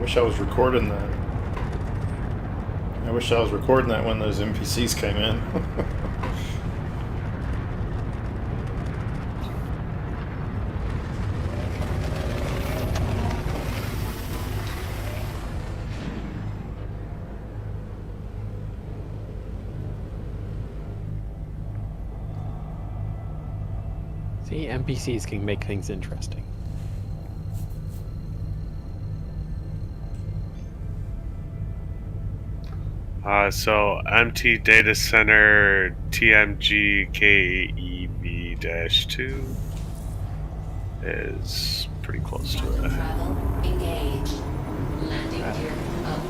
wish I was recording that. I wish I was recording that when those NPCs came in. See, NPCs can make things interesting. So MT Data Center TMG KEV-2 is pretty close to it. Travel, engage. Landing gear up.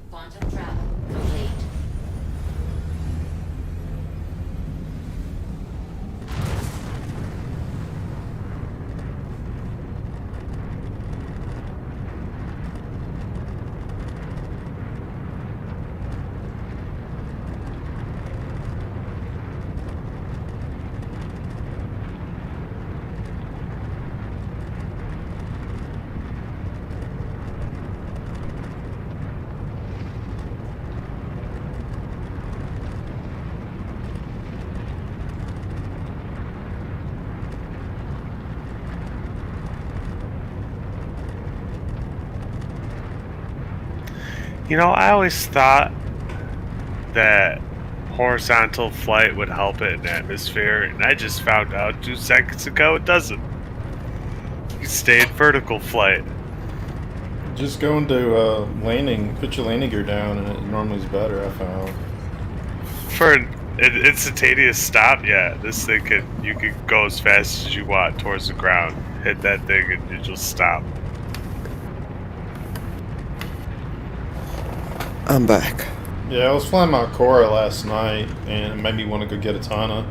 Quantum travel complete. You know, I always thought that horizontal flight would help it in atmosphere, and I just found out 2 seconds ago it doesn't. You stay in vertical flight. Just go into landing, put your landing gear down, and it normally is better, I found. For an instantaneous stop, yeah, this thing you can go as fast as you want towards the ground, hit that thing, and you just stop. I'm back. Yeah, I was flying my Cora last night, and it made me want to go get a Tana.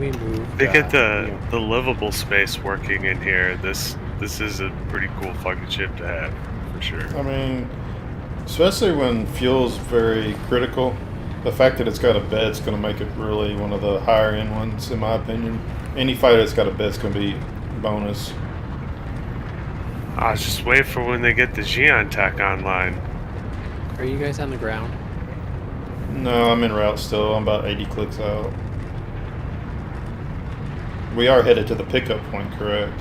We moved. They get the livable space working in here. This is a pretty cool fucking ship to have, for sure. I mean, especially when fuel's very critical, the fact that it's got a bed's going to make it really one of the higher end ones, in my opinion. Any fighter that's got a bed's going to be bonus. I was just waiting for when they get the Xeon tech online. Are you guys on the ground? No, I'm en route still. I'm about 80 clicks out. We are headed to the pickup point, correct?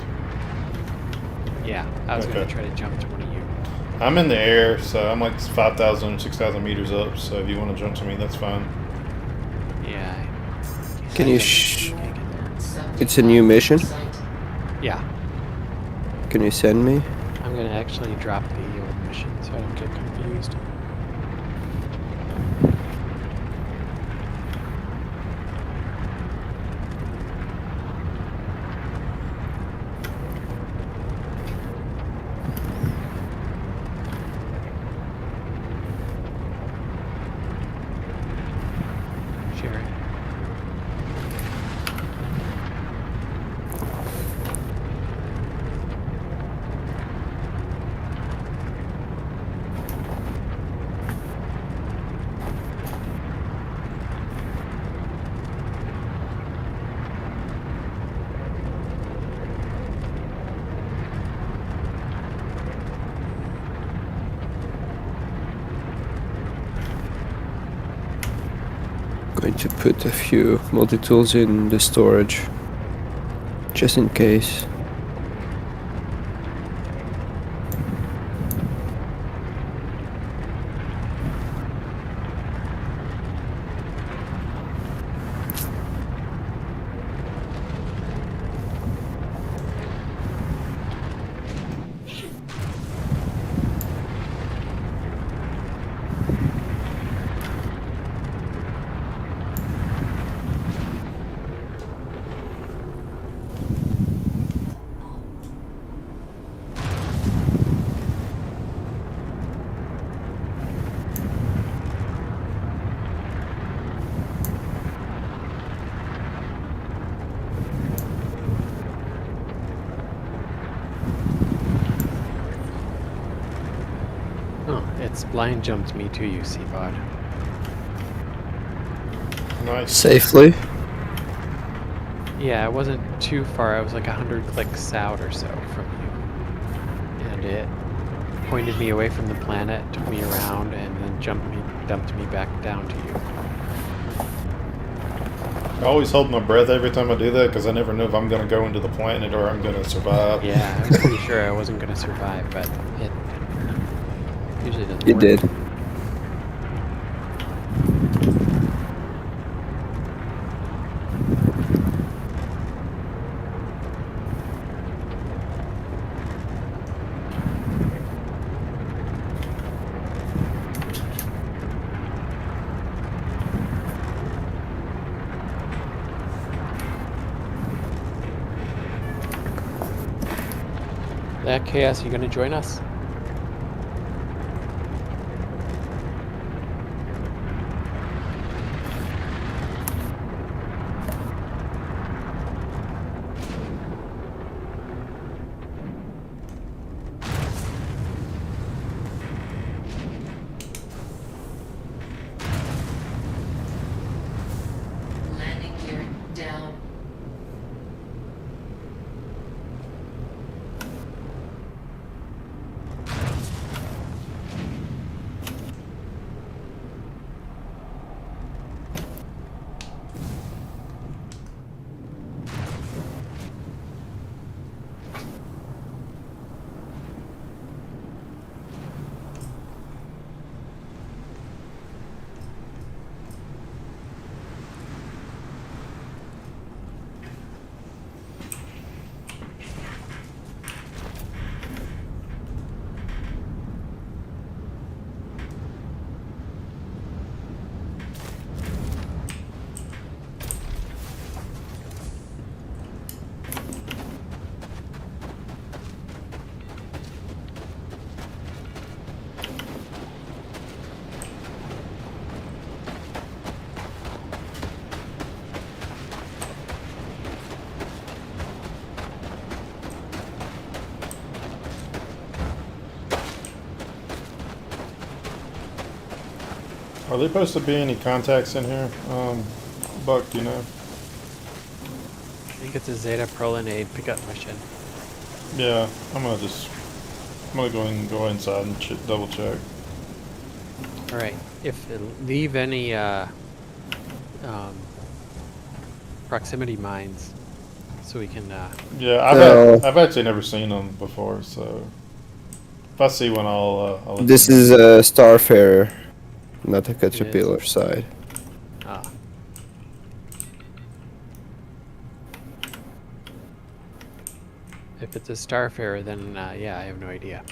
Yeah, I was going Okay. to try to jump to one of you. I'm in the air, so I'm like 5,000, 6,000 meters up, so if you want to jump to me, that's fine. Yeah. Can you It's a new mission? Yeah, Can you send me? I'm going to actually drop the old mission so I don't get confused. Sherry. Going to put a few multi-tools in the storage, just in case. It's blind jumped me to you, Seabod. Nice. Safely. Yeah, it wasn't too far. I was like 100 clicks out or so from you. And it pointed me away from the planet, took me around, and then dumped me back down to you. I always hold my breath every time I do that because I never know if I'm going to go into the planet or I'm going to survive. Yeah, I was pretty sure I wasn't going to survive, but it usually doesn't You work. did. That Chaos, you going to join us? Landing gear down. Are there supposed to be any contacts in here? Buck, do you know? I think it's a Zeta Prolinade pickup mission. Yeah, I'm gonna go and go inside and double check. Alright, leave any proximity mines so we can Yeah, No. I've actually never seen them before, so if I see one, I'll let This you know. is a Starfarer, not a Caterpillar side. If it's a Starfarer, then yeah, I have no idea.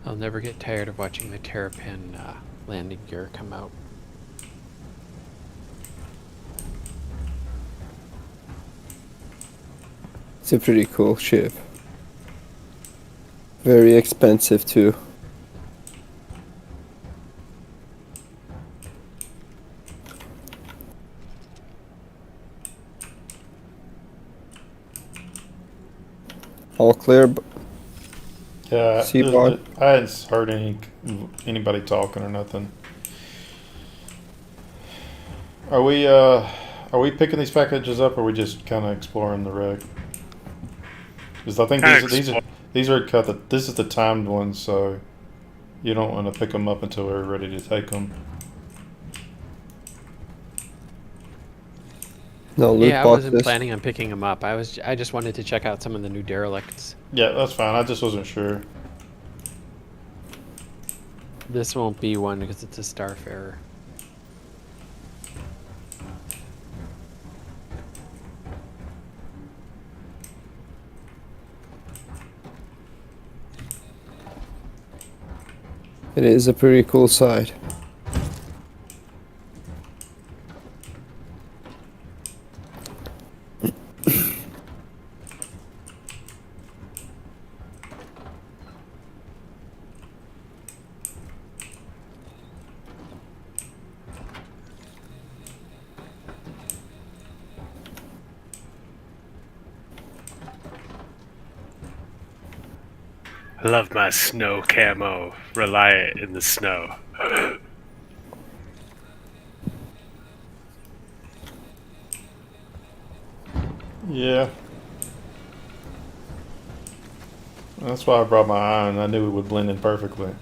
I'll never get tired of watching the Terrapin landing gear come out. It's a pretty cool ship. Very expensive too. All clear. Yeah, Seabot. I hadn't heard anybody talking or nothing. Are we picking these packages up, or are we just kind of exploring the wreck? Because I think these are this is the timed ones, so you don't want to pick them up until we're ready to take them. No loot Yeah, I wasn't boxes. planning on picking them up. I just wanted to check out some of the new derelicts. Yeah, that's fine. I just wasn't sure. This won't be one because it's a Starfarer. It is a pretty cool sight. I love my snow camo. Reliant in the snow. Yeah. That's why I brought my iron. I knew it would blend in perfectly.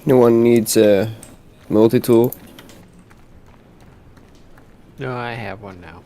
No one needs a multi-tool. No, I have one now.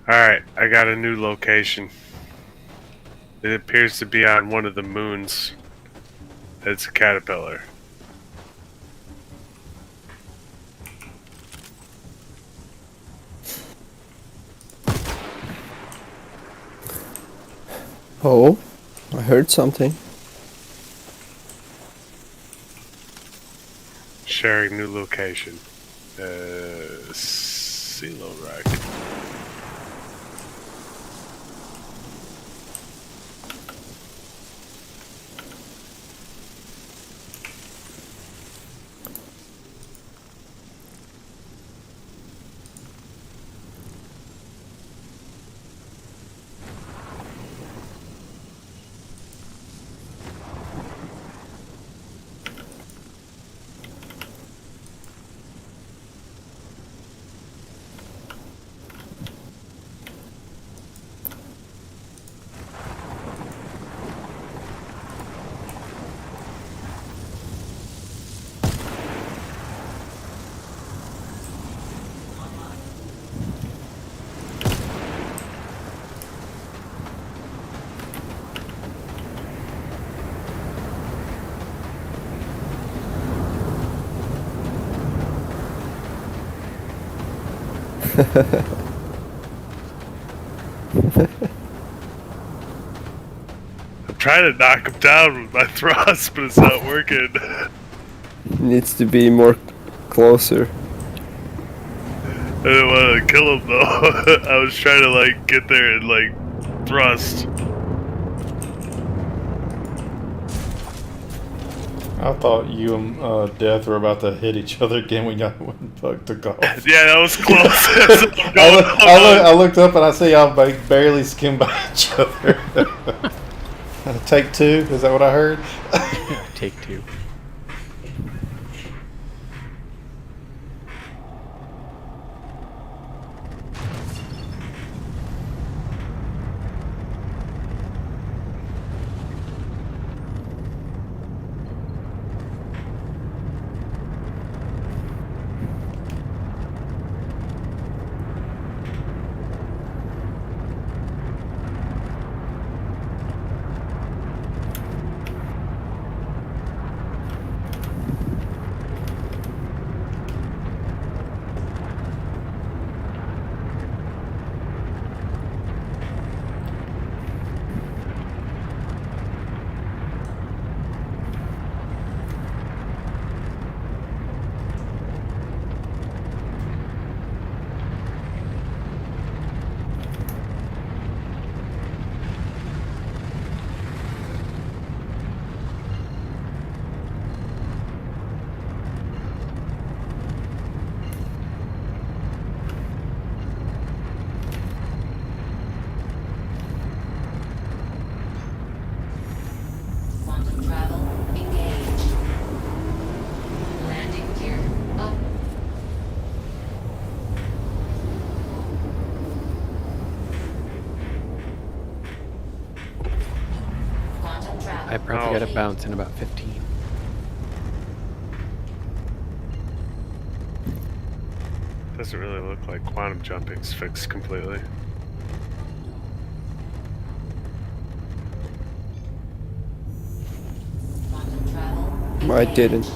Alright, I got a new location. It appears to be on one of the moons. It's a caterpillar. Oh, I heard something. Sharing new location. Silo Rock. I'm trying to knock him down with my thrust, but it's not working. Needs to be more closer. I didn't want to kill him though. I was trying to like get there and like thrust. I thought you and Death were about to hit each other again when y'all went back to golf. Yeah, that was close. I looked up and I see y'all barely skimmed by each other. Take two? Is that what I heard? Take two. I probably Oh. got a bounce in about 15. Doesn't really look like quantum jumping's fixed completely. Quantum travel. I didn't.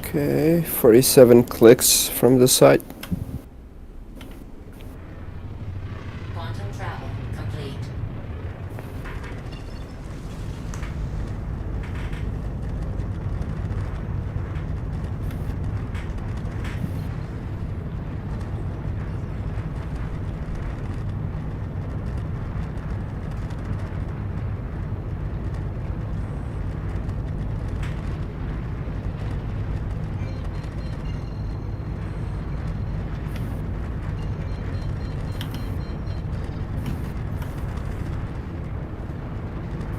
Okay, 47 clicks from the site. Quantum travel complete.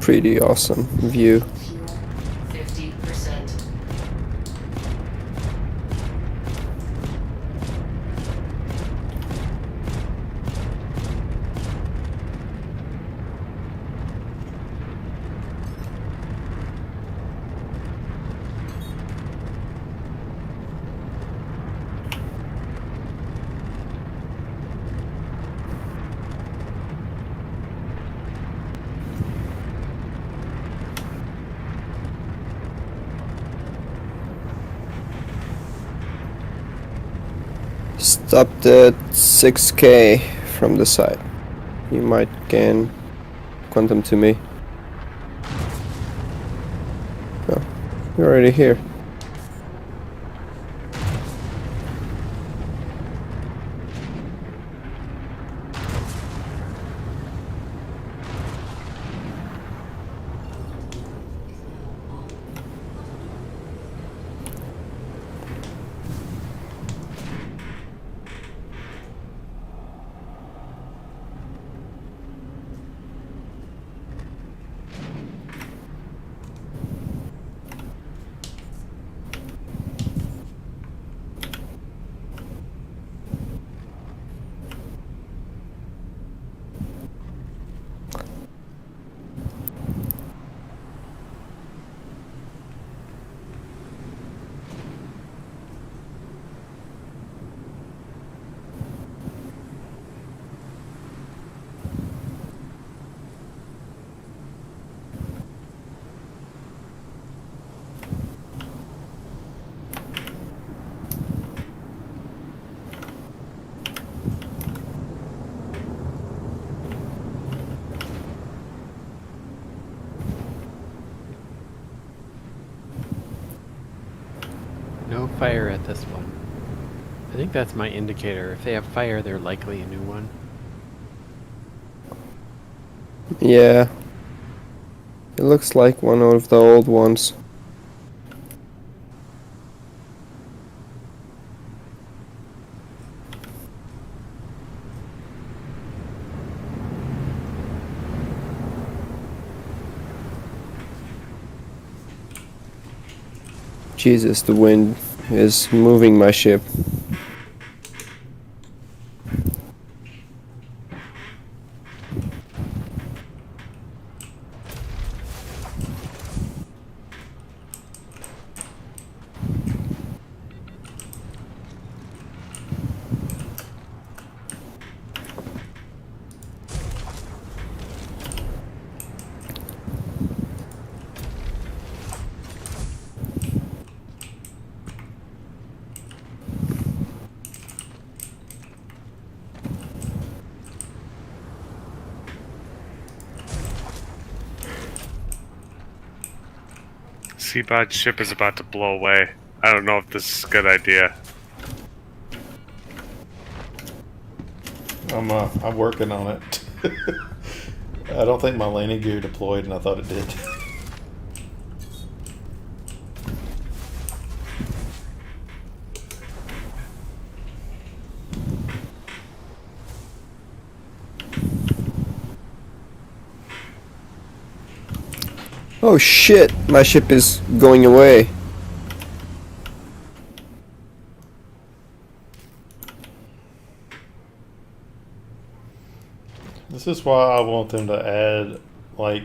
Pretty awesome view. Fuel 50%. Stopped at 6k from the site. You might gain quantum to me. Oh, you're already here. No fire at this one. I think that's my indicator. If they have fire, they're likely a new one. Yeah. It looks like one of the old ones. Jesus, the wind is moving my ship. Seabod's ship is about to blow away. I don't know if this is a good idea. I'm working on it. I don't think my landing gear deployed, and I thought it did. Oh shit, my ship is going away. This is why I want them to add like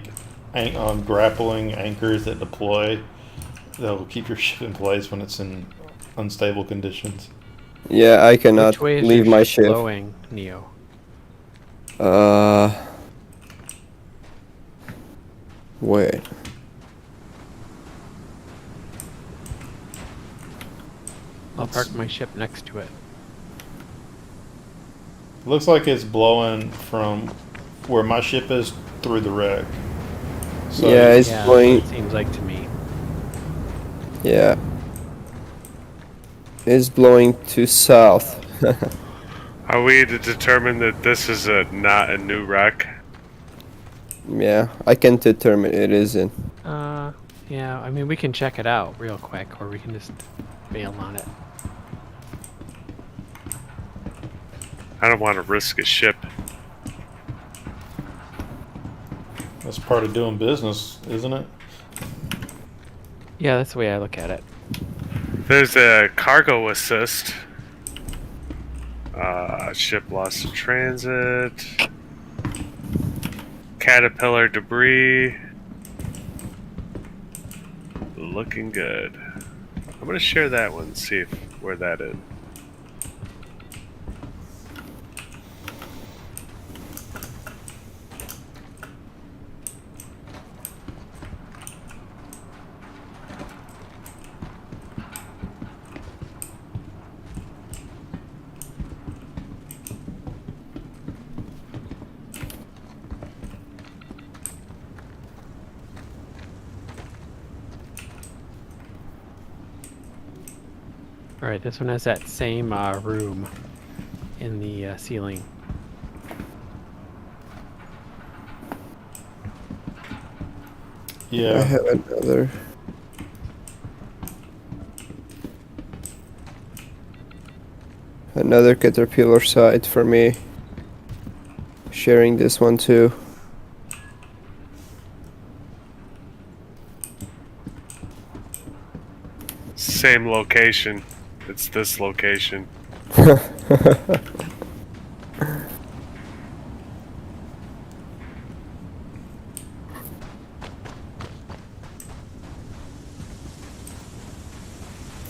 grappling anchors that deploy. That'll keep your ship in place when it's in unstable conditions. Yeah, I cannot Which way is leave your my ship ship. blowing, Neo? Wait. I'll park my ship next to it. Looks like it's blowing from where my ship is through the wreck. So, Yeah, it's Yeah, blowing. it seems like to me. Yeah. It's blowing to south. Are we to determine that this is not a new wreck? Yeah, I can determine it isn't. Yeah, I mean, we can check it out real quick, or we can just bail on it. I don't want to risk a ship. that's part of doing business, isn't it? Yeah, that's the way I look at it. There's a cargo assist. Ship lost in transit. Caterpillar debris. Looking good. I'm gonna share that one, see where that is. Alright, this one has that same room in the ceiling. I Yeah. have another. Another caterpillar site for me. Sharing this one too. Same location. It's this location.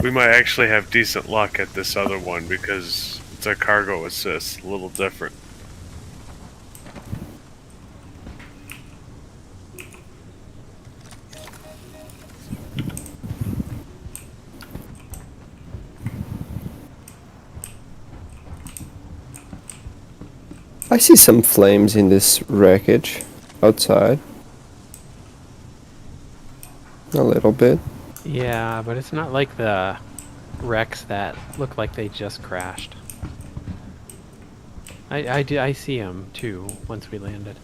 We might actually have decent luck at this other one because it's a cargo assist, a little different. I see some flames in this wreckage outside. A little bit. Yeah, but it's not like the wrecks that look like they just crashed. I see them too once we landed.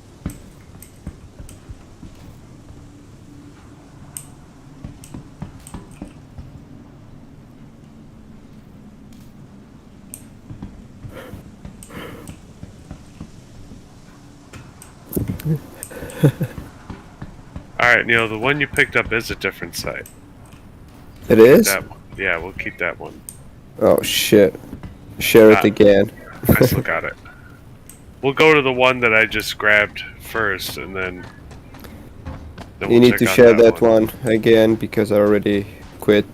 Alright, Neil, the one you picked up is a different site. It is? That one. Yeah, we'll keep that one. Oh shit. Share it Ah. again. I still got it. We'll go to the one that I just grabbed first, and then You we'll need check to out share that one again because I already quit.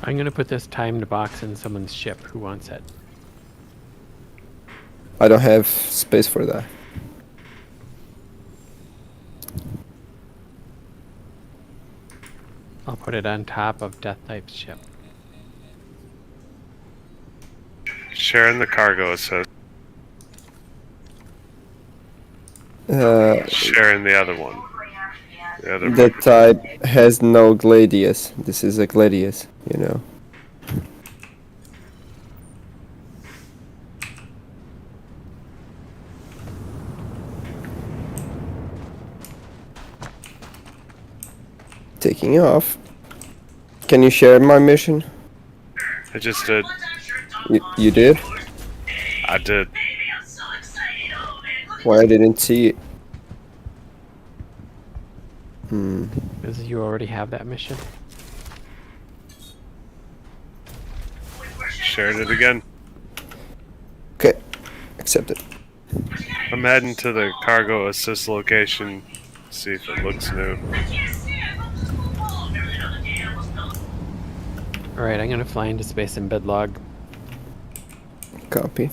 I'm gonna put this timed box in someone's ship. Who wants it? I don't have space for that. I'll put it on top of Death Type's ship. Sharing the cargo assist. Sharing the other one. The other That type has no Gladius. This is a Gladius, you know. Taking off. Can you share my mission? I just did. You did? I did. Why I didn't see it? Because you already have that mission. Shared it again. Okay, accept it. I'm heading to the cargo assist location. See if it looks new. Alright, I'm gonna fly into space embed log. Copy.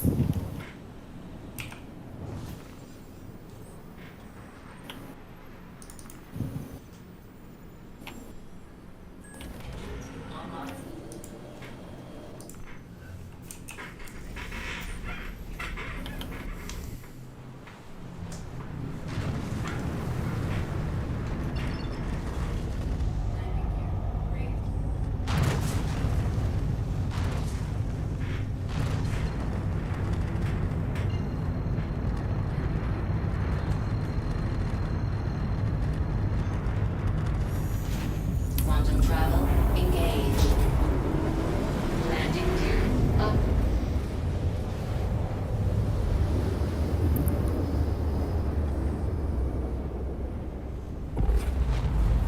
Quantum travel engaged. Landing gear up.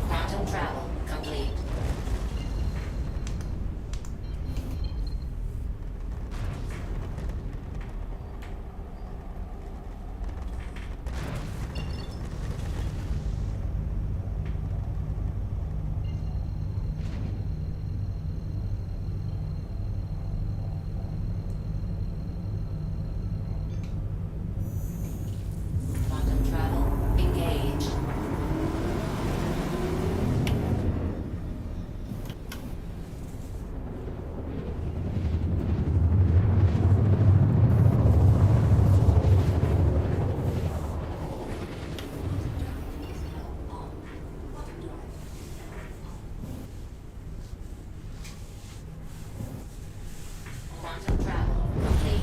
Quantum travel complete. Quantum travel engaged. Quantum travel complete.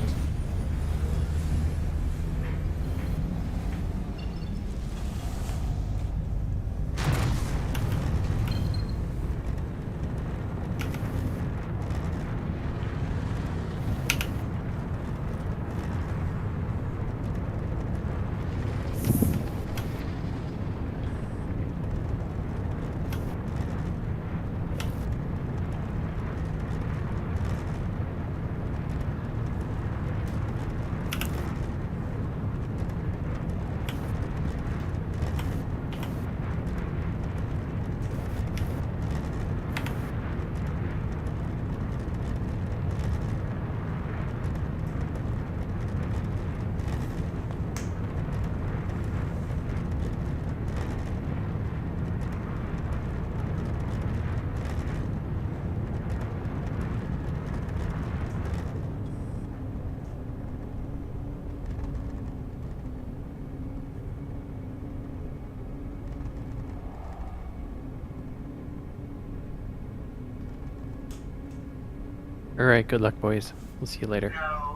Alright, good luck, boys. We'll see you later.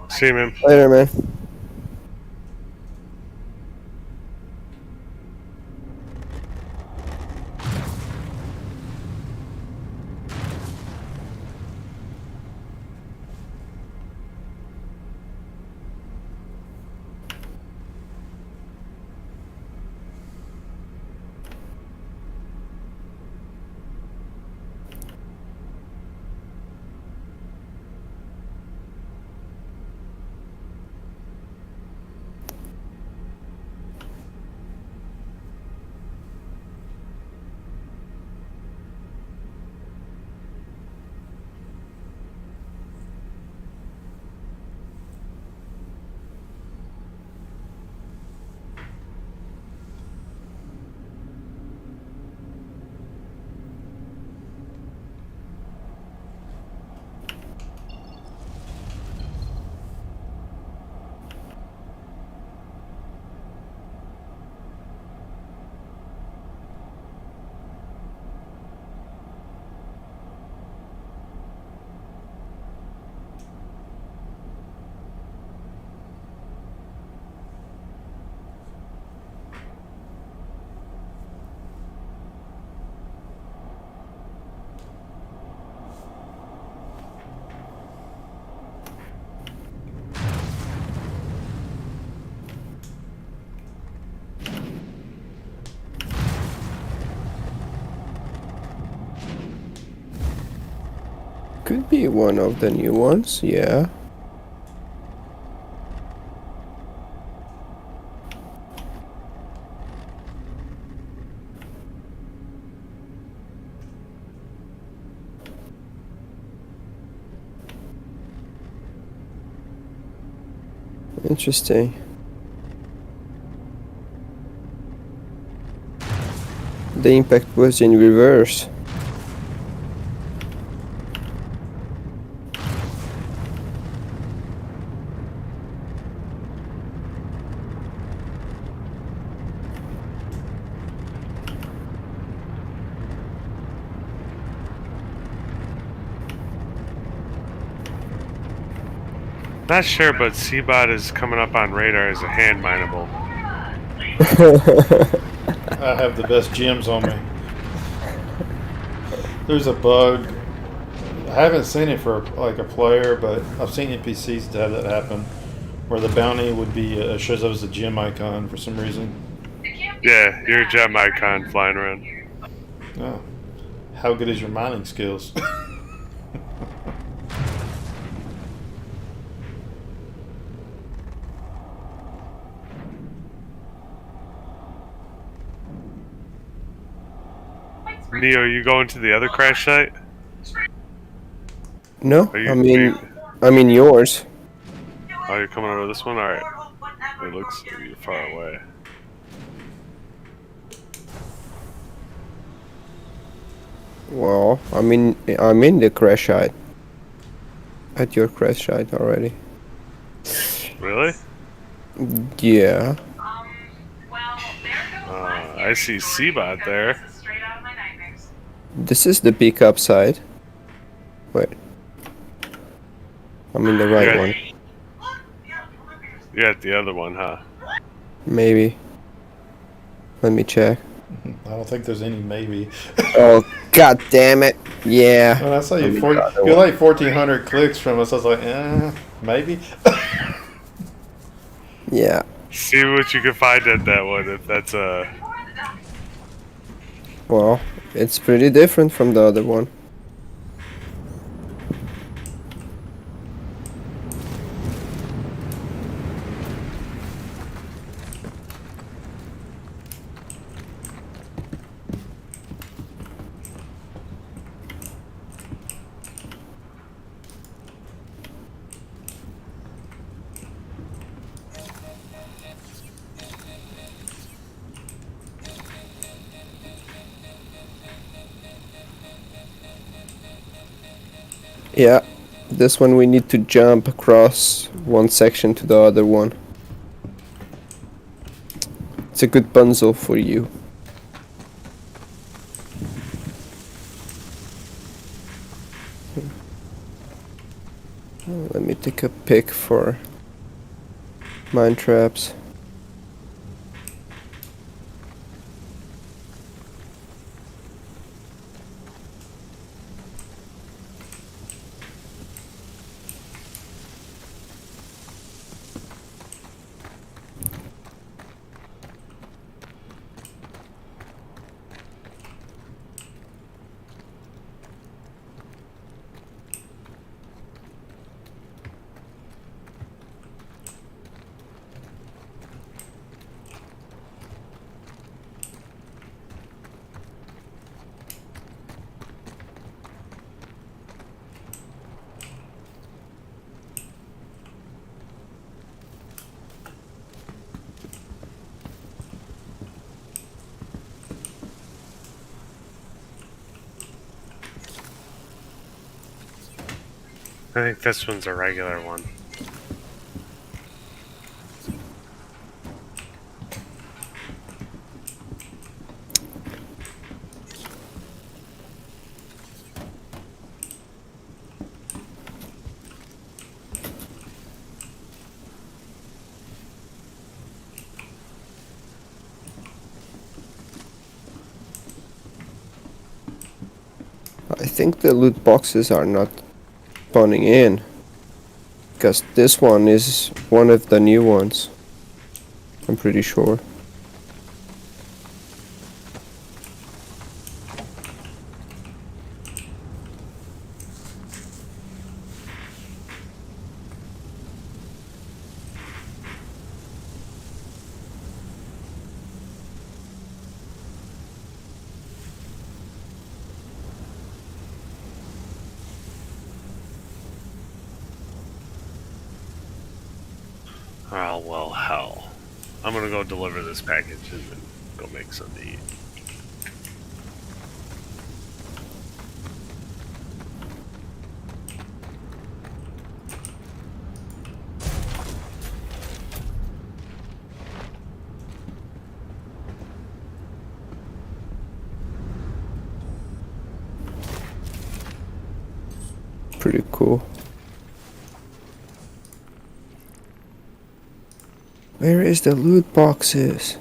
See you, man. Later, man. Could be one of the new ones, yeah. Interesting. The impact was in reverse. Not sure, but Seabot is coming up on radar as a hand mineable. I have the best gems on me. There's a bug. I haven't seen it for like a player, but I've seen NPCs have that happen, where the bounty would be shows up as a gem icon for some reason. Yeah, you're a gem icon flying around. Oh, how good is your mining skills? Neo, are you going to the other crash site? No, Are you- I mean yours. Oh, you're coming over to this one? Alright. It looks like you're far away. Well, I'm in the crash site. At your crash site already. Really? Yeah. I see Seabot there. This is the pickup side. Wait. I'm in the right Yeah. one. You're at the other one, huh? Maybe. Let me check. I don't think there's any maybe. Oh, god damn it. Yeah. When I saw you, Maybe 40, the other you're one. like 1,400 clicks from us. I was like, maybe. Yeah. See what you can find at that one, if that's a... Well, it's pretty different from the other one. Yeah, this one we need to jump across one section to the other one. It's a good puzzle for you. Let me take a pick for mine traps. I think this one's a regular one. I think the loot boxes are not spawning in. Because this one is one of the new ones. I'm pretty sure. Oh, well, hell. I'm gonna go deliver this package and then go make something to eat. Pretty cool. Where is the loot boxes?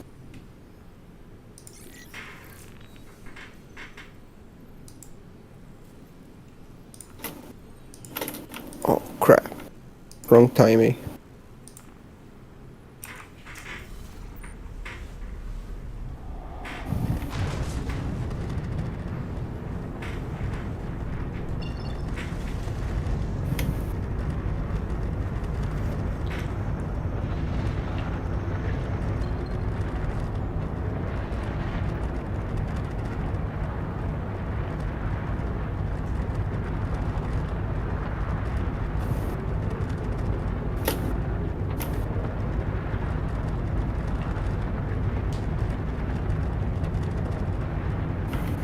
Oh crap. Wrong timing.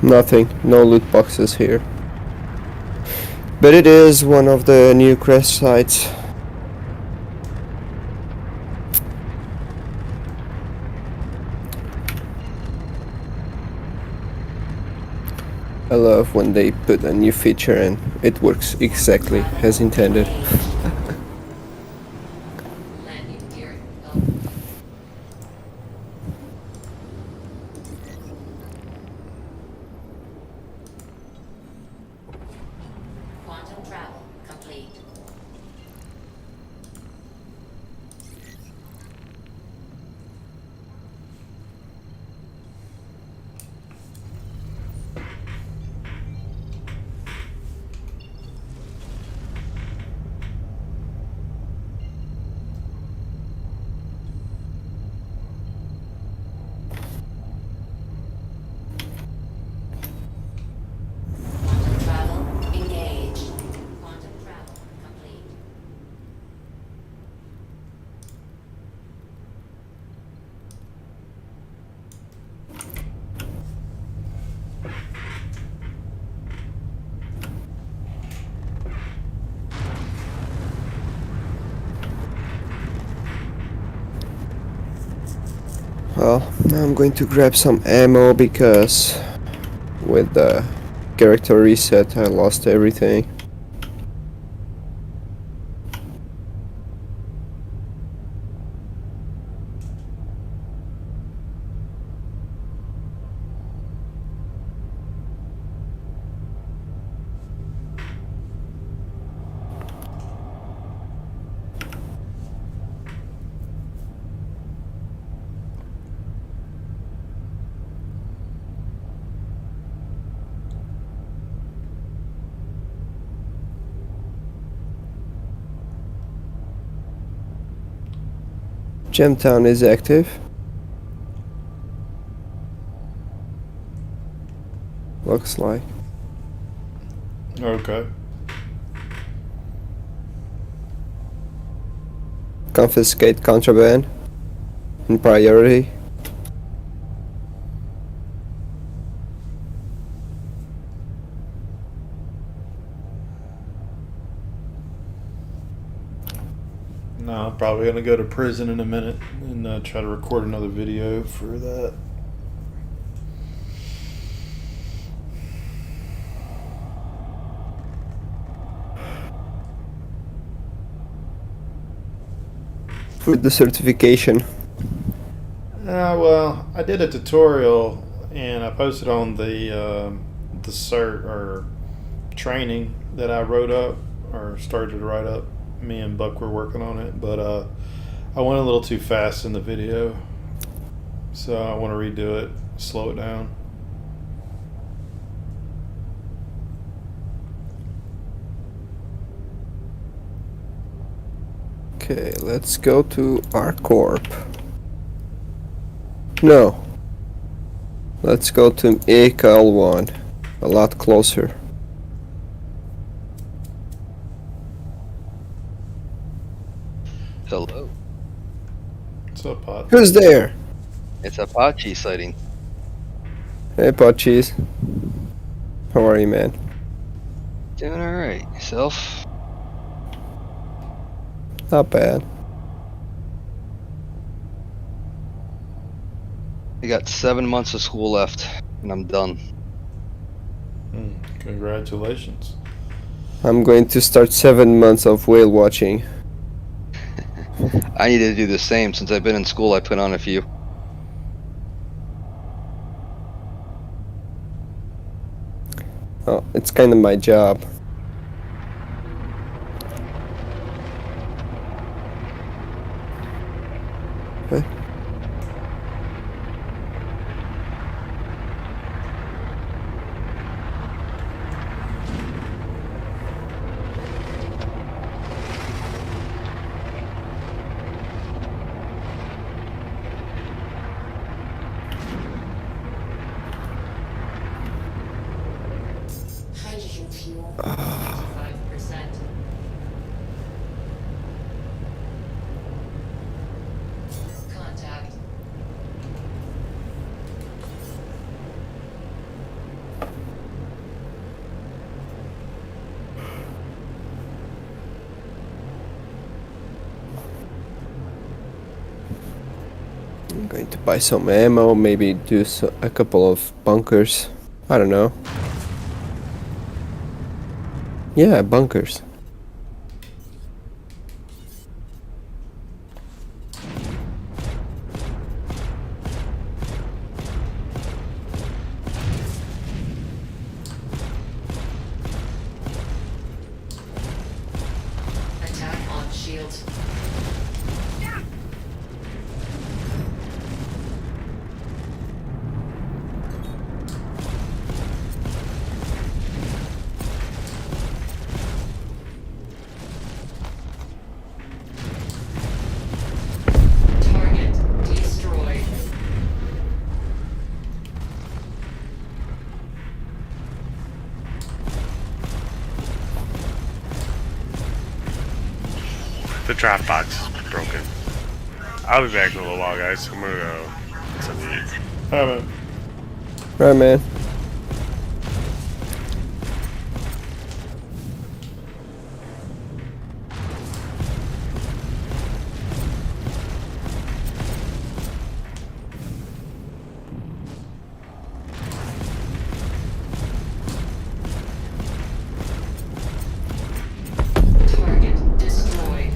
Nothing, no loot boxes here. But it is one of the new crash sites. I love when they put a new feature in. It works exactly as intended. Landing gear go. Quantum travel complete. Quantum travel engaged. Quantum travel complete. Well, now I'm going to grab some ammo because with the character reset I lost everything. Gemtown is active. Looks like. Okay. Confiscate contraband in priority. No, I'm probably gonna go to prison in a minute and try to record another video for that. For the certification. Well, I did a tutorial and I posted on the cert or training that I wrote up or started to write up. Me and Buck were working on it, but I went a little too fast in the video, so I want to redo it, slow it down. Okay, let's go to ArcCorp. No. Let's go to ACAL1. A lot closer. Hello. What's up, Pot? Who's there? It's a Apache sighting. Hey, pot cheese. How are you, man? Doing alright. Yourself? Not bad. I got 7 months of school left, and I'm done. Congratulations. I'm going to start 7 months of whale watching. I need to do the same. Since I've been in school, I put on a few. Oh, it's kind of my job. What? Hydrogen fuel. 55%. Contact. I'm going to buy some ammo, maybe do a couple of bunkers. I don't know. Yeah, bunkers. Attack on shields. Target destroyed. The trap box is broken. I'll be back in a little while, guys. I'm gonna go get something to eat. Have it. Right, man. Target destroyed.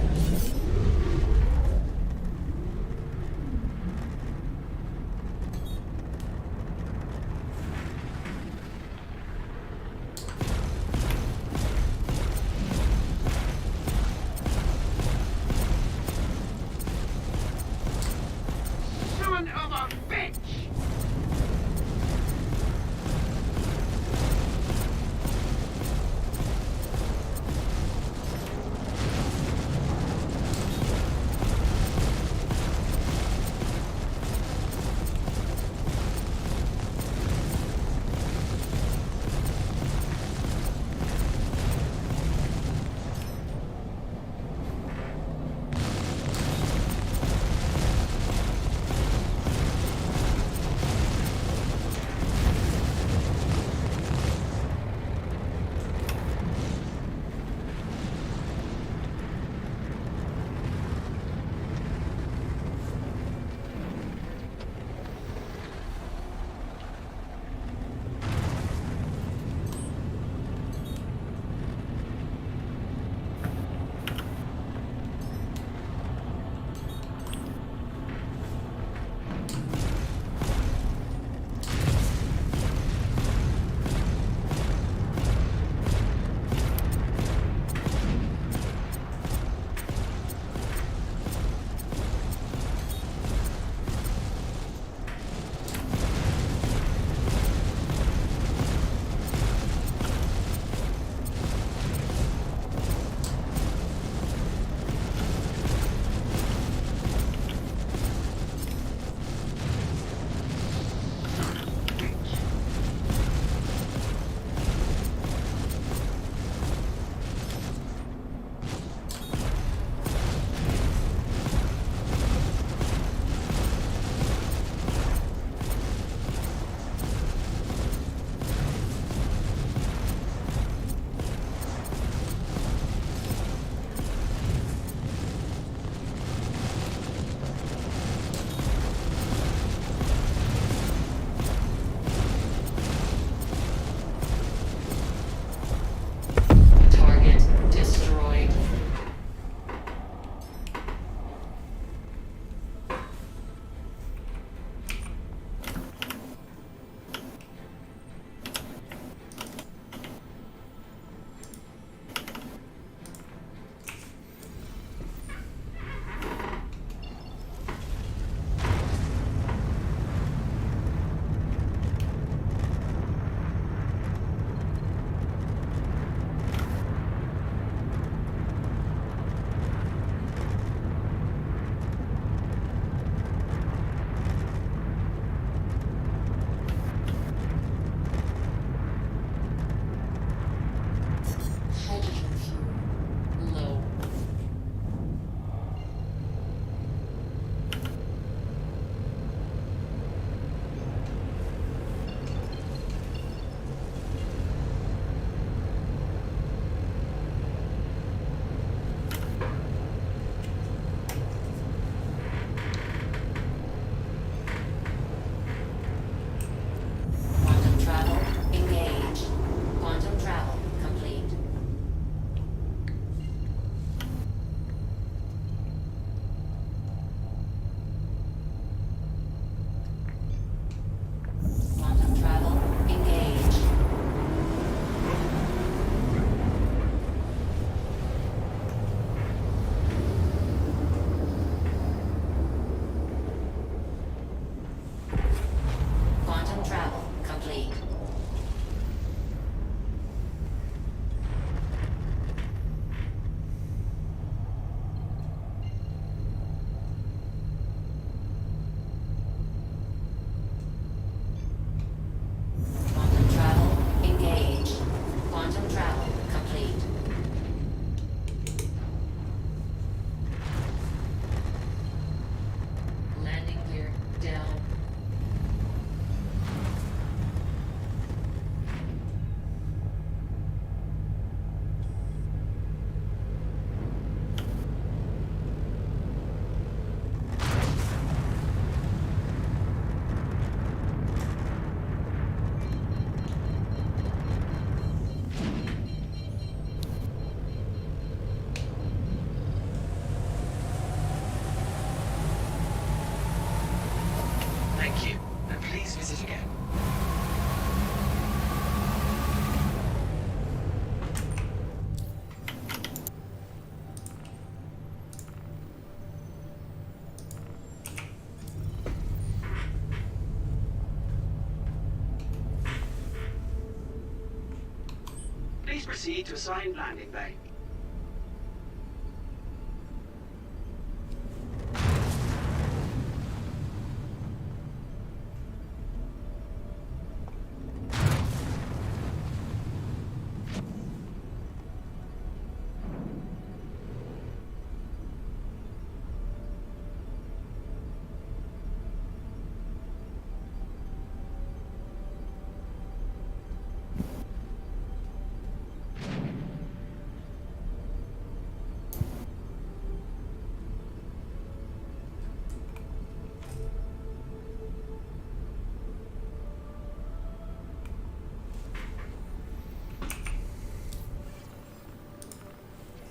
Please proceed to assigned landing bay.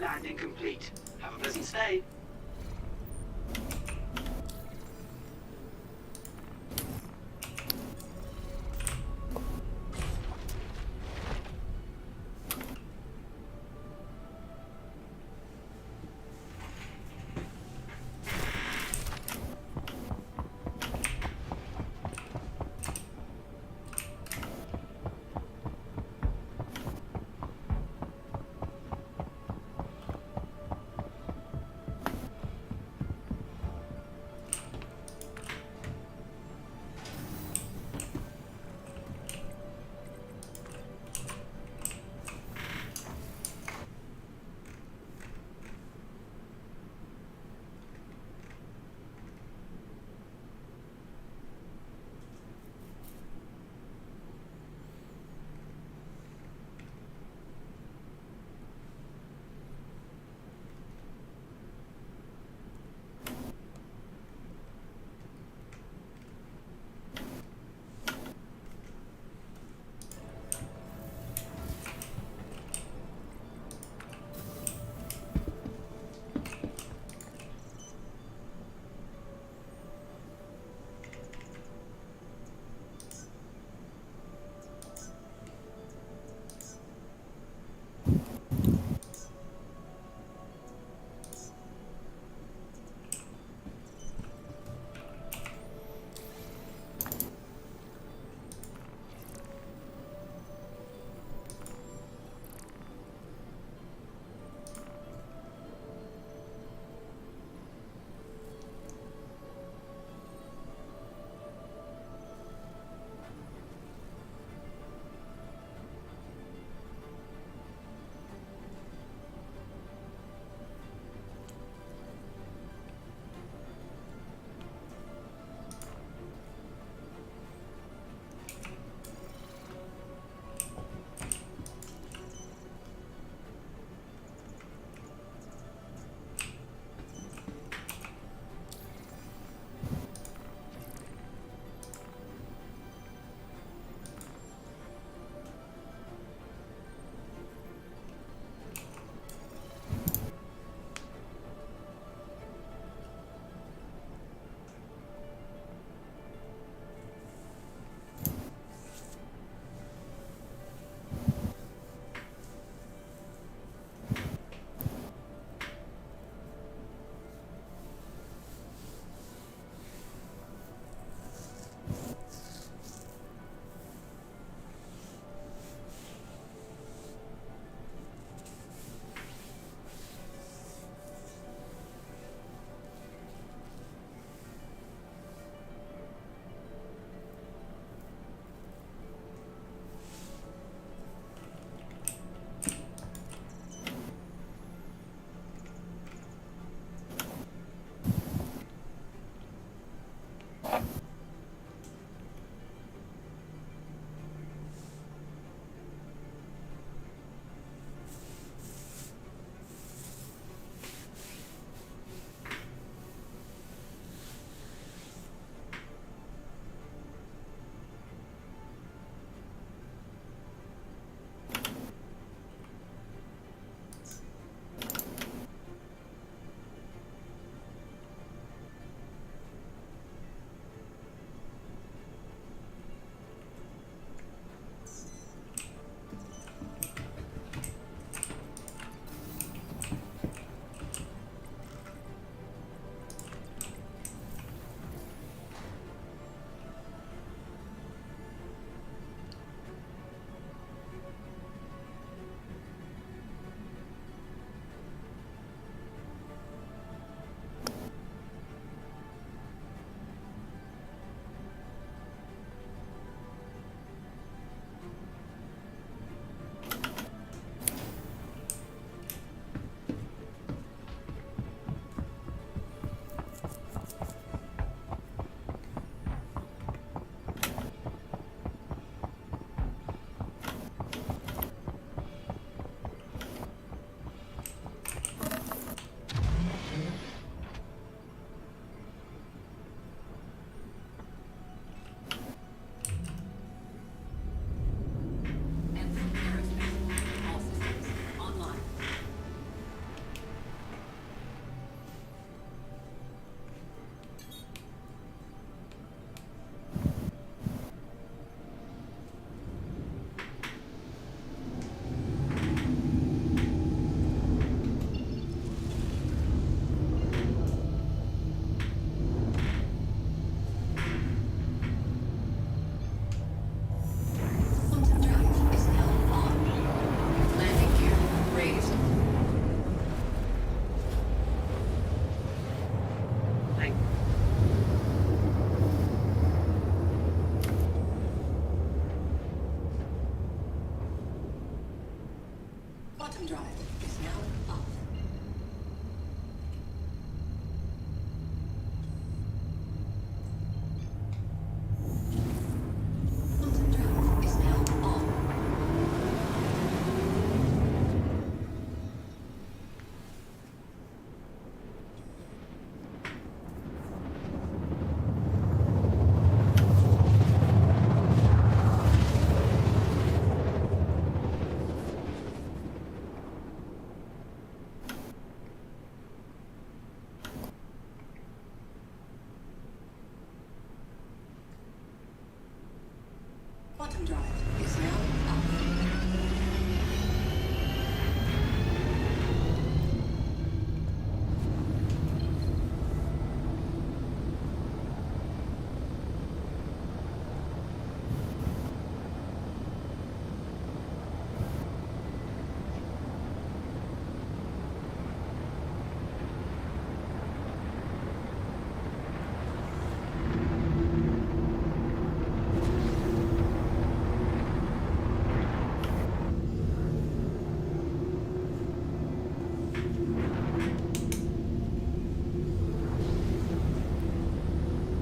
Landing complete. Have a pleasant stay. Quantum drive is now off. Quantum drive is now on. Quantum drive is now off.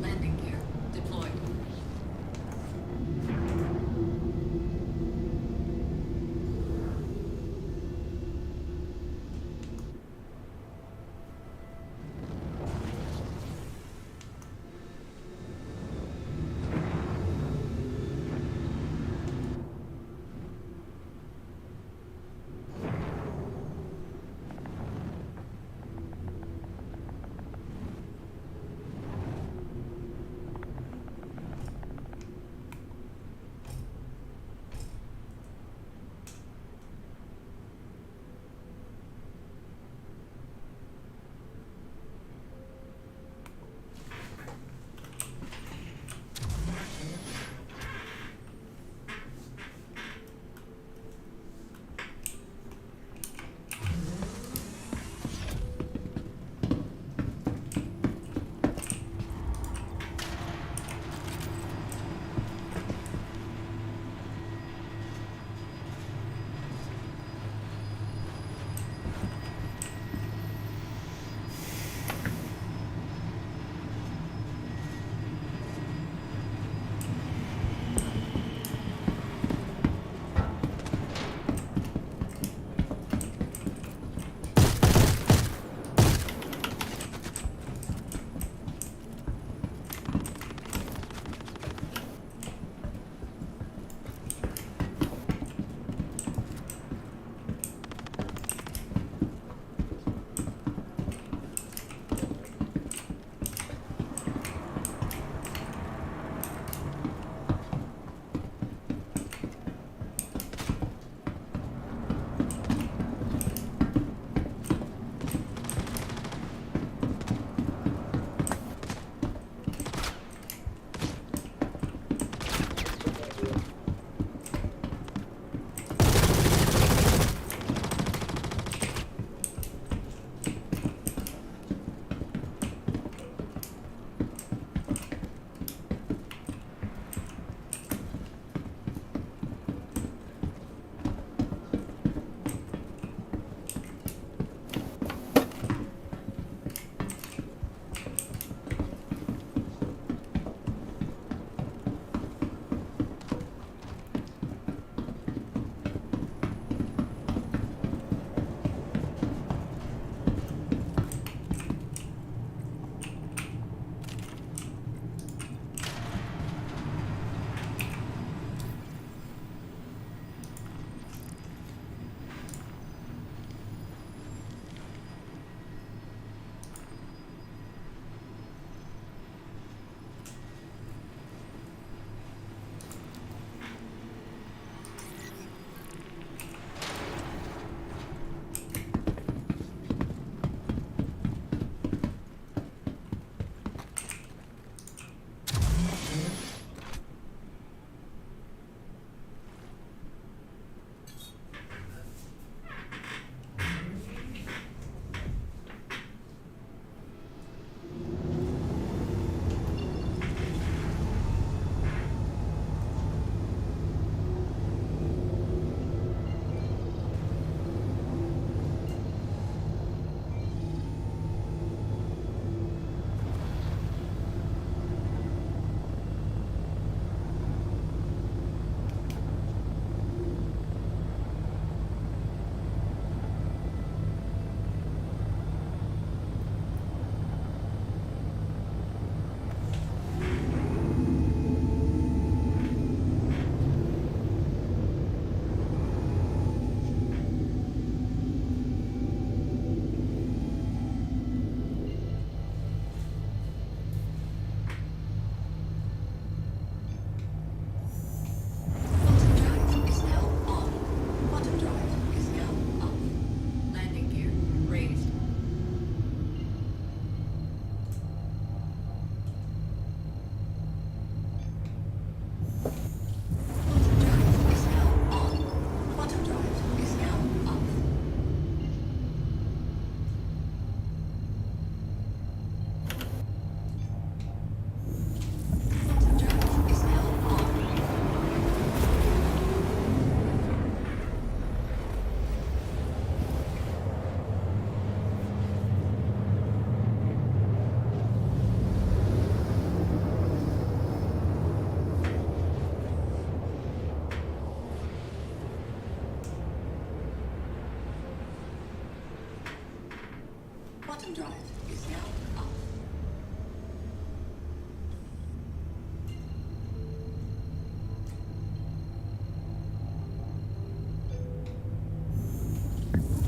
Landing gear deployed. Quantum drive is now off.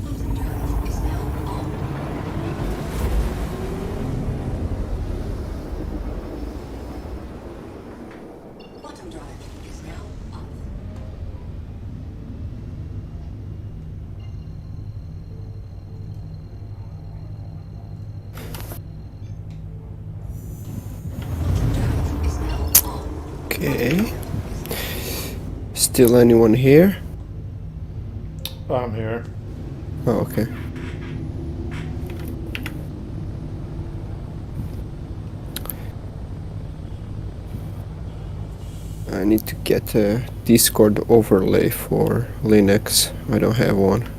Quantum drive is now on. Quantum drive is now off. Quantum drive is now on. Okay. Still anyone here? I'm here. Oh, okay. I need to get a Discord overlay for Linux. I don't have one.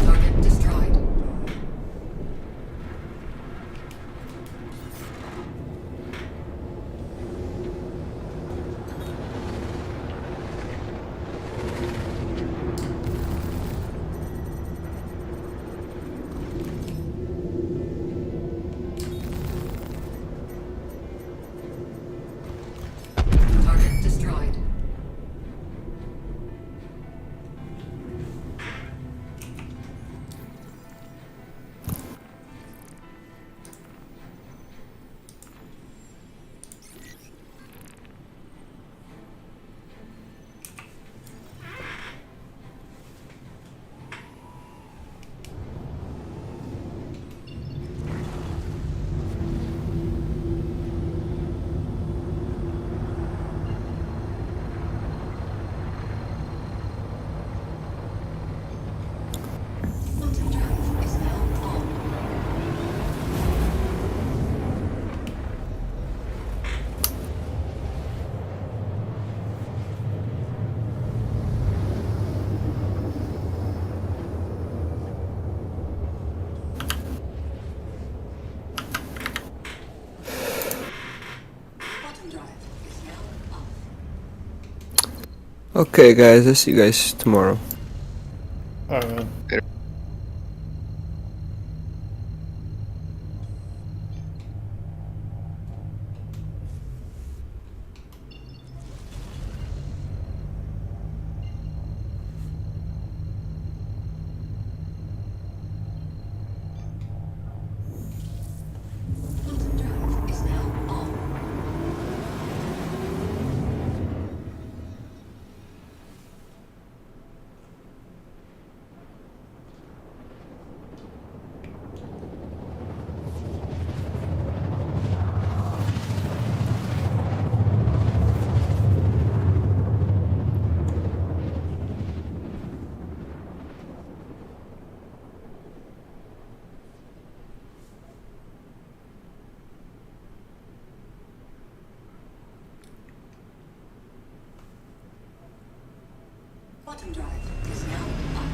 Target destroyed. Target destroyed. Quantum drive is now on. Quantum drive is now off. Okay, guys, I'll see you guys tomorrow. All right. Quantum drive is now on. Quantum drive is now off.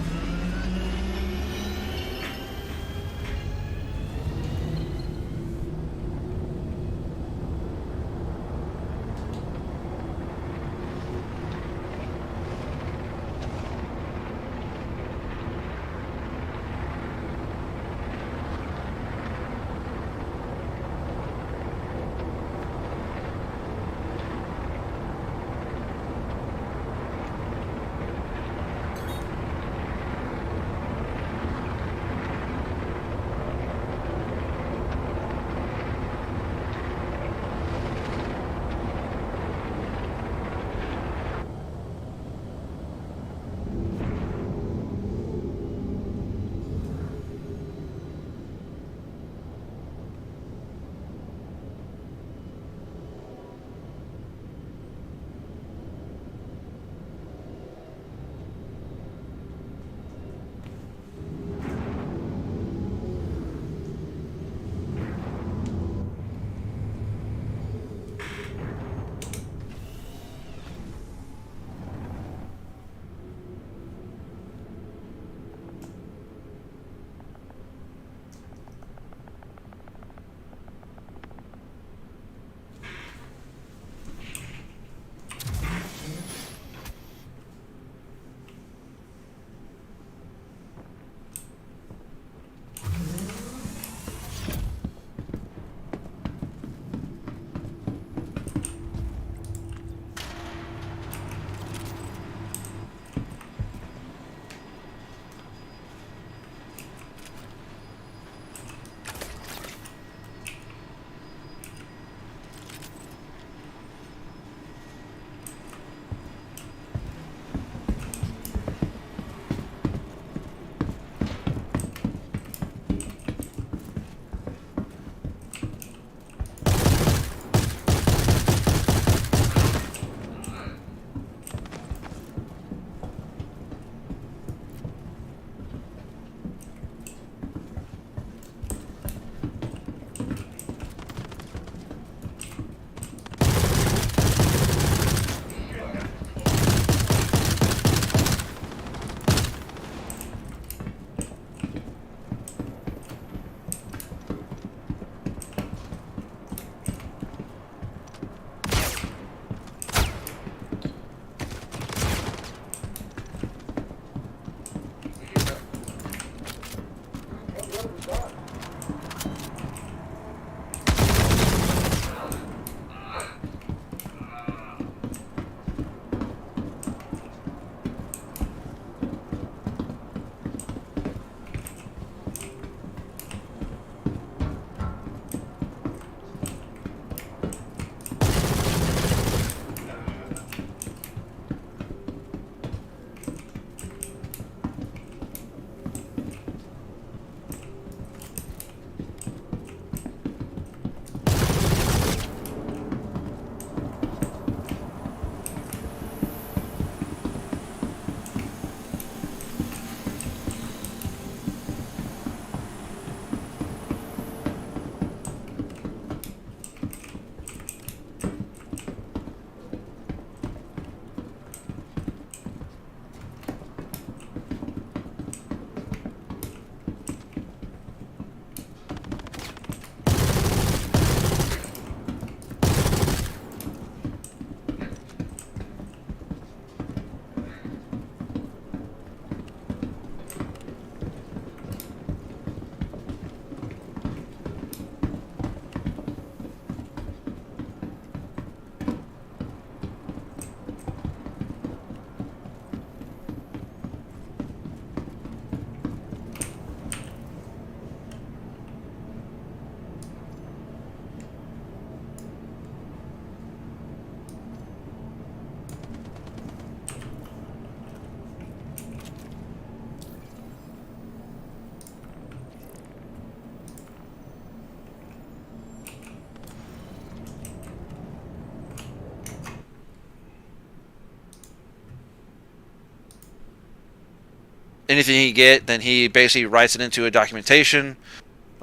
anything he get, then he basically writes it into a documentation.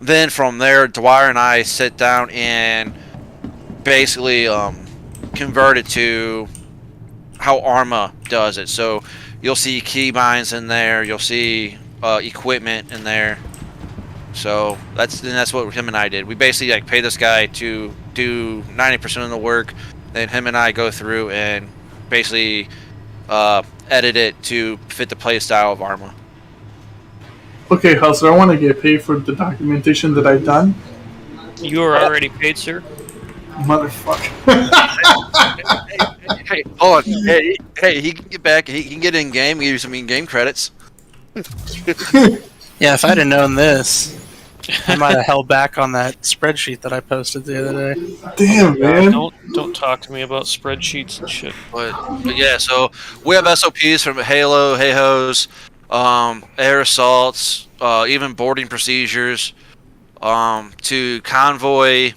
Then from there, Dwyer and I sit down and basically convert it to how Arma does it. So you'll see keybinds in there, you'll see equipment in there. So that's what him and I did. We basically like pay this guy to do 90% of the work, then him and I go through and basically edit it to fit the play style of Arma. Okay, Hustler, I want to get paid for the documentation that I've done. You are already paid, sir. Motherfucker. Hey, hold on. Hey, he can get back. He can get in game. Give you some in game credits. Yeah, if I'd have known this, I might have held back on that spreadsheet that I posted the other day. Damn, man. Don't talk to me about spreadsheets and shit. But yeah, so we have SOPs from Halo, Hey-Ho's, air assaults, even boarding procedures, to convoy.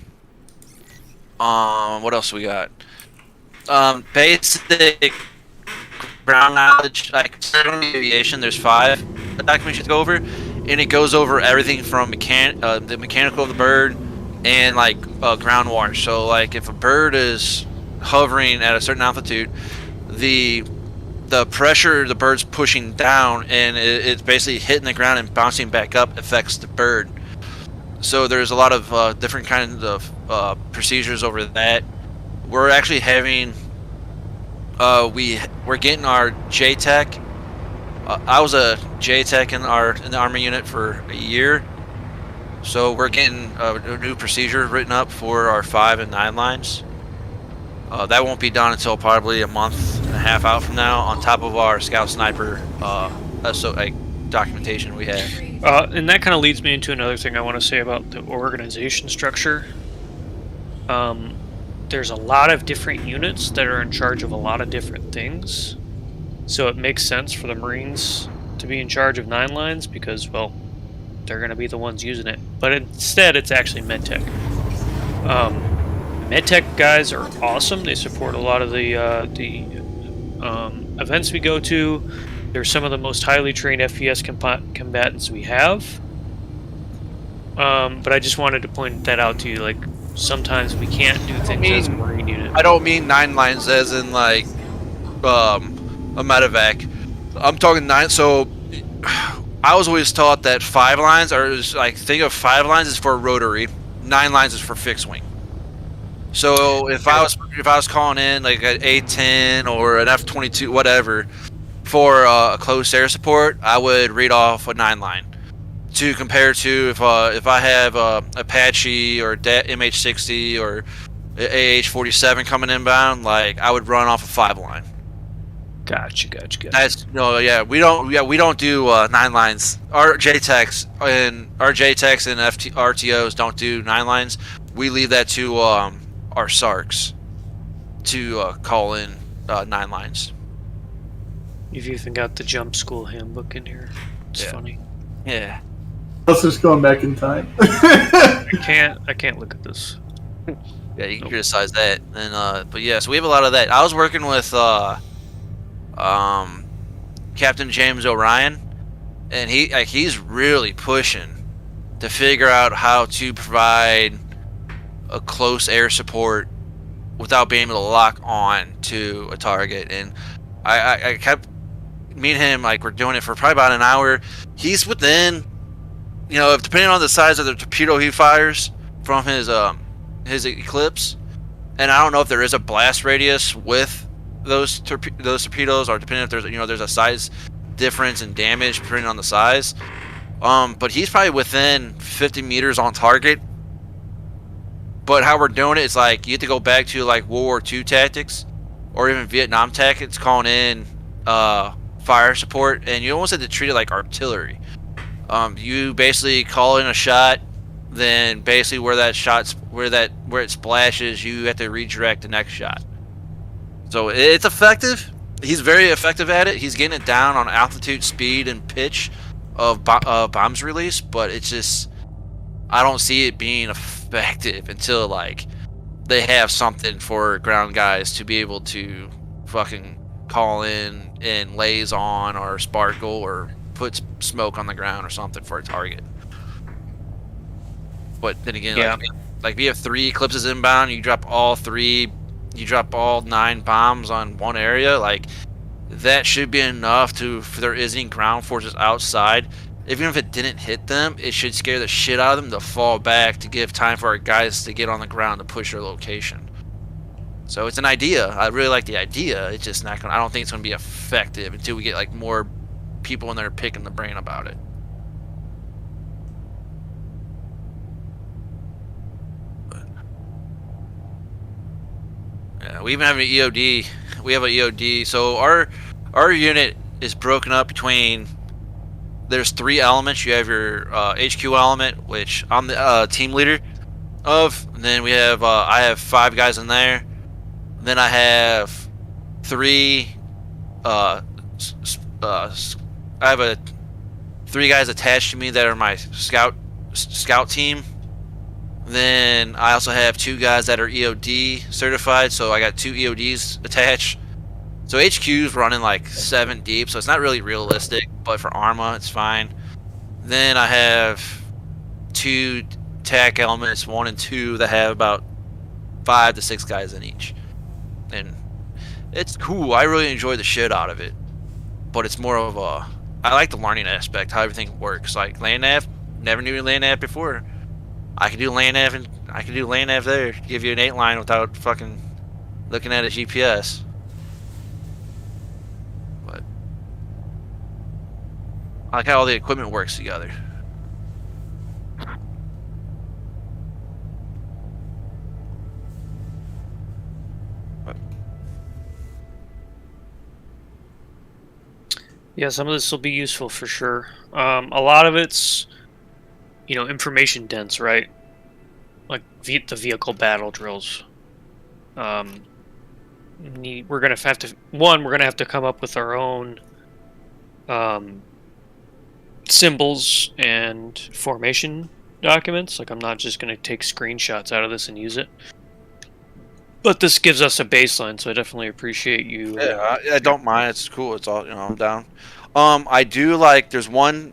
What else we got? Basic ground knowledge, like aviation. There's 5 documents you go over, and it goes over everything from the mechanical of the bird and like ground wash. So like if a bird is hovering at a certain altitude, the pressure the bird's pushing down and it's basically hitting the ground and bouncing back up affects the bird. So there's a lot of different kinds of procedures over that. We're actually having we're getting our JTech. I was a JTech in the Army unit for a year, so we're getting a new procedure written up for our 5 and 9 lines. That won't be done until probably a month and a half out from now, on top of our Scout Sniper documentation we have. And that kind of leads me into another thing I want to say about the organization structure. There's a lot of different units that are in charge of a lot of different things. So it makes sense for the Marines to be in charge of 9 lines because, well, they're going to be the ones using it. But instead, it's actually MedTech. MedTech guys are awesome. They support a lot of the events we go to. They're some of the most highly trained FPS combatants we have. But I just wanted to point that out to you. Like, sometimes we can't do things as a Marine unit. I don't mean 9 lines as in like a medevac. I'm talking 9. So I was always taught that 5 lines are like, think of 5 lines is for rotary, 9 lines is for fixed wing. So if I was calling in like an A-10 or an F-22, whatever, for a close air support, I would read off a 9 line. To compare to if I have Apache or MH-60 or AH-47 coming inbound, like I would run off a 5 line. Gotcha. That's we don't do 9 lines. Our JTechs and RTOs don't do 9 lines. We leave that to our SARCs to call in 9 lines. You've even got the jump school handbook in here. It's funny. Yeah. Let's just going back in time. I can't look at this. Yeah, you can criticize that. And but yeah, so we have a lot of that. I was working with Captain James O'Ryan, and he's really pushing to figure out how to provide a close air support without being able to lock on to a target. And I kept me and him, like, we're doing it for probably about an hour. He's within, depending on the size of the torpedo he fires from his Eclipse, and I don't know if there is a blast radius with those torpedoes, or depending if there's a size difference in damage depending on the size. But he's probably within 50 meters on target. But how we're doing it is like you have to go back to like World War II tactics or even Vietnam tactics, calling in fire support, and you almost have to treat it like artillery. You basically call in a shot, then basically where it splashes, you have to redirect the next shot. So it's effective. He's very effective at it. He's getting it down on altitude, speed, and pitch of bombs release, but it's just, I don't see it being effective until like they have something for ground guys to be able to fucking call in Liaison or Sparkle or puts smoke on the ground or something for a target. But then again, Yeah. like if you have 3 eclipses inbound, you drop all 9 bombs on one area, like that should be enough to, if there is any ground forces outside, even if it didn't hit them, it should scare the shit out of them to fall back to give time for our guys to get on the ground to push their location. So it's an idea. I really like the idea. It's just not gonna, I don't think it's gonna be effective until we get like more people in there picking the brain about it. Yeah, we even have an EOD. We have an EOD. So our unit is broken up between. There's 3 elements. You have your HQ element, which I'm the team leader of. And then we have I have 5 guys in there. Then I have 3. I have 3 guys attached to me that are my scout team. Then I also have 2 guys that are EOD certified, so I got 2 EODs attached. So HQ's running like 7 deep, so it's not really realistic, but for Arma, it's fine. Then I have 2 TAC elements, 1 and 2, that have about 5 to 6 guys in each. And it's cool. I really enjoy the shit out of it. But it's more of a... I like the learning aspect, how everything works. Like land nav, never knew land nav before. I can do land nav and I can do land nav there. Give you an 8 line without fucking looking at a GPS. But I like how all the equipment works together. Yeah, some of this will be useful for sure. A lot of it's, information dense, right? Like the vehicle battle drills. We're gonna have to we're gonna have to come up with our own symbols and formation documents. Like I'm not just gonna take screenshots out of this and use it. But this gives us a baseline, so I definitely appreciate you. Yeah, I don't mind. It's cool. It's all, I'm down. I do like, there's one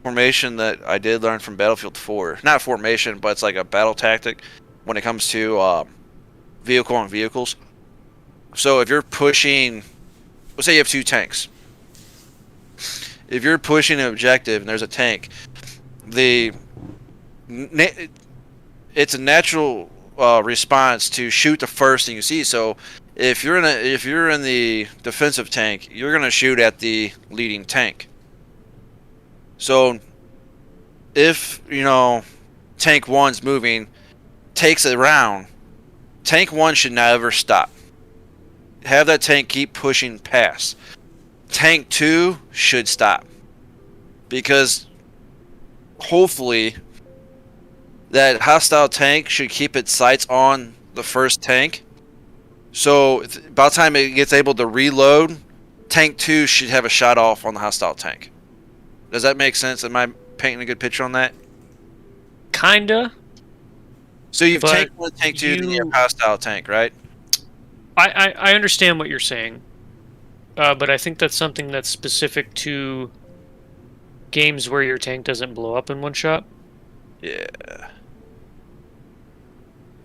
formation that I did learn from Battlefield 4. Not formation, but it's like a battle tactic when it comes to vehicle on vehicles. So if you're pushing, let's say you have 2 tanks. If you're pushing an objective and there's a tank, it's a natural response to shoot the first thing you see. So if you're in the defensive tank, you're gonna shoot at the leading tank. So if tank 1's moving, takes a round, tank 1 should never stop. Have that tank keep pushing past. Tank 2 should stop, because hopefully that hostile tank should keep its sights on the first tank. So by the time it gets able to reload, tank 2 should have a shot off on the hostile tank. Does that make sense? Am I painting a good picture on that? Kinda. So you've tank 1, tank 2, then you have hostile tank, right? I understand what you're saying, but I think that's something that's specific to games where your tank doesn't blow up in one shot. Yeah.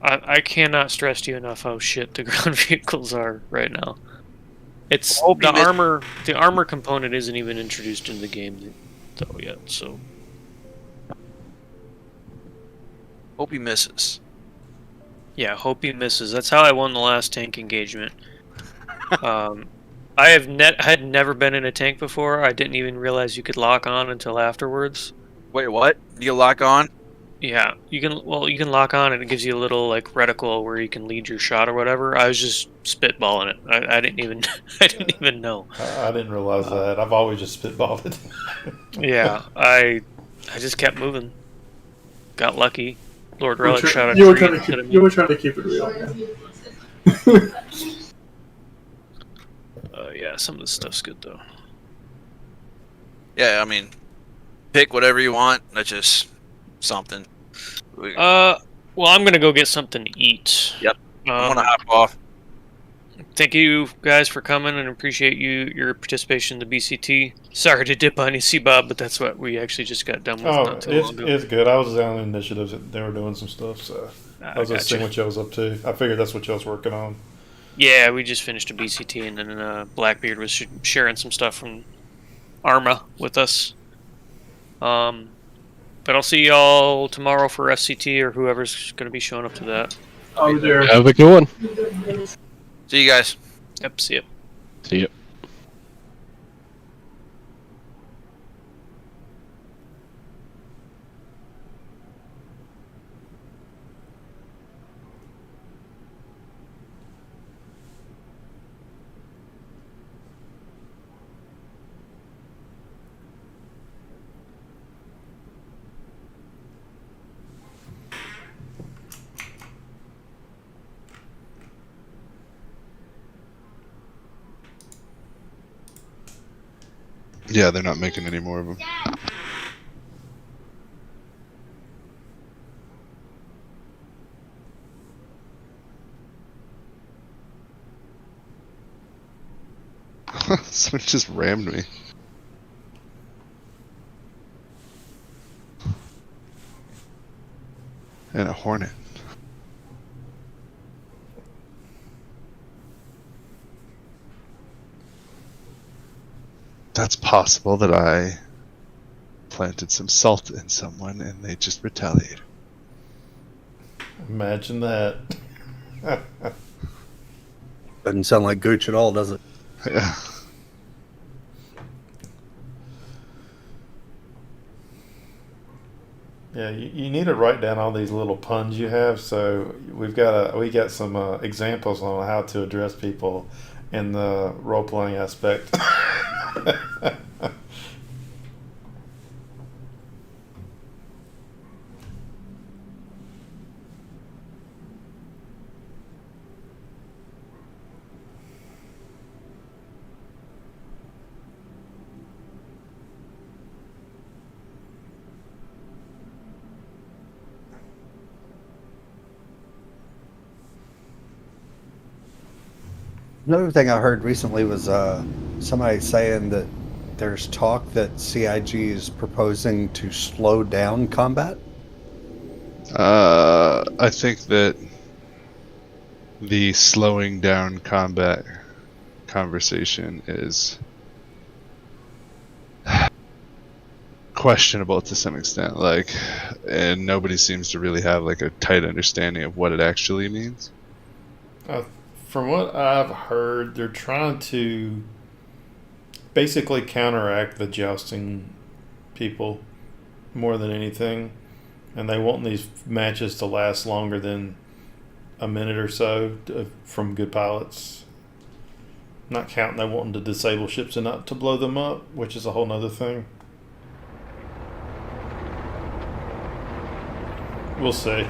I cannot stress to you enough how shit the ground vehicles are right now. It's the armor component isn't even introduced into the game though yet, so hope he misses. Yeah, hope he misses. That's how I won the last tank engagement. I had never been in a tank before. I didn't even realize you could lock on until afterwards. Wait, what? You lock on? Yeah, you can lock on and it gives you a little like reticle where you can lead your shot or whatever. I was just spitballing it. I didn't even know. I didn't realize that. I've always just spitballed it. Yeah, I just kept moving. Got lucky. Lord Relic shot a you were tree. trying to keep it real. Yeah, some of this stuff's good though. Yeah, I mean, pick whatever you want. That's just something. Well, I'm gonna go get something to eat. Yep. I'm gonna hop off. thank you guys for coming and appreciate your participation in the BCT. Sorry to dip on you, see Bob, but that's what we actually just got done with not too long ago. It's good. I was down in initiatives that they were doing some stuff, so I was just seeing what y'all was up to. I figured that's what y'all was working on. Yeah, we just finished a BCT, and then Blackbeard was sharing some stuff from Arma with us. But I'll see y'all tomorrow for FCT or whoever's going to be showing up to that. I'll be there. Have a good one. See you guys. Yep, see ya. See ya. Yeah, they're not making any more of them. Someone just rammed me. And a Hornet. That's possible that I planted some salt in someone and they just retaliated. Imagine that. Doesn't sound like Gooch at all, does it? Yeah. Yeah, you need to write down all these little puns you have. So we got some examples on how to address people in the role playing aspect. Another thing I heard recently was somebody saying that there's talk that CIG is proposing to slow down combat. I think that the slowing down combat conversation is questionable to some extent, like, and nobody seems to really have like a tight understanding of what it actually means. From what I've heard, they're trying to basically counteract the jousting people more than anything, and they want these matches to last longer than a minute or so from good pilots. Not counting they wanting to disable ships and not to blow them up, which is a whole nother thing. We'll see.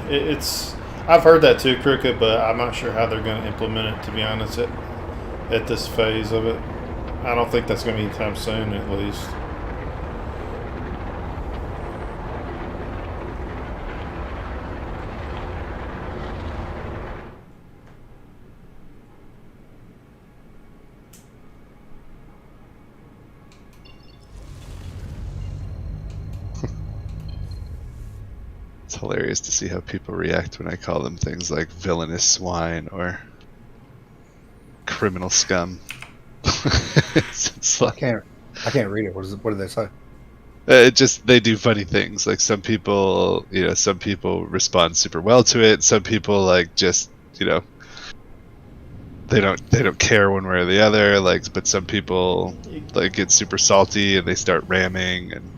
I've heard that too, Crooked, but I'm not sure how they're going to implement it, to be honest, at this phase of it. I don't think that's going to be anytime soon, at least. It's hilarious to see how people react when I call them things like villainous swine or criminal scum. It's like, I can't read it. What do they say? They do funny things. Like some people respond super well to it. Some people they don't care one way or the other. But some people get super salty and they start ramming and.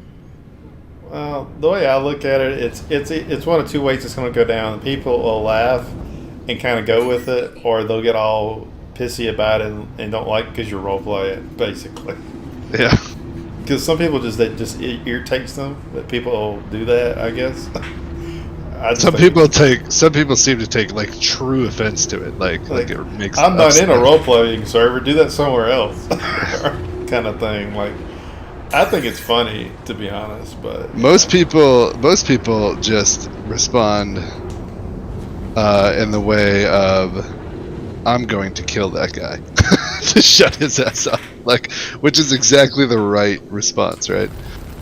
Well, the way I look at it, it's one of two ways it's going to go down. People will laugh and kind of go with it, or they'll get all pissy about it and don't like it because you roleplay it, basically. Yeah. Because some people just irritates them that people will do that, I guess. Some people seem to take true offense to it, like it makes. I'm not in a role-playing server. Do that somewhere else, kind of thing. I think it's funny, to be honest, but most people just respond in the way of I'm going to kill that guy to shut his ass up. Like, which is exactly the right response, right?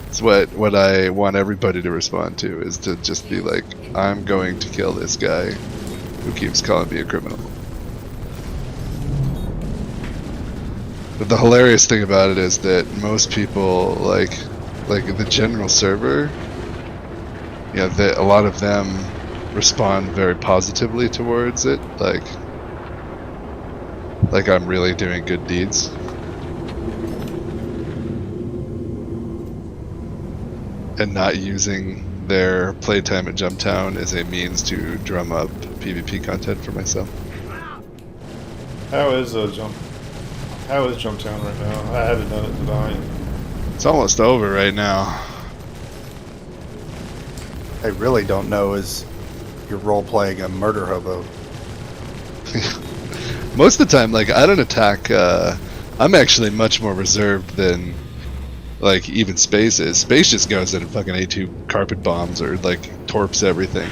It's what I want everybody to respond to, is to just be like, I'm going to kill this guy who keeps calling me a criminal. But the hilarious thing about it is that most people, like the general server, yeah, a lot of them respond very positively towards it, like I'm really doing good deeds. And not using their playtime at Jumptown as a means to drum up PvP content for myself. How is Jumptown right now? I haven't done it tonight. It's almost over right now. I really don't know is you're role playing a murder hobo. Most of the time, like, I don't attack. I'm actually much more reserved than like even Space is. Space just goes in and fucking A2 carpet bombs or like torps everything.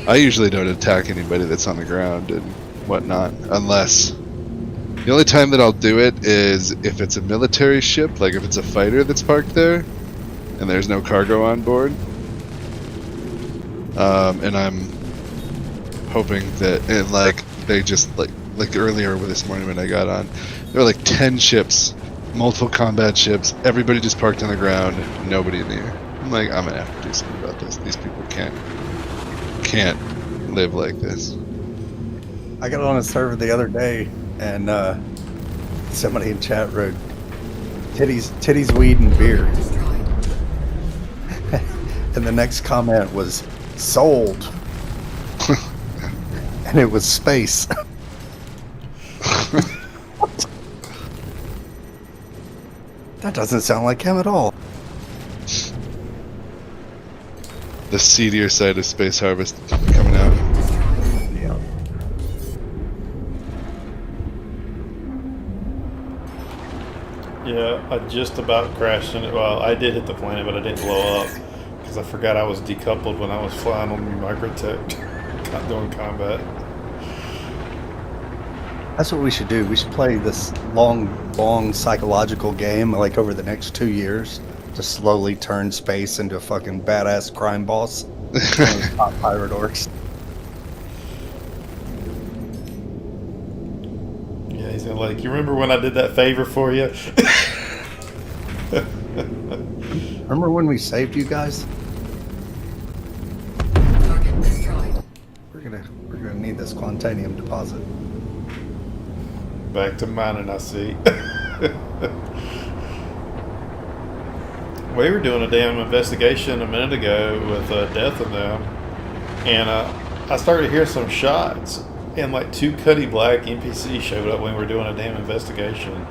I usually don't attack anybody that's on the ground and whatnot, unless the only time that I'll do it is if it's a military ship, like if it's a fighter that's parked there and there's no cargo on board. And I'm hoping that, and like they just like earlier this morning when I got on, there were like 10 ships, multiple combat ships, everybody just parked on the ground, nobody in the air. I'm like, I'm gonna have to do something about this. These people can't live like this. I got on a server the other day, and somebody in chat wrote, titties, weed, and beer. And the next comment was, sold. And it was Space. That doesn't sound like him at all. The seedier side of Space Harvest coming out. Yeah. Yeah, I just about crashed in it. Well, I did hit the planet, but I didn't blow up because I forgot I was decoupled when I was flying on the Microtech doing combat. That's what we should do. We should play this long psychological game, like over the next 2 years, to slowly turn Space into a fucking badass crime boss. Top pirate orcs. Yeah, he's gonna like, you remember when I did that favor for you? Remember when we saved you guys? Target destroyed. We're gonna need this Quantanium deposit. Back to mining, I see. We were doing a damn investigation a minute ago with Death in them, and I started to hear some shots, and like 2 Cuddy Black NPCs showed up when we were doing a damn investigation.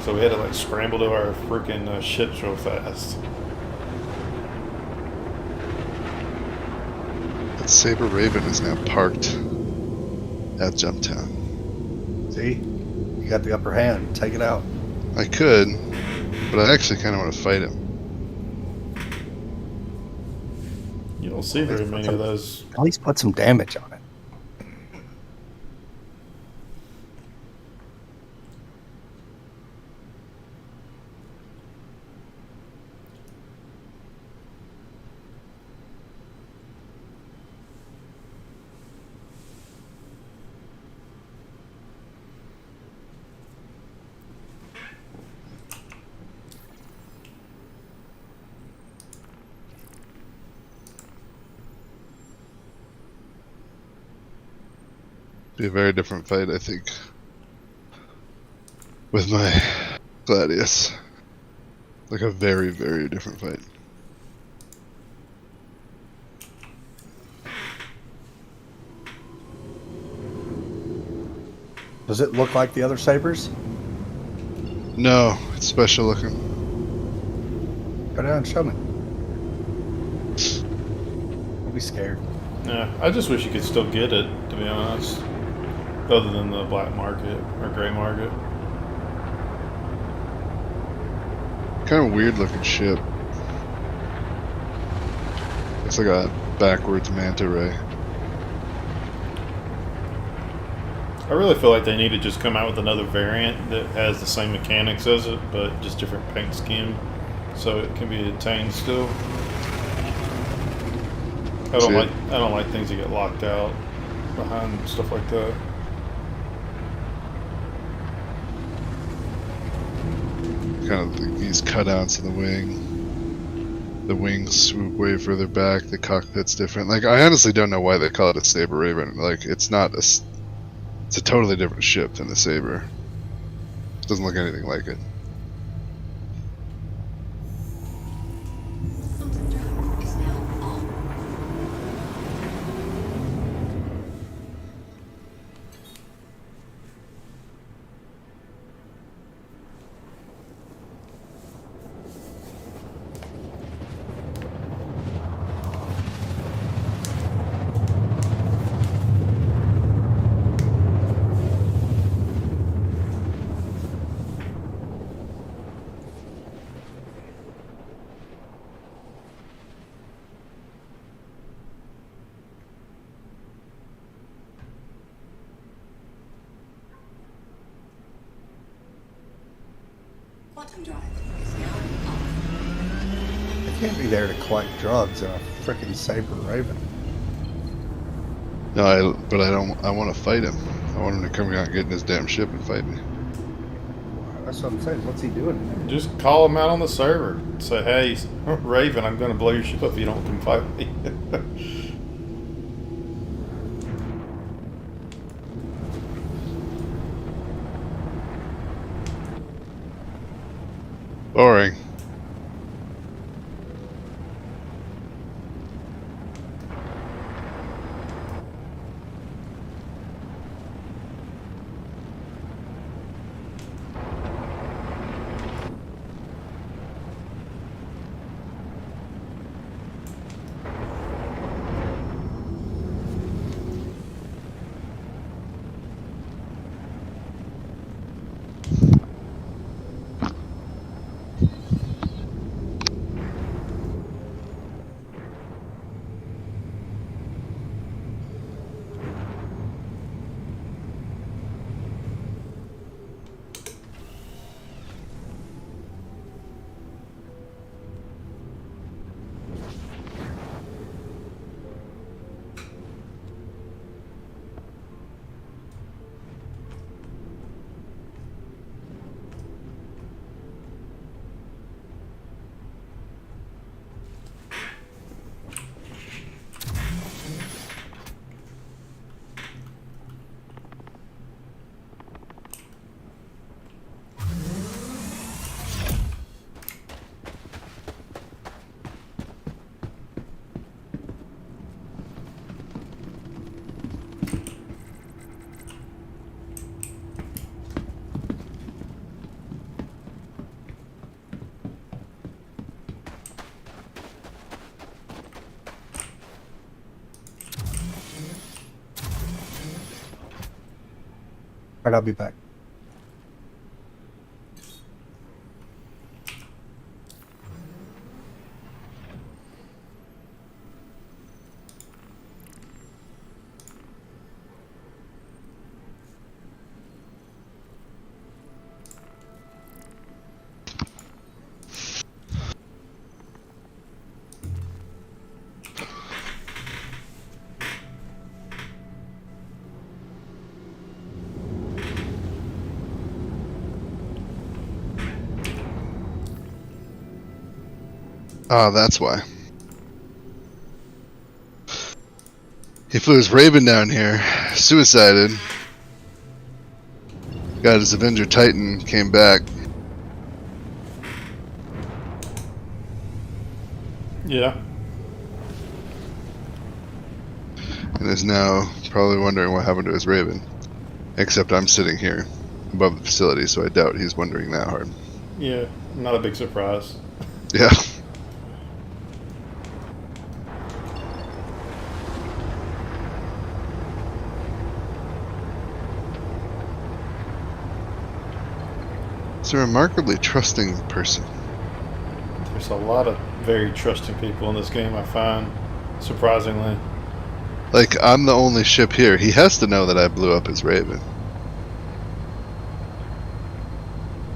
So we had to like scramble to our freaking ships real fast. That Saber Raven is now parked at Jumptown. See? You got the upper hand. Take it out. I could, but I actually kind of want to fight him. You don't see very many of those. At least put some damage on it. Be a very different fight, I think, with my Gladius. Like a very, very different fight. Does it look like the other sabers? No, it's special looking. Go down and show me. Don't be scared. Yeah, I just wish you could still get it, to be honest. Other than the black market or gray market. Kind of weird looking ship. It's like a backwards manta ray. I really feel like they need to just come out with another variant that has the same mechanics as it, but just different paint scheme, so it can be attained still. I don't like things that get locked out behind stuff like that. Kind of these cutouts of the wing. The wings swoop way further back. The cockpit's different. Like, I honestly don't know why they call it a Saber Raven. Like, it's not a. It's a totally different ship than the Saber. It doesn't look anything like it. Quantum drive is now off. I can't be there to collect drugs in a freaking Saber Raven. No, but I don't. I want to fight him. I want him to come out and get in his damn ship and fight me. That's what I'm saying. What's he doing there? Just call him out on the server. Say, hey, Raven, I'm going to blow your ship up if you don't come fight me. Boring. Alright, I'll be back. Oh, that's why. He flew his Raven down here, suicided, got his Avenger Titan, came back. Yeah. And is now probably wondering what happened to his Raven. Except I'm sitting here above the facility, so I doubt he's wondering that hard. Yeah, not a big surprise. Yeah. He's a remarkably trusting person. There's a lot of very trusting people in this game, I find, surprisingly. Like, I'm the only ship here. He has to know that I blew up his Raven.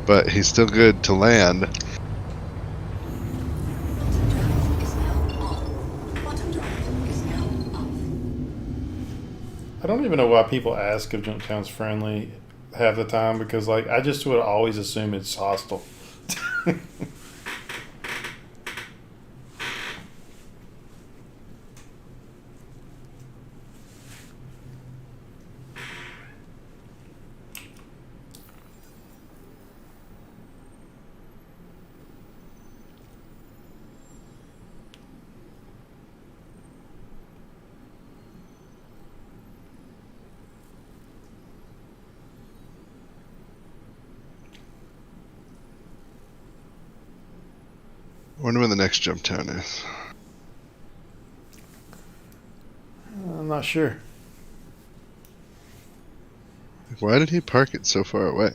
but he's still good to land. I don't even know why people ask if Junktown's friendly half the time, because like I just would always assume it's hostile. I wonder when the next jump town is. I'm not sure. Why did he park it so far away?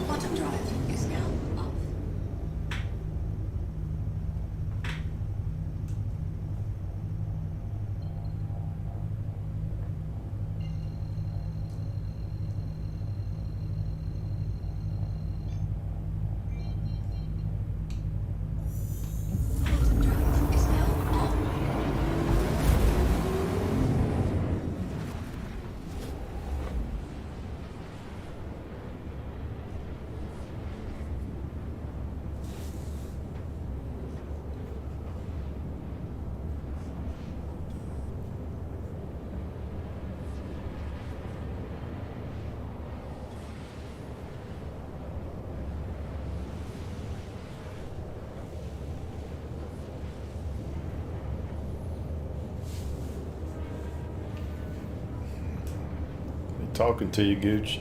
Bottom drive is now off. Talking to you, Gooch.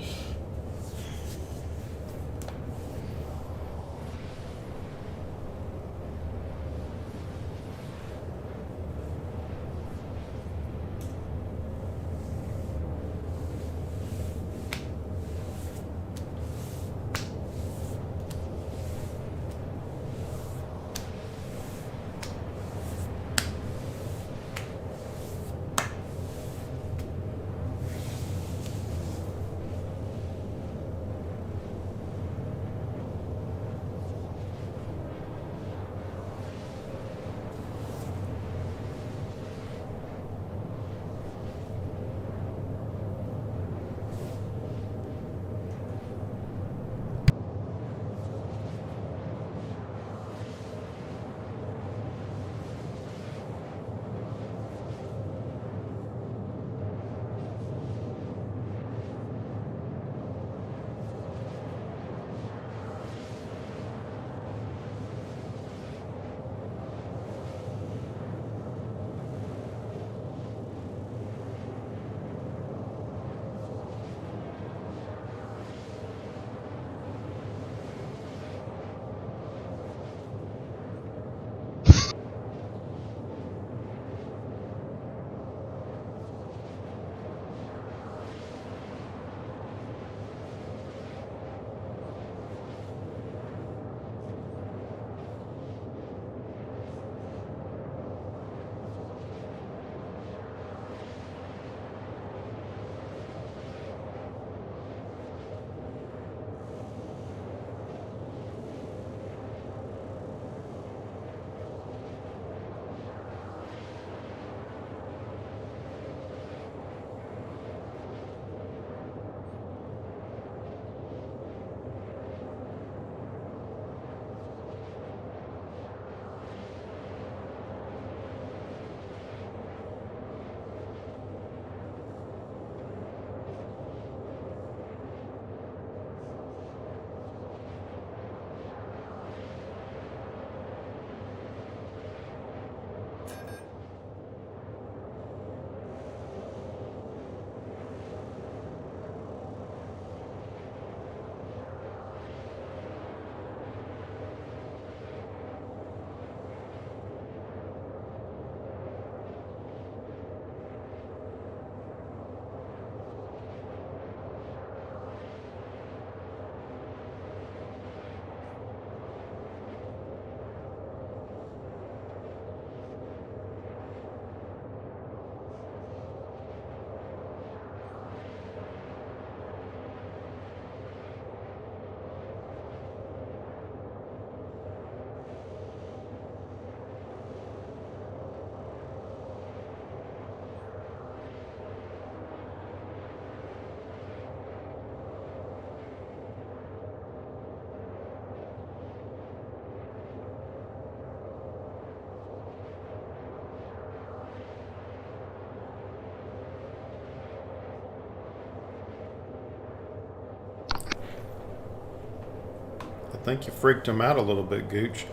think you freaked him out a little bit, Gooch.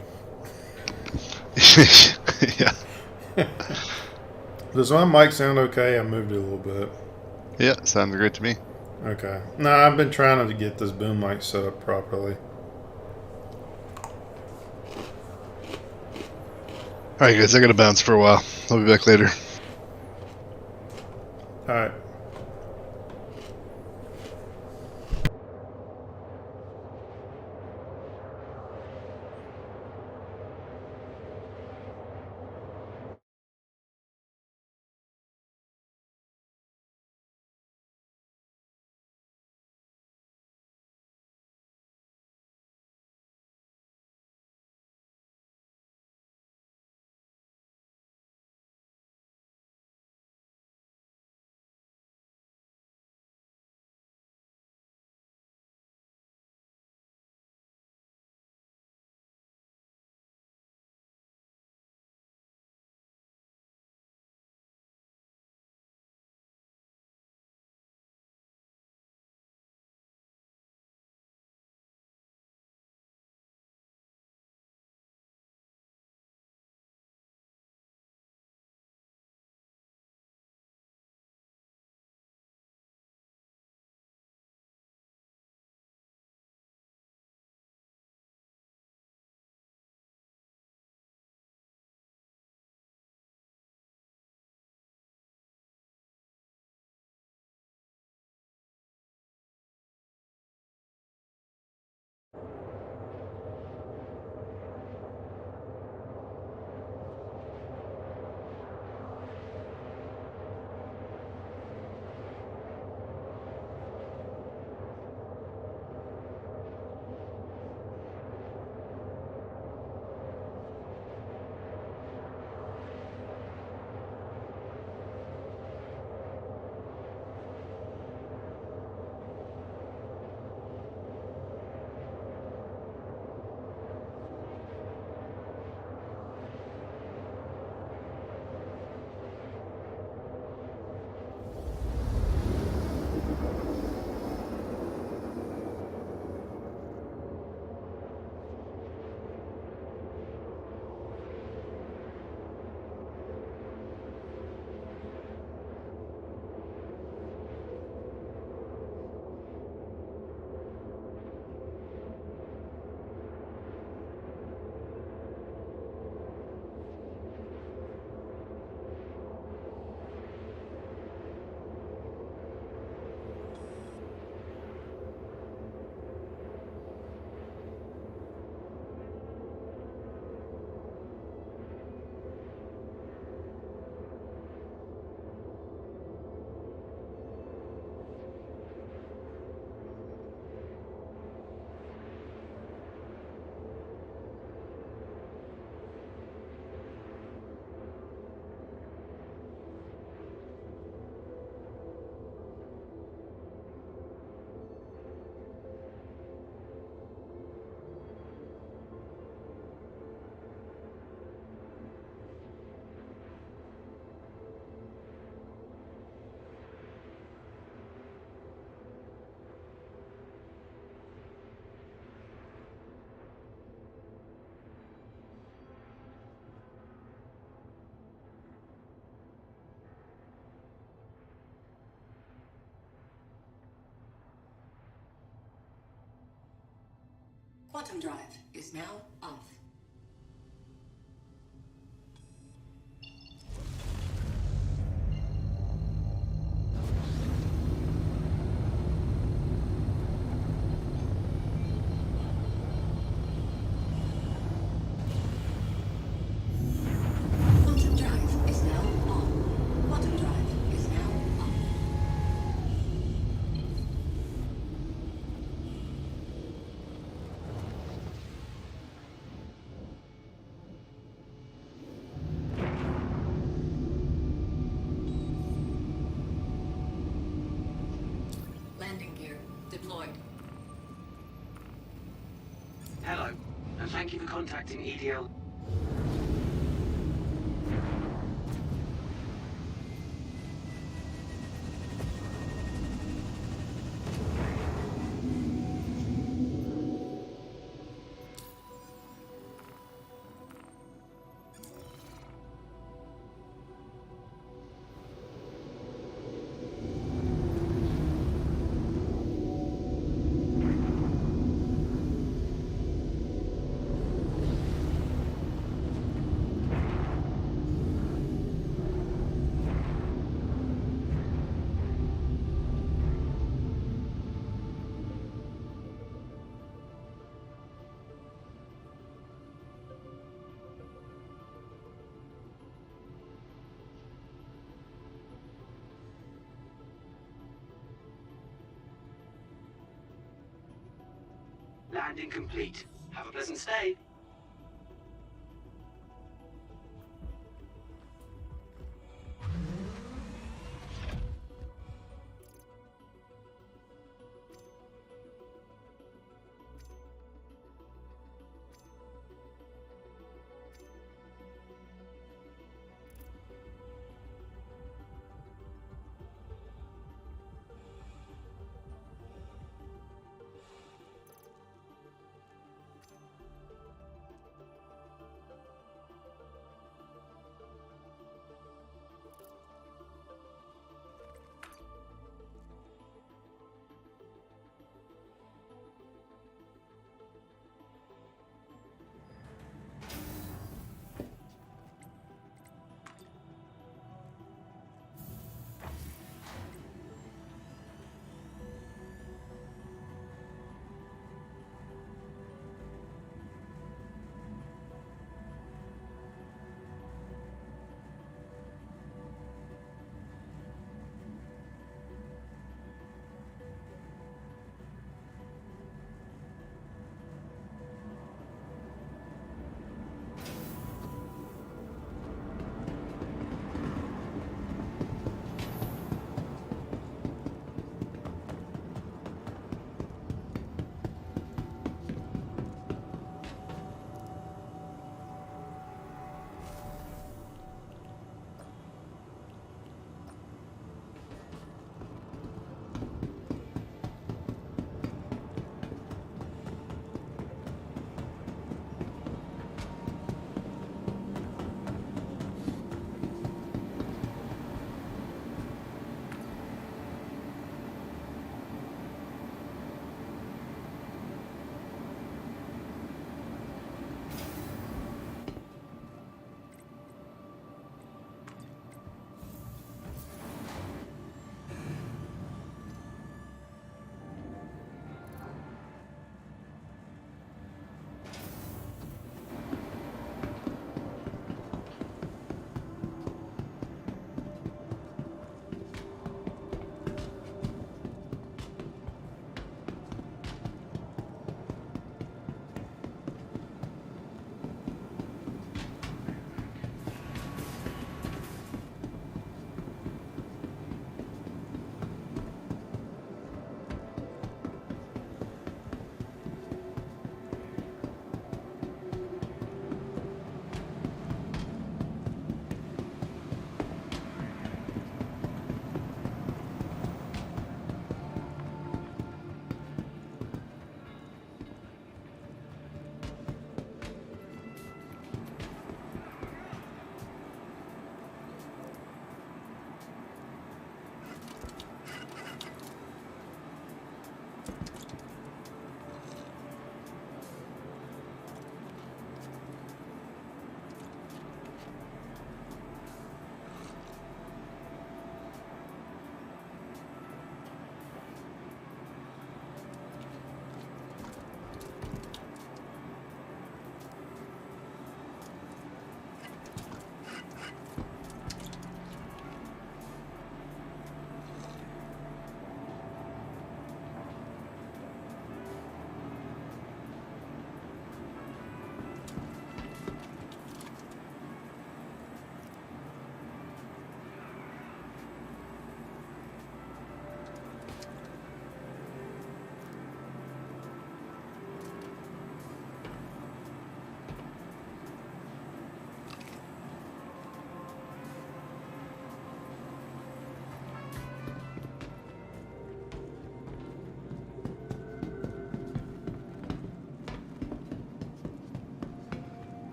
Yeah. Does my mic sound okay? I moved it a little bit. Yeah, sounds great to me. Okay. No, I've been trying to get this boom mic set up properly. Alright guys, I gotta bounce for a while. I'll be back later. Alright. Quantum drive is now off. Quantum drive is now on. Quantum drive is now off. Landing gear deployed. Hello, and thank you for contacting EDL. landing complete. Have a pleasant stay.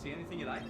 See anything you like?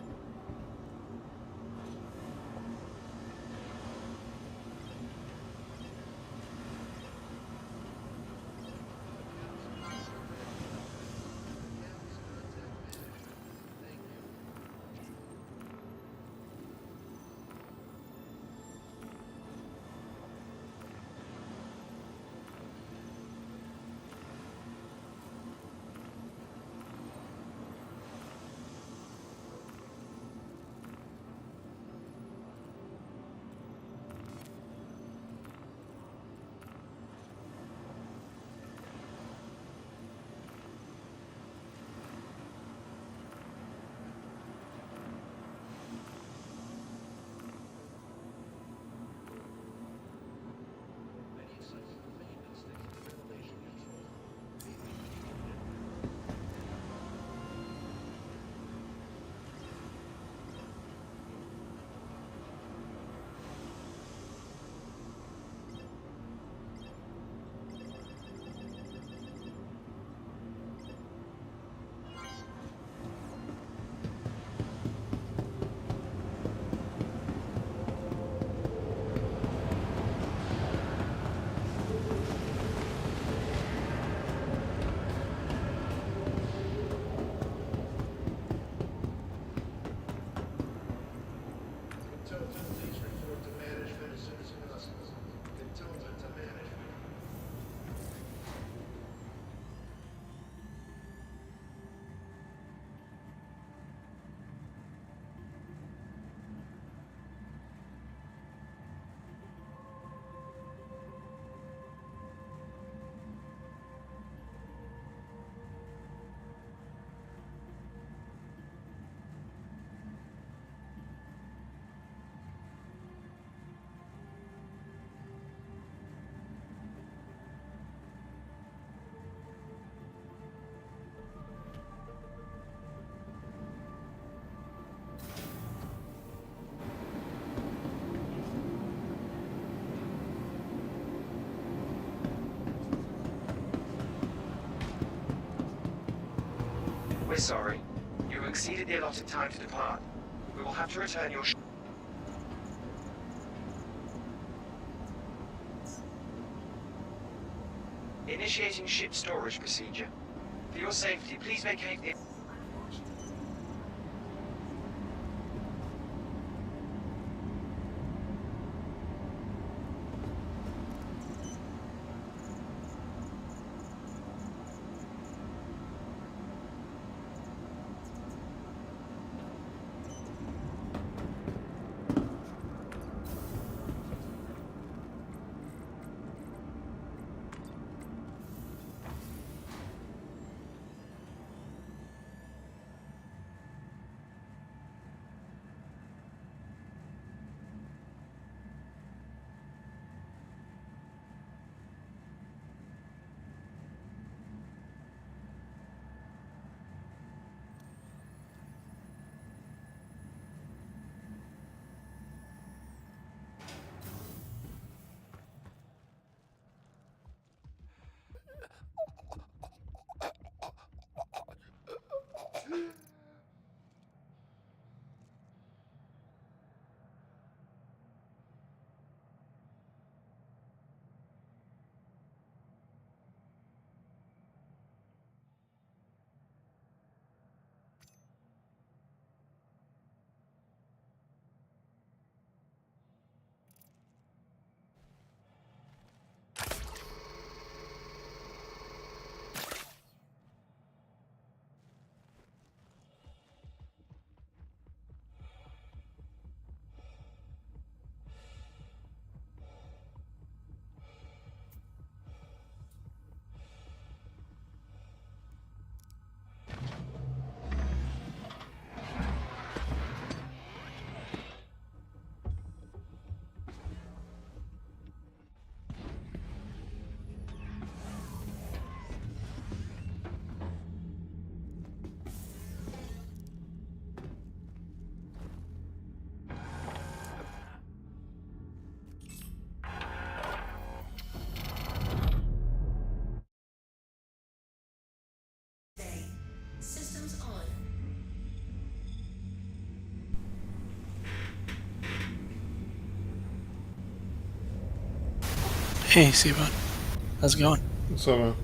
We're sorry. You have exceeded the allotted time to depart. We will have to return your Initiating ship storage procedure. For your safety, please vacate the... Hey, Seabud. How's it going? So,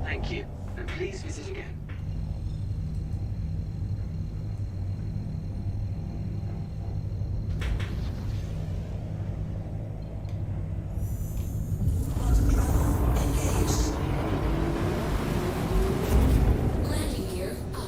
Thank you, and please visit again. Landing gear up.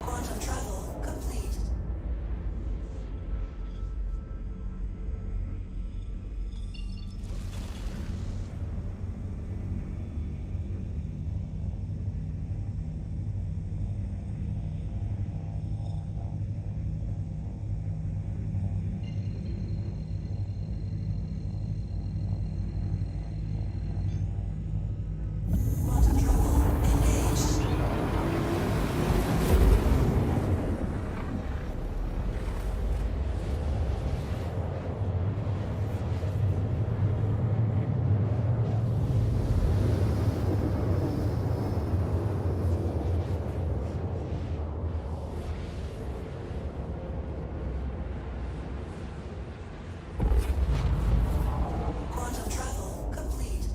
Quantum travel complete. Quantum travel engaged. Quantum travel complete.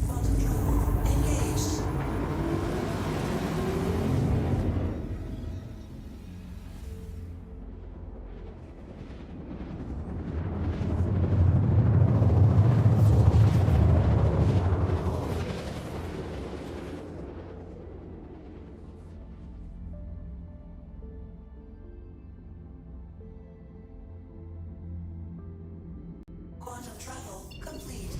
Quantum travel engaged. Quantum travel complete.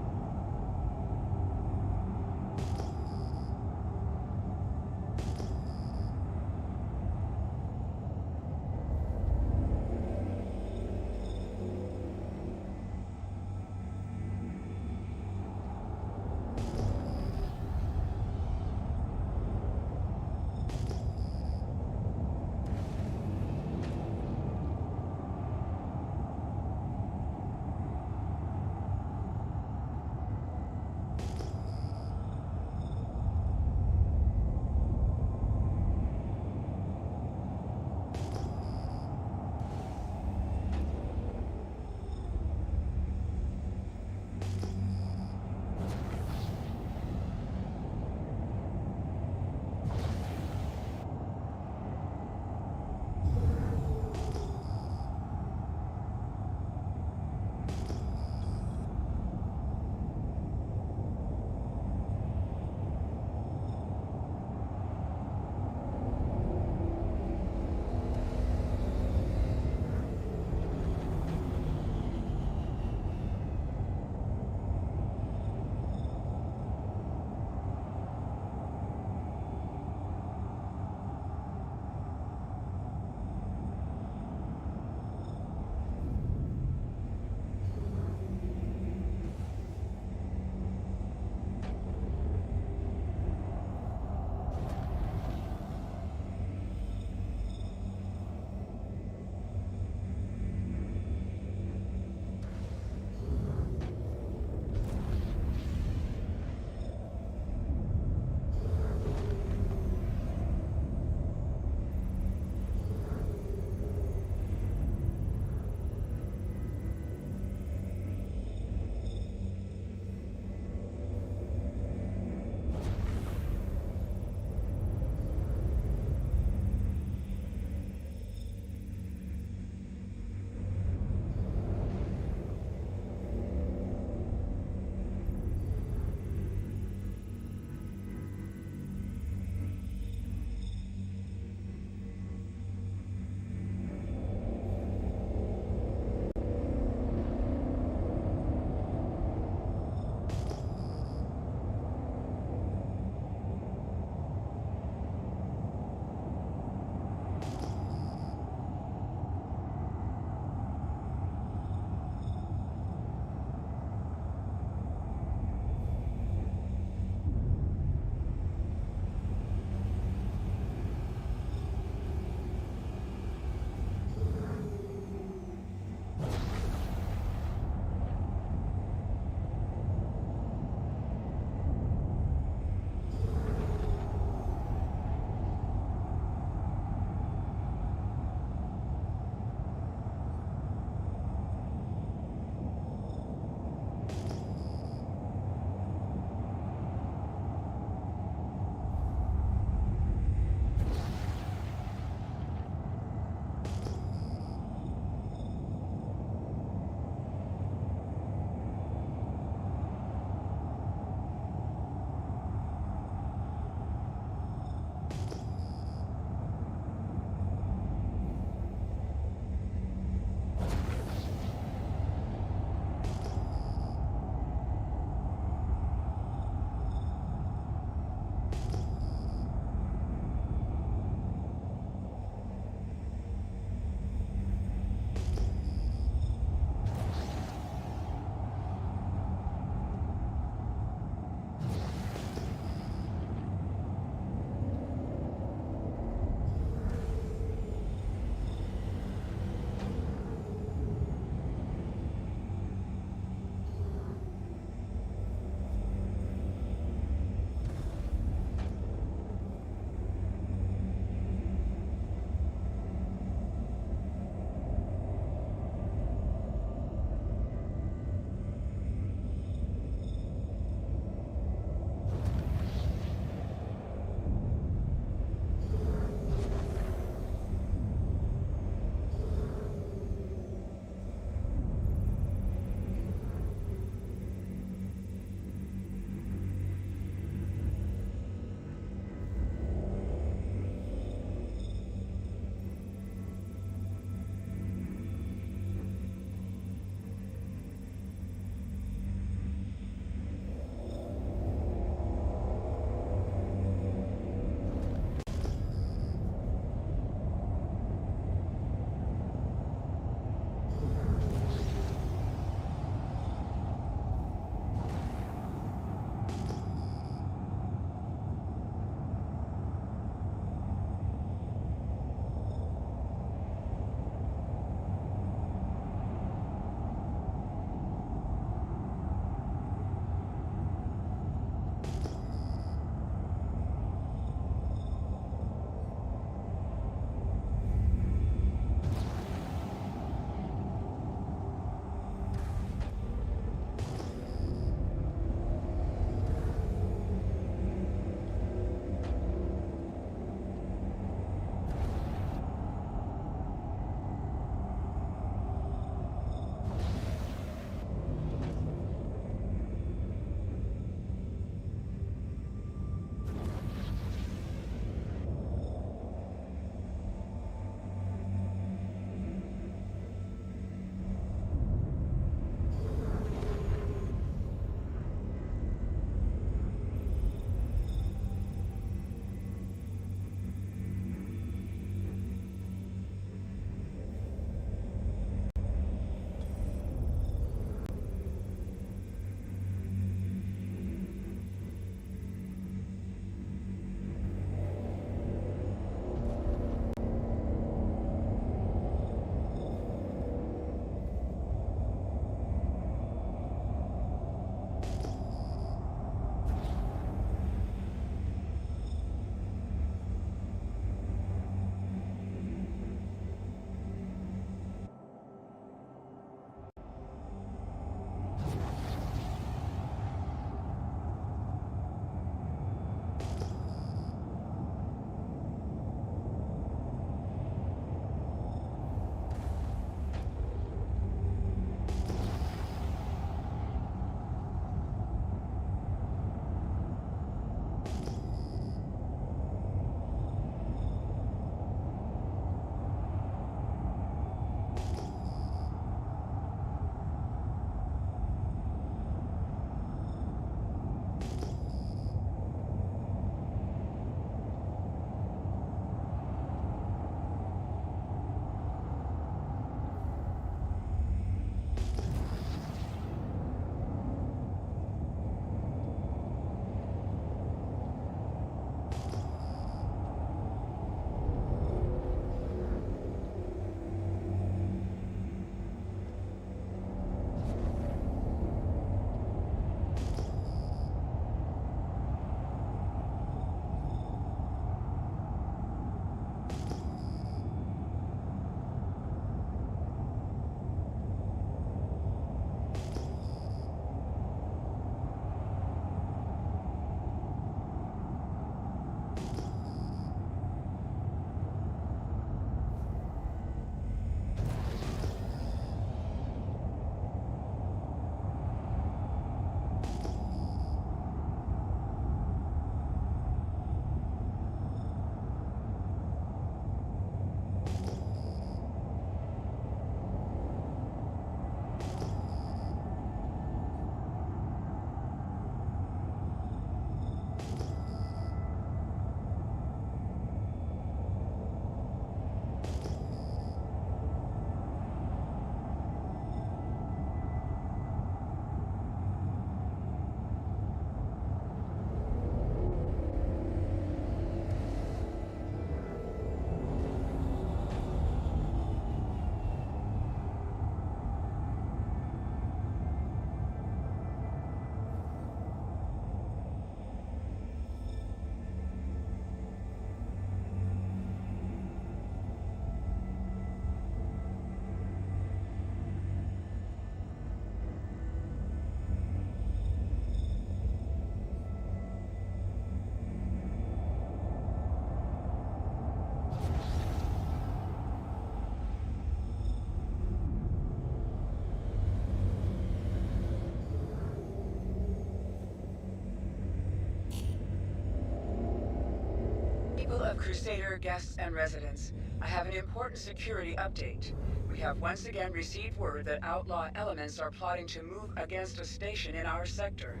Crusader, guests, and residents. I have an important security update. We have once again received word that outlaw elements are plotting to move against a station in our sector.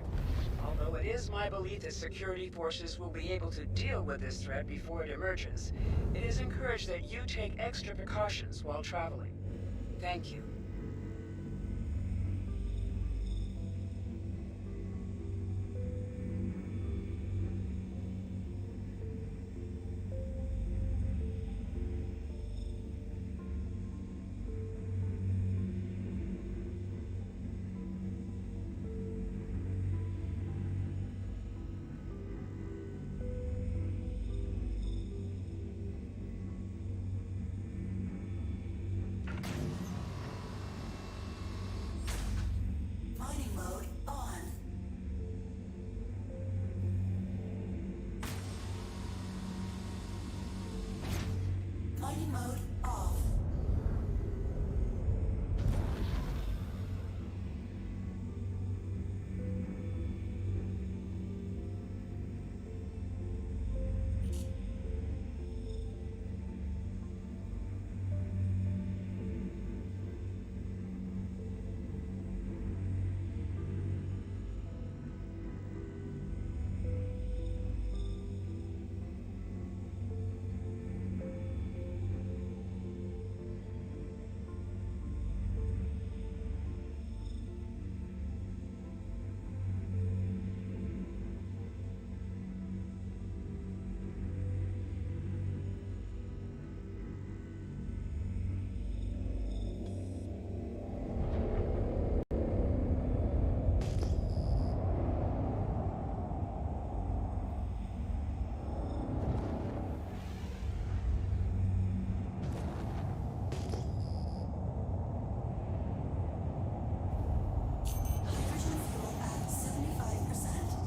Although it is my belief that security forces will be able to deal with this threat before it emerges, it is encouraged that you take extra precautions while traveling. Thank you. Mining mode on. Mining mode off. Hydrogen fuel at 75%.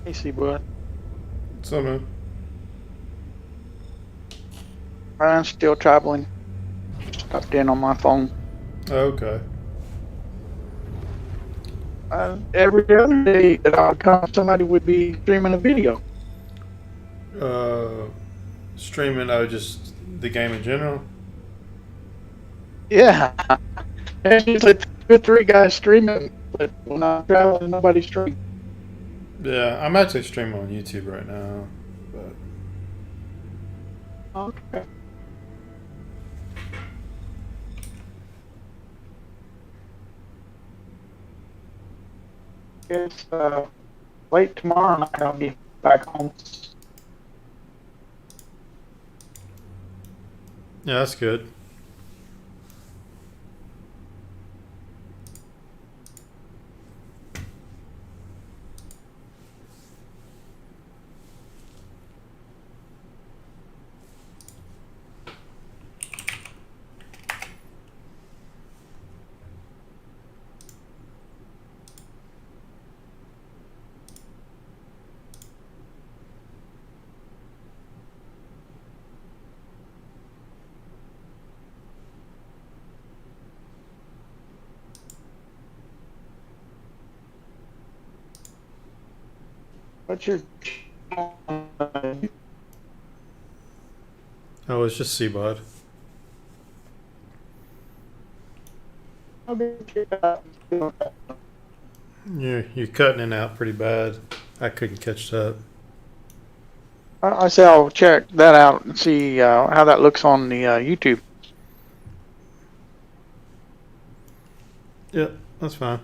Hey, Seabud. What's up, man? Ryan's still traveling. Stopped in on my phone. Okay. Every other day that I would come, somebody would be streaming a video. Streaming, just the game in general. Yeah. There's usually 2 or 3 guys streaming, but when I'm traveling, nobody streams. Yeah, I'm actually streaming on YouTube right now, but Okay. It's late tomorrow night. I'll be back home. yeah, that's good. What's your? Oh, it's just Seabud. You're cutting it out pretty bad. I couldn't catch that. I say I'll check that out and see how that looks on the YouTube. Yep, that's fine.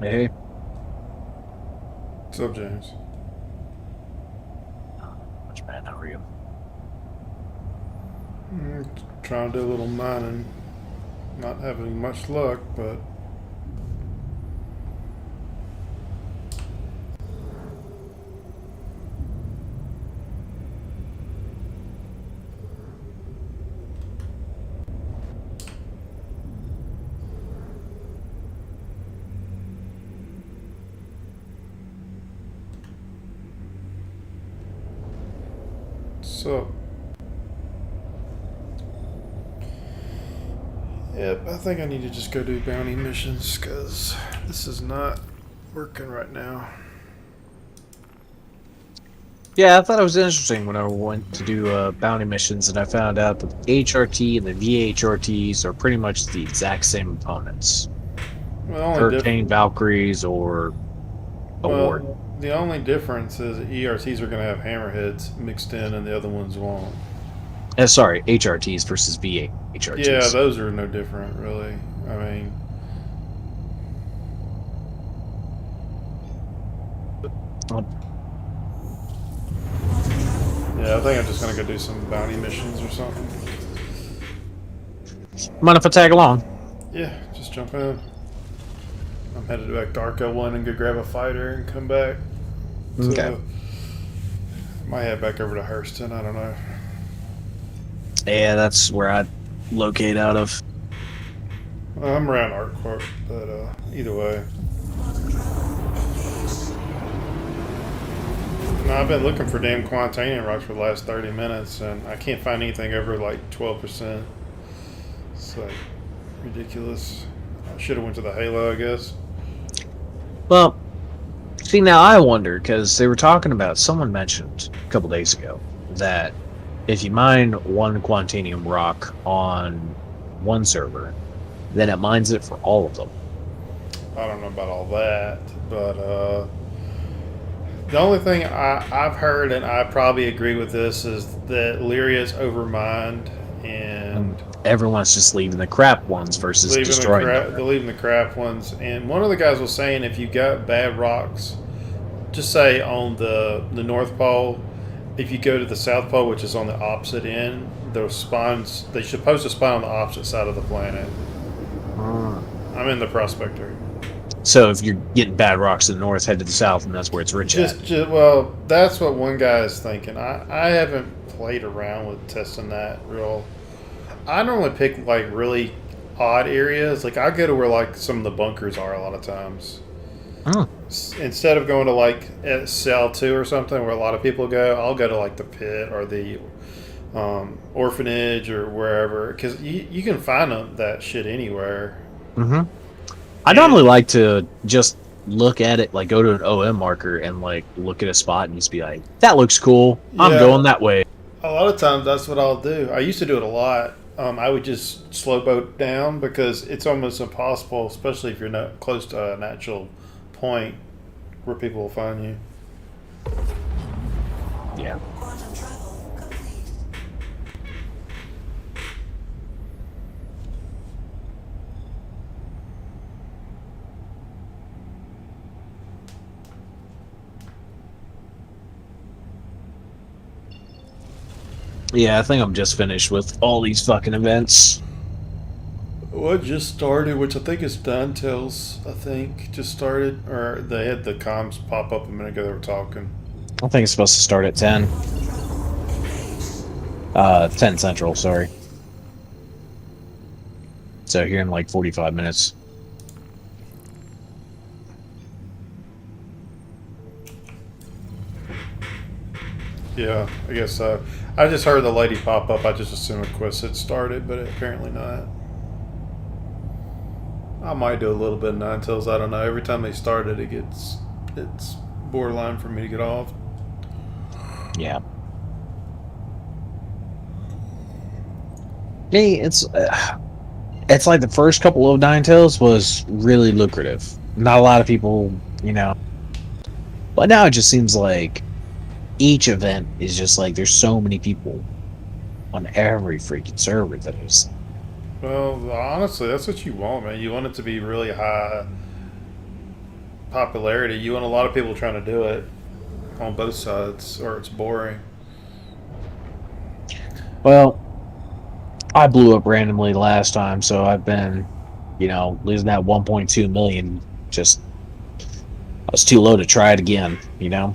Hey. What's up, James? Much bad. How are you? Trying to do a little mining. Not having much luck, but so. Yep, I think I need to just go do bounty missions because this is not working right now. Yeah, I thought it was interesting when I went to do bounty missions, and I found out that the HRT and the VHRTs are pretty much the exact same opponents. Well, Hurricane Valkyries or Award. Well, the only difference is ERTs are going to have hammerheads mixed in, and the other ones won't. Sorry, HRTs versus VHRTs. Yeah, those are no different, really. I mean, yeah, I think I'm just gonna go do some bounty missions or something. Mind if I tag along? Yeah, just jump in. I'm headed back to Arco 1 and go grab a fighter and come back. Okay. Might head back over to Hurston, I don't know. Yeah, that's where I'd locate out of. I'm around Artcourt, but either way. No, I've been looking for damn Quantanium rocks for the last 30 minutes, and I can't find anything over like 12%. It's like ridiculous. I should have went to the Halo, I guess. Well, see, now I wonder, because they were talking about, someone mentioned a couple days ago that if you mine one Quantanium rock on one server, then it mines it for all of them. I don't know about all that, but the only thing I've heard, and I probably agree with this, is that Lyria's overmined, and everyone's just leaving the crap ones versus destroying them. They're leaving the crap ones. And one of the guys was saying if you got bad rocks, just say on the North Pole, if you go to the South Pole, which is on the opposite end, those spawns, they're supposed to spawn on the opposite side of the planet. I'm in the Prospector. So if you're getting bad rocks to the north, head to the south, and that's where it's rich at. Well, that's what one guy is thinking. I haven't played around with testing that real. I normally pick like really odd areas. Like I go to where like some of the bunkers are a lot of times. Oh. Instead of going to like Cell 2 or something where a lot of people go, I'll go to like the pit or the orphanage or wherever, because you can find that shit anywhere. Mm-hmm. I normally like to just look at it, like go to an OM marker and like look at a spot and just be like, that looks cool. I'm going that way. A lot of times that's what I'll do. I used to do it a lot. I would just slow boat down because it's almost impossible, especially if you're not close to a natural point where people will find you. Yeah. Yeah, I think I'm just finished with all these fucking events. Well, it just started, which I think is Dantel's, I think, just started. Or they had the comms pop up a minute ago, they were talking. I think it's supposed to start at 10. 10 Central, sorry. So here in like 45 minutes. Yeah, I guess so. I just heard the lady pop up. I just assumed Quest had started, but apparently not. I might do a little bit of Ninetales. I don't know. Every time they start it, it's borderline for me to get off. Yeah. Hey, it's like the first couple of Ninetales was really lucrative. Not a lot of people, but now it just seems like each event is just like there's so many people on every freaking server that is. Well, honestly, that's what you want, man. You want it to be really high popularity. You want a lot of people trying to do it on both sides, or it's boring. Well, I blew up randomly last time, so I've been, losing that 1.2 million. Just, I was too low to try it again, Yeah,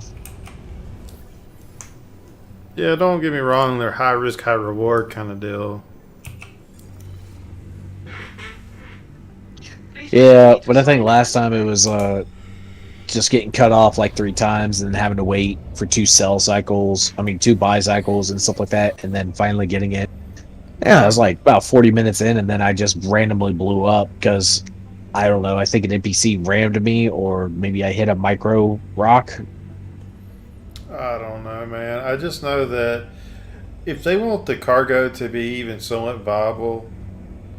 don't get me wrong. They're high risk, high reward kind of deal. Yeah, but I think last time it was just getting cut off like 3 times and then having to wait for 2 buy cycles and stuff like that, and then finally getting it. Yeah, it was like about 40 minutes in, and then I just randomly blew up because, I don't know, I think an NPC rammed me, or maybe I hit a micro rock. I don't know, man. I just know that if they want the cargo to be even somewhat viable,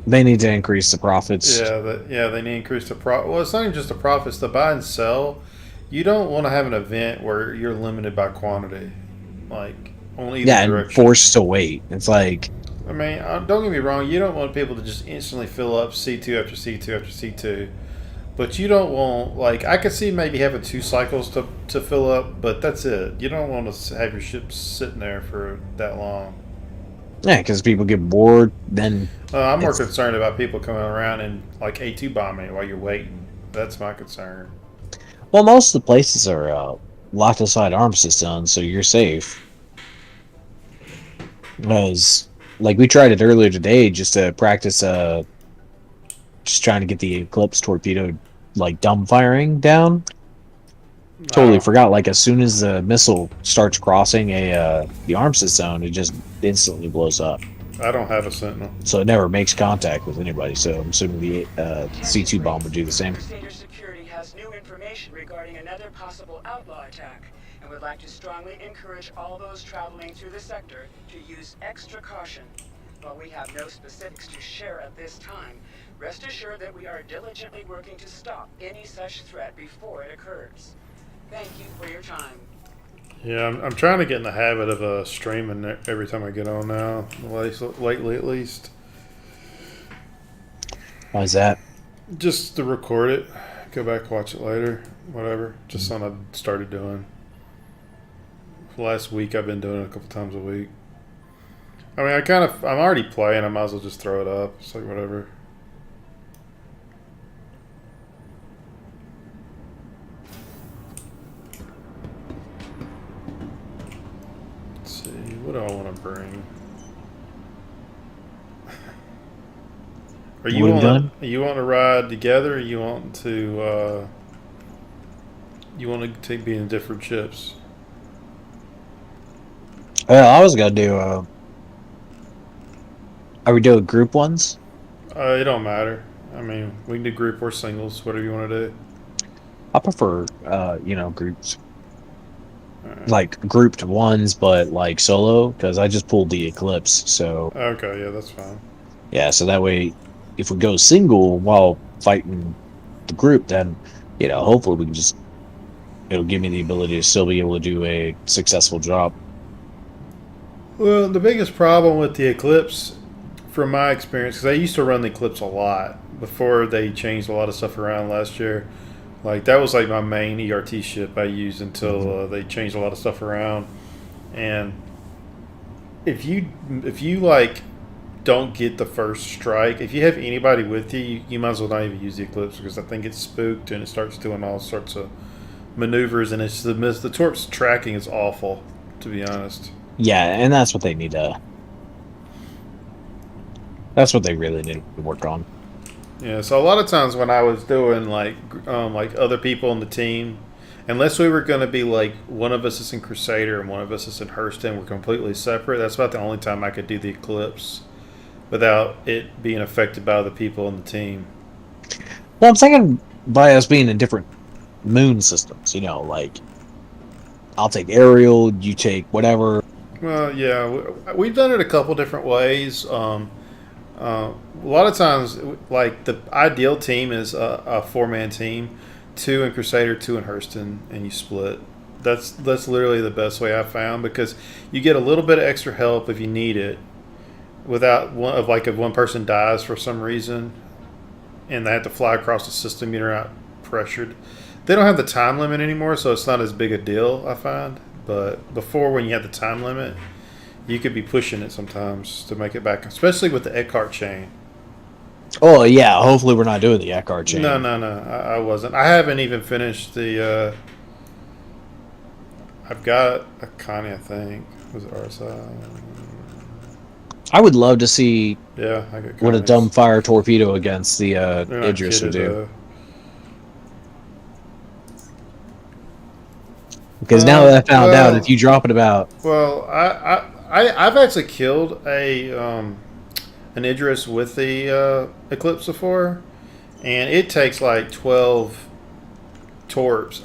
they need to increase the profits. Yeah, they need to increase the profit. Well, it's not even just the profits. The buy and sell, you don't want to have an event where you're limited by quantity, like on either direction. And forced to wait. It's like, I mean, don't get me wrong. You don't want people to just instantly fill up C2 after C2 after C2. But you don't want, like, I could see maybe having 2 cycles to fill up, but that's it. You don't want to have your ships sitting there for that long. Yeah, because people get bored. Then I'm more concerned about people coming around and, like, A2 bombing while you're waiting. That's my concern. Well, most of the places are locked aside arm systems, so you're safe. Because, like, we tried it earlier today just to practice just trying to get the Eclipse torpedo, like, dumb firing down. Totally forgot, like, as soon as the missile starts crossing the arm system, it just instantly blows up. I don't have a Sentinel. So it never makes contact with anybody, so I'm assuming the C2 bomb would do the same. Crusader Security has new information regarding another possible outlaw attack, and would like to strongly encourage all those traveling through the sector to use extra caution. While we have no specifics to share at this time, rest assured that we are diligently working to stop any such threat before it occurs. Thank you for your time. Yeah, I'm trying to get in the habit of streaming every time I get on now, lately at least. Why is that? Just to record it, go back, watch it later, whatever. Just something I've started doing. For the last week, I've been doing it a couple times a week. I mean, I'm already playing. I might as well just throw it up. It's like whatever. Let's see. What do I want to bring? Are you want to ride together, or you want to be in different ships? Well, I was gonna do are we doing group ones? It don't matter. I mean, we can do group or singles, whatever you want to do. I prefer groups. Like grouped ones, but like solo, because I just pulled the Eclipse, so. Okay, yeah, that's fine. Yeah, so that way, if we go single while fighting the group, then hopefully we can it'll give me the ability to still be able to do a successful job. Well, the biggest problem with the Eclipse, from my experience, because I used to run the Eclipse a lot before they changed a lot of stuff around last year. Like, that was like my main ERT ship I used until they changed a lot of stuff around. And if you like don't get the first strike, if you have anybody with you, you might as well not even use the Eclipse, because I think it's spooked and it starts doing all sorts of maneuvers, and it's the Torp's tracking is awful, to be honest. Yeah, and that's what they need to. That's what they really need to work on. Yeah, so a lot of times when I was doing like other people on the team, unless we were going to be like one of us is in Crusader and one of us is in Hurston, we're completely separate. That's about the only time I could do the Eclipse without it being affected by the people on the team. Well, I'm thinking by us being in different moon systems, like I'll take aerial, you take whatever. Well, yeah, we've done it a couple different ways. A lot of times, like, the ideal team is a 4-man team, 2 in Crusader, 2 in Hurston, and you split. That's literally the best way I've found, because you get a little bit of extra help if you need it, without if one person dies for some reason, and they have to fly across the system, you're not pressured. They don't have the time limit anymore, so it's not as big a deal, I find. But before, when you had the time limit, you could be pushing it sometimes to make it back, especially with the Eckhart chain. Oh yeah, hopefully we're not doing the Eckhart chain. No, I wasn't. I haven't even finished the. I've got a Connie, I think. Was it RSI? I would love to see Yeah, I got what a Connies. dumbfire torpedo against the They're not Idris would kitted, do. Because now that I found out, if you drop it about Well, I've actually killed an Idris with the Eclipse before, and it takes like 12 torps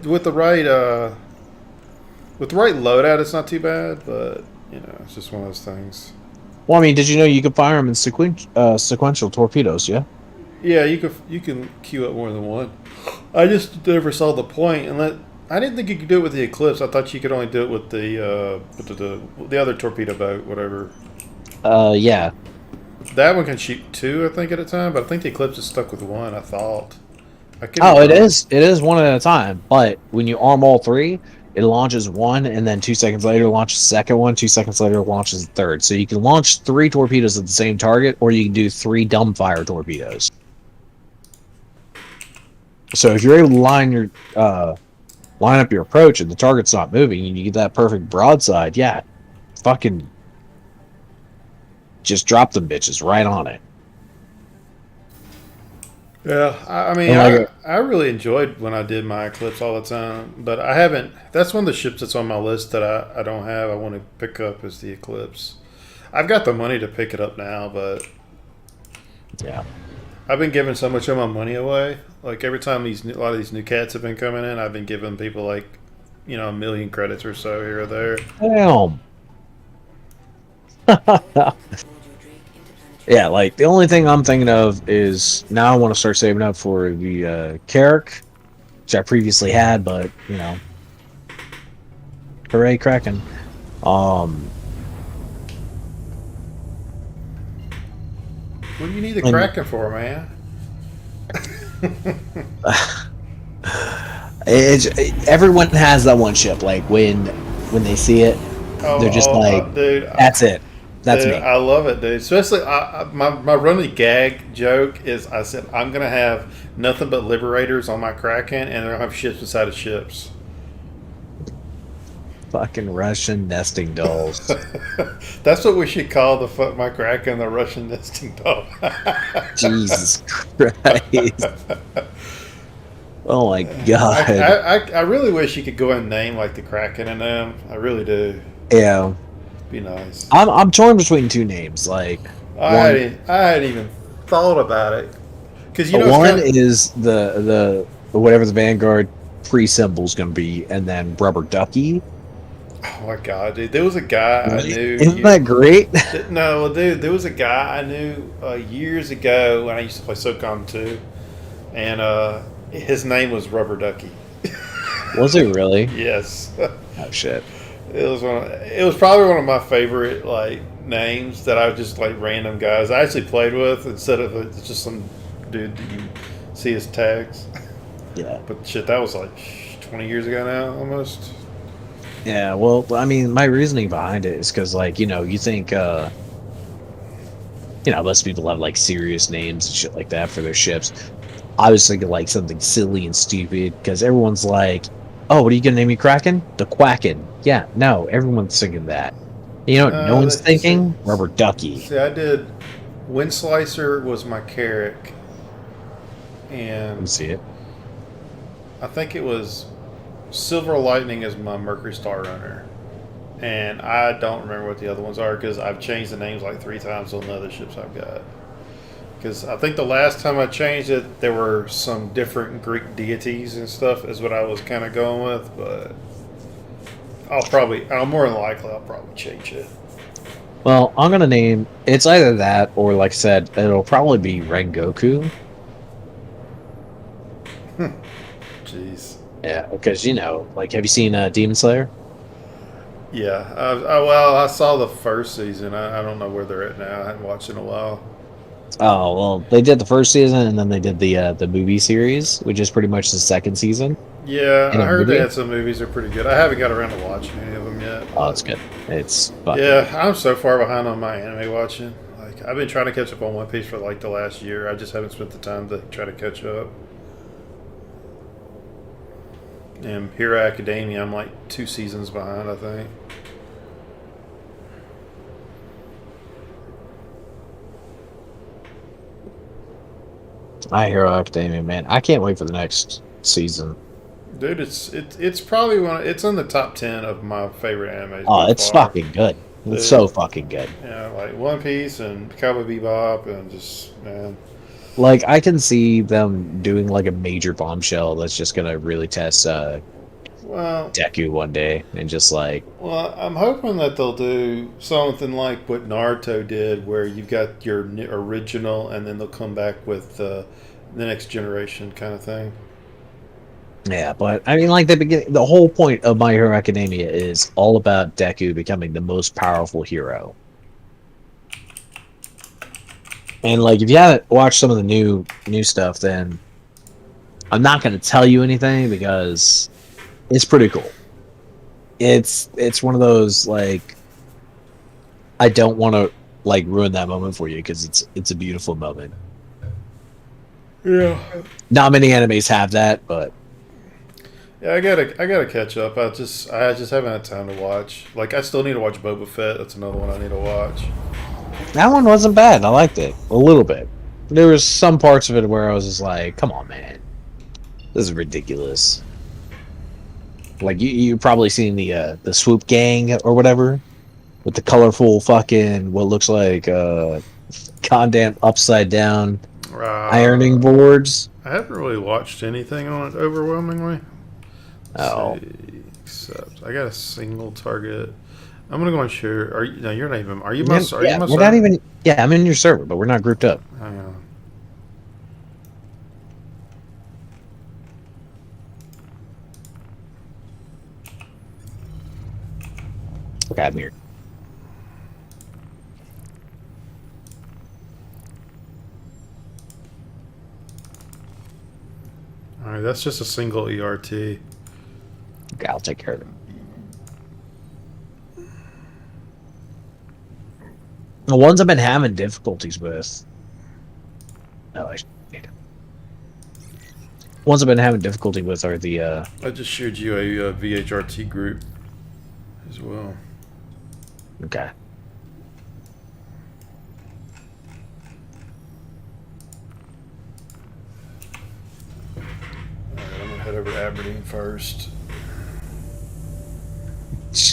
with the right loadout. It's not too bad, but you know, it's just one of those things. well, I mean, did you know you could fire them in sequential torpedoes? Yeah. Yeah, you can queue up more than one. I just never saw the point, and I didn't think you could do it with the Eclipse. I thought you could only do it with the other torpedo boat, whatever. Yeah. That one can shoot two, I think, at a time, but I think the Eclipse is stuck with one. I thought. I could be Oh, it wrong. is. It is one at a time. But when you arm all three, it launches one, and then 2 seconds later launches the second one. 2 seconds later launches the third. So you can launch 3 torpedoes at the same target, or you can do 3 dumbfire torpedoes. So if you're able to line up your approach and the target's not moving, and you get that perfect broadside, yeah, fucking just drop them bitches right on it. Yeah, I mean, And I really enjoyed when I did my Eclipse all the time, but I haven't. That's one of the ships that's on my list that I don't have. I want to pick up is the Eclipse. I've got the money to pick it up now, but yeah, I've been giving so much of my money away. Like every time a lot of these new cats have been coming in, I've been giving people like, you know, 1 million credits or so here or there. Damn. Yeah, like the only thing I'm thinking of is now I want to start saving up for the Carrack, which I previously had, but you know, hooray, Kraken. What do you need the And- Kraken for, man? Everyone has that one ship. Like when they see it, they're just like, dude, "That's it. That's dude, me." I love it, dude. Especially my running gag joke is I said I'm gonna have nothing but Liberators on my Kraken, and they're gonna have ships inside of ships. Fucking Russian nesting dolls. That's what we should call my Kraken, the Russian nesting doll. Jesus Christ. Oh my god. I really wish you could go and name like the Kraken in them. I really do. Yeah. Be nice. I'm torn between 2 names. Like I hadn't even thought about it because you know one is the whatever the Vanguard pre-symbol's gonna be, and then Rubber Ducky. Oh my god, dude! There was a guy I knew. Isn't that great? No, dude, there was a guy I knew years ago when I used to play SOCOM 2, and his name was Rubber Ducky. Was it really? Yes. Oh shit. It was probably one of my favorite like names that I just like random guys I actually played with instead of it's just some dude that you see his tags. Yeah. But shit, that was like 20 years ago now, almost. Yeah, well, I mean, my reasoning behind it is because, like, you know, you think, most people have, like, serious names and shit like that for their ships. I was thinking, like, something silly and stupid, because everyone's like, oh, what are you going to name your Kraken? The Quacken. Yeah, no, everyone's thinking that. You know what no one's thinking? Rubber Ducky. See, I did. Wind Slicer was my Carrack, and Let me see it. I think it was Silver Lightning is my Mercury Star Runner, and I don't remember what the other ones are because I've changed the names like 3 times on the other ships I've got. Because I think the last time I changed it, there were some different Greek deities and stuff is what I was kind of going with, but more than likely I'll probably change it. Well, I'm going to name, it's either that, or like I said, it'll probably be Rengoku. Jeez. Yeah, because, like, have you seen Demon Slayer? Yeah. I saw the first season. I don't know where they're at now. I haven't watched in a while. Oh well, they did the first season, and then they did the movie series, which is pretty much the second season. Yeah, In I a heard they movie? had some movies that are pretty good. I haven't got around to watching any of them yet. Oh, it's good. It's fucking Yeah, I'm so far behind on my anime watching. Like, I've been trying to catch up on One Piece for like the last year. I just haven't spent the time to try to catch up. And Hero Academia, I'm like 2 seasons behind, I think. My Hero Academia, man. I can't wait for the next season. Dude, it's probably it's in the top 10 of my favorite animes. Oh, by it's far. fucking good. Dude. It's so fucking good. Yeah, like One Piece and Cowboy Bebop and just, man. Like, I can see them doing like a major bombshell that's just gonna really test Well, Deku one day, and just like, Well, I'm hoping that they'll do something like what Naruto did, where you've got your original, and then they'll come back with the next generation kind of thing. yeah. But I mean, like the whole point of My Hero Academia is all about Deku becoming the most powerful hero. And like, if you haven't watched some of the new stuff, then I'm not going to tell you anything because it's pretty cool. It's one of those, like, I don't want to like ruin that moment for you because it's a beautiful moment. Yeah. Not many animes have that, but Yeah, I gotta catch up. I just haven't had time to watch. Like, I still need to watch Boba Fett. That's another one I need to watch. that one wasn't bad. I liked it a little bit. There was some parts of it where I was just like, "Come on, man, this is ridiculous." Like you probably seen the Swoop Gang or whatever, with the colorful fucking what looks like goddamn upside down ironing boards. I haven't really watched anything on it overwhelmingly. Oh. Except I got a single target. I'm gonna go and share. Are you? No, you're not even. Are you? Yeah, Are you my we're not even. Yeah, I'm in your server, but we're not grouped up. Hang on. Okay, I'm here. All right, that's just a single ERT. Okay, I'll take care of it. The ones I've been having difficulties with. No, I ones I've been having difficulty with are the. I just shared you a VHRT group as well. Okay. All right, I'm gonna head over to Aberdeen first.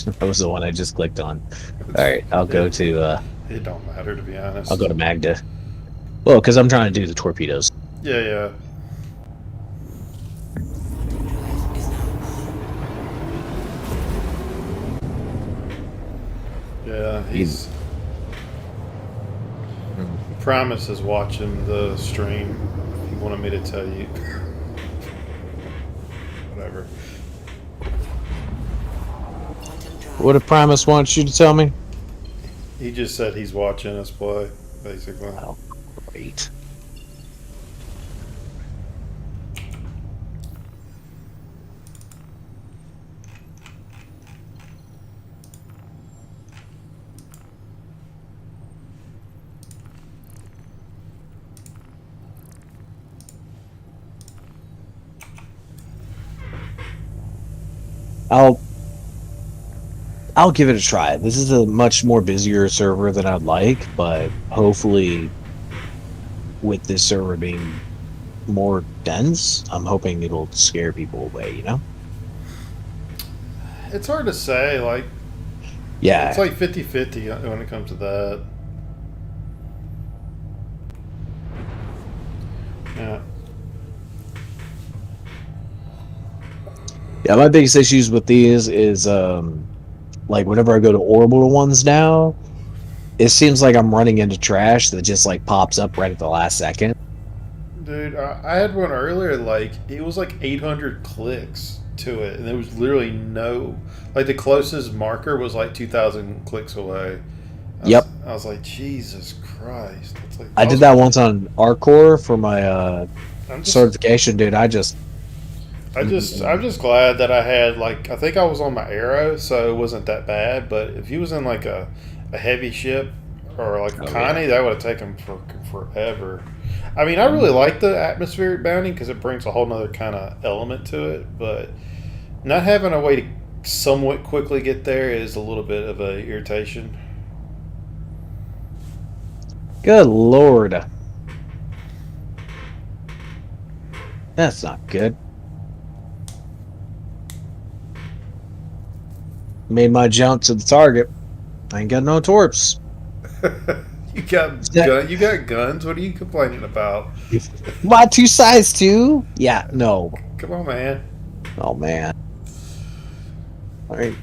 That was the one I just clicked on. All right, I'll go to. It don't matter, to be honest. I'll go to Magda. Well, because I'm trying to do the torpedoes. Yeah, yeah. Yeah, he's. Primus is watching the stream. He wanted me to tell you. Whatever. What if Primus wants you to tell me? He just said he's watching us play, basically. Oh, great. I'll give it a try. This is a much more busier server than I'd like, but hopefully with this server being more dense, I'm hoping it'll scare people away, you know? It's hard to say, like. Yeah. It's like 50-50 when it comes to that. Yeah. Yeah, my biggest issues with these is like whenever I go to orbital ones now, it seems like I'm running into trash that just like pops up right at the last second. Dude, I had one earlier, like, it was like 800 clicks to it, and there was literally no, like, the closest marker was like 2,000 clicks away. Yep. I was like, Jesus Christ. It's like, I did that once on Arcor for my I'm just- certification, dude. I'm just glad that I had, like, I think I was on my Arrow, so it wasn't that bad. But if he was in like a heavy ship or like a Connie, that would have taken forever. I mean, I really like the atmospheric bounty because it brings a whole nother kind of element to it, but not having a way to somewhat quickly get there is a little bit of a irritation. Good lord. That's not good. Made my jump to the target. I ain't got no torps. You got guns. What are you complaining about? My 2 size 2? Yeah, no. Come on, man. Oh man. Alright.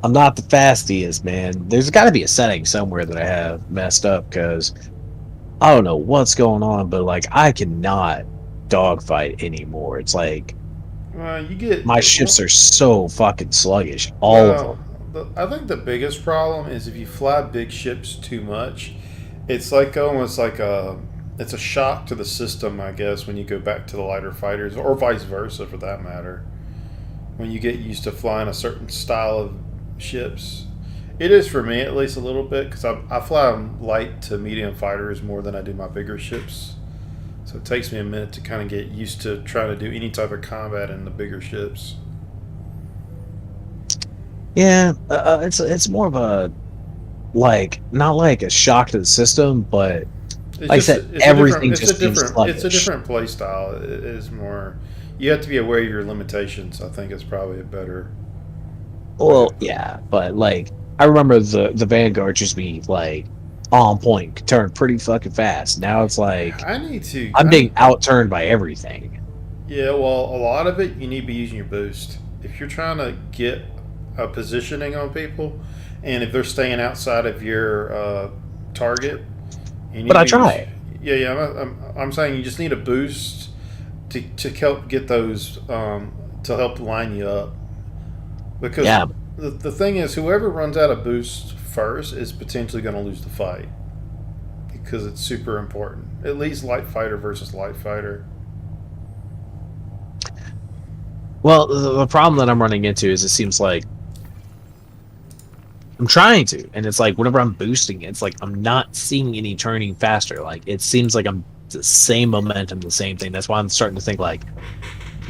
I'm not the fastest, man. There's got to be a setting somewhere that I have messed up because I don't know what's going on, but like I cannot dogfight anymore. It's like my ships are so fucking sluggish. All of them. I think the biggest problem is if you fly big ships too much, it's like almost like it's a shock to the system, I guess, when you go back to the lighter fighters, or vice versa for that matter. When you get used to flying a certain style of ships, it is for me at least a little bit because I fly light to medium fighters more than I do my bigger ships. So it takes me a minute to kind of get used to trying to do any type of combat in the bigger ships. Yeah, it's more of a not like a shock to the system, but like I said, everything just seems sluggish. It's a different play style. It is more. You have to be aware of your limitations. I think it's probably a better. Well, yeah, but like I remember the Vanguard just be like on point, could turn pretty fucking fast. Now it's like I'm being outturned by everything. Yeah, well, a lot of it you need to be using your boost. If you're trying to get a positioning on people, and if they're staying outside of your target, you need but I try. I'm saying you just need a boost to help get those to help line you up. Because the thing is, whoever runs out of boost first is potentially going to lose the fight because it's super important. At least light fighter versus light fighter. Well, the problem that I'm running into is it seems like I'm trying to, and it's like whenever I'm boosting, it's like I'm not seeing any turning faster. Like it seems like I'm the same momentum, the same thing. That's why I'm starting to think like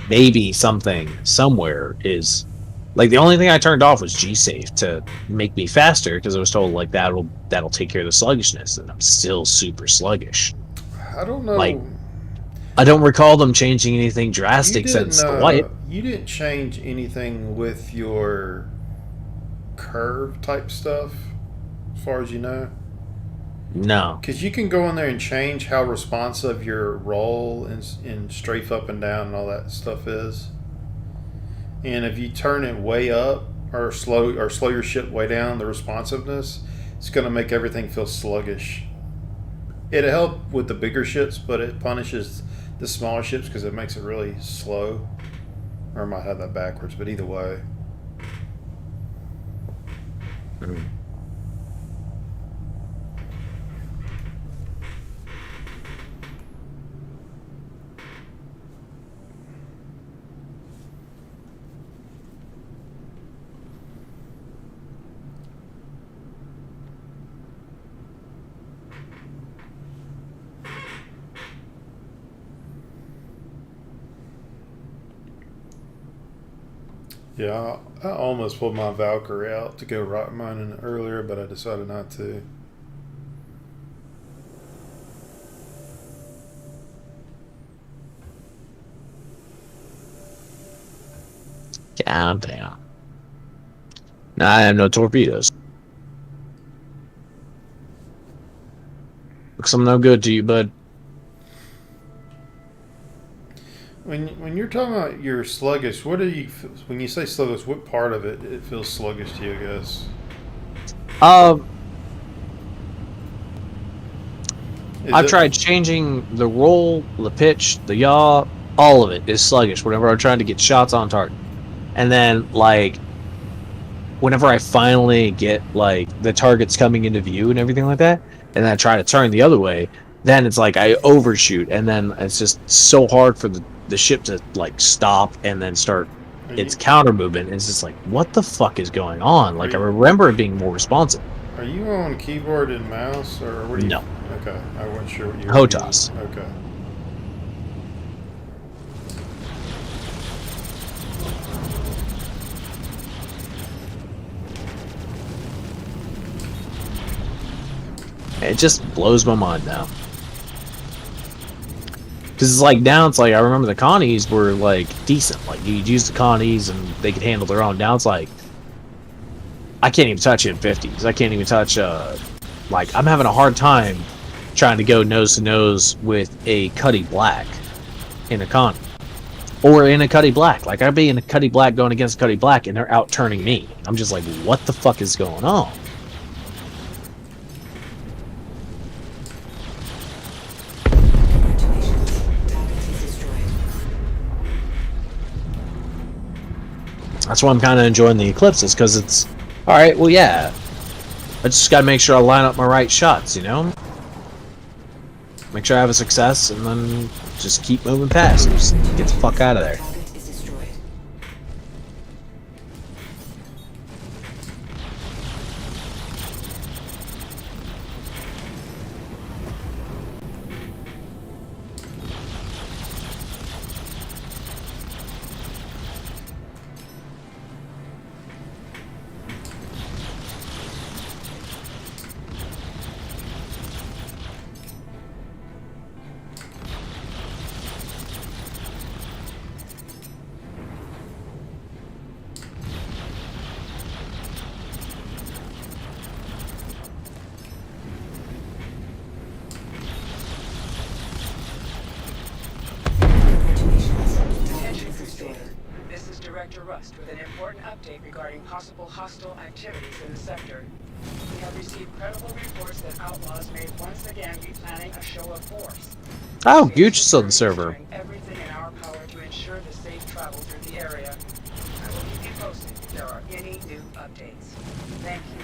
maybe something somewhere is like the only thing I turned off was G-Safe to make me faster because I was told like that'll take care of the sluggishness, and I'm still super sluggish. I don't know. Like I don't recall them changing anything drastic since the wipe. You didn't change anything with your curve type stuff, as far as you know? No. Because you can go in there and change how responsive your roll and strafe up and down and all that stuff is. And if you turn it way up or slow your ship way down, the responsiveness, it's going to make everything feel sluggish. It'll help with the bigger ships, but it punishes the smaller ships because it makes it really slow. Or I might have that backwards, but either way. Yeah, I almost pulled my Valkyrie out to go rock mining earlier, but I decided not to. God damn. Nah, I have no torpedoes. Looks I'm no good to you, bud. When you're talking about you're sluggish, what do you when you say sluggish? What part of it feels sluggish to you? I guess. I've tried changing the roll, the pitch, the yaw. All of it is sluggish whenever I'm trying to get shots on target. And then like whenever I finally get like the targets coming into view and everything like that, and then I try to turn the other way, then it's like I overshoot, and then it's just so hard for the ship to like stop and then start its counter movement. It's just like, what the fuck is going on? Like I remember it being more responsive. Are you on keyboard and mouse, or what? No. Okay, I wasn't sure what you were HOTAS. using. Okay. It just blows my mind now. Because it's like now, it's like I remember the Connies were like decent. Like you'd use the Connies and they could handle their own. Now it's like I can't even touch it in 50s. I can't even touch like I'm having a hard time trying to go nose to nose with a Cuddy Black in a Connie. Or in a Cuddy Black. Like I'd be in a Cuddy Black going against Cuddy Black and they're out turning me. I'm just like, what the fuck is going on? That's why I'm kind of enjoying the Eclipses, because it's alright, well, yeah. I just gotta make sure I line up my right shots, you know? Make sure I have a success, and then just keep moving past. Just get the fuck out of there. Attention, Crusader. This is Director Rust with an important update regarding possible hostile activities in the sector. We have received credible reports that outlaws may once again be planning a show of force. Oh, Gooch is on the server. Doing everything in our power to ensure the safe travel through the area. I will keep you posted if there are any new updates. Thank you.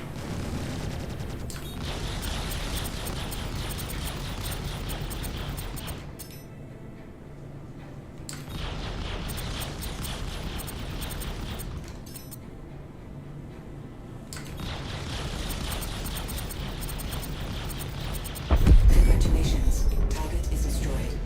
Congratulations. Target is destroyed.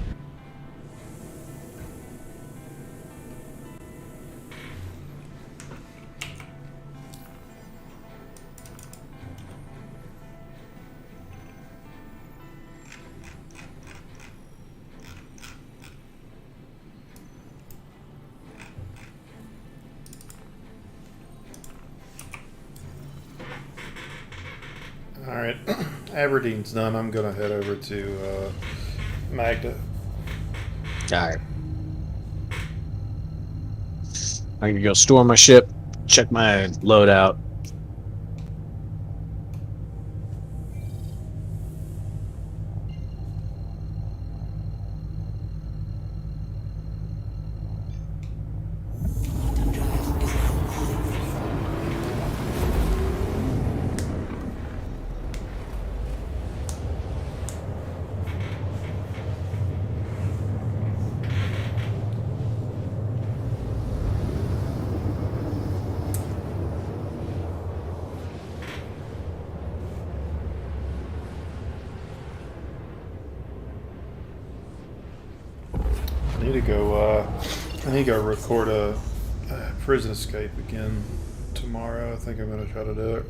Alright, Aberdeen's done. I'm gonna head over to Magda. Alright. I can go store my ship, check my loadout. I need to go. I need to go record a prison escape again tomorrow. I think I'm gonna try to do it.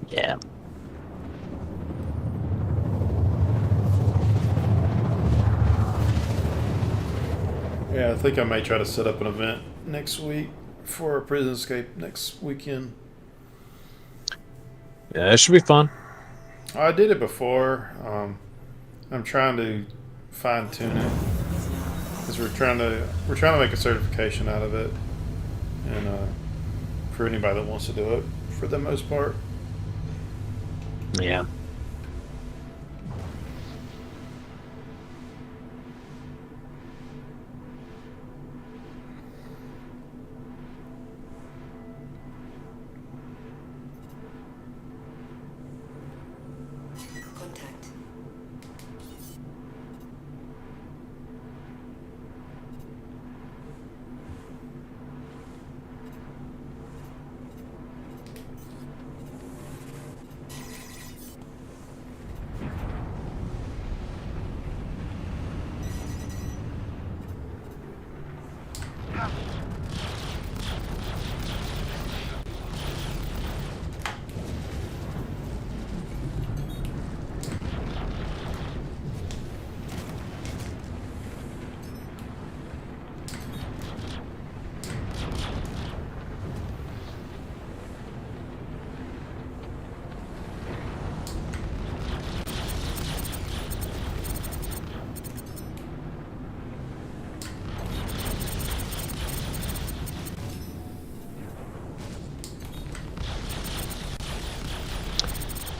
Yeah. Yeah, I think I may try to set up an event next week for a prison escape next weekend. Yeah, it should be fun. I did it before. I'm trying to fine tune it because we're trying to make a certification out of it, and for anybody that wants to do it, for the most part. Yeah. Contact.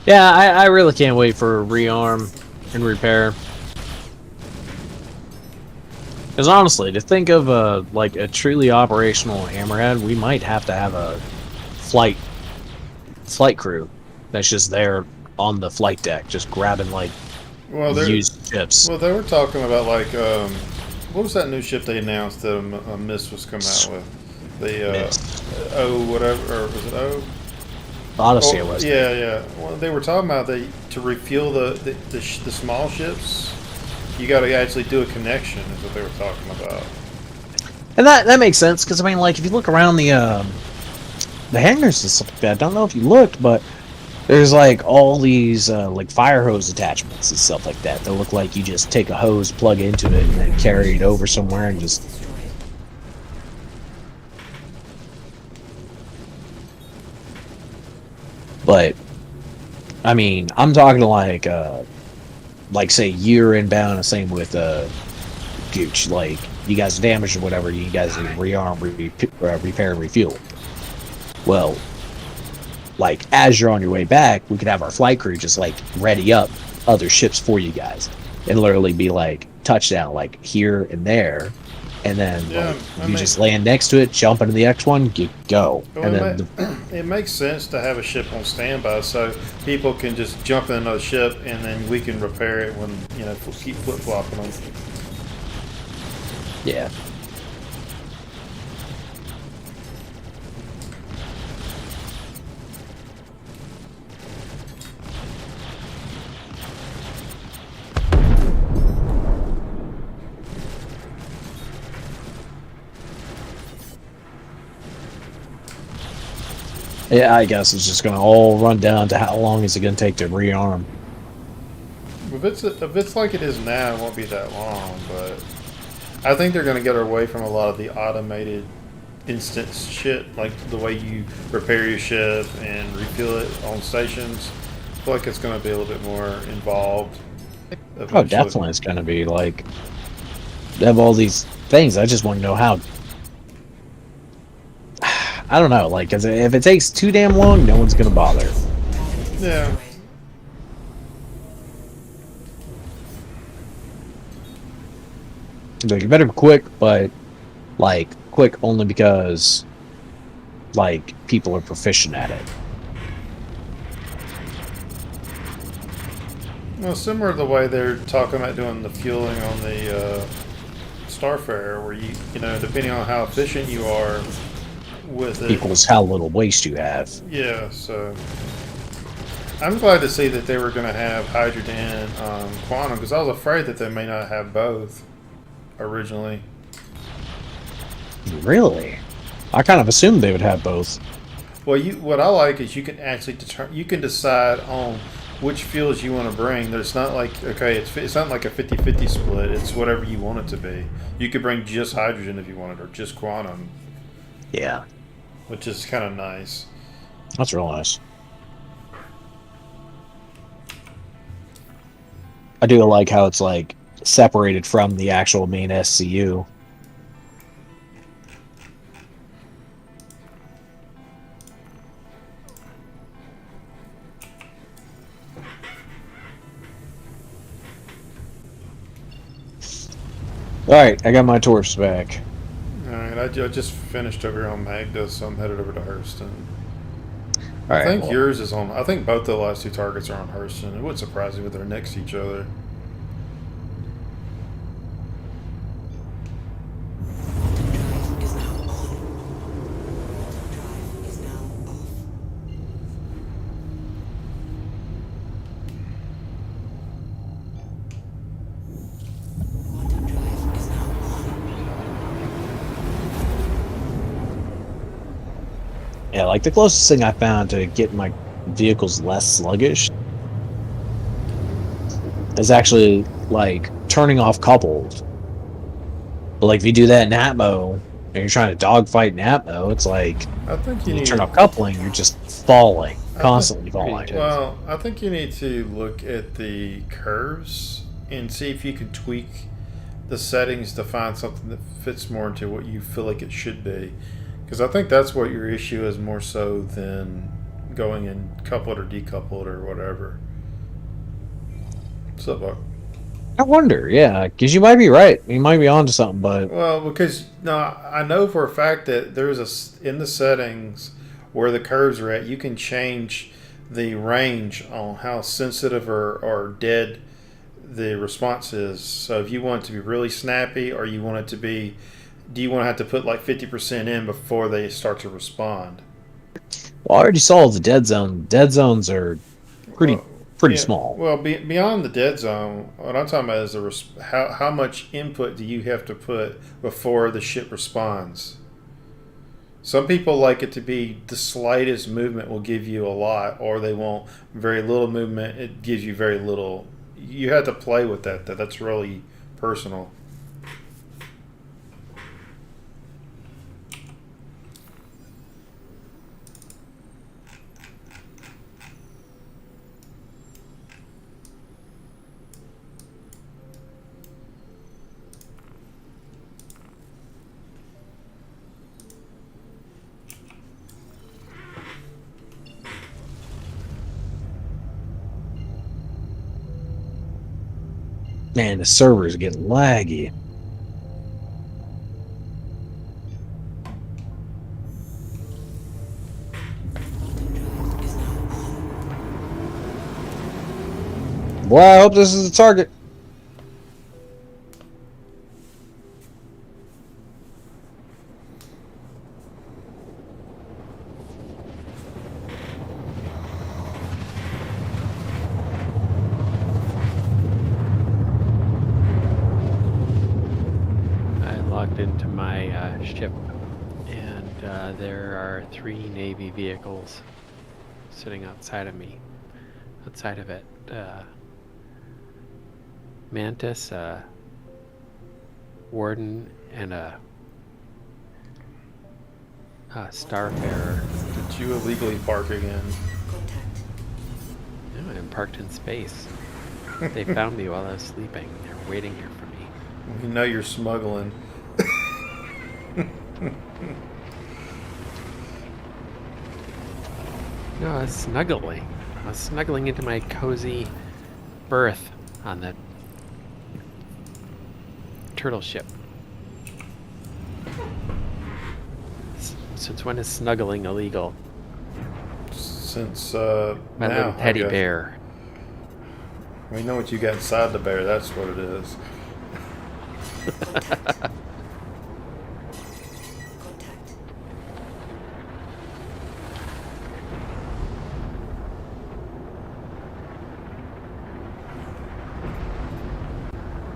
Yeah, I really can't wait for rearm and repair. Because honestly, to think of like a truly operational Hammerhead, we might have to have a flight crew that's just there on the flight deck, just grabbing like used ships. Well, they were talking about like what was that new ship they announced that a Mist was coming out with? The O whatever, or was it O? Odyssey, it was. Yeah, yeah. Well, they were talking about to refuel the small ships, you got to actually do a connection. Is what they were talking about. And that makes sense because I mean, like if you look around the hangars and stuff like that, I don't know if you looked, but there's like all these like fire hose attachments and stuff like that. They look like you just take a hose, plug into it, and then carry it over somewhere and just. But I mean, I'm talking like say year inbound, the same with Gooch. Like you guys damaged or whatever, you guys need rearm, repair, and refuel. Well, like as you're on your way back, we could have our flight crew just like ready up other ships for you guys, and literally be like touchdown, like here and there, and then like, just land next to it, jump into the X1, go, well, and then it makes sense to have a ship on standby so people can just jump in another ship and then we can repair it when keep flip flopping them. Yeah. Yeah, I guess it's just going to all run down to how long is it going to take to rearm. If it's like it is now, it won't be that long, but I think they're going to get away from a lot of the automated instance shit, like the way you repair your ship and refuel it on stations. I feel like it's going to be a little bit more involved. Oh, definitely it's going to be like, they have all these things. I just want to know how. I don't know, like, if it takes too damn long, no one's gonna bother. Yeah. Like, it better be quick, but, like, quick only because, like, people are proficient at it. Well, similar to the way they're talking about doing the fueling on the Starfarer, where you depending on how efficient you are with it, equals how little waste you have. Yeah, so I'm glad to see that they were going to have hydrogen and quantum, because I was afraid that they may not have both originally. Really? I kind of assumed they would have both. Well, what I like is you can actually you can decide on which fuels you want to bring. There's not like, okay, it's not like a 50-50 split. It's whatever you want it to be. You could bring just hydrogen if you wanted, or just quantum. Yeah. Which is kind of nice. That's real nice. I do like how it's like separated from the actual main SCU. Alright, I got my torch back. Alright, I just finished over here on Magda, so I'm headed over to Hurston. I Alright, think well, yours is on. I think both the last two targets are on Hurston. It wouldn't surprise me if they're next to each other. Is now on. Drive is now off. Quantum drive is now on. yeah, like the closest thing I found to getting my vehicles less sluggish is actually like turning off coupled. But like if you do that in Atmo and you're trying to dogfight in Atmo, it's like I think you need turn off coupling, you're just falling, constantly Pretty falling. intense. Well, I think you need to look at the curves and see if you can tweak the settings to find something that fits more into what you feel like it should be. Because I think that's what your issue is more so than going in coupled or decoupled or whatever. What's up, Buck? I wonder, yeah, because you might be right. You might be onto something, but Well, because no, I know for a fact that there's in the settings where the curves are at, you can change the range on how sensitive or dead the response is. So if you want it to be really snappy, or you want it to be, do you want to have to put like 50% in before they start to respond? well, I already saw the dead zone. Dead zones are pretty Yeah, small. Well, beyond the dead zone, what I'm talking about is how much input do you have to put before the ship responds? Some people like it to be the slightest movement will give you a lot, or they want very little movement. It gives you very little. You have to play with that. That's really personal. Man, the server is getting laggy. Boy, I hope this is the target. I logged into my ship, and there are 3 Navy vehicles sitting outside of me. Outside of it, Mantis, Warden, and a Starfarer. Did you illegally park again? No, I'm parked in space. They found me while I was sleeping. They're waiting here for me. You know you're smuggling. No, I was snuggling. I was snuggling into my cozy berth on the turtle ship. Since when is snuggling illegal? Since My now, little I teddy guess. bear. We know what you got inside the bear. That's what it is.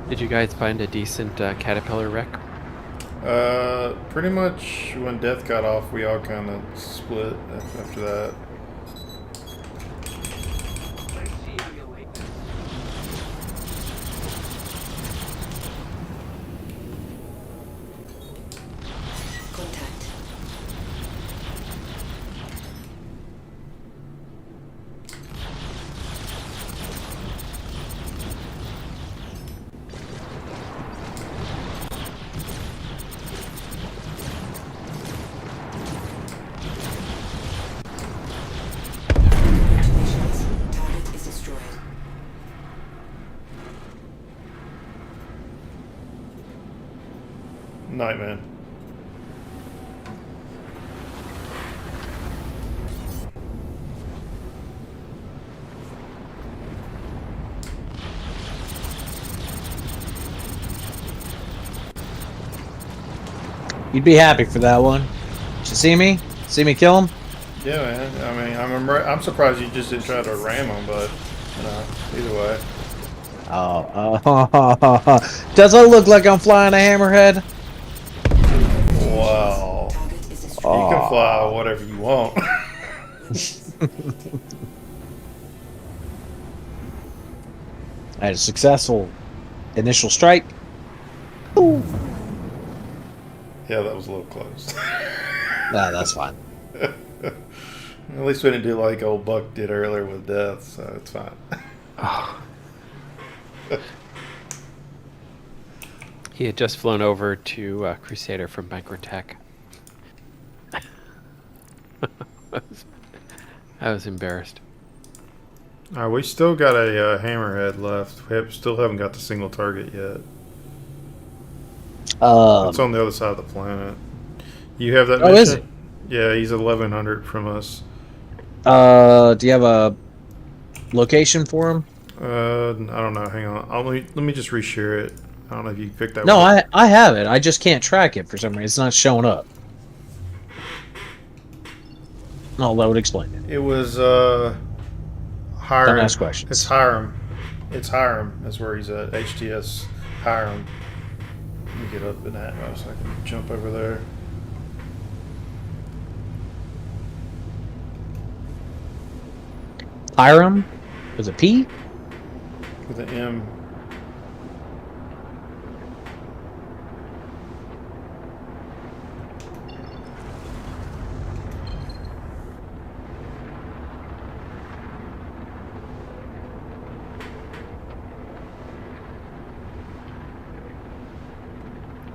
Did you guys find a decent caterpillar wreck? Pretty much when Death got off, we all kind of split after that. Nightman. You'd be happy for that one. Did you see me? See me kill him? Yeah, man. I mean, I'm surprised you just didn't try to ram him, but either way. Oh, does it look like I'm flying a hammerhead? Wow. You can fly whatever you want. I had a successful initial strike. Ooh. Yeah, that was a little close. Nah, that's fine. At least we didn't do like old Buck did earlier with death, so it's fine. He had just flown over to Crusader from Microtech. I was embarrassed. We still got a hammerhead left. Still haven't got the single target yet. It's on the other side of the planet. You have that mission? Is it? Yeah, he's 1,100 from us. Do you have a location for him? I don't know. Hang on. Let me just reshare it. I don't know if you picked that No, one. I have it. I just can't track it for some reason. It's not showing up. No, that would explain it. It was Hiram. Don't ask questions. It's Hiram. It's Hiram. That's where he's at. HTS Hiram. Let me get up in that so I can jump over there. Hiram? With a P? With an M.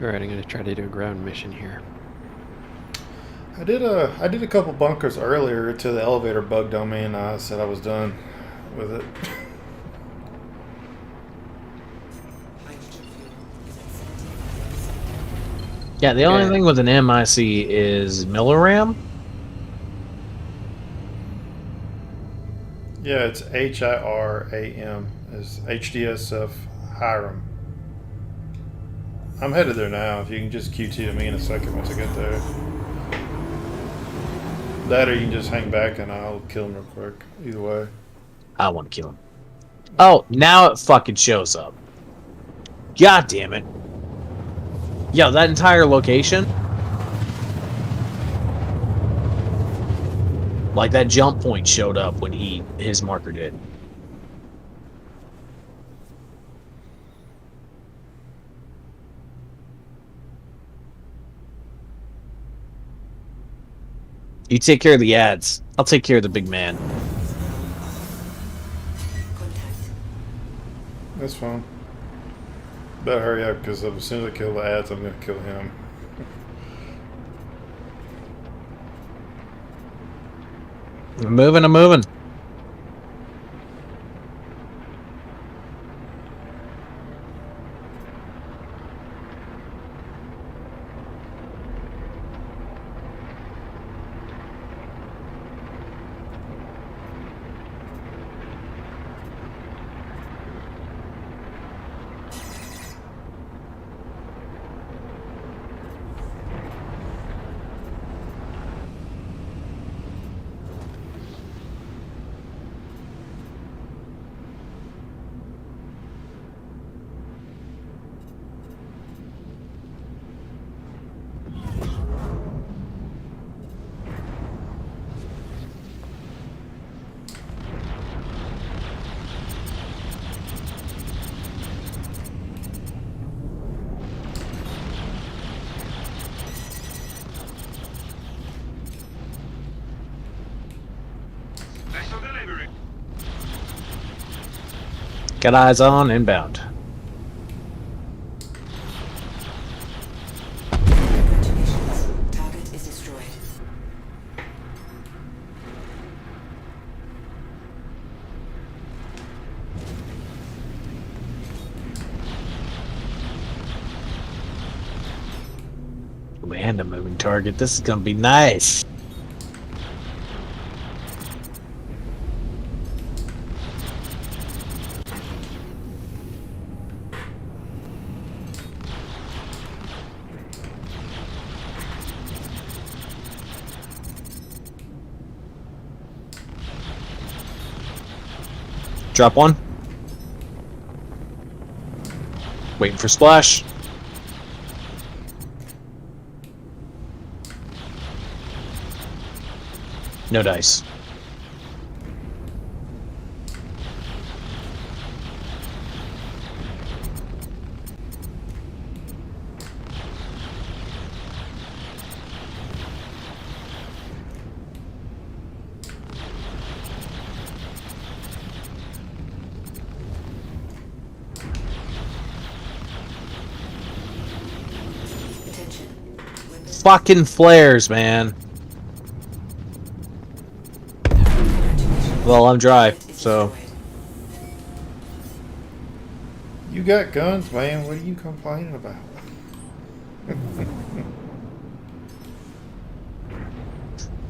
Alright, I'm going to try to do a ground mission here. I did a couple bunkers earlier to the elevator bugged on me, and I said I was done with it. Yeah, the only thing with an MIC is Milliram. Yeah, it's HIRAM. Is HDSF Hiram. I'm headed there now. If you can just QT to me in a second once I get there. That or you can just hang back and I'll kill him real quick. Either way. I want to kill him. Oh, now it fucking shows up. God damn it. Yo, that entire location? Like, that jump point showed up when his marker did. You take care of the ads. I'll take care of the big man. That's fine. Better hurry up because as soon as I kill the ads, I'm going to kill him. I'm moving. Got eyes on inbound. Congratulations. Target is destroyed. Ooh, and a moving target. This is gonna be nice. Drop one. Waiting for splash. No dice. Fucking flares, man. Well, I'm dry, so. You got guns, man. What are you complaining about?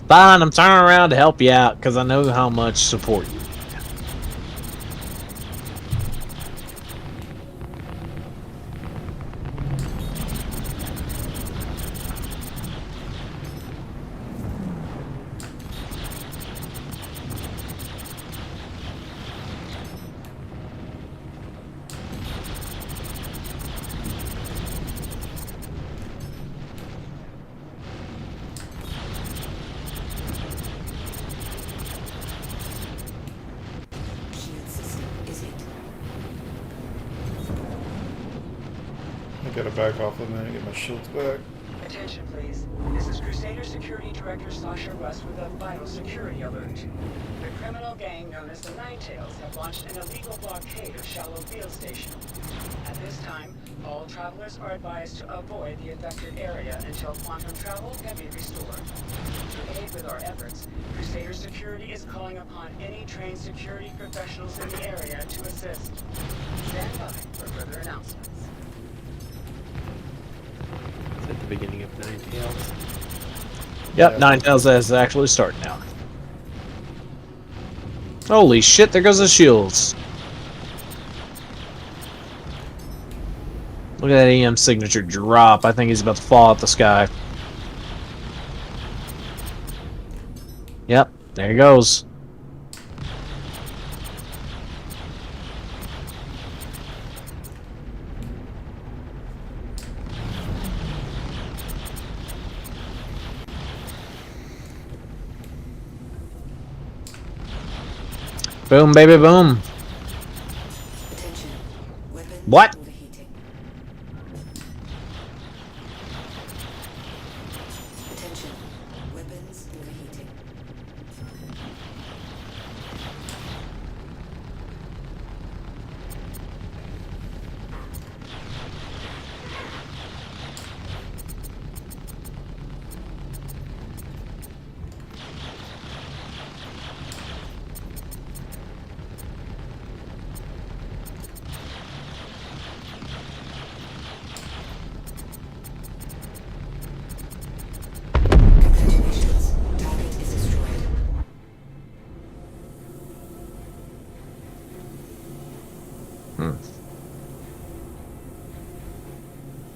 Fine, I'm turning around to help you out because I know how much support you. I gotta back off a minute, get my shields back. Attention, please. This is Crusader Security Director Sasha Russ with a vital security alert. The criminal gang known as the Ninetales have launched an illegal blockade of Shallow Field Station. At this time, all travelers are advised to avoid the affected area until quantum travel can be restored. To aid with our efforts, Crusader Security is calling upon any trained security professionals in the area to assist. Stand by for further announcements. It's at the beginning of Nine Tails. Yep, Ninetales is actually starting now. Holy shit, there goes the shields. Look at that EM signature drop. I think he's about to fall out the sky. Yep, there he goes. Boom, baby, boom. What?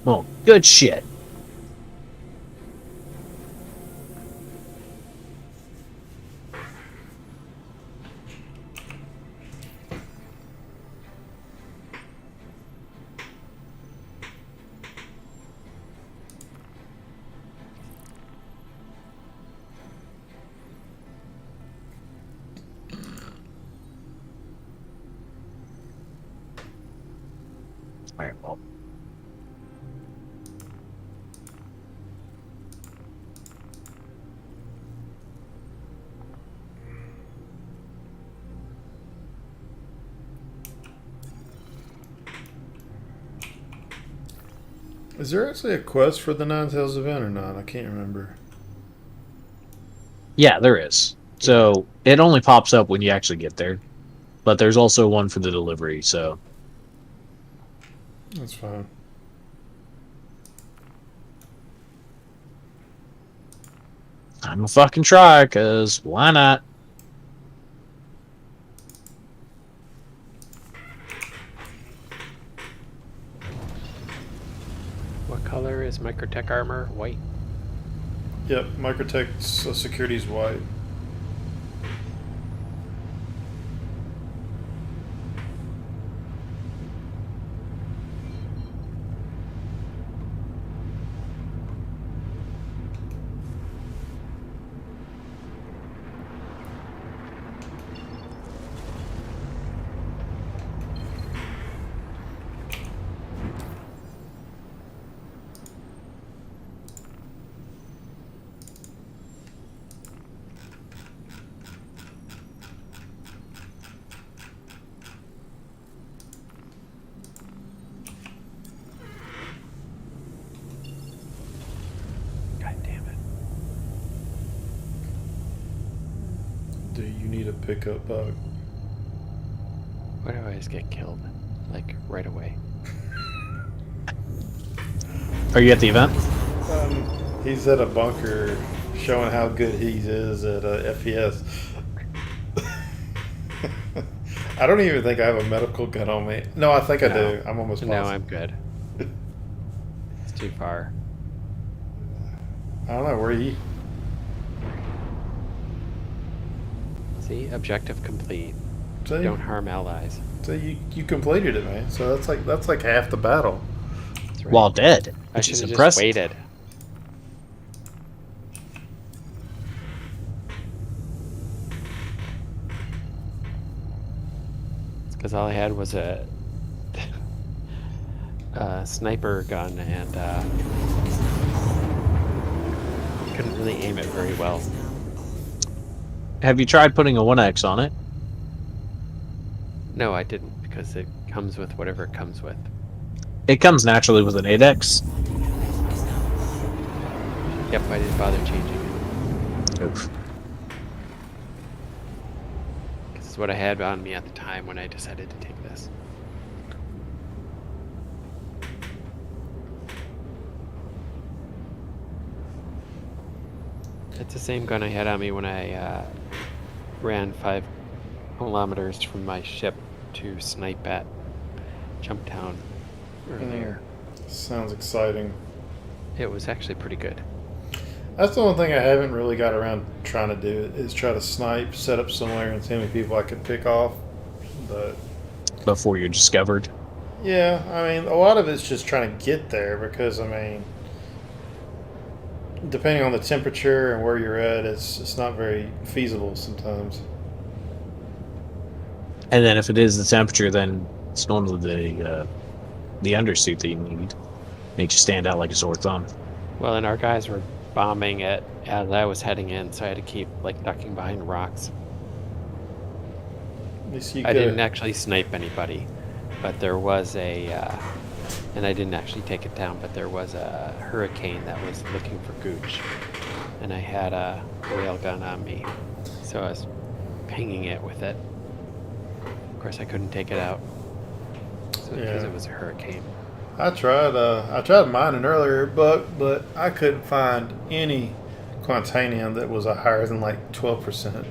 Well, good shit. Alright, well. Is there actually a quest for the Ninetales event or not? I can't remember. Yeah, there is. So it only pops up when you actually get there. But there's also one for the delivery, so. That's fine. I'm gonna fucking try, cause why not? What color is Microtech armor? White. Yep, Microtech's security's white. God damn it. Do you need a pickup bug? Why do I always get killed? Like, right away. Are you at the event? He's at a bunker showing how good he is at FES. I don't even think I have a medical gun on me. No, I think I do. I'm almost positive. No, I'm good. It's too far. I don't know, where are you? See? Objective complete. See? Don't harm allies. So you completed it, man. So that's like half the battle. That's right. While dead, I which should is have just impressive. waited. Because all I had was a sniper gun and couldn't really aim it very well. Have you tried putting a 1X on it? No, I didn't, because it comes with whatever it comes with. It comes naturally with an 8X. Yep, I didn't bother changing it. Oof. This is what I had on me at the time when I decided to take this. It's the same gun I had on me when I ran 5 kilometers from my ship to snipe at Jumptown earlier. Sounds exciting. It was actually pretty good. That's the one thing I haven't really got around trying to do is try to snipe, set up somewhere, and see how many people I can pick off. But Before you're discovered. yeah, I mean, a lot of it's just trying to get there because I mean, depending on the temperature and where you're at, it's not very feasible sometimes. And then if it is the temperature, then it's normally the undersuit that you need. Makes you stand out like a sore thumb. Well, and our guys were bombing it as I was heading in, so I had to keep like ducking behind rocks. At least you I didn't could. actually snipe anybody, but there was a, and I didn't actually take it down, but there was a hurricane that was looking for Gooch, and I had a railgun on me, so I was pinging it with it. Of course, I couldn't take it out, so because Yeah. it was a hurricane. I tried mining earlier, but I couldn't find any quantanium that was higher than like 12%.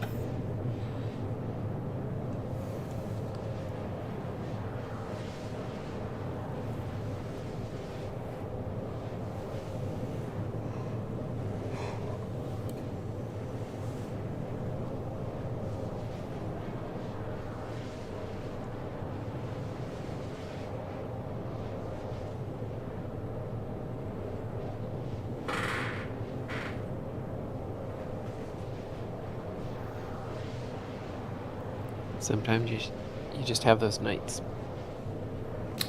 Sometimes you just have those nights.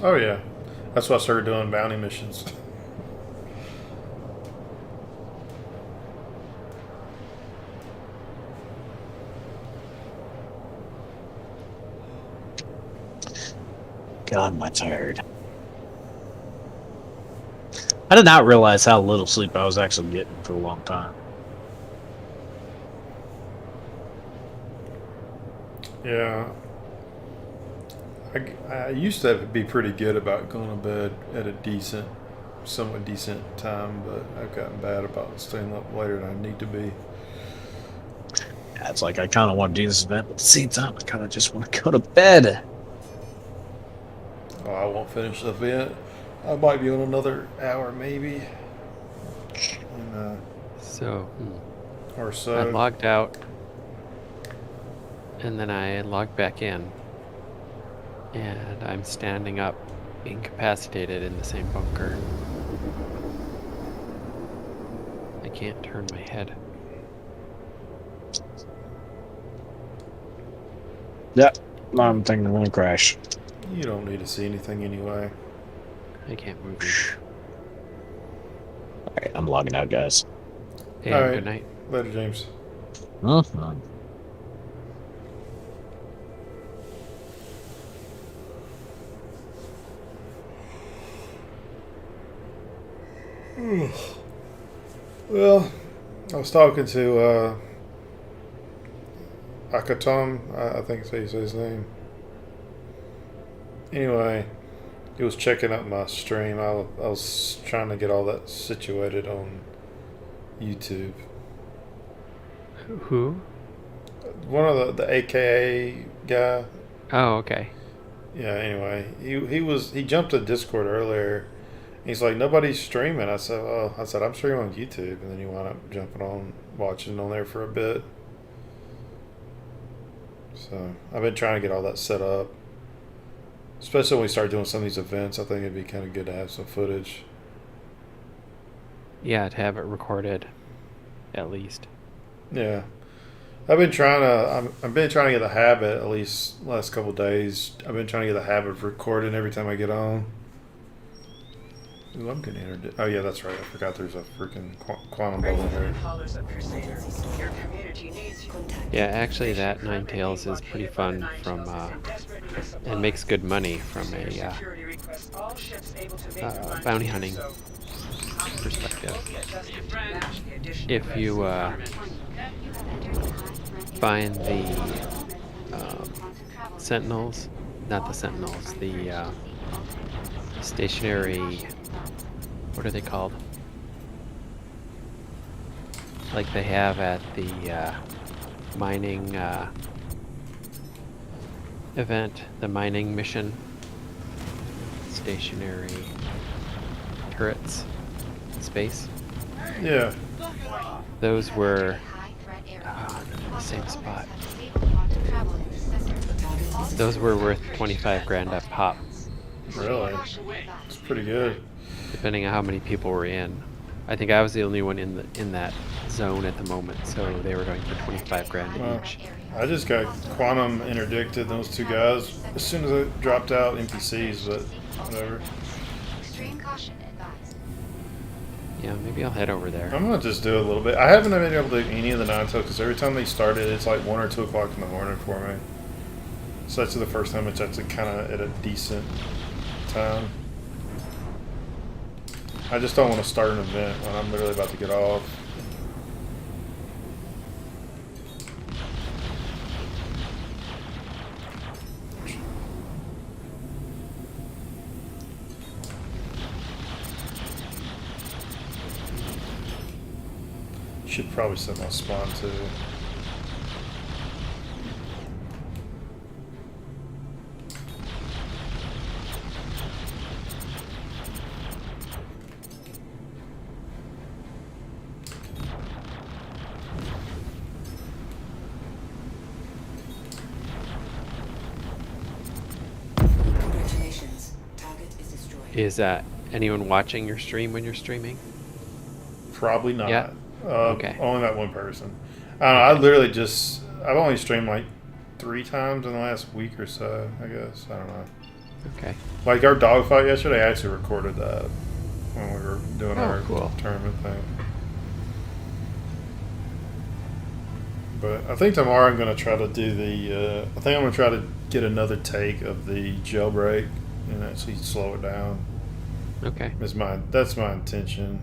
Oh yeah, that's why I started doing bounty missions. God, am I tired. I did not realize how little sleep I was actually getting for a long time. Yeah. I used to be pretty good about going to bed at a somewhat decent time, but I've gotten bad about staying up later than I need to be. Yeah, it's like I kind of want to do this event, but at the same time, I kind of just want to go to bed. Oh, I won't finish the event. I might be on another hour, maybe. And, So, or so. I logged out, and then I logged back in, and I'm standing up, incapacitated in the same bunker. I can't turn my head. Yep, I'm thinking I'm gonna crash. You don't need to see anything anyway. I can't move either. Alright, I'm logging out, guys. Hey, All right. good night. Later, James. Well, I was talking to Akatom, I think that's how you say his name. Anyway, he was checking out my stream. I was trying to get all that situated on YouTube. Who? One of the AKA guy. Oh, okay. Yeah. Anyway, he jumped to Discord earlier. He's like, nobody's streaming. I said, I'm streaming on YouTube, and then he wound up jumping on, watching on there for a bit. So I've been trying to get all that set up, especially when we start doing some of these events. I think it'd be kind of good to have some footage. Yeah, to have it recorded, at least. Yeah, I've been trying to get the habit, at least last couple of days. I've been trying to get the habit of recording every time I get on. Ooh, I'm getting introduced. Oh yeah, that's right. I forgot there's a freaking quantum ball in here. Yeah, actually, that Ninetales is pretty fun from, and makes good money from a bounty hunting perspective. If you find the Sentinels, not the Sentinels, the stationary. What are they called? Like they have at the mining event, the mining mission. Stationary turrets in space. Yeah. Those were in the same spot. Those were worth 25 grand a pop. Really? It's pretty good. Depending on how many people were in. I think I was the only one in that zone at the moment, so they were going for 25 grand Well, each. I just got quantum interdicted. Those two guys as soon as I dropped out NPCs, but whatever. Yeah, maybe I'll head over there. I'm gonna just do a little bit. I haven't been able to do any of the Ninetales because every time they started, it's like 1 or 2 o'clock in the morning for me. So that's the first time it's actually kind of at a decent time. I just don't want to start an event when I'm literally about to get off. Should probably set my spawn too. Congratulations. Target is destroyed. Is anyone watching your stream when you're streaming? Probably not. Yeah. Okay. Only that one person. I don't know. I literally just, I've only streamed like 3 times in the last week or so, I guess. I don't know. Okay. Like our dogfight yesterday, I actually recorded that when we were doing Oh, our cool. tournament thing. But I think tomorrow I'm going to try to do the, I think I'm going to try to get another take of the jailbreak and actually slow it down. Okay. That's my intention.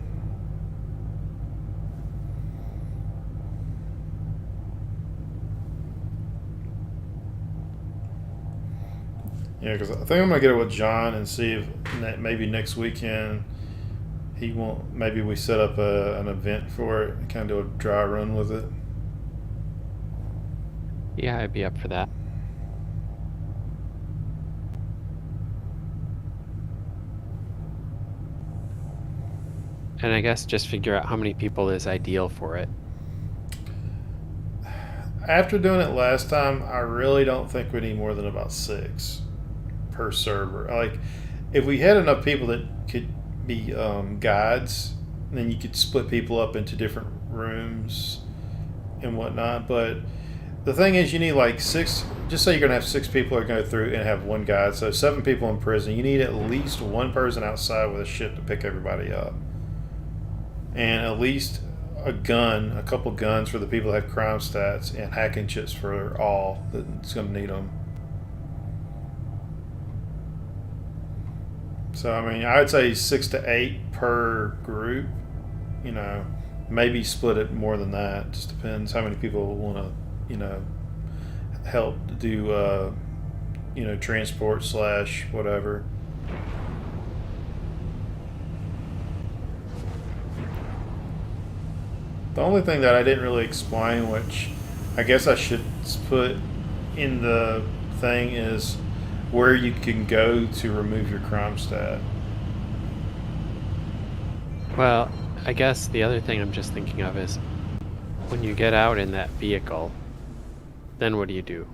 Yeah, because I think I'm gonna get it with John and see if maybe next weekend he won't. Maybe we set up an event for it and kind of do a dry run with it. Yeah, I'd be up for that. And I guess just figure out how many people is ideal for it. After doing it last time, I really don't think we need more than about 6 per server. Like, if we had enough people that could be guides, then you could split people up into different rooms and whatnot. But the thing is, you need like 6. Just say you're gonna have 6 people that go through and have one guide. So 7 people in prison. You need at least one person outside with a ship to pick everybody up, and at least a couple guns for the people that have crime stats, and hacking chips for all that's going to need them. So, I mean, I would say 6 to 8 per group. You know, maybe split it more than that. Just depends how many people want to, you know, help do, you know, transport / whatever. The only thing that I didn't really explain, which I guess I should put in the thing, is where you can go to remove your crime stat. Well, I guess the other thing I'm just thinking of is when you get out in that vehicle, then what do you do?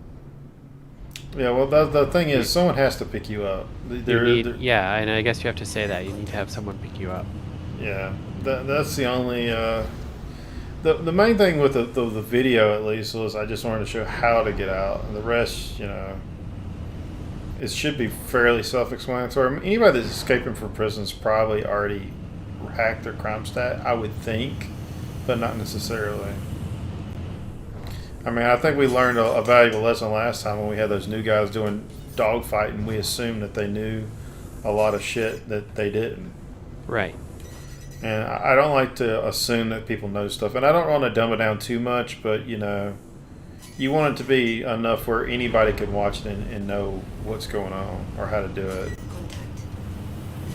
Yeah, well, the thing is, someone has to pick you up. Yeah, and I guess you have to say that. You need to have someone pick you up. Yeah, that's the only... The main thing with the video, at least, was I just wanted to show how to get out. And the rest, you know, it should be fairly self-explanatory. Anybody that's escaping from prison's probably already hacked their crime stat, I would think, but not necessarily. I mean, I think we learned a valuable lesson last time when we had those new guys doing dogfighting. We assumed that they knew a lot of shit that they didn't. Right. And I don't like to assume that people know stuff. And I don't want to dumb it down too much, but, you know, you want it to be enough where anybody can watch it and know what's going on or how to do it.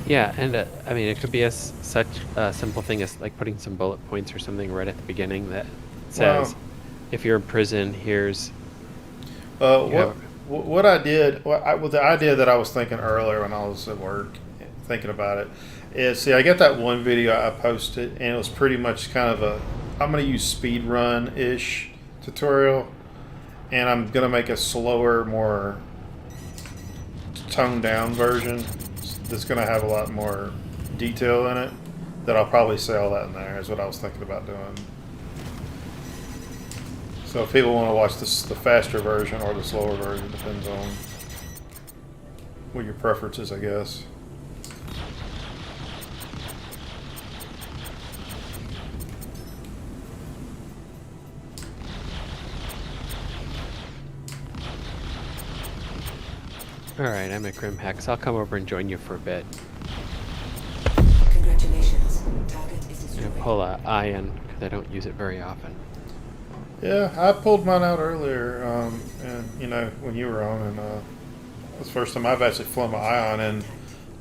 Yeah, and I mean, it could be such a simple thing as like putting some bullet points or something right at the beginning that says, if you're in prison, here's... What I did, with the idea that I was thinking earlier when I was at work thinking about it, is, see, I got that one video I posted, and it was pretty much kind of a, I'm going to use speed run-ish tutorial, and I'm going to make a slower, more toned down version that's going to have a lot more detail in it, that I'll probably say all that in there, is what I was thinking about doing. So if people want to watch the faster version or the slower version, depends on what your preference is, I guess. Alright, I'm at Grim Hex. I'll come over and join you for a bit. Congratulations. Target is I'm going to pull a ion, because I don't use it very often. Yeah, I pulled mine out earlier, and, you know, when you were on, and it was the first time I've actually flown my ion in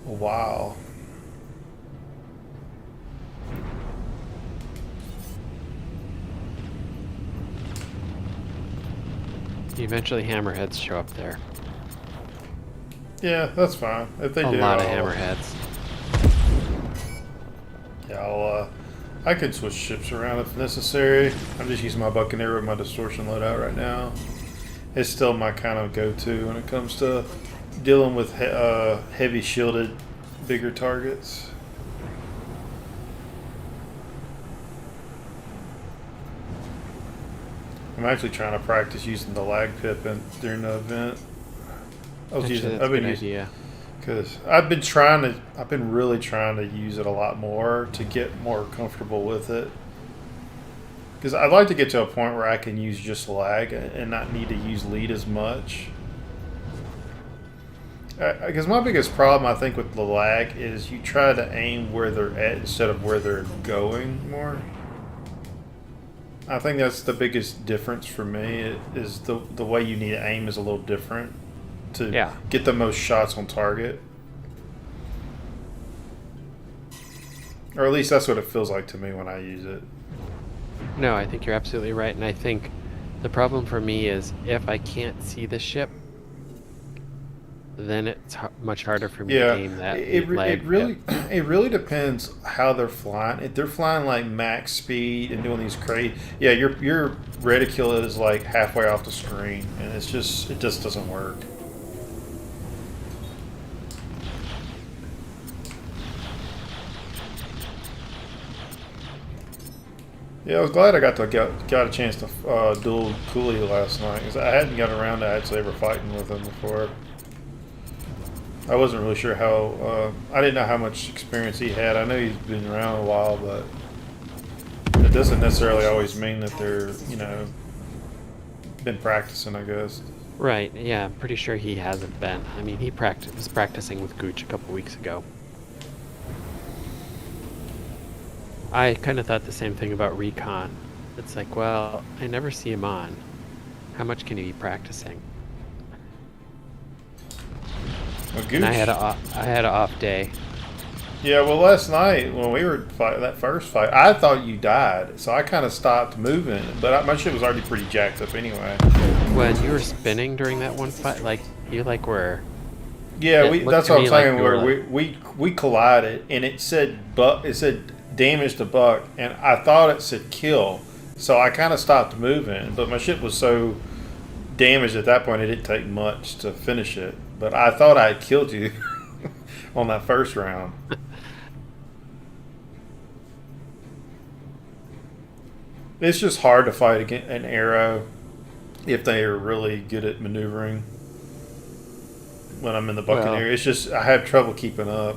a while. Eventually hammerheads show up there. Yeah, that's fine. If they do, a lot of hammerheads. Yeah, I could switch ships around if necessary. I'm just using my Buccaneer with my distortion loadout right now. It's still my kind of go-to when it comes to dealing with heavy shielded, bigger targets. I'm actually trying to practice using the lag pip during the event. I've been using, because I've been really trying to use it a lot more to get more comfortable with it. Because I'd like to get to a point where I can use just lag and not need to use lead as much. Because my biggest problem, I think, with the lag is you try to aim where they're at instead of where they're going more. I think that's the biggest difference for me, is the way you need to aim is a little different to get the most shots on target. Or at least that's what it feels like to me when I use it. No, I think you're absolutely right, and I think The problem for me is if I can't see the ship, then it's much harder for me to aim that. It really depends how they're flying. If they're flying like max speed and doing these crazy, your reticule is like halfway off the screen, and it just doesn't work. Yeah, I was glad I got a chance to duel Cooley last night, because I hadn't got around to actually ever fighting with him before. I wasn't really sure how. I didn't know how much experience he had. I know he's been around a while, but it doesn't necessarily always mean that they're, been practicing, I guess. Right, yeah, I'm pretty sure he hasn't been. I mean, he was practicing with Gooch a couple weeks ago. I kind of thought the same thing about Recon. It's like, well, I never see him on. How much can he be practicing? Well, Gooch, and I had an off day. Yeah, well, last night when we were fighting that first fight, I thought you died, so I kind of stopped moving. But my shit was already pretty jacked up anyway. When you were spinning during that one fight, like you were. Yeah, that's what I'm saying. Where we collided, and it said damage to Buck, and I thought it said kill, so I kind of stopped moving. But my ship was so damaged at that point, it didn't take much to finish it. But I thought I had killed you on that first round. It's just hard to fight against an Arrow if they are really good at maneuvering. When I'm in the Buccaneer, it's just I have trouble keeping up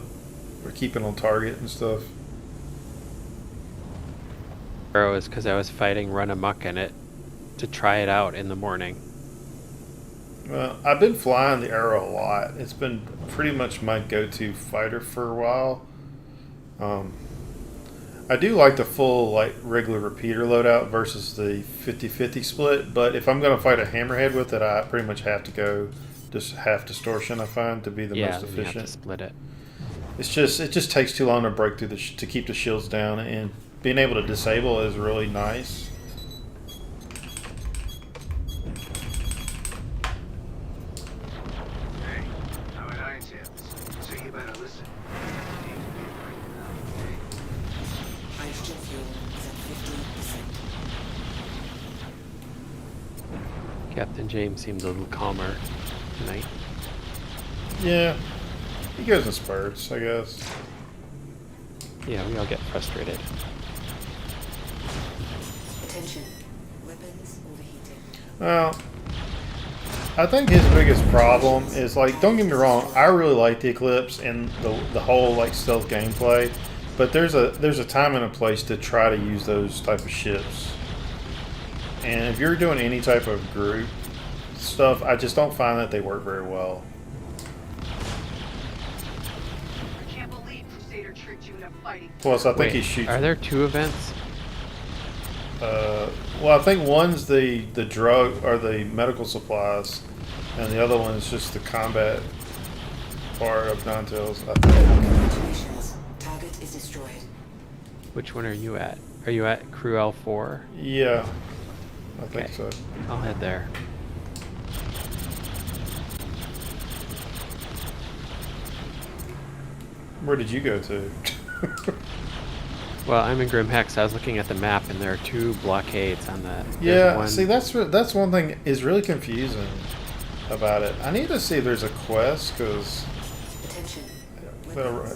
or keeping on target and stuff. Arrow is because I was fighting Run Amok in it to try it out in the morning. Well, I've been flying the Arrow a lot. It's been pretty much my go-to fighter for a while. I do like the full regular repeater loadout versus the 50-50 split, but if I'm going to fight a Hammerhead with it, I pretty much have to go just half distortion. I find to be the most efficient. You have to split it. It just takes too long to break through to keep the shields down, and being able to disable is really nice. Captain James seemed a little calmer tonight. Yeah, he goes in spurts, I guess. Yeah, we all get frustrated. Attention, weapons overheating. Well, I think his biggest problem is don't get me wrong, I really like the Eclipse and the whole stealth gameplay, but there's a time and a place to try to use those type of ships. And if you're doing any type of group stuff, I just don't find that they work very well. I can't believe Crusader tricked you into fighting. Plus, I think he shoots. Are there 2 events? Well, I think one's the drug or the medical supplies, and the other one is just the combat part of Ninetales. I think. Congratulations. Target is destroyed. Which one are you at? Are you at Crew L4? Yeah. I think so. I'll head there. Where did you go to? Well, I'm in Grim Hex. I was looking at the map, and there are 2 blockades on the. Yeah, see, that's one thing is really confusing about it. I need to see if there's a quest, because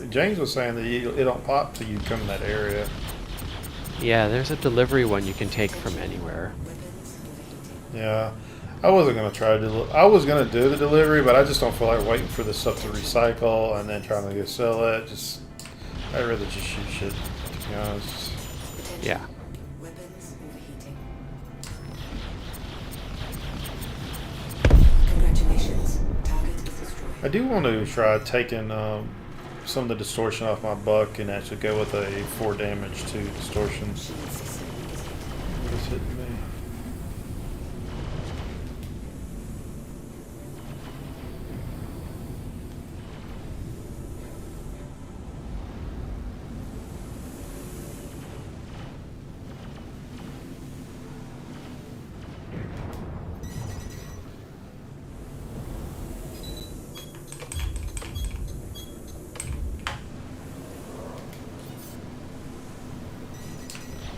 James was saying that it don't pop till you come in that area. Yeah, there's a delivery one you can take from anywhere. Yeah, I wasn't gonna try to. I was gonna do the delivery, but I just don't feel like waiting for the stuff to recycle and then trying to go sell it. I'd rather just shoot shit. To be honest. Yeah. Weapons overheating. Congratulations. Target is destroyed. I do want to try taking some of the distortion off my Buck and actually go with a 4 damage to distortion. It's hitting me.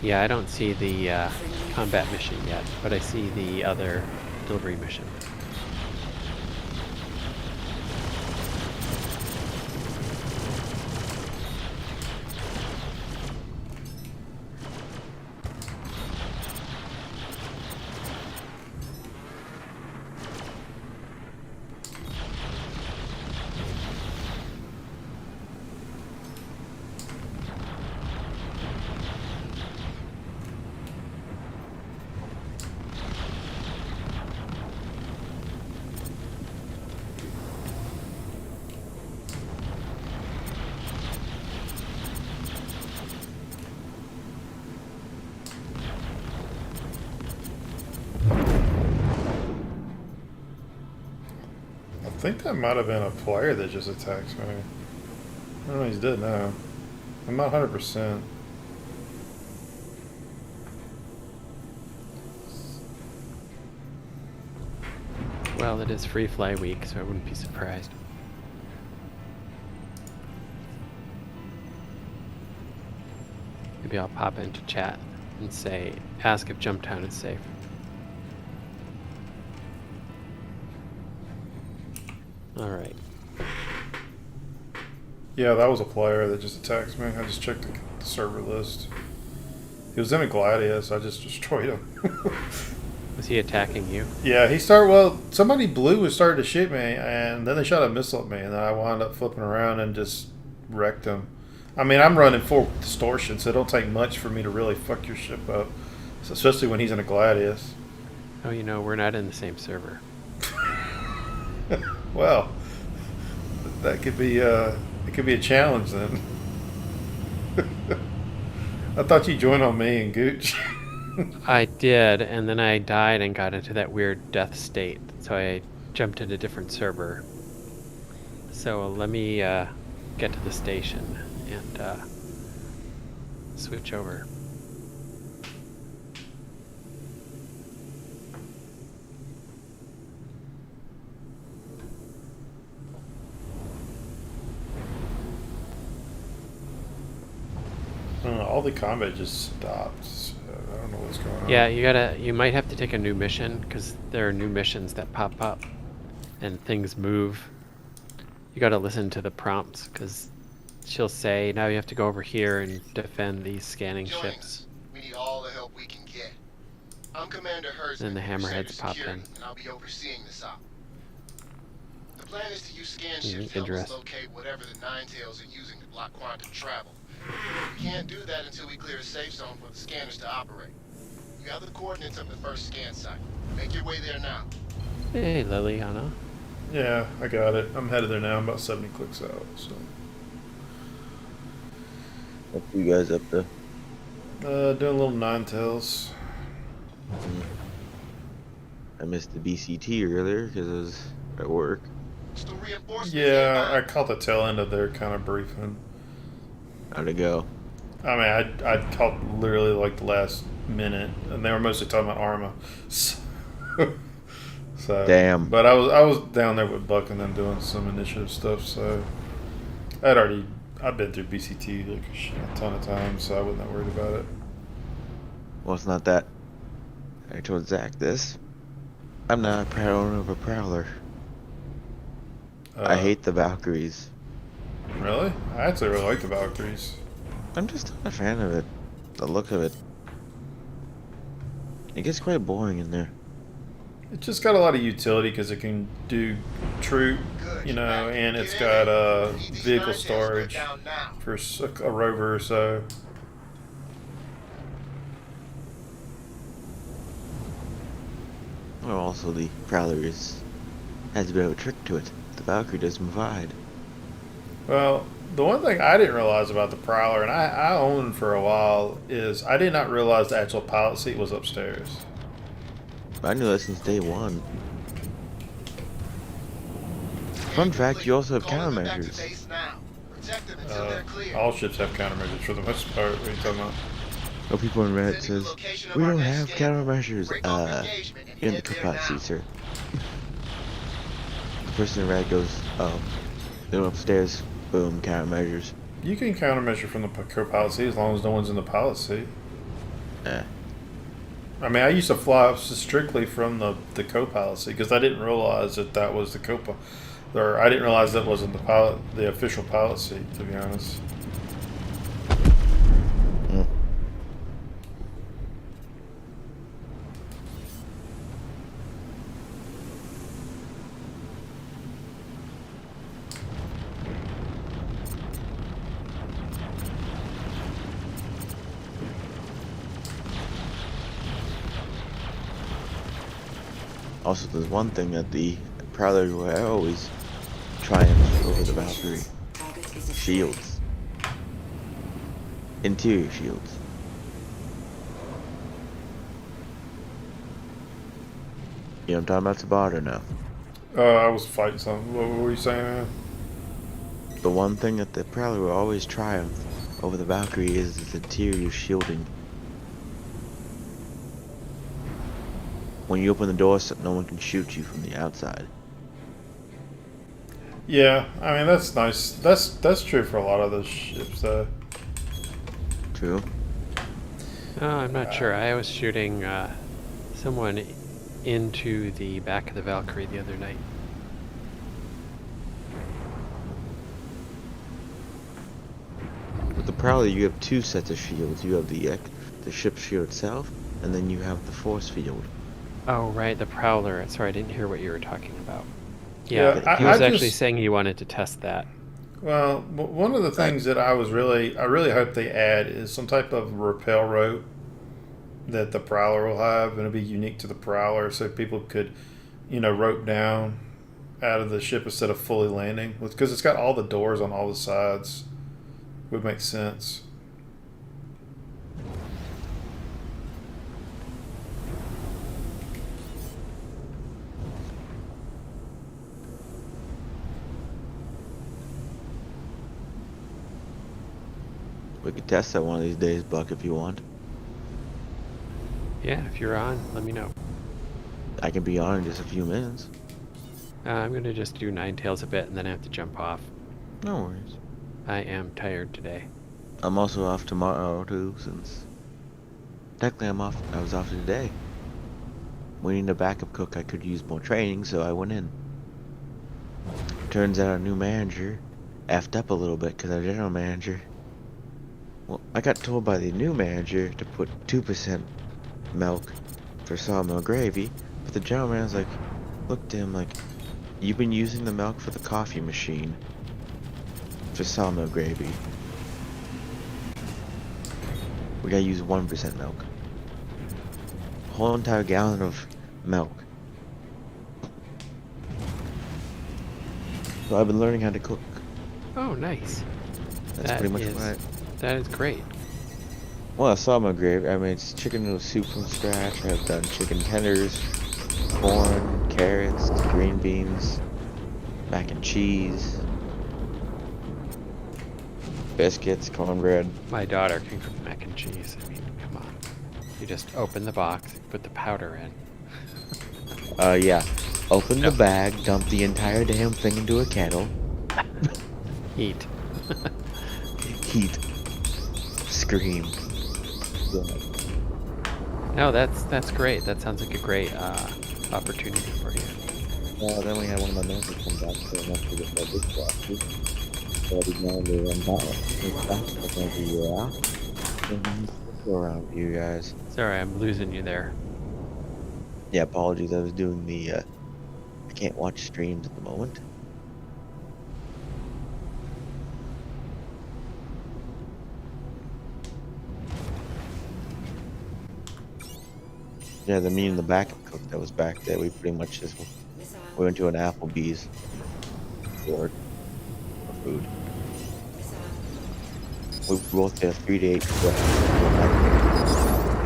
Yeah, I don't see the combat mission yet, but I see the other delivery mission. I think that might have been a player that just attacked me. I don't know, he's dead now. I'm not 100%. Well, it is free fly week, so I wouldn't be surprised. Maybe I'll pop into chat and say, ask if Jumptown is safe. Alright. Yeah, that was a player that just attacked me. I just checked the server list. He was in a Gladius, I just destroyed him. Was he attacking you? Yeah, he started, well, somebody blue was starting to shoot me, and then they shot a missile at me, and then I wound up flipping around and just wrecked him. I mean, I'm running full distortion, so it don't take much for me to really fuck your ship up, especially when he's in a Gladius. Oh, you know, we're not in the same server. Well, that could be it could be a challenge then. I thought you joined on me and Gooch. I did, and then I died and got into that weird death state, so I jumped into a different server. So let me get to the station and switch over. All the combat just stopped. So I don't know what's going on. Yeah, you might have to take a new mission, because there are new missions that pop up and things move. You gotta listen to the prompts, because she'll say, now you have to go over here and defend these scanning ships. We need all the help we can get. I'm Commander Hertzman. Then the hammerheads pop in. And I'll be overseeing this op. The plan is to use scan ships to help us locate whatever the Ninetales are using to block quantum travel. We can't do that until we clear a safe zone for the scanners to operate. You have the coordinates of the first scan site. Make your way there now. Hey, Liliana. Yeah, I got it. I'm headed there now. I'm about 70 clicks out. So. What you guys up to? Doing a little Ninetales. I missed the BCT earlier because I was at work. Yeah, I caught the tail end of their kind of briefing. How'd it go? I mean, I caught literally like the last minute, and they were mostly talking about Arma. So damn. But I was down there with Buck and them doing some initiative stuff, so I've been through BCT like a ton of times, so I wasn't that worried about it. Well, it's not that. I told Zach this. I'm not a proud owner of a Prowler. I hate the Valkyries. Really? I actually really like the Valkyries. I'm just not a fan of it. The look of it. It gets quite boring in there. It's just got a lot of utility because it can do troop, you know, and it's got vehicle storage for a rover or so. Well, also the Prowler has a bit of a trick to it. The Valkyrie doesn't provide. Well, the one thing I didn't realize about the Prowler, and I owned for a while, is I did not realize the actual pilot seat was upstairs. I knew that since day one. Fun fact, you also have countermeasures. All ships have countermeasures for the most part. What are you talking about? Oh, people in Reddit says, we don't have countermeasures, in the co-pilot seat, sir. The person in Reddit goes, oh, they went upstairs, boom, countermeasures. You can countermeasure from the co-pilot seat as long as no one's in the pilot seat. I mean, I used to fly strictly from the co-pilot seat because I didn't realize that was the co-pilot. Or I didn't realize that wasn't the official pilot seat, to be honest. Also, there's one thing that the Prowler will always triumph over the Valkyrie. Shields. Interior shields. You know what I'm talking about, Sabat, or no? I was fighting something. What were you saying, man? The one thing that the Prowler will always triumph over the Valkyrie is its interior shielding. When you open the door, so no one can shoot you from the outside. Yeah, I mean that's nice. That's true for a lot of the ships, though. True. Oh, I'm not sure. I was shooting someone into the back of the Valkyrie the other night. With the Prowler, you have two sets of shields. You have the ship shield itself, and then you have the force field. Oh, right, the Prowler. Sorry, I didn't hear what you were talking about. Yeah, he was I actually just, saying he wanted to test that. Well, one of the things that I really hope they add is some type of rappel rope that the Prowler will have, and it'll be unique to the Prowler, so people could, rope down out of the ship instead of fully landing, because it's got all the doors on all the sides. Would make sense. We could test that one of these days, Buck, if you want. Yeah, if you're on, let me know. I can be on in just a few minutes. I'm going to just do Nine Tails a bit and then I have to jump off. No worries. I am tired today. I'm also off tomorrow, too, since... Technically, I was off today. We need a backup cook. I could use more training, so I went in. Turns out our new manager effed up a little bit because our general manager... Well, I got told by the new manager to put 2% milk for sawmill gravy, but the general manager's like, looked at him like, you've been using the milk for the coffee machine for sawmill gravy. We gotta use 1% milk. A whole entire gallon of milk. So I've been learning how to cook. Oh, nice. That's pretty much what That is great. Well, I saw my gravy. I made chicken noodle soup from scratch. I've done chicken tenders, corn, carrots, green beans, mac and cheese, biscuits, cornbread. My daughter can cook mac and cheese. I mean, come on. You just open the box, put the powder in. Yeah. Open the bag, dump the entire damn thing into a kettle. Heat. Heat. Scream. No, that's great. That sounds like a great opportunity for you. Well, then we had one of my nurses come back, so I'm not sure if I did watch. So I did know they run back. Go around with you guys. Sorry, I'm losing you there. Yeah, apologies. I was doing the, I can't watch streams at the moment. Yeah, the me and the backup cook that was back there, we pretty much just we went to an Applebee's for food. We both did a 3 to 8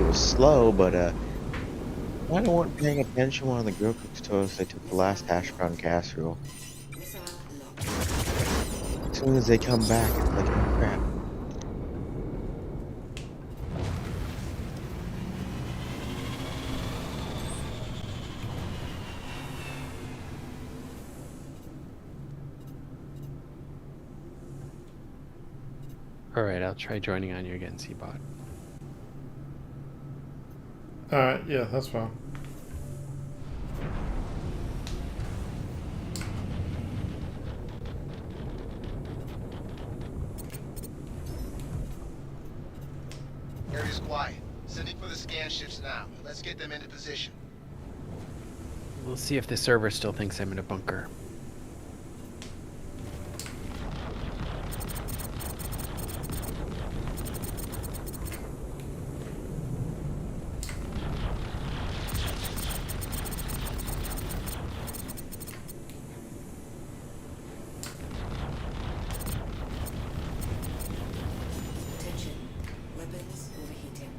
It was slow, but I weren't paying attention when the grill cooks told us they took the last hash brown casserole. As soon as they come back, it's like, oh crap. Alright, I'll try joining on you again, Seabot. Alright, yeah, that's fine. Area's quiet. Sending for the scan ships now. Let's get them into position. We'll see if the server still thinks I'm in a bunker. Attention. Weapons overheating.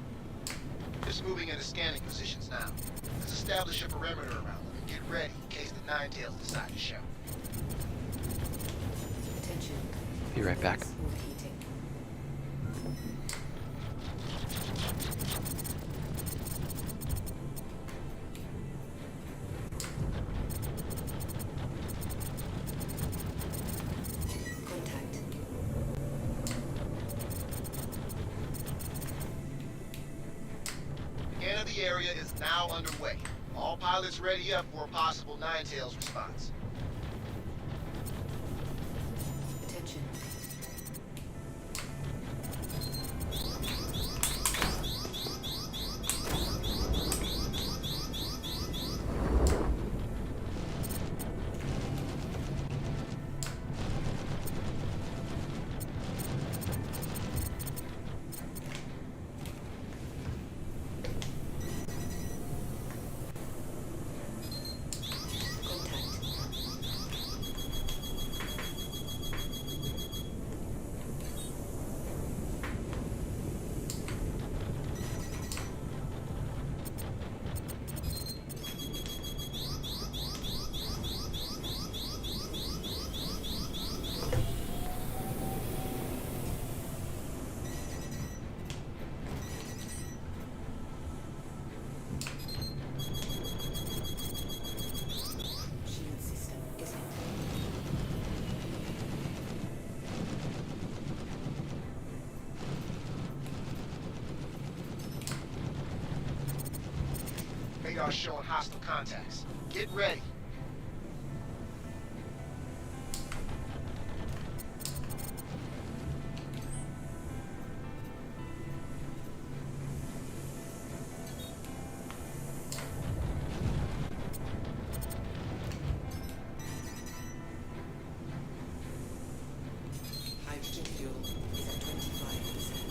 Just moving into scanning positions now. Let's establish a perimeter around them and get ready in case the Nine Tails decide to show. Attention. Be right back. Overheating. Contact. Scan of the area is now underway. All pilots ready up for a possible Nine Tails response. Attention. Contact. Shield system disconnected. Radar showing hostile contacts. Get ready. Hydrogen fuel is at 25%.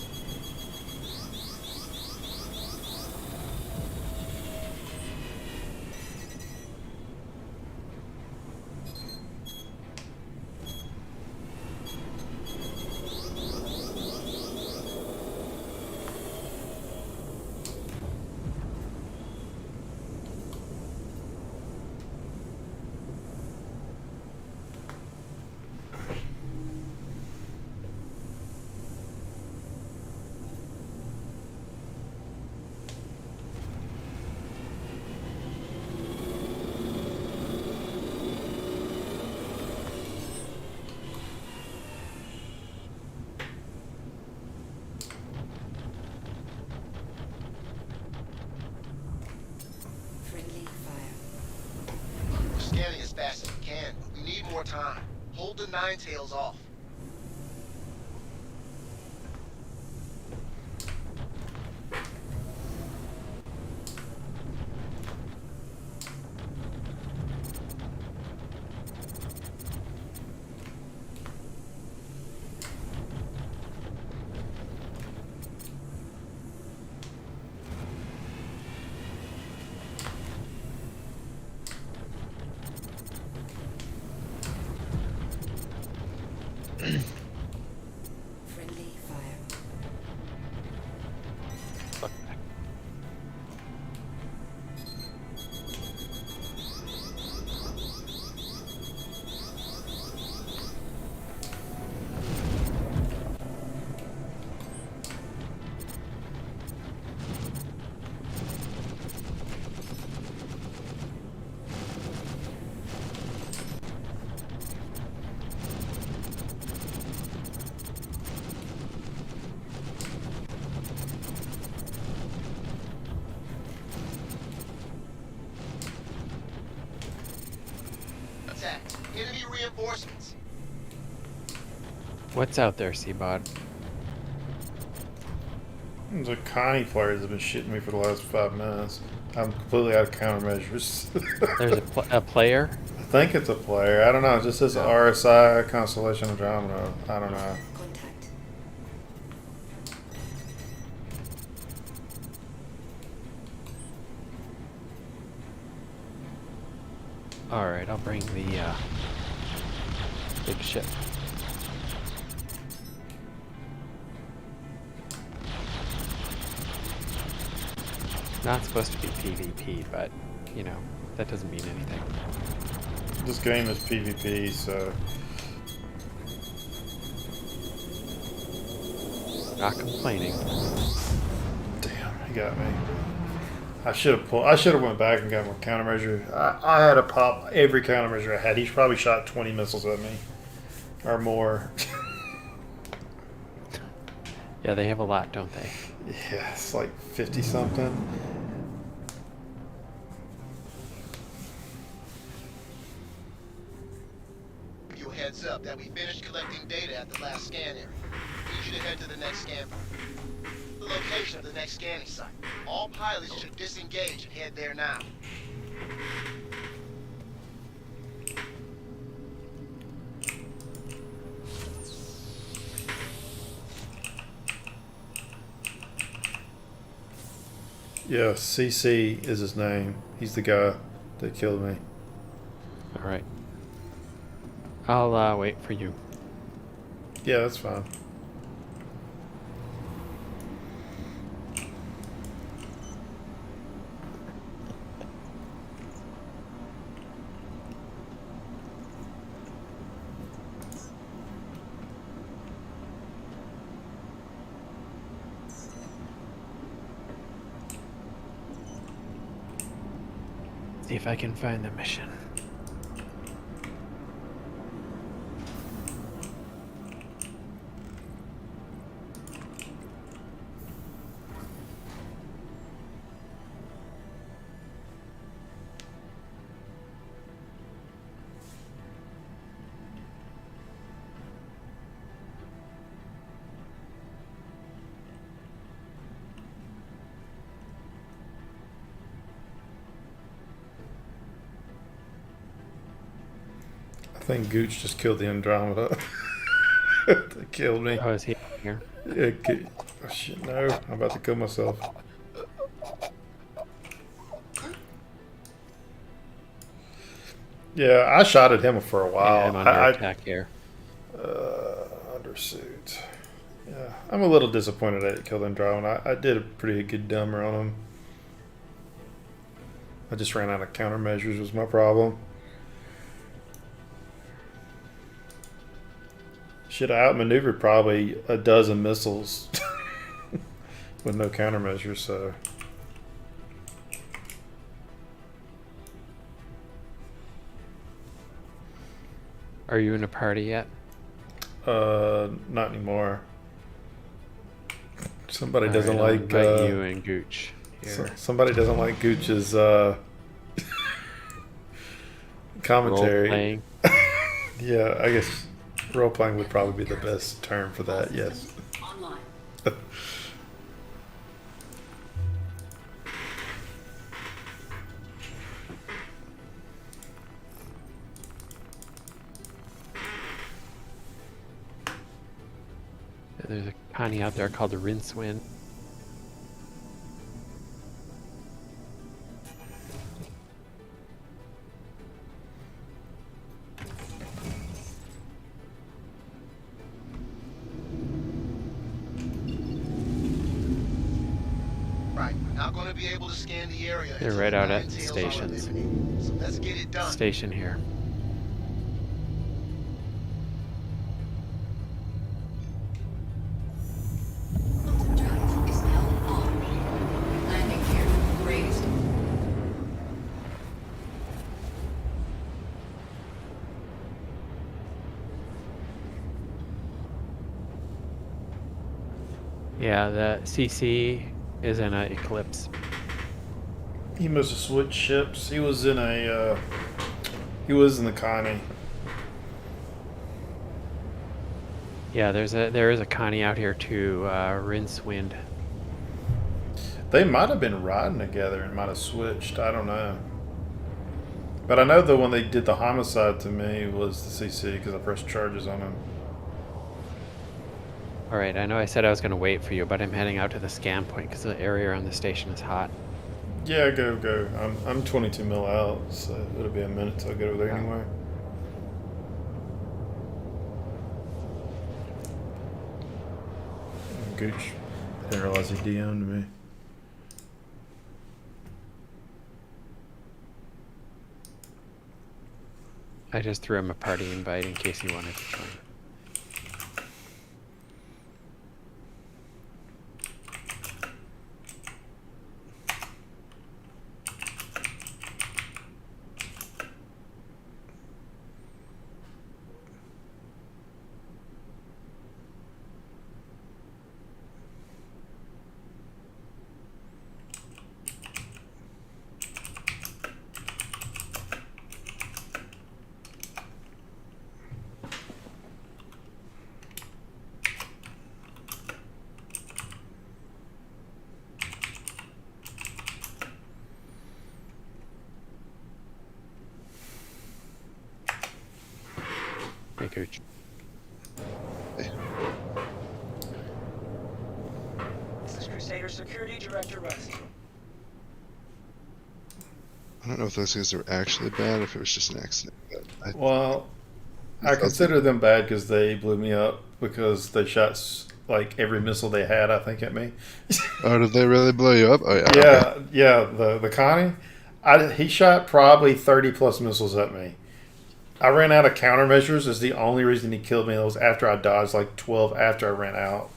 Friendly fire. We're scanning as fast as we can, but we need more time. Hold the Nine Tails off. contact. Enemy reinforcements. What's out there, Seabod? There's a Connie player that's been shitting me for the last 5 minutes. I'm completely out of countermeasures. There's a player? I think it's a player. I don't know. It just says RSI Constellation Andromeda. I don't know. Alright, I'll bring the big ship. Not supposed to be PvP, but, you know, that doesn't mean anything. This game is PvP, so... Not complaining. Damn, he got me. I should have went back and got more countermeasure. I had to pop every countermeasure I had. He's probably shot 20 missiles at me. Or more. Yeah, they have a lot, don't they? Yeah, it's like 50 something. You a heads up that we finished collecting data at the last scan area. Need you to head to the next scan point. The location of the next scanning site. All pilots should disengage and head there now. Yeah, CC is his name. He's the guy that killed me. Alright. I'll wait for you. Yeah, that's fine. See if I can find the mission. I think Gooch just killed the Andromeda. They killed me. Oh, is he here? Yeah, oh, shit, no. I'm about to kill myself. Yeah, I shot at him for a while. Yeah, I'm under attack here. Undersuit. Yeah, I'm a little disappointed I didn't kill Andromeda. I did a pretty good dumber on him. I just ran out of countermeasures was my problem. Should have outmaneuvered probably a dozen missiles with no countermeasures, so. Are you in a party yet? Not anymore. Somebody All doesn't right, I'll like invite you and Gooch. Here. Somebody doesn't like Gooch's commentary. Role-playing. Yeah, I guess role playing would probably be the best term for that. Yes. Online. There's a Connie out there called the Rincewind. Right, we're not going to be able to scan the area. They're until right the out at nine the tails are stations. eliminated. So let's get it done. Station here. Drive is now on. Landing gear raised. Yeah, the CC is in an eclipse. He must have switched ships. He was in He was in the Connie. Yeah, there is a Connie out here too. Rincewind. They might have been riding together and might have switched. I don't know. But I know the one they did the homicide to me was the CC because I pressed charges on him. All right, I know I said I was going to wait for you, but I'm heading out to the scan point because the area around the station is hot. Yeah, go. I'm 22 mil out, so it'll be a minute till I get over there anyway. Gooch. Didn't realize he DM'd me. I just threw him a party invite in case he wanted to join. Hey, Coach. This is Crusader Security Director Rust. I don't know if those guys are actually bad, if it was just an accident. But Well, I consider them bad because they blew me up because they shot like every missile they had, I think, at me. Oh, did they really blow you up? Oh yeah. Yeah, okay. yeah. The Connie, he shot probably 30 plus missiles at me. I ran out of countermeasures. Is the only reason he killed me. It was after I dodged like 12 after I ran out.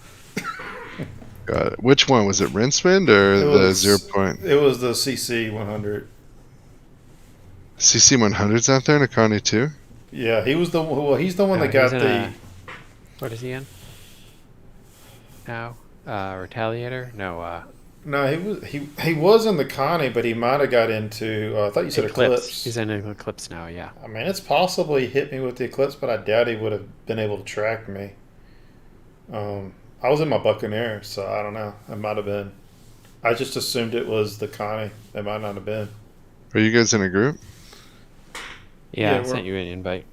Got it. Which one was it? Rincewind or the 0 point? It was the CC 100. CC 100's out there in a Connie too. Yeah, he was the he's the one that got the. What is he in? Now, Retaliator? No. No, he was in the Connie, but he might have got into. I thought you said Eclipse. He's in Eclipse now. Yeah. I mean, it's possible he hit me with the Eclipse, but I doubt he would have been able to track me. I was in my Buccaneer, so I don't know. It might have been. I just assumed it was the Connie. It might not have been. Are you guys in a group? Yeah, I sent you an invite.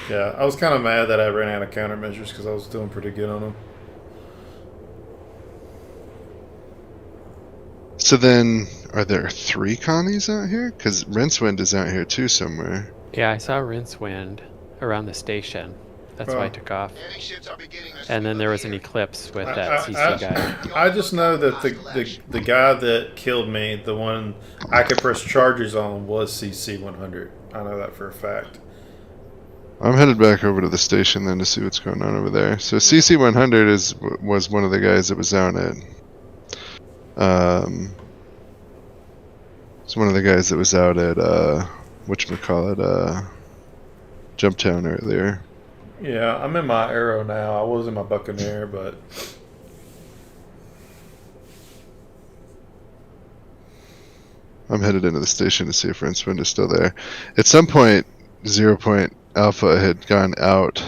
Yeah, I was kind of mad that I ran out of countermeasures because I was doing pretty good on them. So then, are there 3 Connies out here? Because Rincewind is out here too somewhere. Yeah, I saw Rincewind around the station. That's why I took off. And then there was an Eclipse with that CC guy. I just know that the guy that killed me, the one I could press charges on, was CC 100. I know that for a fact. I'm headed back over to the station then to see what's going on over there. So CC 100 was one of the guys that was out at. It's one of the guys that was out at whatchamacallit, Jumptown earlier. Yeah, I'm in my Arrow now. I was in my Buccaneer, but I'm headed into the station to see if Rincewind is still there. At some point, 0 point Alpha had gone out,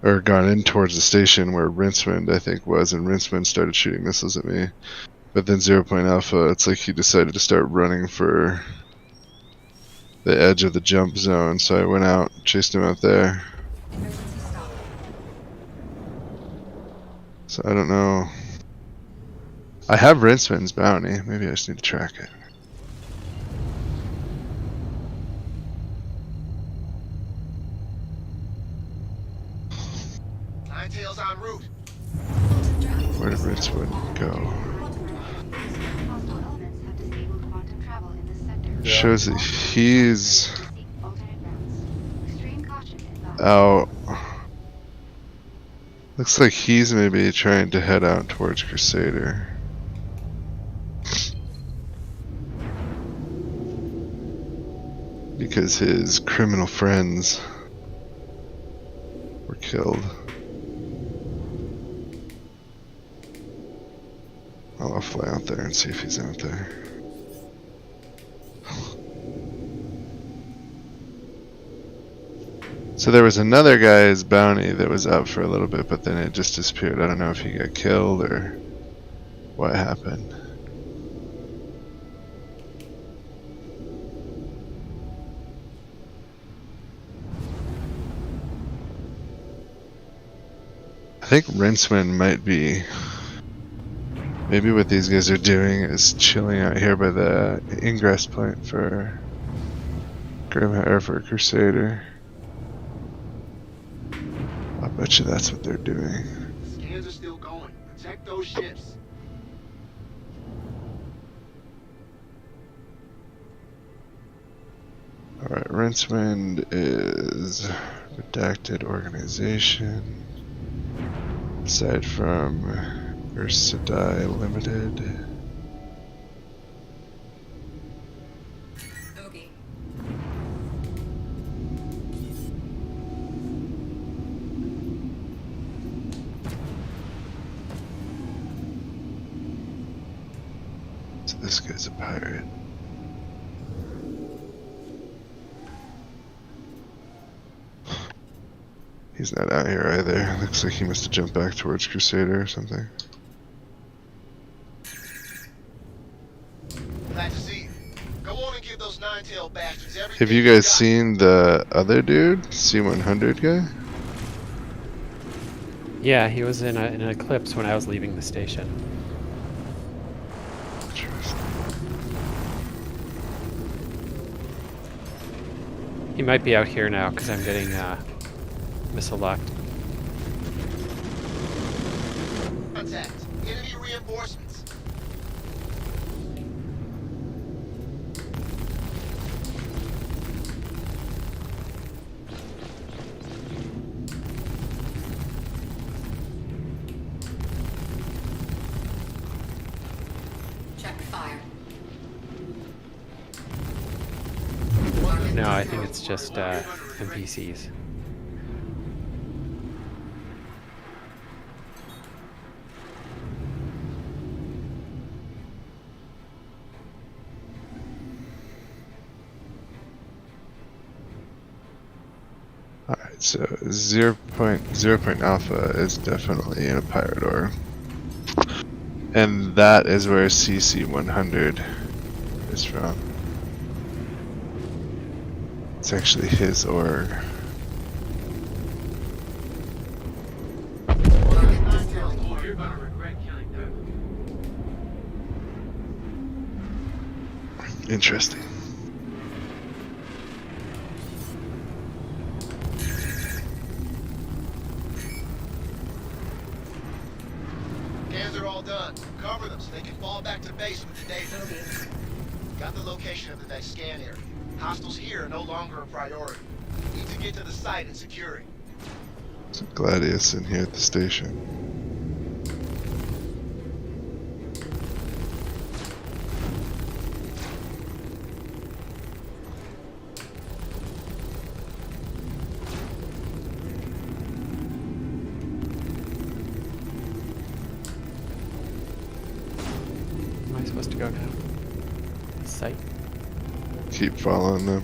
or gone in towards the station where Rincewind, I think, was, and Rincewind started shooting missiles at me. But then 0 point Alpha, it's like he decided to start running for the edge of the jump zone, so I went out, chased him out there. So I don't know. I have Rincewind's bounty. Maybe I just need to track it. Ninetales en route. Where did Rincewind go? Shows that he's out. Looks like he's maybe trying to head out towards Crusader. Because his criminal friends were killed. I'll fly out there and see if he's out there. So there was another guy's bounty that was up for a little bit, but then it just disappeared. I don't know if he got killed or what happened. I think Rincewind might be. Maybe what these guys are doing is chilling out here by the ingress point for Grimhair for Crusader. I bet you that's what they're doing. Scans are still going. Protect those ships. Alright, Rincewind is redacted organization. Aside from Ursidai Limited. Bogey. So this guy's a pirate. He's not out here either. Looks like he must have jumped back towards Crusader or something. Glad to see you. Go on and give those nine-tailed bastards everything. Have you guys seen the other dude? C100 guy? Yeah, he was in an eclipse when I was leaving the station. He might be out here now because I'm getting missile locked. Contact. Enemy reinforcements. Check fire. No, I think it's just NPCs. Alright, so 0.0 alpha is definitely in a pirate ore. And that is where CC100 is from. It's actually his org. You're gonna regret killing them. Interesting. Scans are all done. Cover them so they can fall back to base with the data. Got the location of the next scan area. Hostiles here are no longer a priority. Need to get to the site and secure it. There's a Gladius in here at the station. Am I supposed to go now? Site. Keep following them.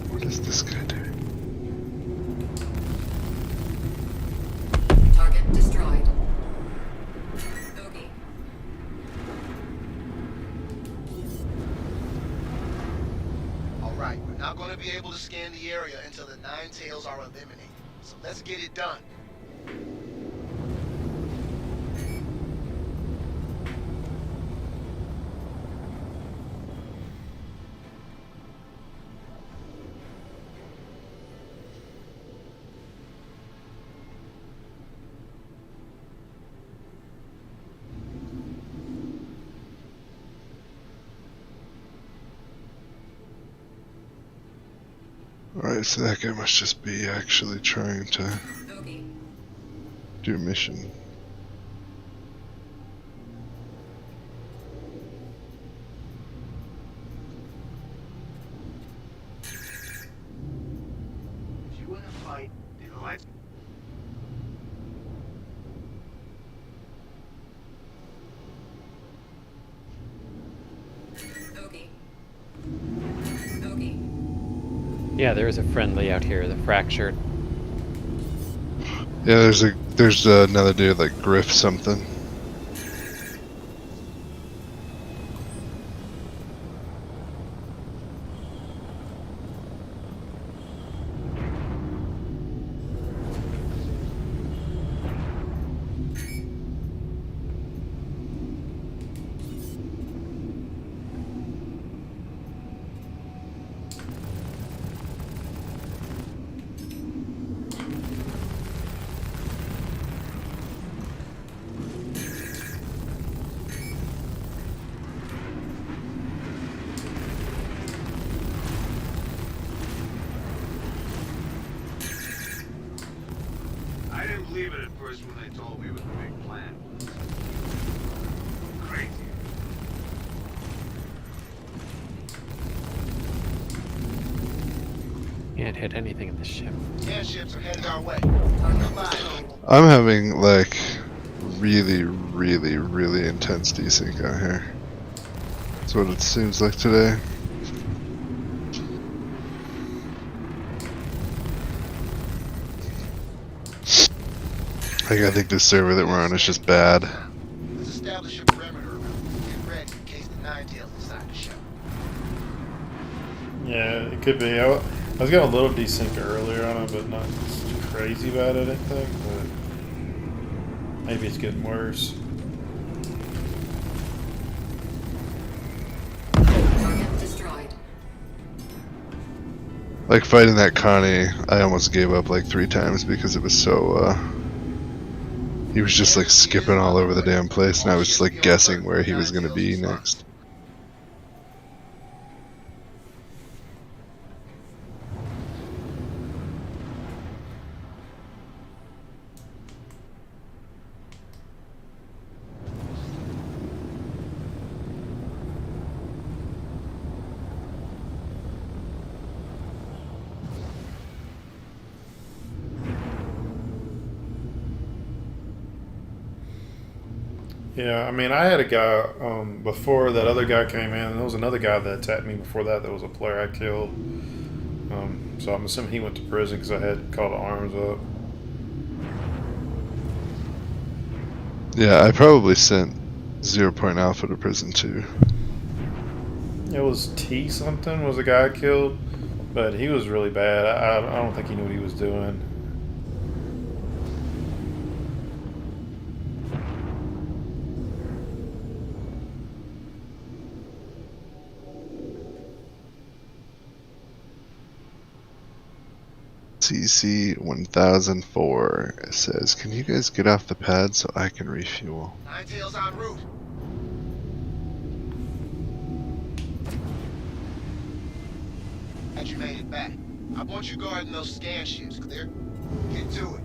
What is this guy doing? Target destroyed. Bogey. Alright, we're not going to be able to scan the area until the nine tails are eliminated. So let's get it done. Alright, so that guy must just be actually trying to do a mission. If you want to fight, then let's. Yeah, there is a friendly out here, the Fractured. Yeah, there's another dude like Griff something. I didn't believe it at first when they told me it was a big plan. Crazy. Can't hit anything in the ship. 10 ships are headed our way. I'm having like really intense desync out here. That's what it seems like today. Like, I think the server that we're on is just bad. Let's establish a perimeter around it. Get ready in case the Nine Tails decide to show. Yeah, it could be. I was getting a little desync earlier on it, but not crazy bad, I didn't think. But maybe it's getting worse. Destroyed. Like fighting that Connie, I almost gave up like 3 times because it was so he was just like skipping all over the damn place, and I was just like guessing where he was gonna be next. Yeah, I mean, I had a guy before that other guy came in. There was another guy that attacked me before that. That was a player I killed. So I'm assuming he went to prison because I had called arms up. Yeah, I probably sent 0 Point Alpha to prison too. It was T something was the guy I killed, but he was really bad. I don't think he knew what he was doing. CC1004 says, "Can you guys get off the pad so I can refuel?" Nine Tails en route. Glad you made it back. I want you guarding those scan ships, clear? Get to it.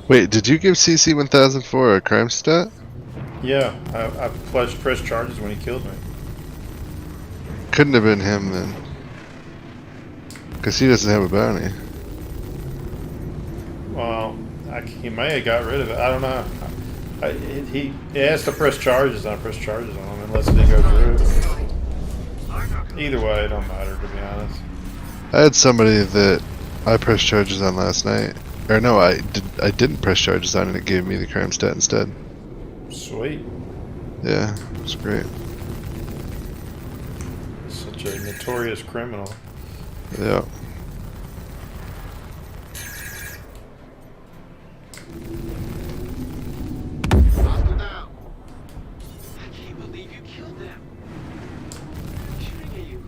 Wait, did you give CC1004 a crime stat? Yeah, I pressed charges when he killed me. Couldn't have been him then. Because he doesn't have a bounty. Well, he may have got rid of it. I don't know. He asked to press charges, and I pressed charges on him unless it didn't go through. Either way, it don't matter, to be honest. I had somebody that I pressed charges on last night. Or no, I didn't press charges on, and it gave me the crime stat instead. Sweet. Yeah, it was great. Such a notorious criminal. Yeah. Hostile down. I can't believe you killed them. Shooting at you.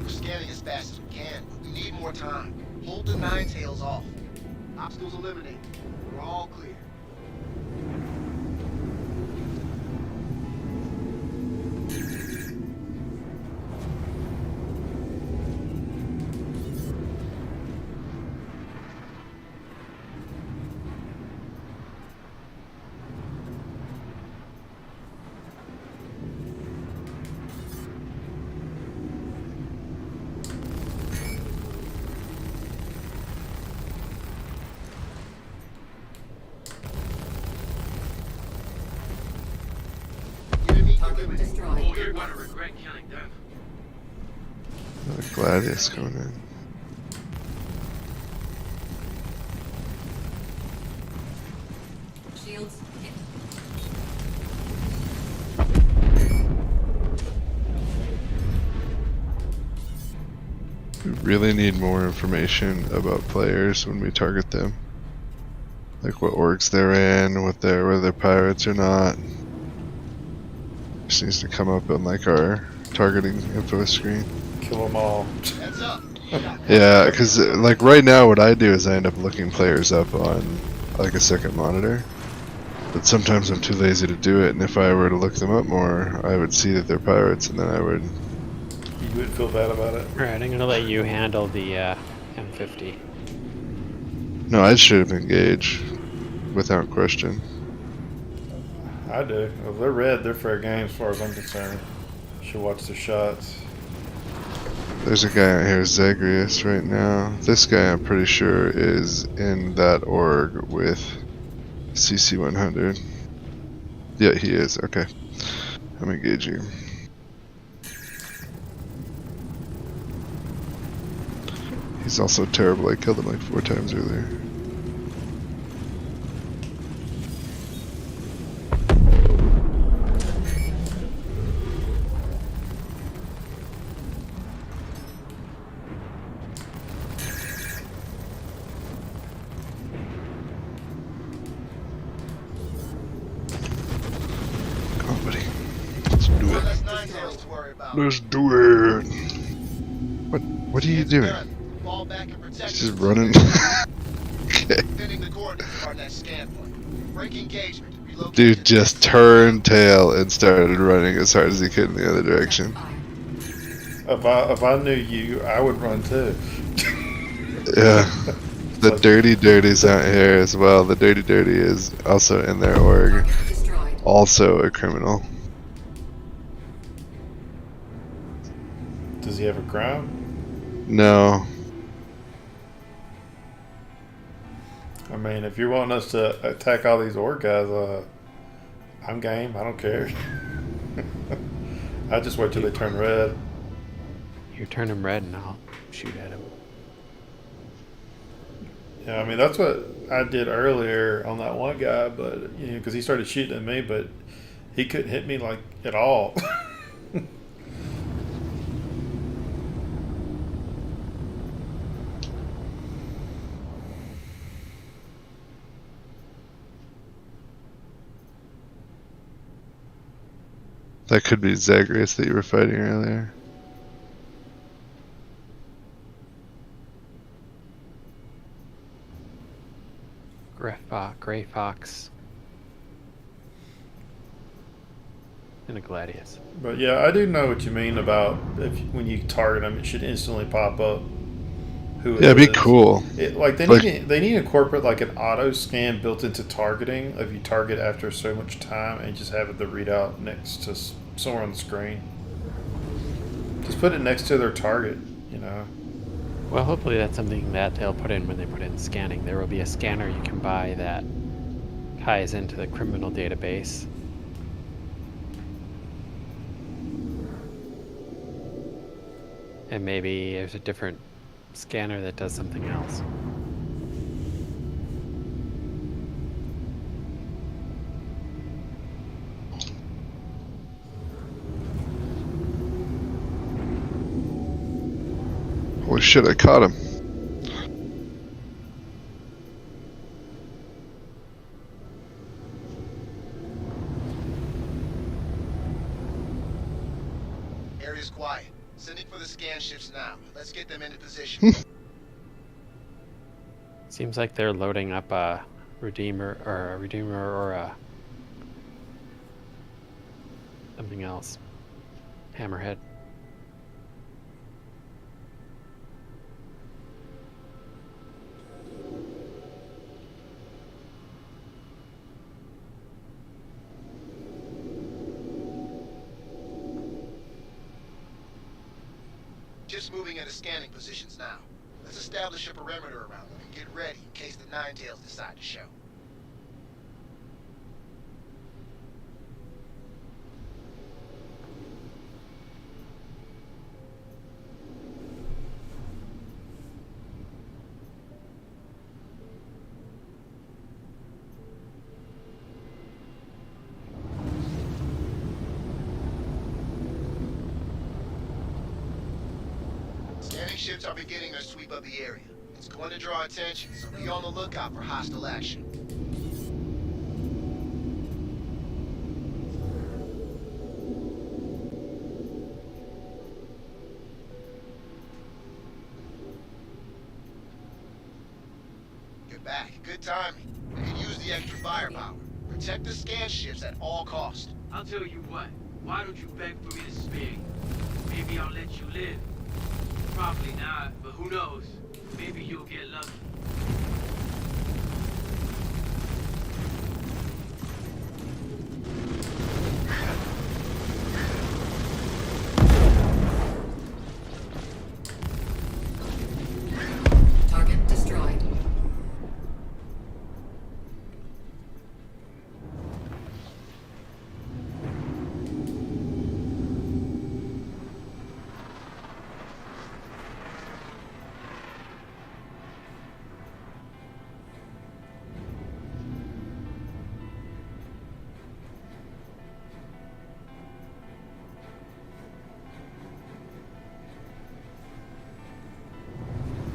We're scanning as fast as we can, but we need more time. Hold the Nine Tails off. Obstacles eliminated. We're all clear. Target destroyed. Oh, you're gonna regret killing them. Gladius coming in. Shields hit. We really need more information about players when we target them. Like what orgs they're in, whether they're pirates or not. Just needs to come up on like our targeting info screen. Kill them all. Heads up. Yeah, because like right now what I do is I end up looking players up on like a second monitor. But sometimes I'm too lazy to do it, and if I were to look them up more, I would see that they're pirates, and then I would... You would feel bad about it. Alright, I'm gonna let you handle the M50. No, I should have engaged, without question. I do. If they're red, they're fair game as far as I'm concerned. Should watch their shots. There's a guy out here, Zagreus, right now. This guy, I'm pretty sure, is in that org with CC100. Yeah, he is. Okay. I'm engaging. He's also terrible. I killed him like 4 times earlier. Let's do it. What are you doing? He's just running. Okay. Dude just turned tail and started running as hard as he could in the other direction. If I knew you, I would run too. Yeah. The Dirty Dirty's out here as well. The Dirty Dirty is also in their org. Also a criminal. Does he have a crown? No. I mean, if you're wanting us to attack all these orc guys, I'm game. I don't care. I just wait till they turn red. You turn them red and I'll shoot at them. Yeah, I mean, that's what I did earlier on that one guy, but, you know, because he started shooting at me, but he couldn't hit me, like, at all. That could be Zagreus that you were fighting earlier. Gray Fox. And a Gladius. But yeah, I do know what you mean about when you target them, it should instantly pop up who it Yeah, it'd be is. cool. Like they need to incorporate like an auto scan built into targeting if you target after so much time and just have the readout next to somewhere on the screen. Just put it next to their target, you know. Well, hopefully that's something that they'll put in when they put in scanning. There will be a scanner you can buy that ties into the criminal database. And maybe there's a different scanner that does something else. Holy shit, I caught him. Area's quiet. Sending for the scan ships now. Let's get them into position. Seems like they're loading up a Redeemer or a something else. Hammerhead. Just moving into scanning positions now. Let's establish a perimeter around them and get ready in case the Ninetales decide to show. Scanning ships are beginning their sweep of the area. It's going to draw attention, so be on the lookout for hostile action. You're back. Good timing. We can use the extra firepower. Protect the scan ships at all costs. I'll tell you what. Why don't you beg for me to spare you? Maybe I'll let you live. Probably not, but who knows? Maybe you'll get lucky. Target destroyed.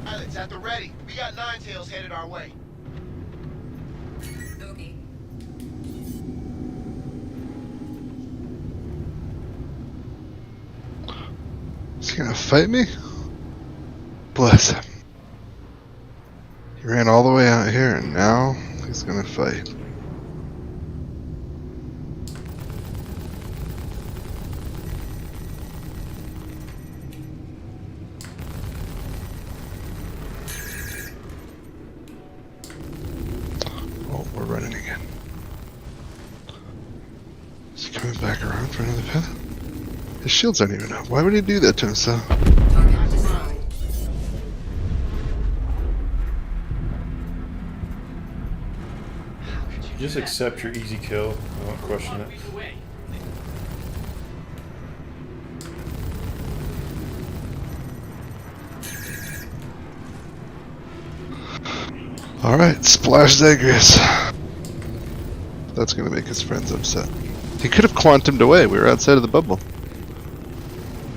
Pilots at the ready. We got Ninetales headed our way. Okay. Is he gonna fight me? Bless him. He ran all the way out here and now he's gonna fight. Oh, we're running again. Is he coming back around for another path? His shields aren't even up. Why would he do that to himself? Target destroyed. Just accept your easy kill. I won't question it. Alright, Splash Zagreus. That's gonna make his friends upset. He could have quantumed away. We were outside of the bubble.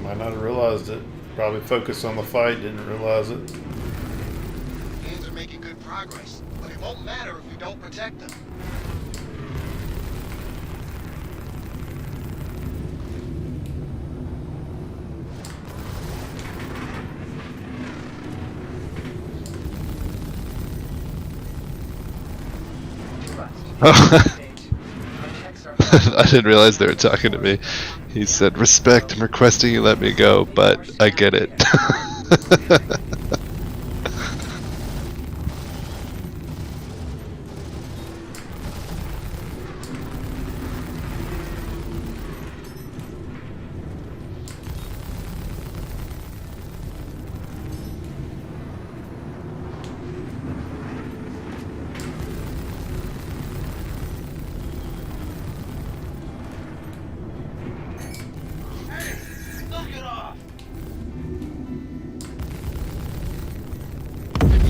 Might not have realized it. Probably focused on the fight, didn't realize it. Hands are making good progress, but it won't matter if we don't protect them. I didn't realize they were talking to me. He said, "Respect, I'm requesting you let me go, but I get it."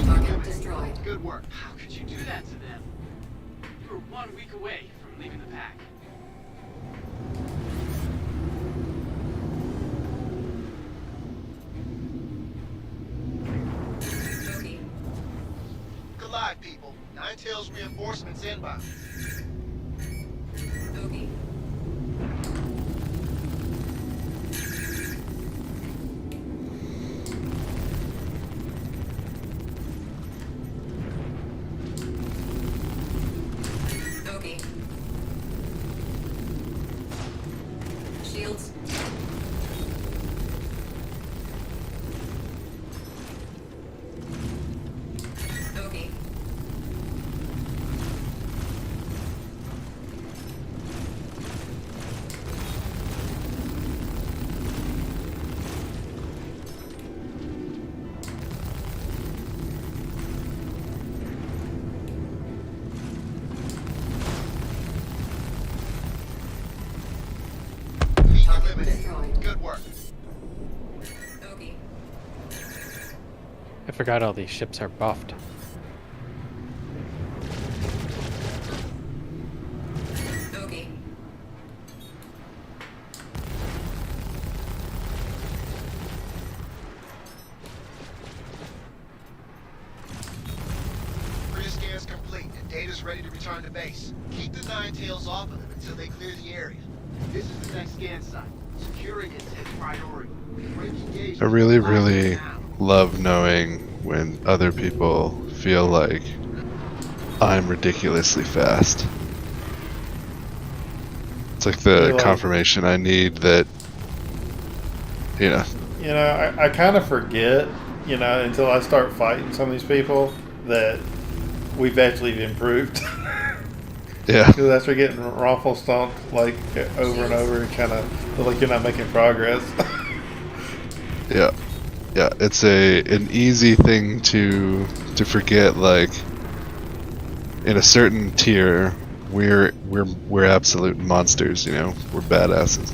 Target destroyed. Good work. How could you do that to them? You were 1 week away from leaving the pack. Okay. Collide, people. Ninetales reinforcements inbound. Okay. I forgot all these ships are buffed. Okay. Rear scan's complete and data's ready to return to base. Keep the Nine Tails off of them until they clear the area. This is the next scan site. Securing it's his priority. Break engagement. I really, really love knowing when other people feel like I'm ridiculously fast. It's like the confirmation I need that, you know. You know, I kind of forget, you know, until I start fighting some of these people that we've actually improved. Yeah. Because after getting raffle stomped like over and over, it kind of feel like you're not making progress. Yeah. Yeah, it's an easy thing to forget. Like in a certain tier, we're absolute monsters. You know, we're badasses.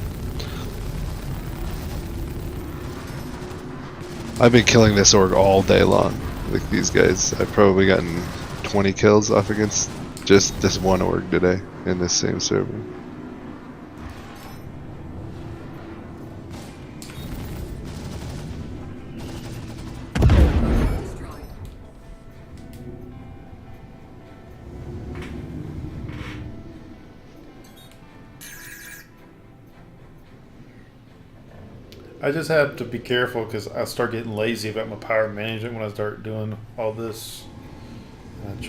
I've been killing this org all day long. Like these guys, I've probably gotten 20 kills off against just this one org today in this same server. I just have to be careful because I start getting lazy about my power management when I start doing all this. And I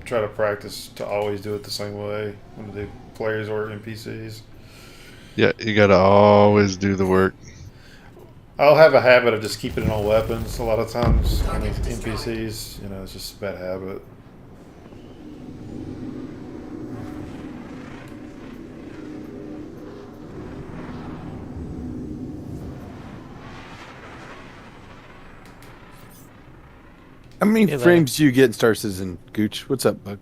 try to practice to always do it the same way when I do players or NPCs. Yeah, you gotta always do the work. I'll have a habit of just keeping it on weapons a lot of times on these NPCs. You know, it's just a bad habit. How many frames do you get in Star Citizen, Gooch? What's up, bud?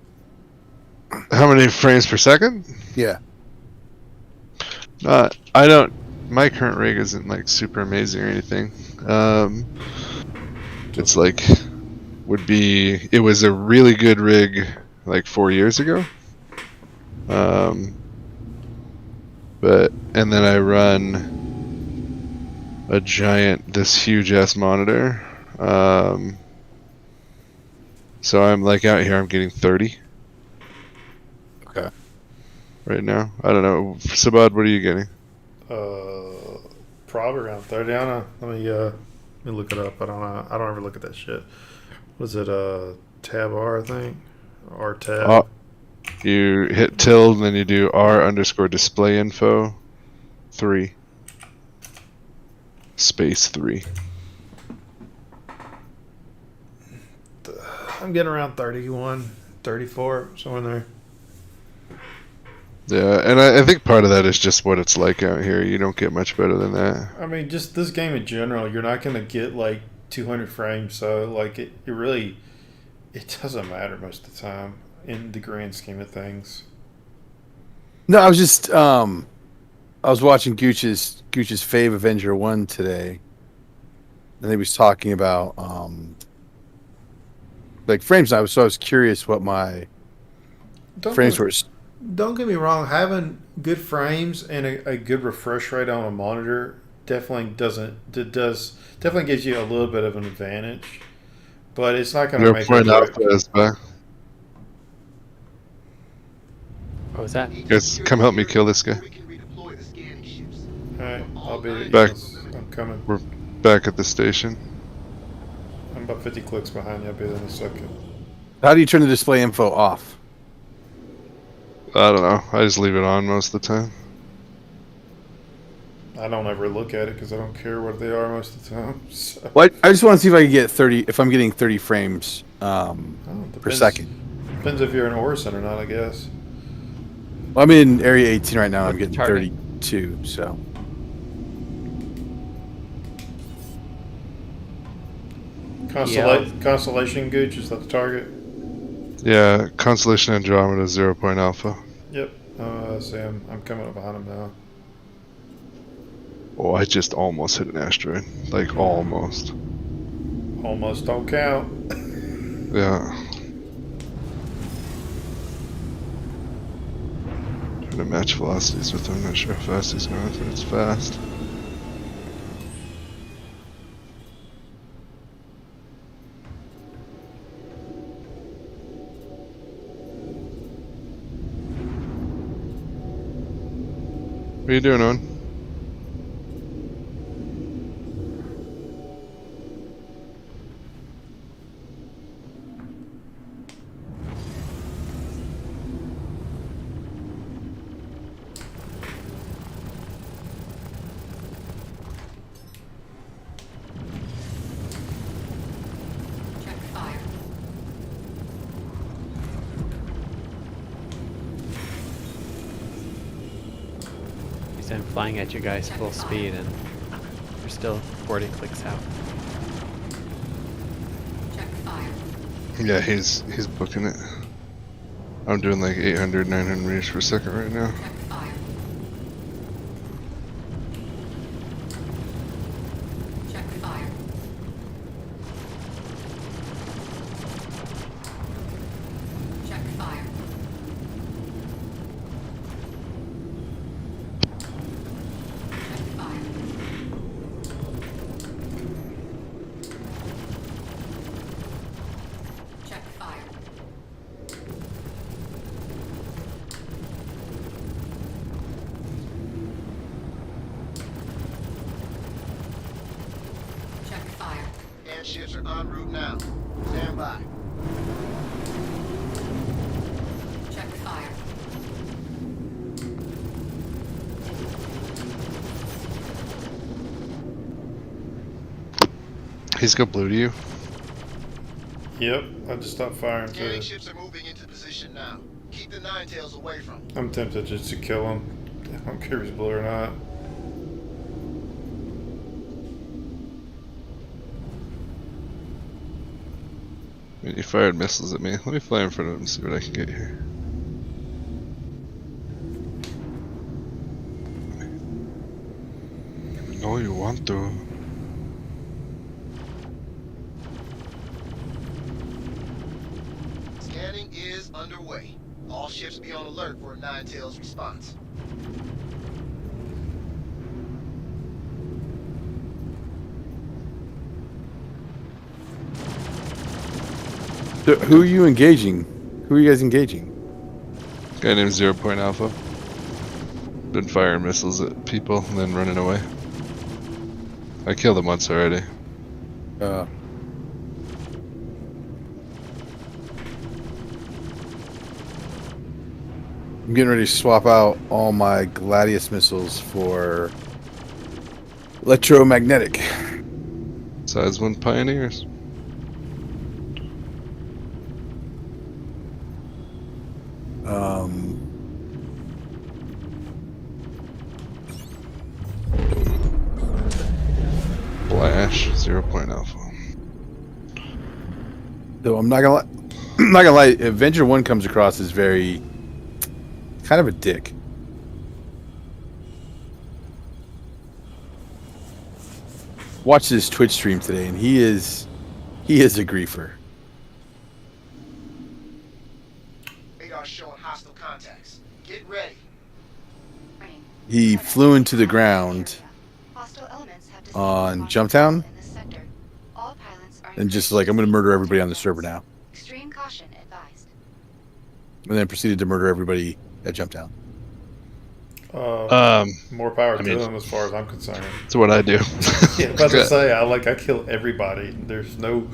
How many frames per second? Yeah. I don't. My current rig isn't like super amazing or anything. It's like it was a really good rig like 4 years ago. And then I run this huge ass monitor. So I'm like out here, I'm getting 30. Okay. Right now, I don't know. Sabad, what are you getting? Probably around 30. I don't know. Let me look it up. I don't know. I don't ever look at that shit. Was it tab R? I think, or tab. You hit tilde, and then you do R_display info 3 space 3. I'm getting around 31, 34, somewhere in there. Yeah, and I think part of that is just what it's like out here. You don't get much better than that. I mean, just this game in general, you're not going to get like 200 frames, so like it doesn't matter most of the time in the grand scheme of things. No, I was just I was watching Gooch's Fave Avenger 1 today, and he was talking about like frames. I was curious what my frames were. Don't get me wrong, having good frames and a good refresh rate on a monitor definitely gives you a little bit of an advantage, but it's not going to make it. What was that? Guys, come help me kill this guy. Alright, I'll be back. I'm coming. We're back at the station. I'm about 50 clicks behind you. I'll be there in a second. How do you turn the display info off? I don't know. I just leave it on most of the time. I don't ever look at it because I don't care what they are most of the time. So. Well, I just want to see if I can get 30. If I'm getting 30 frames per second. Depends if you're in Orison or not, I guess. Well, I'm in Area 18 right now. I'm getting 32. So. Constellation Gooch, is that the target? Yeah, Constellation Andromeda 0.alpha. Yep. See, I'm coming up behind him now. Oh, I just almost hit an asteroid. Like, almost. almost don't count. Yeah. Trying to match velocities with him. I'm not sure how fast he's going, but it's fast. What are you doing, Owen? Check fire. I'm flying at you guys full speed and we're still 40 clicks out. Check fire. Yeah, he's booking it. I'm doing like 800, 900 meters per second right now. Check fire. Check fire. Check fire. Check fire. Check fire. Check fire. And ships are en route now. Stand by. Check fire. He's got blue to you. Yep, I just stopped firing Scanning too. ships are moving into position now. Keep the Nine Tails away from them. I'm tempted just to kill him. I don't care if he's blue or not. He fired missiles at me. Let me fly in front of him and see what I can get here. No, you want to. Scanning is underway. All ships be on alert for a Nine Tails response. So who are you engaging? Who are you guys engaging? Guy named 0 Point Alpha. Been firing missiles at people and then running away. I killed him once already. I'm getting ready to swap out all my Gladius missiles for electromagnetic. Size 1 Pioneers. Flash 0 Point Alpha. So I'm not gonna lie. I'm not gonna lie. Avenger 1 comes across as very kind of a dick. Watched his Twitch stream today, and he is a griefer. Radar showing hostile contacts. Get ready. He flew into the ground on Jumptown, and just like, I'm gonna murder everybody on the server now, Extreme caution advised. and then proceeded to murder everybody at Jumptown. More power I to mean, them as far as I'm concerned. That's what I do. Yeah, about to say, I kill everybody. There's no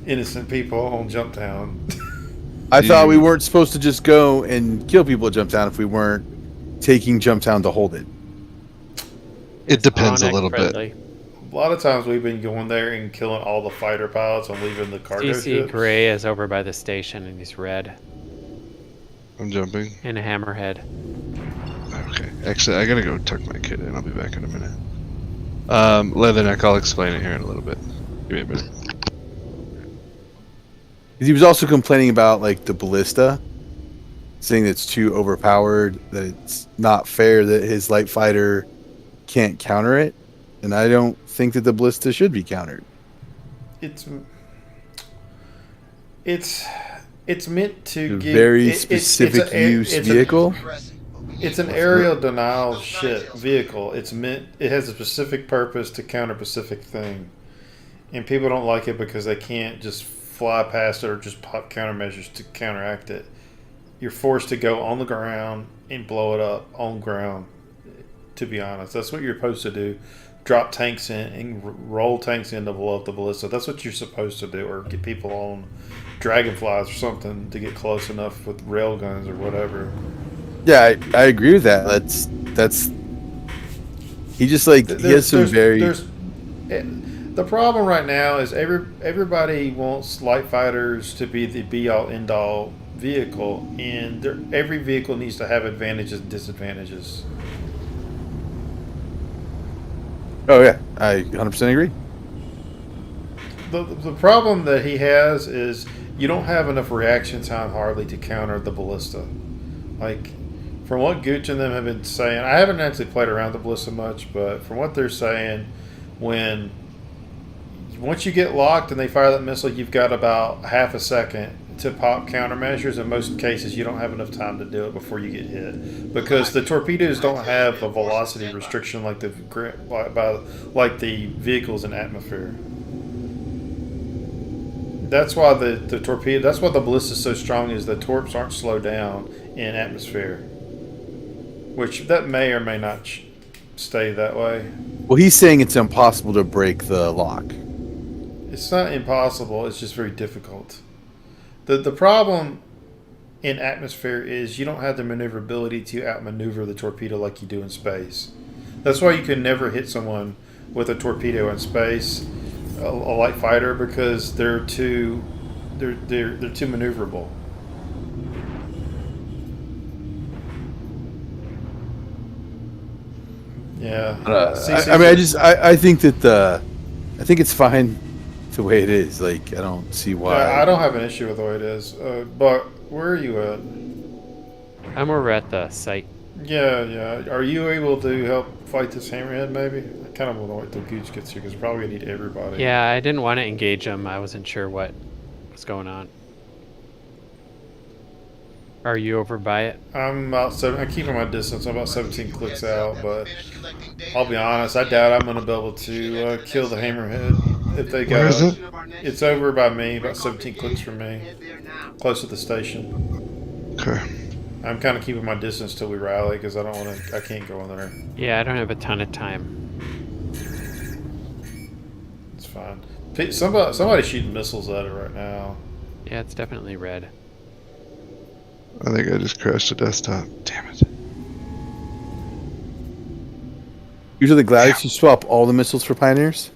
innocent people on Jumptown. I thought we weren't supposed to just go and kill people at Jumptown if we weren't taking Jumptown to hold it. It depends a little bit. A lot of times we've been going there and killing all the fighter pilots and leaving the cargo CC ships. Gray is over by the station and he's red. I'm jumping. And a hammerhead. Okay. Actually, I gotta go tuck my kid in. I'll be back in a minute. Leatherneck, I'll explain it here in a little bit. Give me a minute. He was also complaining about like the ballista, saying it's too overpowered, that it's not fair that his light fighter can't counter it, and I don't think that the ballista should be countered. It's It's meant to A give very it's specific use it's vehicle. It's an aerial denial shit vehicle. It has a specific purpose to counter a specific thing, and people don't like it because they can't just fly past it or just pop countermeasures to counteract it. You're forced to go on the ground and blow it up on ground. To be honest, that's what you're supposed to do. Drop tanks in and roll tanks in to blow up the ballista. That's what you're supposed to do, or get people on dragonflies or something to get close enough with rail guns or whatever. Yeah, I agree with that. That's. He just he has some very. The problem right now is everybody wants light fighters to be the be all end all vehicle, and every vehicle needs to have advantages and disadvantages. Oh yeah, I 100% agree. The problem that he has is you don't have enough reaction time hardly to counter the ballista. Like, from what Gooch and them have been saying, I haven't actually played around the ballista much, but from what they're saying, once you get locked and they fire that missile, you've got about half a second to pop countermeasures. In most cases, you don't have enough time to do it before you get hit, because the torpedoes don't have a velocity restriction like the vehicles in atmosphere. That's why the torpedo. That's why the ballista is so strong. Is the torps aren't slowed down in atmosphere, which that may or may not stay that way. Well, he's saying it's impossible to break the lock. It's not impossible. It's just very difficult. The problem in atmosphere is you don't have the maneuverability to outmaneuver the torpedo like you do in space. That's why you can never hit someone with a torpedo in space, a light fighter, because they're too maneuverable. Yeah. I think that I think it's fine the way it is. Like, I don't see why. Yeah, I don't have an issue with the way it is. But where are you at? I'm over at the site. Yeah. Are you able to help fight this hammerhead, maybe? I kind of want to wait till Gooch gets here, because we're probably going to need everybody. Yeah, I didn't want to engage him. I wasn't sure what was going on. Are you over by it? I'm keeping my distance. I'm about 17 clicks out, but I'll be honest, I doubt I'm going to be able to kill the hammerhead if they go. Where is it? It's over by me, about 17 clicks from me, close to the station. Okay. I'm kind of keeping my distance till we rally, because I can't go in there. Yeah, I don't have a ton of time. It's fine. Somebody's shooting missiles at it right now. Yeah, it's definitely red. I think I just crashed the desktop. Damn it. Usually, Gladius, you swap all the missiles for Pioneers.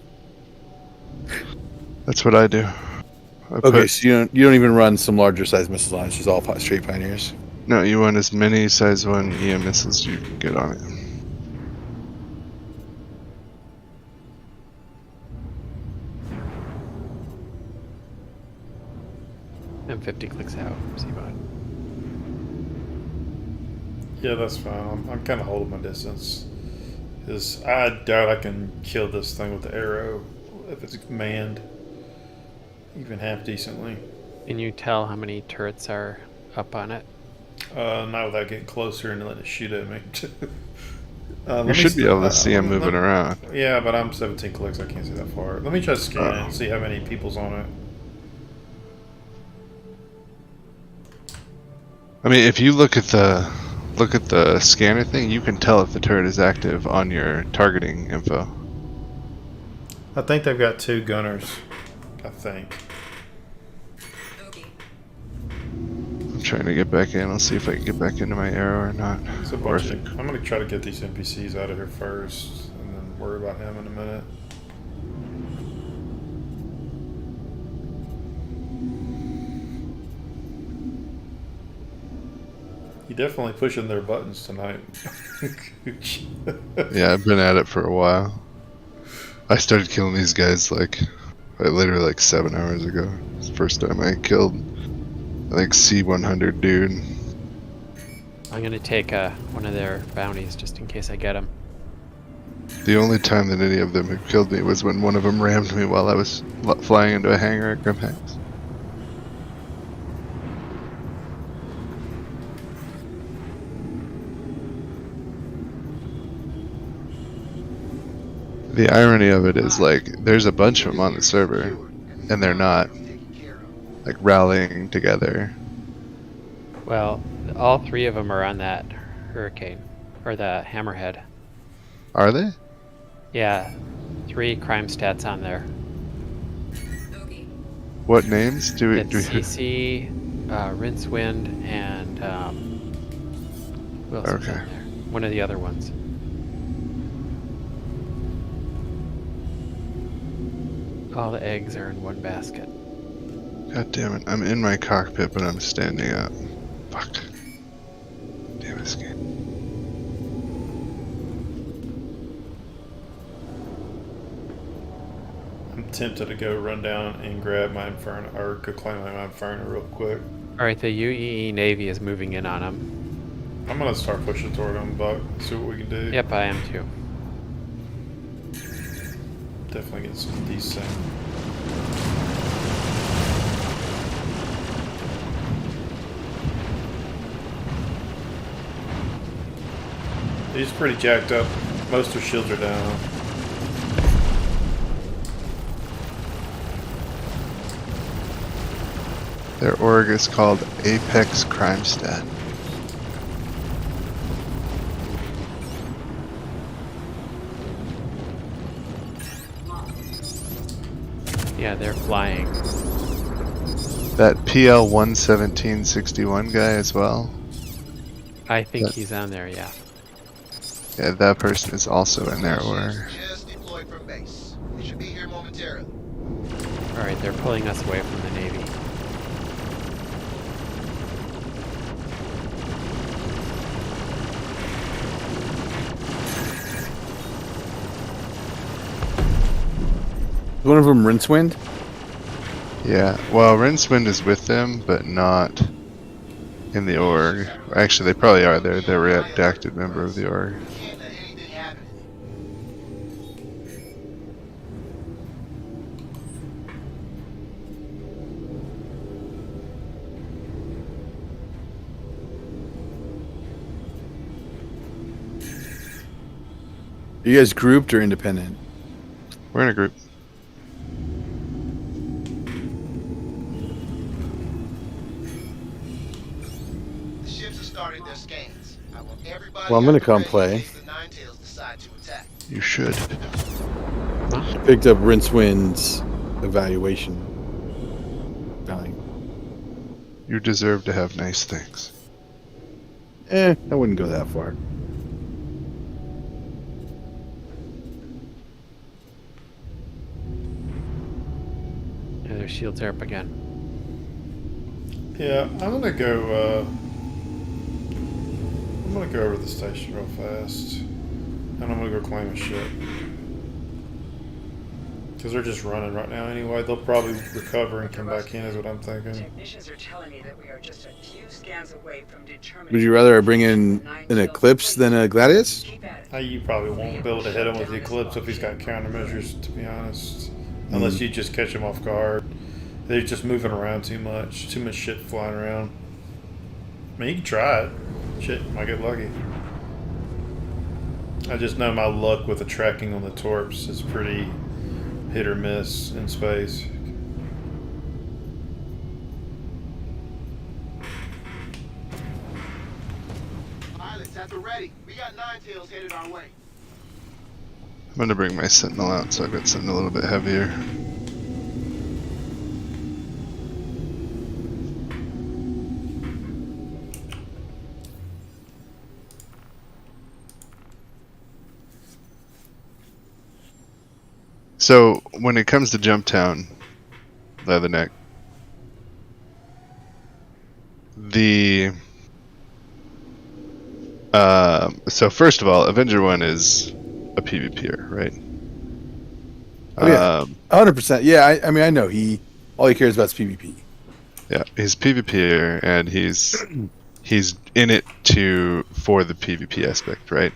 That's what I do. Okay, so you don't even run some larger size missiles on it. It's just all straight Pioneers. No, you want as many size 1 EM missiles as you can get on it. I'm 50 clicks out. C-Bot. Yeah, that's fine. I'm kind of holding my distance, because I doubt I can kill this thing with the arrow if it's manned, even half decently. Can you tell how many turrets are up on it? Not without getting closer and letting it shoot at me. You should be able to see him moving around. Yeah, but I'm 17 clicks. I can't see that far. Let me try to scan it and see how many people's on it. I mean, if you look at the scanner thing, you can tell if the turret is active on your targeting info. I think they've got 2 gunners. I think. I'm trying to get back in. I'll see if I can get back into my arrow or not. It's a bunch of, I'm going to try to get these NPCs out of here first, and then worry about him in a minute. You're definitely pushing their buttons tonight. Yeah, I've been at it for a while. I started killing these guys literally like 7 hours ago. It's the first time I killed, I think, C100 dude. I'm gonna take one of their bounties just in case I get them. The only time that any of them have killed me was when one of them rammed me while I was flying into a hangar at Grimhex. The irony of it is, like, there's a bunch of them on the server, and they're not, like, rallying together. Well, all 3 of them are on that hurricane, or the hammerhead. Are they? Yeah, 3 crime stats on there. What names do we? It's CC, Rincewind, and who else is Okay. on there? One of the other ones. All the eggs are in one basket. God damn it! I'm in my cockpit, but I'm standing up. Fuck. Damn this game. I'm tempted to go run down and grab my Inferno, or go claim my Inferno real quick. Alright, the UEE Navy is moving in on them. I'm gonna start pushing toward them, Buck. See what we can do. Yep, I am too. Definitely get some decent. He's pretty jacked up. Most of shields are down. Their org is called Apex Crime Stat. Yeah, they're flying. That PL 11761 guy as well. I think Yeah. he's on there, yeah. Yeah, that person is also in their org. Just deployed from base. They should be here momentarily. Alright, they're pulling us away from the Navy. One of them Rincewind? Yeah, well, Rincewind is with them, but not in the org. Actually, they probably are. They're a redacted member of the org. Are you guys grouped or independent? We're in a group. The ships have started their scans. I want everybody. Well, I'm gonna come play. The Ninetales decide to attack. You should. Picked up Rincewind's evaluation value. You deserve to have nice things. I wouldn't go that far. Yeah, their shields are up again. Yeah, I'm gonna go. I'm gonna go over the station real fast, and I'm gonna go claim a ship. Because they're just running right now anyway. They'll probably recover and come back in, is what I'm thinking. Technicians are telling me that we are just a few scans away from determining. Would you rather bring in an Eclipse than a Gladius? You probably won't be able to hit him with the Eclipse if he's got countermeasures, to be honest. Unless you just catch him off guard. They're just moving around too much. Too much shit flying around. I mean, you can try it. Shit, you might get lucky. I just know my luck with the tracking on the Torps is pretty hit or miss in space. Pilots at the ready. We got Ninetales headed our way. I'm gonna bring my Sentinel out, so I've got something a little bit heavier. So, when it comes to Jumptown, Leatherneck, so first of all, Avenger 1 is a PvPer, right? Oh, yeah. 100%. Yeah, I mean, I know all he cares about is PvP. Yeah, he's PvPer, and he's in it for the PvP aspect, right?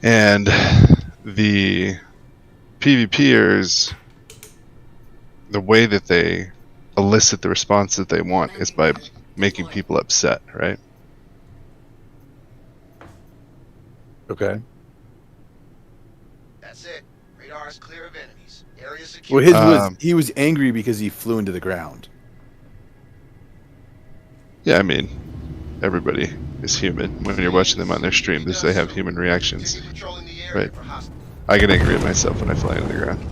And the PvPers, the way that they elicit the response that they want is by making people upset, right? Okay. That's it. Fire's clear of enemies. Area secure. Well, his was he was angry because he flew into the ground. Yeah, I mean, everybody is human. When you're watching them on their stream, they have human reactions, right? I get angry at myself when I fly into the ground.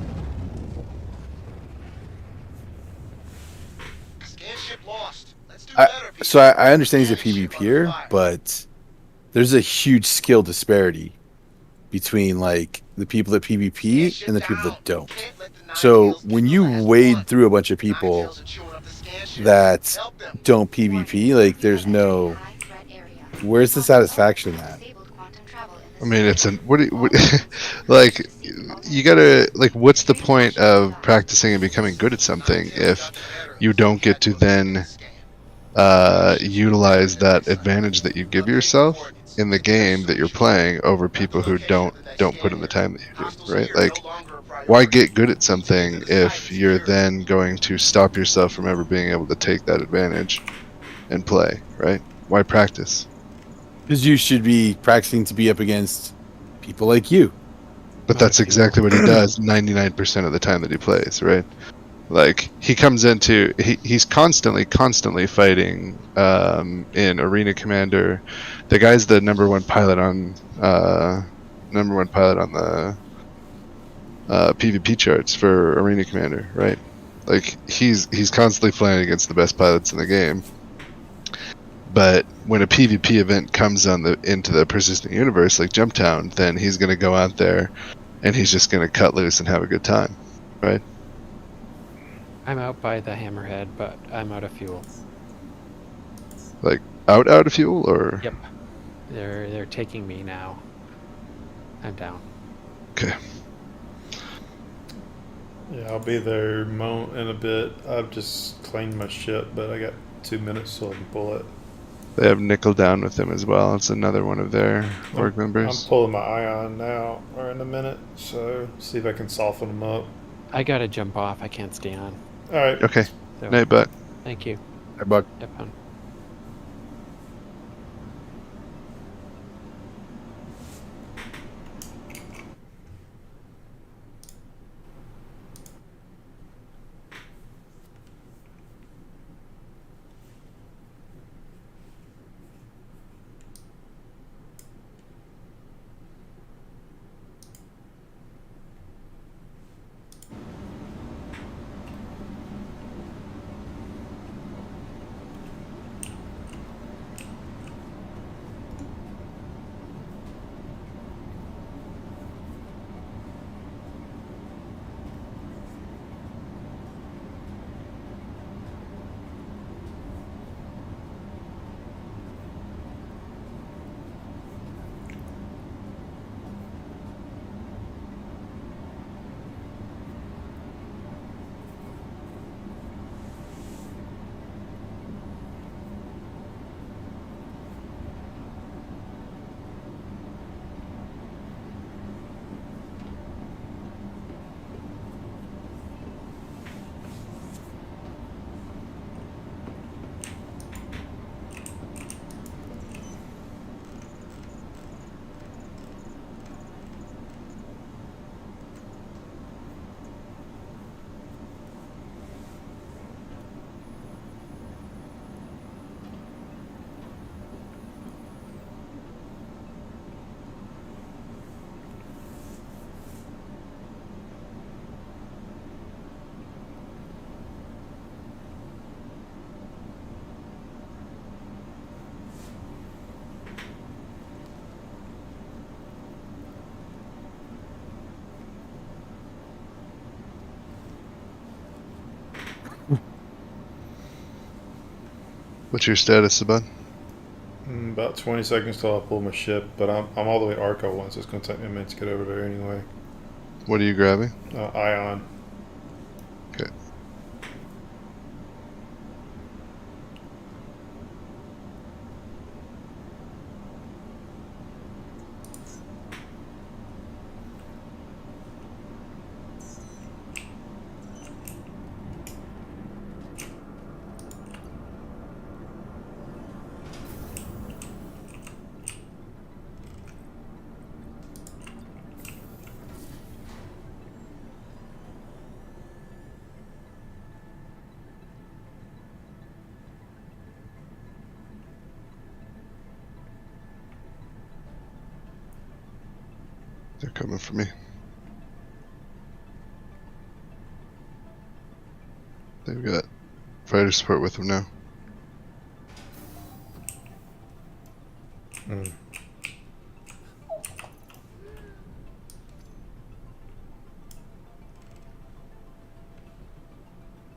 I understand he's a PvPer, but there's a huge skill disparity between like the people that PvP and the people that don't. So when you wade through a bunch of people that don't PvP, like there's no, where's the satisfaction in that? I mean, it's an like you gotta like. What's the point of practicing and becoming good at something if you don't get to then utilize that advantage that you give yourself in the game that you're playing over people who don't put in the time that you do, right? Like, why get good at something if you're then going to stop yourself from ever being able to take that advantage and play, right? Why practice? Because you should be practicing to be up against people like you. But that's exactly what he does 99% of the time that he plays, right? Like, he comes into... He's constantly fighting in Arena Commander. The guy's the number one pilot on the PvP charts for Arena Commander, right? Like, he's constantly playing against the best pilots in the game. But when a PvP event comes into the persistent universe, like Jumptown, then he's going to go out there and he's just going to cut loose and have a good time, right? I'm out by the Hammerhead, but I'm out of fuel. Like out of fuel, or? Yep. They're taking me now. I'm down. Okay. Yeah, I'll be there in a bit. I've just cleaned my ship, but I got 2 minutes till I can pull it. They have Nickel down with them as well. It's another one of their org members. I'm pulling my Ion now, or in a minute, so see if I can soften them up. I gotta jump off. I can't stay on. Alright. Okay. So, Night, Buck. Thank you. Hey, Buck. Yep, hon. What's your status, Bud? About 20 seconds till I pull my ship, but I'm all the way to Arco once. It's going to take me a minute to get over there anyway. What are you grabbing? Ion. Okay. They're coming for me. They've got fighter support with them now.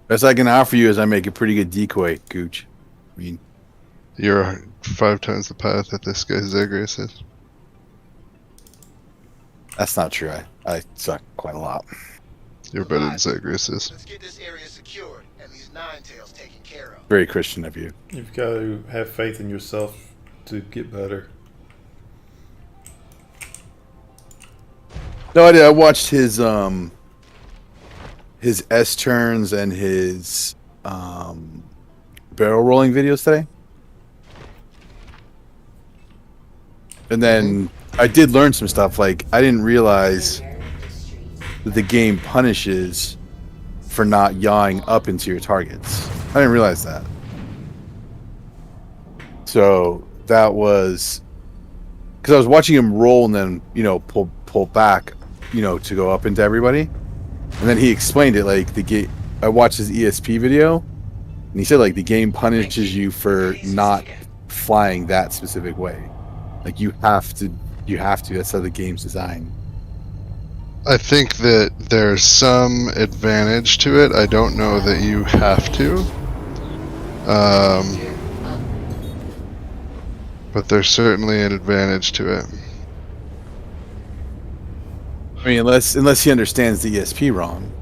Best I can offer you is I make a pretty good decoy, Gooch. I mean, You're 5 times the path that this guy's Zagreus is. that's not true. I suck quite a lot. You're better than Zagreus is. Let's get this area secured and these Nine Tails taken care of. Very Christian of you. You've got to have faith in yourself to get better. No, I did. I watched his S turns and his barrel rolling videos today. And then I did learn some stuff. Like, I didn't realize that the game punishes for not yawing up into your targets. I didn't realize that. So that was because I was watching him roll and then, you know, pull back, you know, to go up into everybody. And then he explained it like the game. I watched his ESP video, and he said like the game punishes you for not flying that specific way. Like you have to. That's how the game's designed. I think that there's some advantage to it. I don't know that you have to. But there's certainly an advantage to it. I mean, unless he understands the ESP wrong.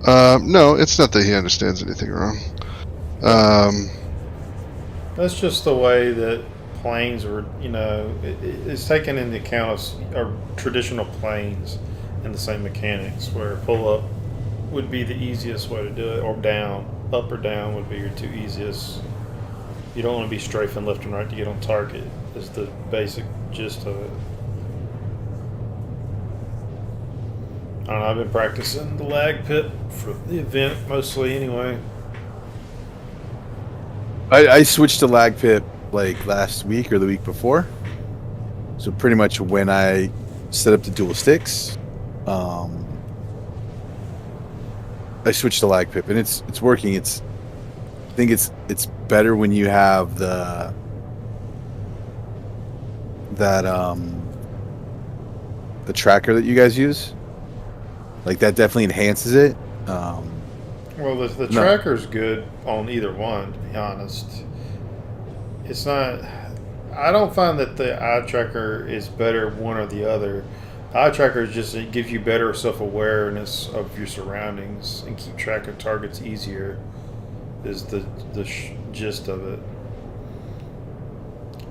No, it's not that he understands anything wrong. That's just the way that planes were, you know, it's taken into account of traditional planes and the same mechanics, where pull up would be the easiest way to do it, or down, up or down would be your two easiest. You don't want to be strafing left and right to get on target, is the basic gist of it. I don't know, I've been practicing the lag pit for the event mostly anyway. I switched to lag pit like last week or the week before. So pretty much when I set up the dual sticks, I switched to lag pip and it's working. I think it's better when you have the tracker that you guys use. Like that definitely enhances it. Well, the tracker's good on either one, to be honest. It's not. I don't find that the eye tracker is better one or the other. The eye tracker is just, it gives you better self-awareness of your surroundings and keep track of targets easier. Is the gist of it.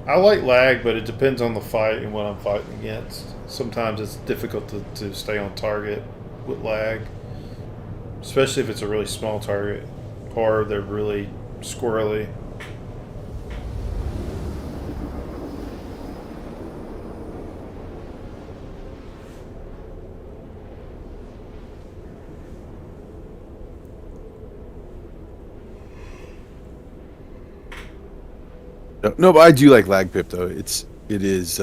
I like lag, but it depends on the fight and what I'm fighting against. Sometimes it's difficult to stay on target with lag, especially if it's a really small target or they're really squirrely. No, but I do like lag pip though. It is.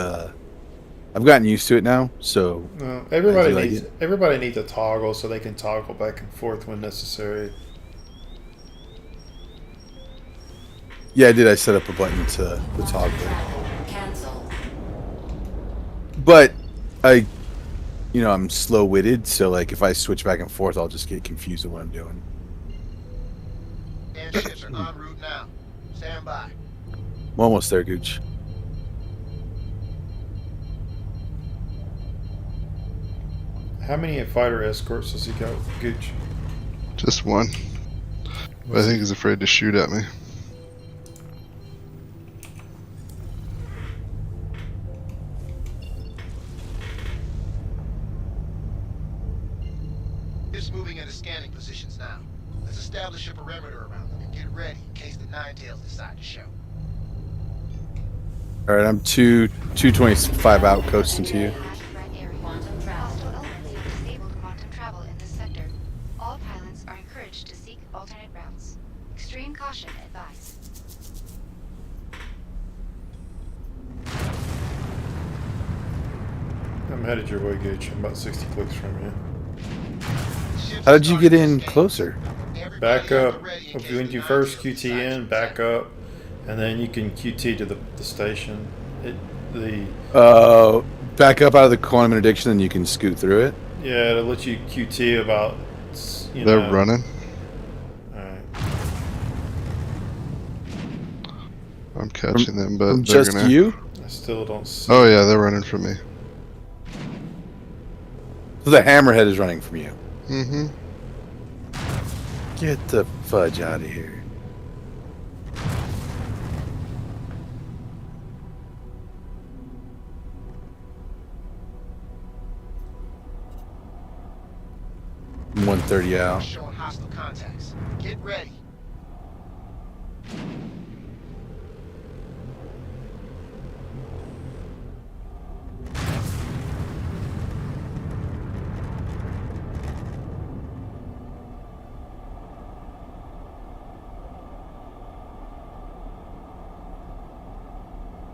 I've gotten used to it now, so. No, everybody needs a toggle so they can toggle back and forth when necessary. Yeah, I did. I set up a button to toggle. Cancel. But I'm slow-witted, so like if I switch back and forth, I'll just get confused with what I'm doing. Airships are en route now. Stand by. I'm almost there, Gooch. How many fighter escorts does he got, Gooch? Just one. But I think he's afraid to shoot at me. It's moving into scanning positions now. Let's establish a perimeter around them and get ready in case the Nine Tails decide to show. All right, I'm 225 out, coasting to you. Quantum travel in this sector. All pilots are encouraged to seek alternate routes. Extreme caution advised. headed your way, Gooch. I'm about 60 clicks from you. How did you get in closer? Back up. When you first QT in, back up, and then you can QT to the station. Back up out of the quantum interdiction, and you can scoot through it. Yeah, it'll let you QT about. They're running. Alright. I'm catching them, but From they're just gonna. you? I still don't see. Oh yeah, they're running from me. So the hammerhead is running from you. Mm-hmm. Get the fudge out of here. I'm 130 out. Showing hostile contacts. Get ready.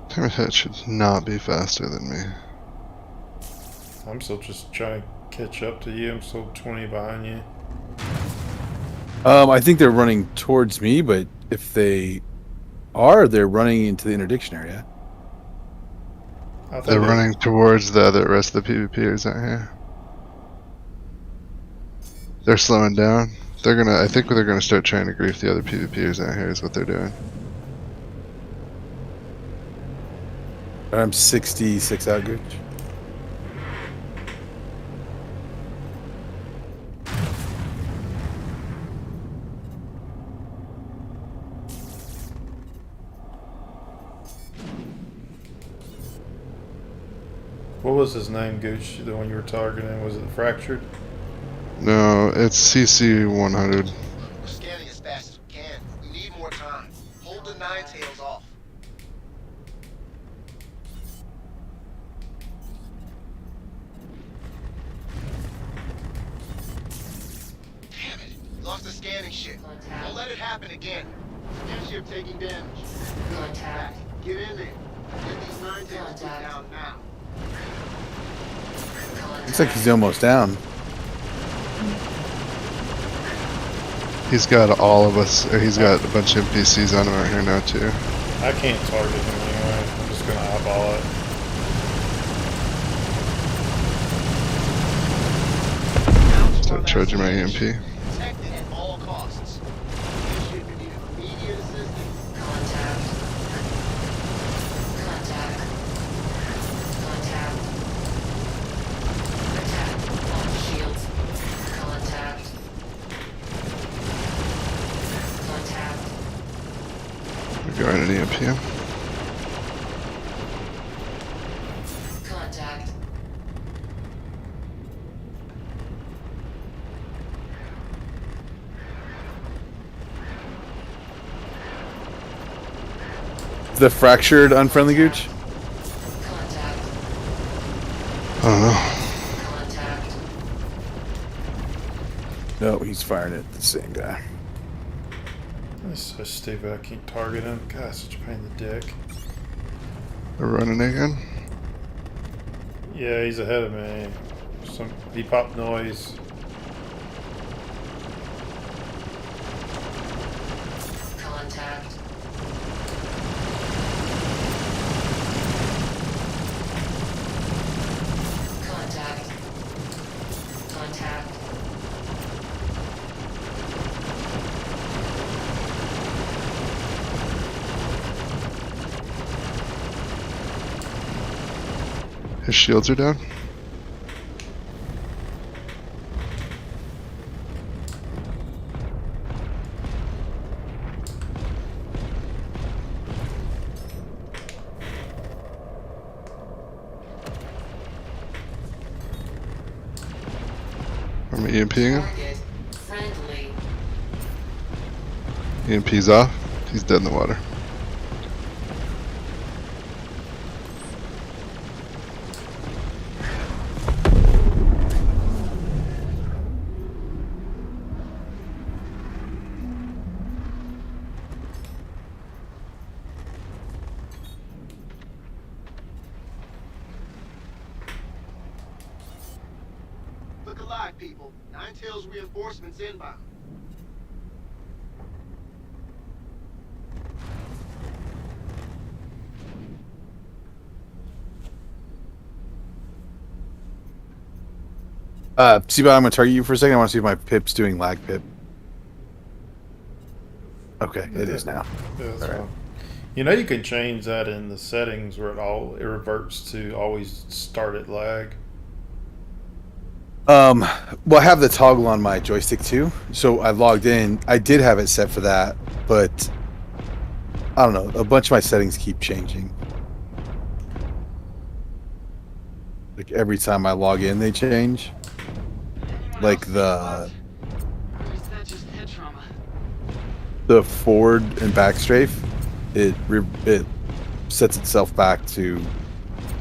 Hammerhead should not be faster than me. I'm still just trying to catch up to you. I'm still 20 behind you. I think they're running towards me, but if they are, they're running into the interdiction area. They're running towards the other rest of the PvPers out here. They're slowing down. I think they're gonna start trying to grief the other PvPers out here is what they're doing. I'm 66 out, Gooch. What was his name, Gooch? The one you were targeting? Was it Fractured? No, it's CC 100. We're scanning as fast as we can. We need more time. Hold the nine tails off. Damn it! Lost the scanning ship. Don't let it happen again. Scan ship taking damage. Contact. Get in there. Get these nine tails put down now. Looks like he's almost down. He's got all of us, or he's got a bunch of NPCs on him right here now too. I can't target him anyway. I'm just gonna eyeball it. Start charging my EMP. Protect it at all costs. This ship in need of immediate assistance. Contact. Contact. Contact. Attack on shields. Contact. Contact. We're going an EMP. Contact. The fractured unfriendly Gooch? I don't know. Contact. No, he's firing at the same guy. That's so stupid. I can't target him. God, such a pain in the dick. They're running again. Yeah, he's ahead of me. He popped noise. Contact. Contact. Contact. His shields are down. I'm EMPing him. Target. Friendly. EMP's off. He's dead in the water. alive, people. Ninetales reinforcements inbound. Seabot, I'm gonna target you for a second. I want to see if my pip's doing lag pip. Okay, it is now. Yeah, that's All right. fine. You know, you can change that in the settings where it reverts to always start at lag. Well, I have the toggle on my joystick too, so I logged in. I did have it set for that, but I don't know. A bunch of my settings keep changing. Like every time I log in, they change. Like the forward and back strafe, it sets itself back to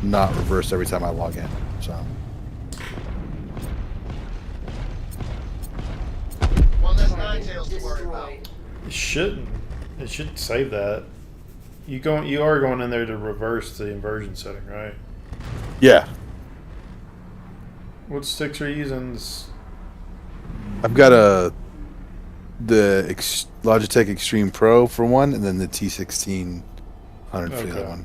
not reverse every time I log in. So. One less Ninetales to worry about. It shouldn't. It should save that. You are going in there to reverse the inversion setting, right? Yeah. What sticks are you using? I've got the Logitech Extreme Pro for one, and then the T1600 for the other one.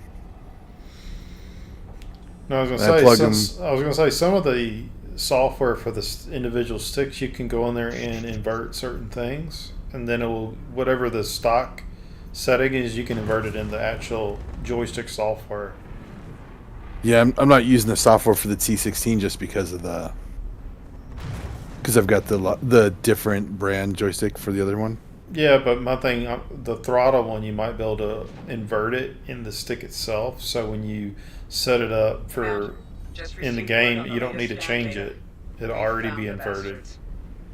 No, I was I gonna plug say some of the software for the individual sticks, you can go in there and invert certain things, and then it will, whatever the stock setting is, you can invert it in the actual joystick software. Yeah, I'm not using the software for the T16 just because of I've got the different brand joystick for the other one. Yeah, but my thing, the throttle one, you might be able to invert it in the stick itself. So when you set it up for in the game, you don't need to change it. It'll already be inverted.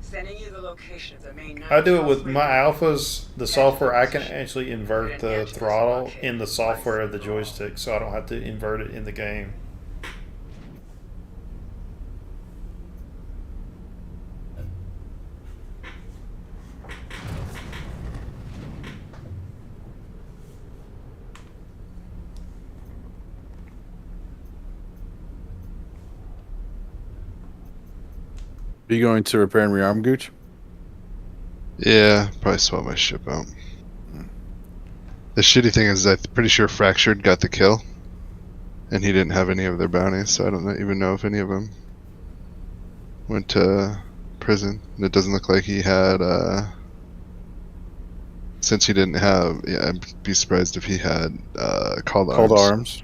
Sending you the location of the main I do it with my alphas. The software, I can actually invert the throttle in the software of the joystick, so I don't have to invert it in the game. Are you going to repair and rearm, Gooch? Yeah, probably swap my ship out. The shitty thing is, I'm pretty sure Fractured got the kill, and he didn't have any of their bounties, so I don't even know if any of them went to prison. And it doesn't look like he had, since he didn't have, yeah, I'd be surprised if he had called arms.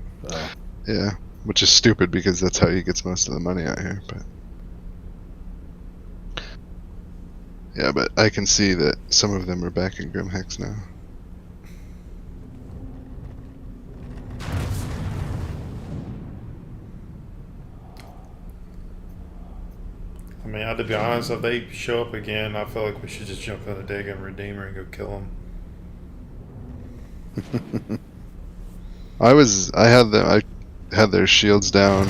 Yeah, which is stupid because that's how he gets most of the money out here, but. Yeah, but I can see that some of them are back in Grimhex now. I mean, I have to be honest, if they show up again, I feel like we should just jump in the Dagon Redeemer and go kill them. I had their shields down.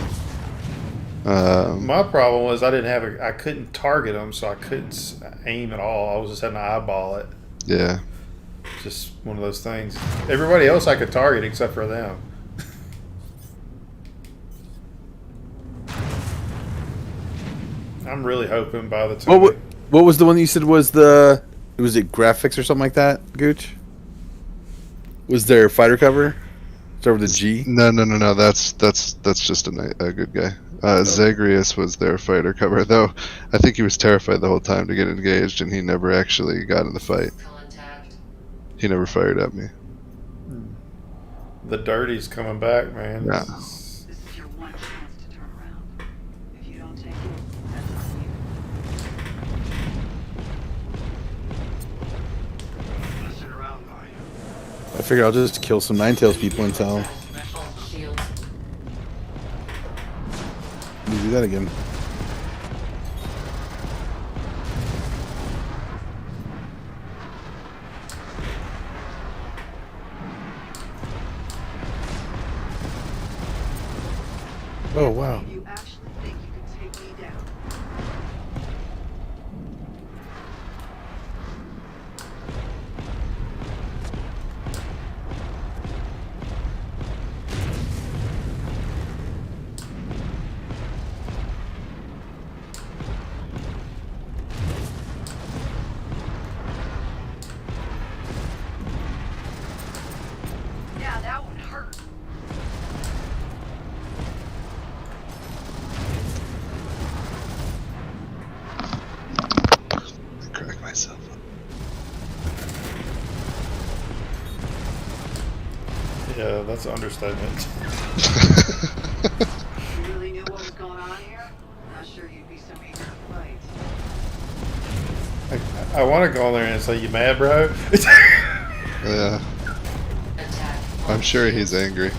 My problem was I couldn't target them, so I couldn't aim at all. I was just having to eyeball it. Yeah. Just one of those things. Everybody else I could target except for them. I'm really hoping by the time. What was the one that you said was was it graphics or something like that, Gooch? Was there fighter cover? Start with a G? No. That's just a good guy. Zagreus was their fighter cover, though I think he was terrified the whole time to get engaged, and he never actually got in the fight. He never fired at me. The dirty's coming back, man. Yeah. This is your one chance to turn around. If you don't take it, that's on you. Messing around, are you? I figure I'll just kill some Ninetales people until we do that again. Oh wow. You actually think you can take me down? Yeah, that's an understatement. If you really knew what was going on here, I'm not sure you'd be so eager to fight. I want to go in there and say, "You mad, bro?" Yeah. I'm sure he's angry.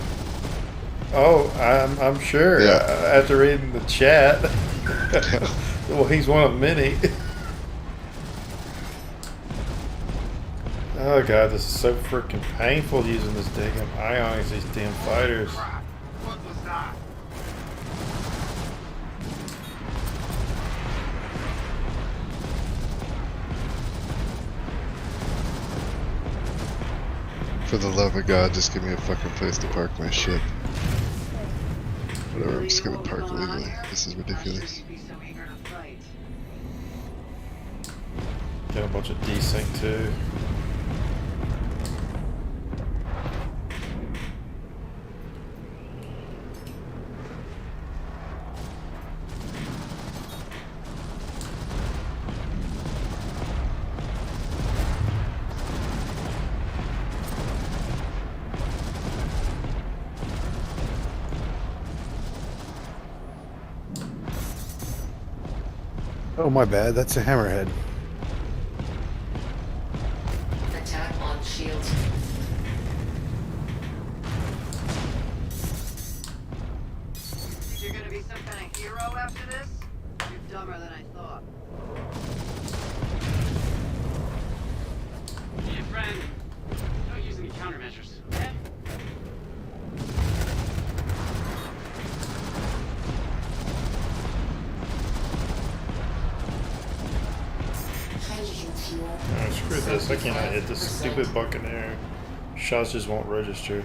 Oh, I'm sure. Yeah. After reading the chat, well, he's one of many. Oh god, this is so freaking painful using this damn ionics, these damn fighters. What was that? For the love of God, just give me a fucking place to park my ship. Whatever, I'm just gonna park legally. This is ridiculous. Got a bunch of desync too. Oh, my bad. That's a hammerhead. Attack on shields. Think you're gonna be some kind of hero after this? You're dumber than I thought. Dear friend, don't use any countermeasures. Okay? Oh, screw this, I cannot hit this stupid Buccaneer. Shots just won't register.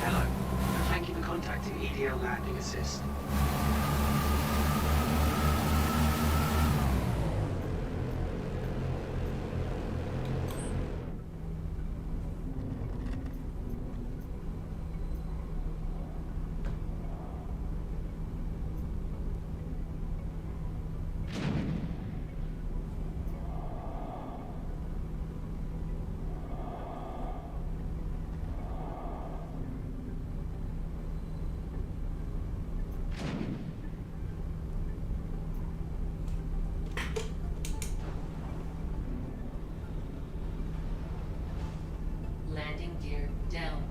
Hello. Thank you for contacting EDL Landing Assist. Landing gear down.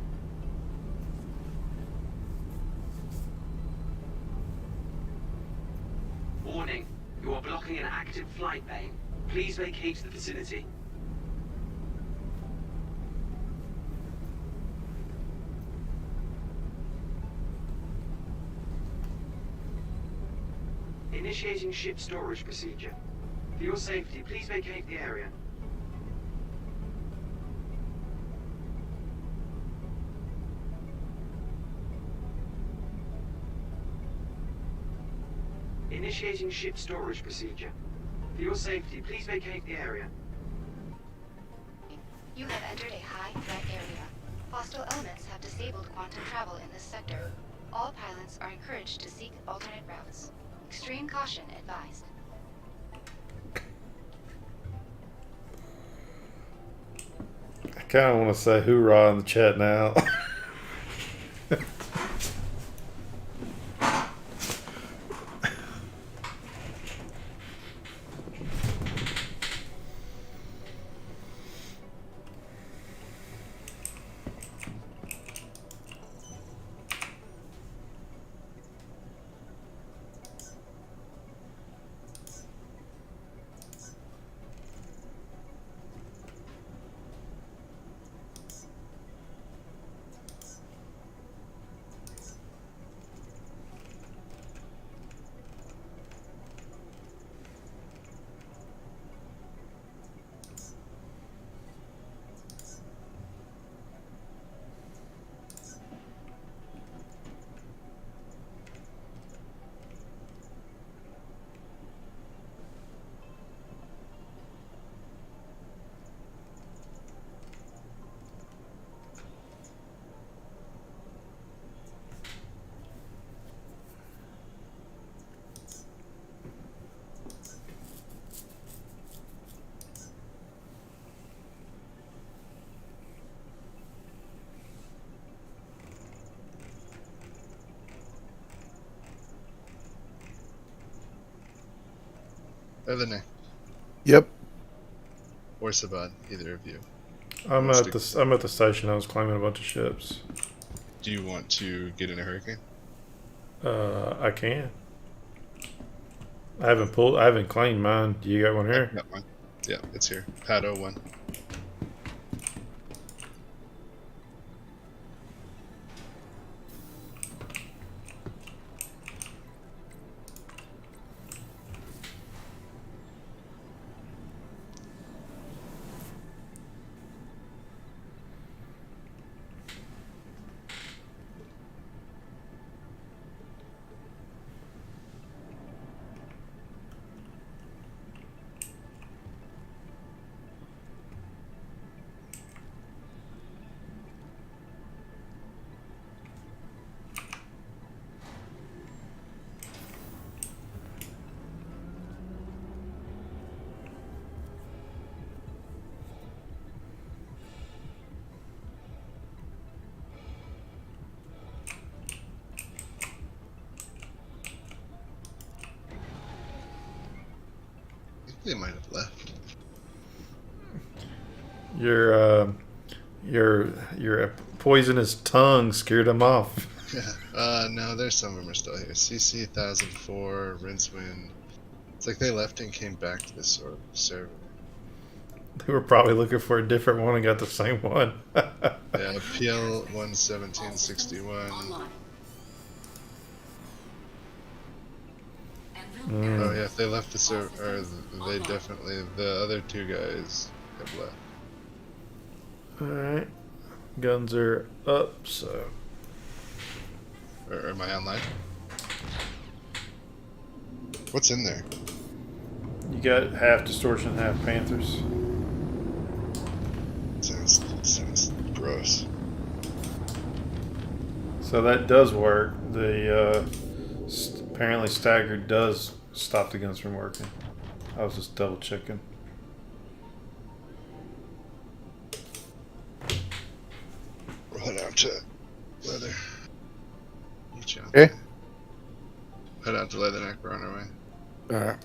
Warning, you are blocking an active flight lane. Please vacate the vicinity. Initiating ship storage procedure. For your safety, please vacate the area. Initiating ship storage procedure. For your safety, please vacate the area. You have entered a high threat area. Hostile elements have disabled quantum travel in this sector. All pilots are encouraged to seek alternate routes. Extreme caution advised. I kind of want to say hoorah in the chat now. Evan, Yep. or Sabad, either of you. I'm at the station. I was claiming a bunch of ships. Do you want to get in a hurricane? I can. I haven't claimed mine. Do you got one here? Got one. Yeah, it's here. Pad 01. They might have left. Your poisonous tongue scared them off. No, there's some of them are still here. CC 1004, Rincewind. It's like they left and came back to this sort of server. They were probably looking for a different one and got the same one. Yeah, PL 11761. Oh yeah, if they left the server, or they definitely, the other two guys have left. Alright. Guns are up, so. Or am I online? What's in there? You got half Distortion, half Panthers. Sounds gross. So that does work. The apparently Staggered does stop the guns from working. I was just double checking. We'll head out to Leather. Okay. Head out to Leatherneck, we're on our way. Alright.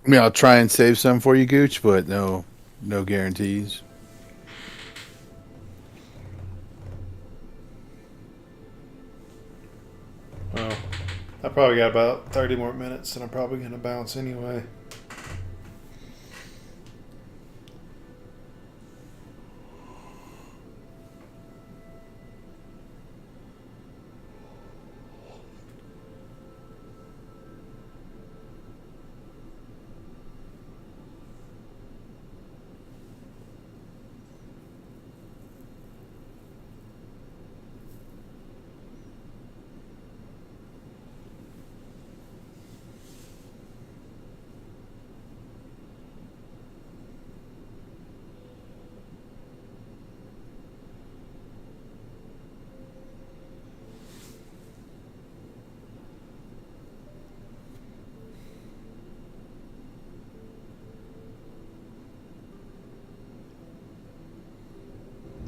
I mean, I'll try and save some for you, Gooch, but no guarantees. Well, I probably got about 30 more minutes and I'm probably going to bounce anyway.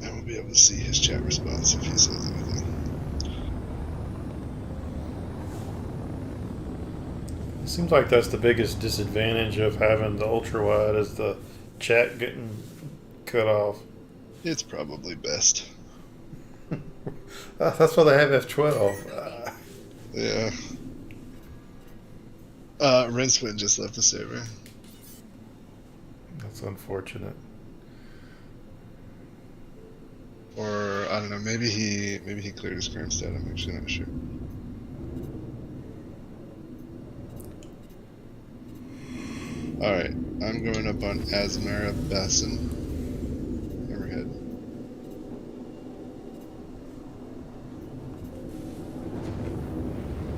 I won't be able to see his chat response if he says anything. It seems like that's the biggest disadvantage of having the ultra wide is the chat getting cut off. It's probably best. That's why they have F12. Yeah. Rincewind just left the server. That's unfortunate. Or I don't know, maybe he cleared his current stat, I'm actually not sure. Alright, I'm going up on Asmara Basin. Hammerhead.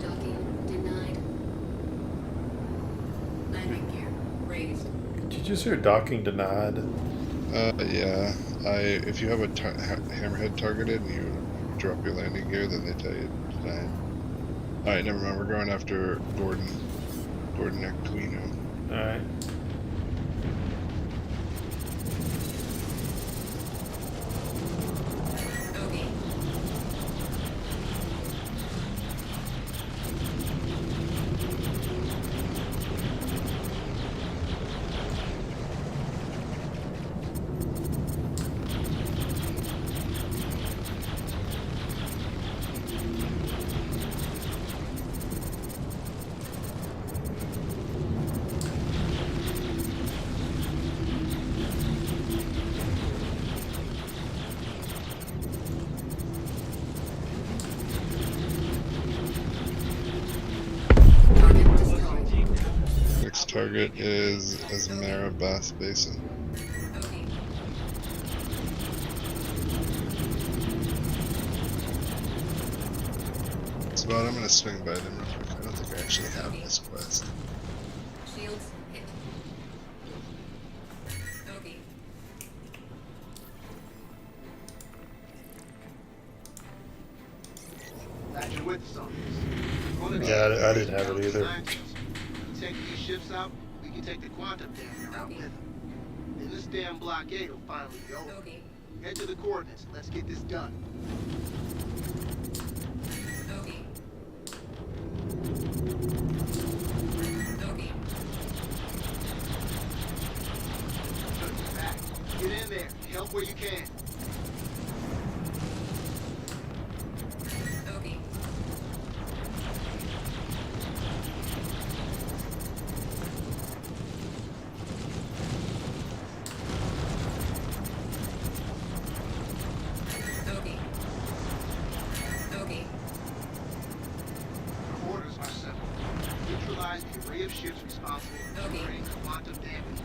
Docking denied. Landing gear raised. Did you just hear docking denied? Yeah. If you have a hammerhead targeted and you drop your landing gear, then they tell you to deny. Alright, never mind. We're going after Gordon Aquino. Alright. Next target is Asmara Basin. So I'm gonna swing by them real quick. I don't think I actually have this quest. Shields hit. Okay. Glad you're with us on this. Yeah, I didn't have it either. You take these ships out, we can take the quantum damper out with them. Then this damn blockade will finally be over. Head to the coordinates and let's get this done. Back. Get in there. Help where you can. Orders are simple. Neutralize the array of ships responsible for generating quantum damage.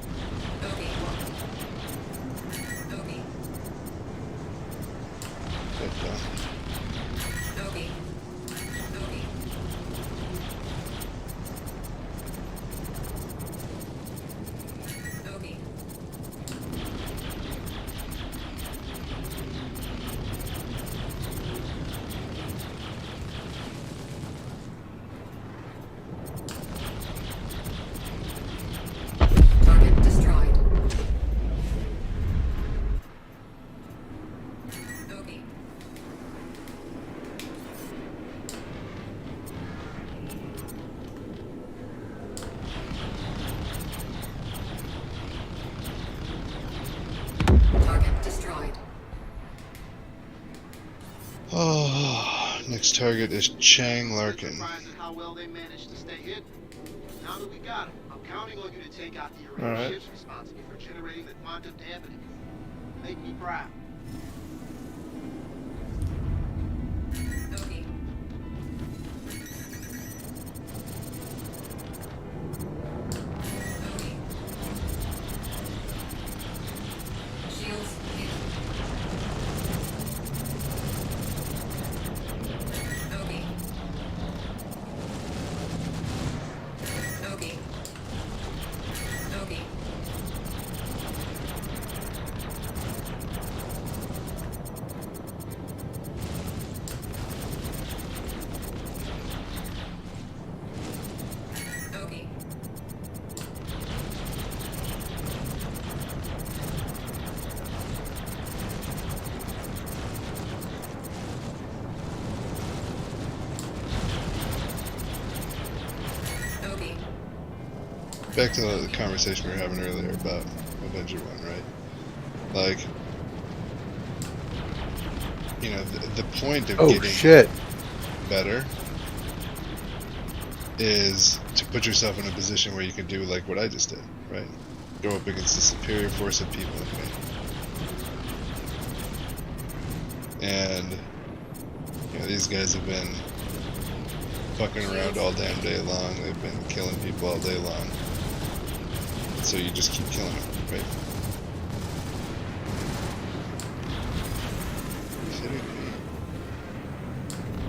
Target destroyed. Okay. Target destroyed. Oh, next target is Chang Larkin. Surprised at how well they managed to stay hidden. Now that we got them, I'm counting on you to take out the array Alright. of ships responsible for generating the quantum dampening. Make me proud. Okay. Shields hit. Okay. Okay. Okay. Okay. Okay. Back to the conversation we were having earlier about Avenger 1, right? Like, you know, the point of Oh getting shit! better is to put yourself in a position where you can do like what I just did, right? Go up against a superior force of people like me. And, you know, these guys have been fucking around all damn day long. They've been killing people all day long. So you just keep killing them, right?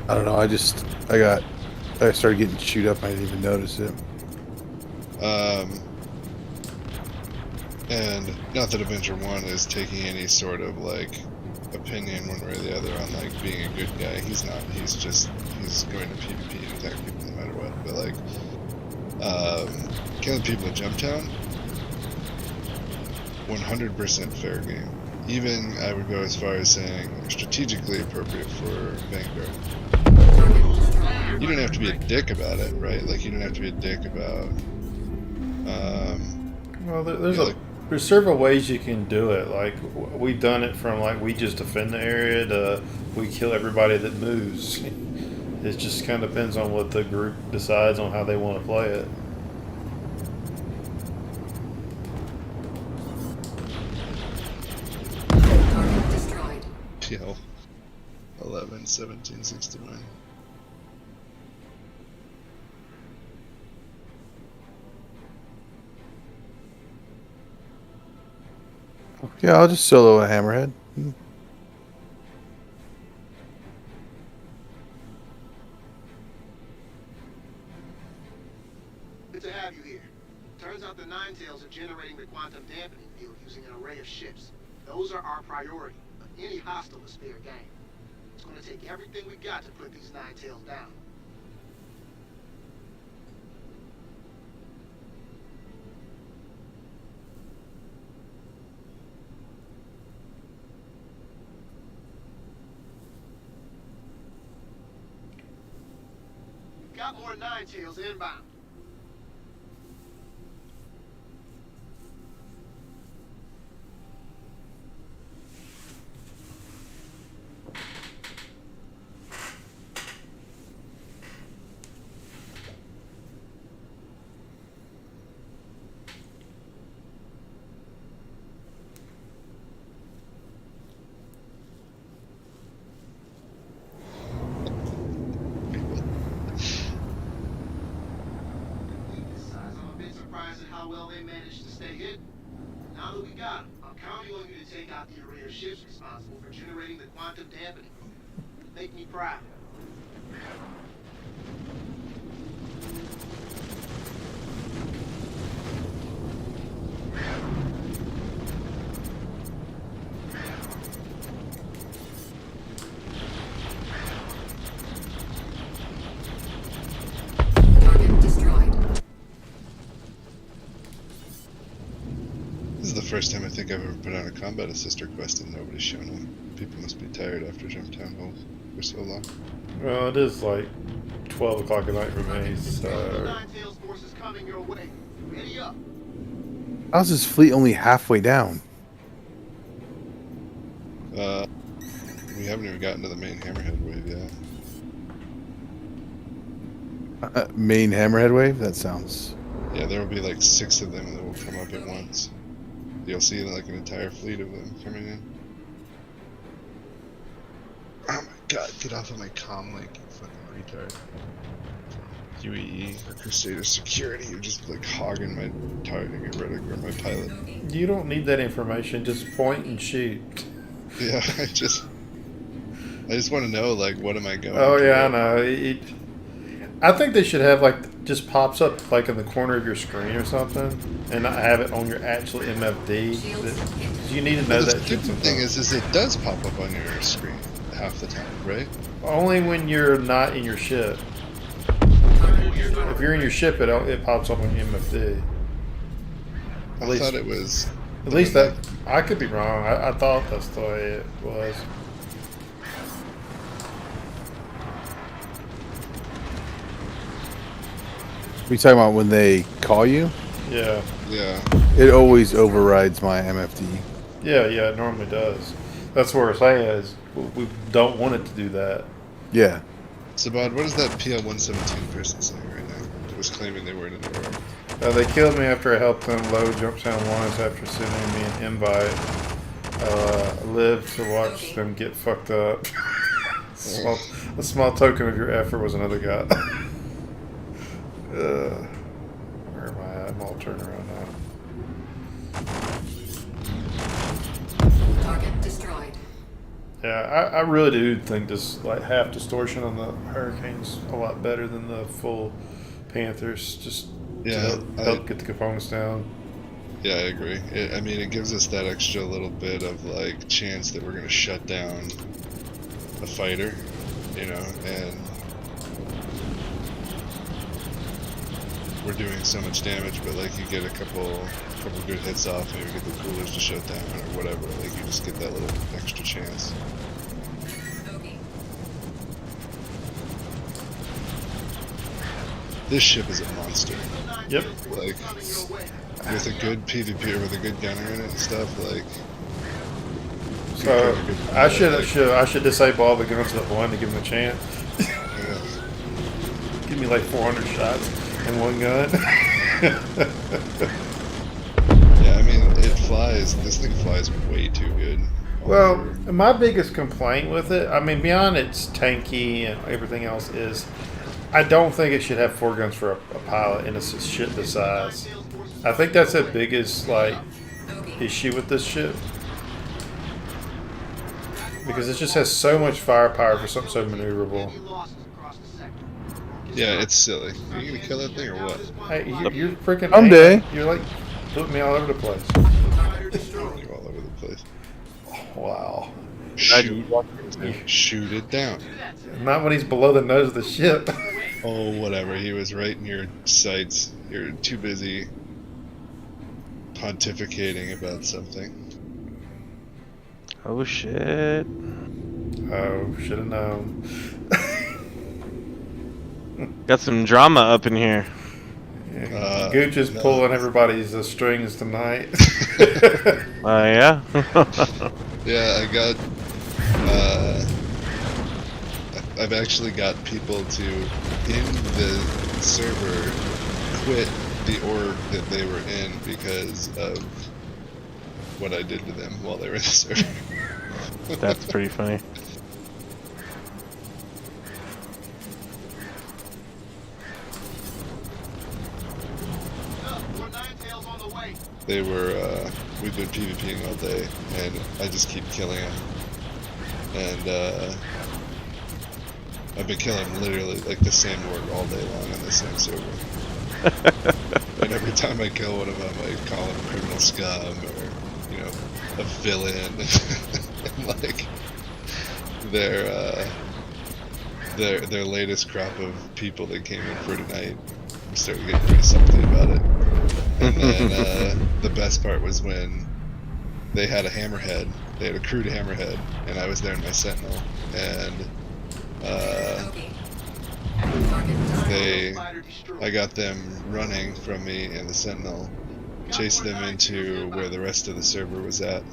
I don't know. I started getting chewed up. I didn't even notice it. And not that Avenger 1 is taking any sort of like opinion one way or the other on like being a good guy. He's not. He's going to PvP and attack people no matter what. But like, killing people in Jumptown, 100% fair game. Even I would go as far as saying strategically appropriate for Vanguard. You don't have to be a dick about it, right? Like you don't have to be a dick about. Well, there's several ways you can do it. Like we've done it from like we just defend the area to we kill everybody that moves. It just kind of depends on what the group decides on how they want to play it. PL 11-17-69. Yeah, I'll just solo a Hammerhead. Good to have you here. Turns out the Ninetales are generating the quantum dampening field using an array of ships. Those are our priority. Any hostile is fair game. It's going to take everything we got to put these Ninetales down. Got more Ninetales inbound. How well they managed to stay hidden. Now that we got them, I'm counting on you to take out the array of ships responsible for generating the quantum dampening. Make me proud. This is the first time I think I've ever put on a combat assister quest and nobody's shown up. People must be tired after Jumptown Hole for so long. Well, it is like 12 o'clock at night for me, so... Ninetales forces coming your way. Ready up. How's this fleet only halfway down? We haven't even gotten to the main Hammerhead wave yet. Main Hammerhead wave? That sounds... Yeah, there will be like 6 of them that will come up at once. You'll see like an entire fleet of them coming in. Oh my god, get off of my comm link, you fucking retard. QEE, or Crusader Security, you're just like hogging my target reticle or my pilot. You don't need that information, just point and shoot. Yeah, I just want to know, like, what am I going Oh for? yeah, I know. I think they should have like just pops up like in the corner of your screen or something, and not have it on your actual MFD. You need to know Well, the that. stupid thing is it does pop up on your screen half the time, right? Only when you're not in your ship. If you're in your ship, it pops up on your MFD. I thought it was. At least that I could be wrong. I thought that's the way it was. Are you talking about when they call you? Yeah. Yeah. It always overrides my MFD. Yeah, it normally does. That's what we're saying is we don't want it to do that. Yeah. Sabad, what is that PL-117 person saying right now? That was claiming they weren't in the room. They killed me after I helped them load Jumptown 1 after sending me an invite. I lived to watch them get fucked up. A small token of your effort was another guy. Where am I at? I'm all turned around now. Yeah, I really do think this like half distortion on the Hurricane's a lot better than the full Panthers. Just to help get the components down. Yeah, I agree. I mean, it gives us that extra little bit of like chance that we're gonna shut down a fighter, you know, and we're doing so much damage, but like you get a couple good hits off, maybe get the coolers to shut down or whatever. Like you just get that little extra chance. This ship is a monster. Yep. Like with a good PvP or with a good gunner in it and stuff, like. So I should disable all the guns at one to give him a chance. Give me like 400 shots in one gun. Yeah, I mean it flies. This thing flies way too good. Well, my biggest complaint with it, I mean, beyond its tanky and everything else, is I don't think it should have 4 guns for a pilot in a ship this size. I think that's the biggest like issue with this ship. Because it just has so much firepower for something so maneuverable. Yeah, it's silly. Are you gonna kill that thing or what? Hey, you're freaking. Someday. You're like putting me all over the place. You're all over the place. Wow. Shoot it down. Not when he's below the nose of the ship. Oh, whatever. He was right in your sights. You're too busy pontificating about something. Oh shit. Oh, should have known. Got some drama up in here. Gooch is pulling everybody's strings tonight. Yeah? Yeah, I've actually got people to, in the server, quit the org that they were in because of what I did to them while they were in the server. That's pretty funny. They were, we've been PvPing all day, and I just keep killing them. And, I've been killing literally, like, the same org all day long on the same server. And every time I kill one of them, I call them criminal scum, or, you know, a villain. And, like, their latest crop of people that came in for tonight, I'm starting to get pretty salty about it. And then the best part was when they had a hammerhead. They had a crewed hammerhead, and I was there in my sentinel, and I got them running from me in the sentinel, chased them into where the rest of the server was at,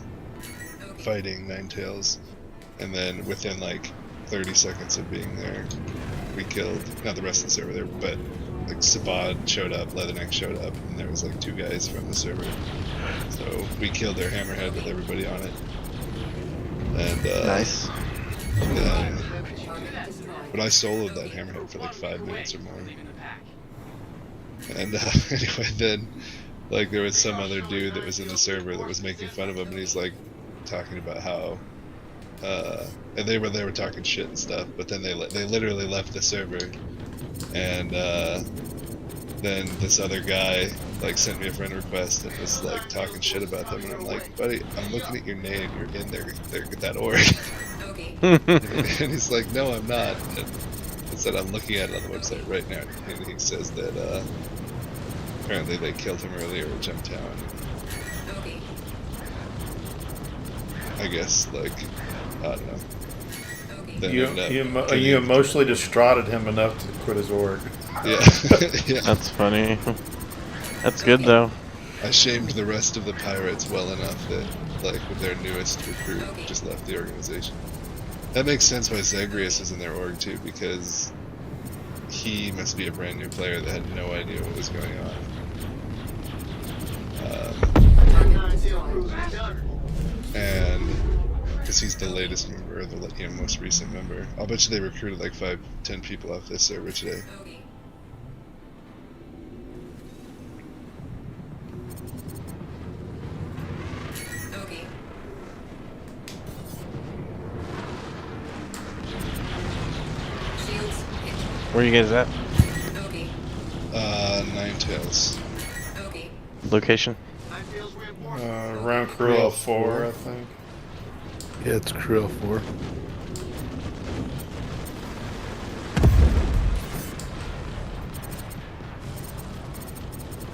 fighting Ninetales, and then within like 30 seconds of being there, we killed, not the rest of the server there, but like Sabad showed up, Leatherneck showed up, and there was like 2 guys from the server. So we killed their hammerhead with everybody on it. And nice. But I soloed that hammerhead for like 5 minutes or more. And anyway, then like there was some other dude that was in the server that was making fun of him, and he's like talking about how and they were talking shit and stuff, but then they literally left the server, and then this other guy like sent me a friend request and was like talking shit about them, and I'm like, buddy, I'm looking at your name, you're in that org. And he's like, no, I'm not. And I said, I'm looking at it on the website right now, and he says that apparently they killed him earlier at Gemtown. I guess, like, I don't know. You emotionally distraughted him enough to quit his org. Yeah. Yeah. That's funny. That's good though. I shamed the rest of the pirates well enough that, like, with their newest recruit just left the organization. That makes sense why Zagreus is in their org too, because he must be a brand new player that had no idea what was going on. And because he's the latest member, or the most recent member. I'll bet you they recruited like 5-10 people off this server today. Where are you guys at? Nine Tails. Location? Around Crew L4, I think. Yeah, it's Crew L4.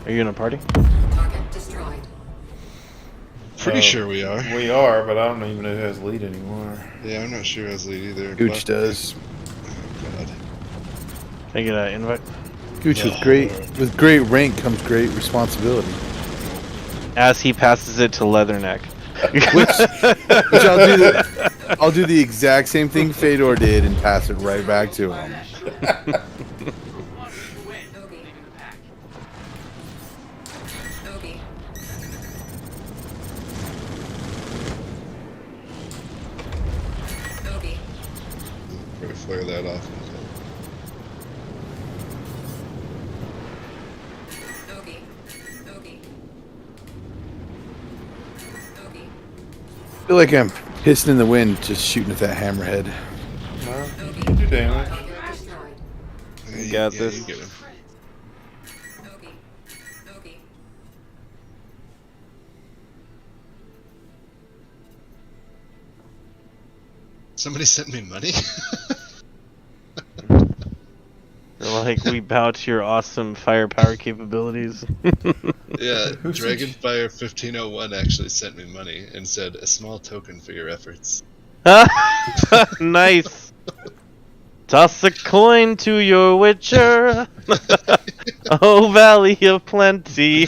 Are you in a party? Pretty sure we are. We are, but I don't even know who has lead anymore. Yeah, I'm not sure who has lead either. Gooch does. God. Can I get an invite? Gooch, with great rank comes great responsibility. As he passes it to Leatherneck. Which I'll do the exact same thing Fedor did and pass it right back to him. Flare that off. I feel like I'm pissing in the wind just shooting at that hammerhead. Well, you can do damage. You got this. You get him. Somebody sent me money? Like, we bow to your awesome firepower capabilities. Yeah, Dragonfire 1501 actually sent me money and said, a small token for your efforts. Nice! Toss a coin to your witcher! Oh, Valley of Plenty!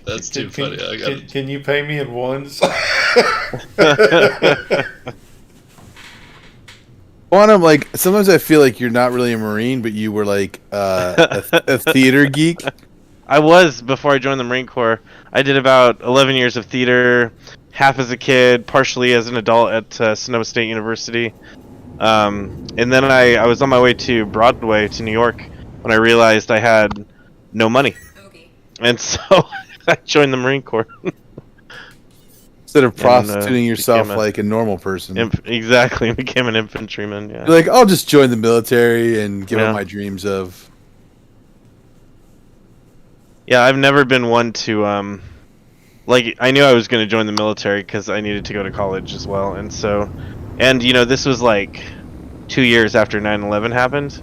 That's too funny. I got it. Can you pay me in ones? Quantum, like, sometimes I feel like you're not really a Marine, but you were like a theater geek. I was before I joined the Marine Corps. I did about 11 years of theater, half as a kid, partially as an adult at Sonoma State University. And then I was on my way to Broadway to New York when I realized I had no money. And so I joined the Marine Corps. Instead of prostituting yourself like a normal person. Exactly, became an infantryman. Yeah. You're like, I'll just join the military and give up my dreams of. Yeah, I've never been one to like, I knew I was going to join the military because I needed to go to college as well, and so, and you know, this was like 2 years after 9/11 happened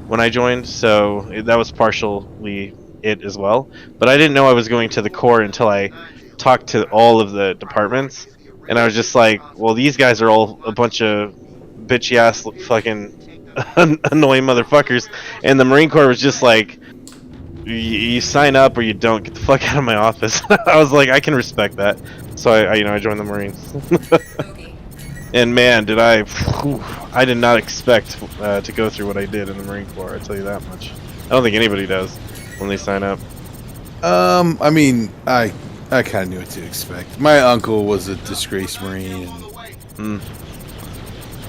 when I joined, so that was partially it as well. But I didn't know I was going to the Corps until I talked to all of the departments, and I was just like, well, these guys are all a bunch of bitchy ass fucking annoying motherfuckers, and the Marine Corps was just like, you sign up or you don't, get the fuck out of my office. I was like, I can respect that, so I joined the Marines. And man, did I did not expect to go through what I did in the Marine Corps, I tell you that much. I don't think anybody does when they sign up. I mean, I kind of knew what to expect. My uncle was a disgraced Marine. And...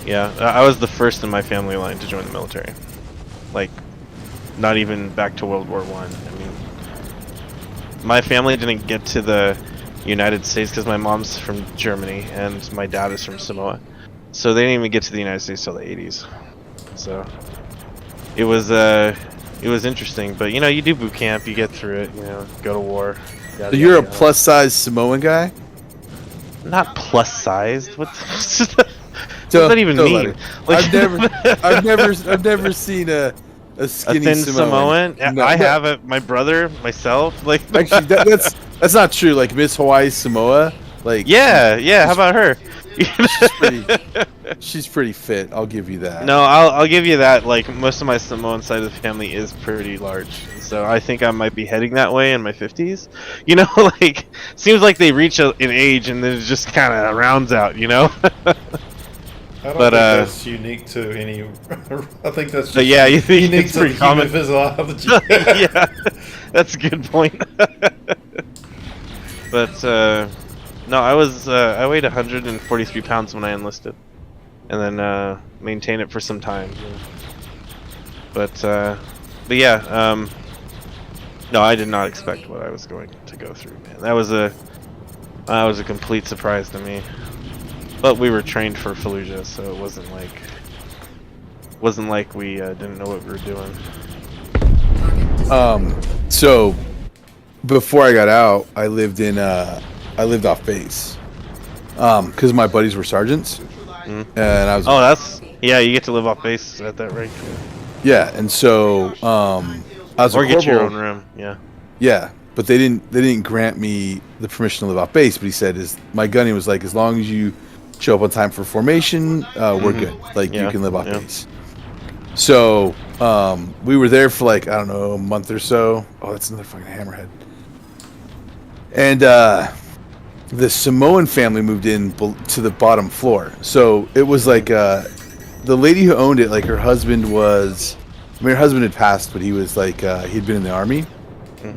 Yeah, I was the first in my family line to join the military. Like, not even back to World War I. I mean, my family didn't get to the United States because my mom's from Germany and my dad is from Samoa. So they didn't even get to the United States till the 80s. So it was interesting. But, you know, you do boot camp, you get through it, you know, go to war. So you're a plus size Samoan guy? Not plus sized. What does that even mean? Like, I've never seen a skinny thin Samoan. Samoan? No, I have it. My brother, myself. Like, actually, that's not true. Like Miss Hawaii Samoa. Like, yeah. How about her? She's pretty fit. I'll give you that. No, I'll give you that. Like, most of my Samoan side of the family is pretty large, so I think I might be heading that way in my 50s. You know, like, seems like they reach an age and then it just kind of rounds out. You know. I don't think that's unique to any. I think that's just yeah, you think unique it's to pretty the common human physiology. Yeah, that's a good point. But no, I weighed 143 pounds when I enlisted, and then maintained it for some time. But yeah, no, I did not expect what I was going to go through, man. That was a complete surprise to me. But we were trained for Fallujah, so it wasn't like wasn't like we didn't know what we were doing. So before I got out, I lived off base. Because my buddies were sergeants, and I was. Oh, yeah. You get to live off base at that rank. Yeah, and so I was. Or a get your own corporal. room. Yeah. Yeah, but they didn't grant me the permission to live off base. But he said, my gunny was like, as long as you show up on time for formation, we're good. Like you can live off base. So we were there for like, I don't know, a month or so. Oh, that's another fucking hammerhead. And the Samoan family moved in to the bottom floor. So it was like the lady who owned it, like her husband her husband had passed, but he was like he'd been in the army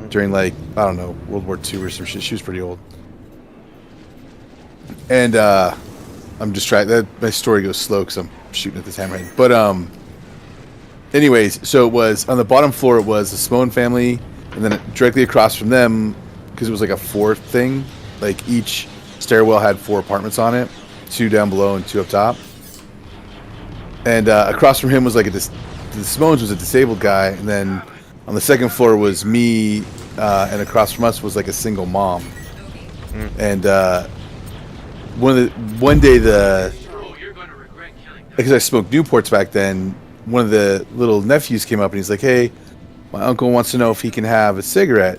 during like, I don't know, World War II or some shit. She was pretty old. And I'm just trying, my story goes slow because I'm shooting at this hammerhead. But anyways, so it was on the bottom floor. It was the Samoan family, and then directly across from them, because it was like a 4 thing. Like each stairwell had 4 apartments on it, 2 down below and 2 up top. And across from him was like the Samoans was a disabled guy, and then on the second floor was me, and across from us was like a single mom. And one day because I smoked Newports back then, one of the little nephews came up and he's like, "Hey, my uncle wants to know if he can have a cigarette."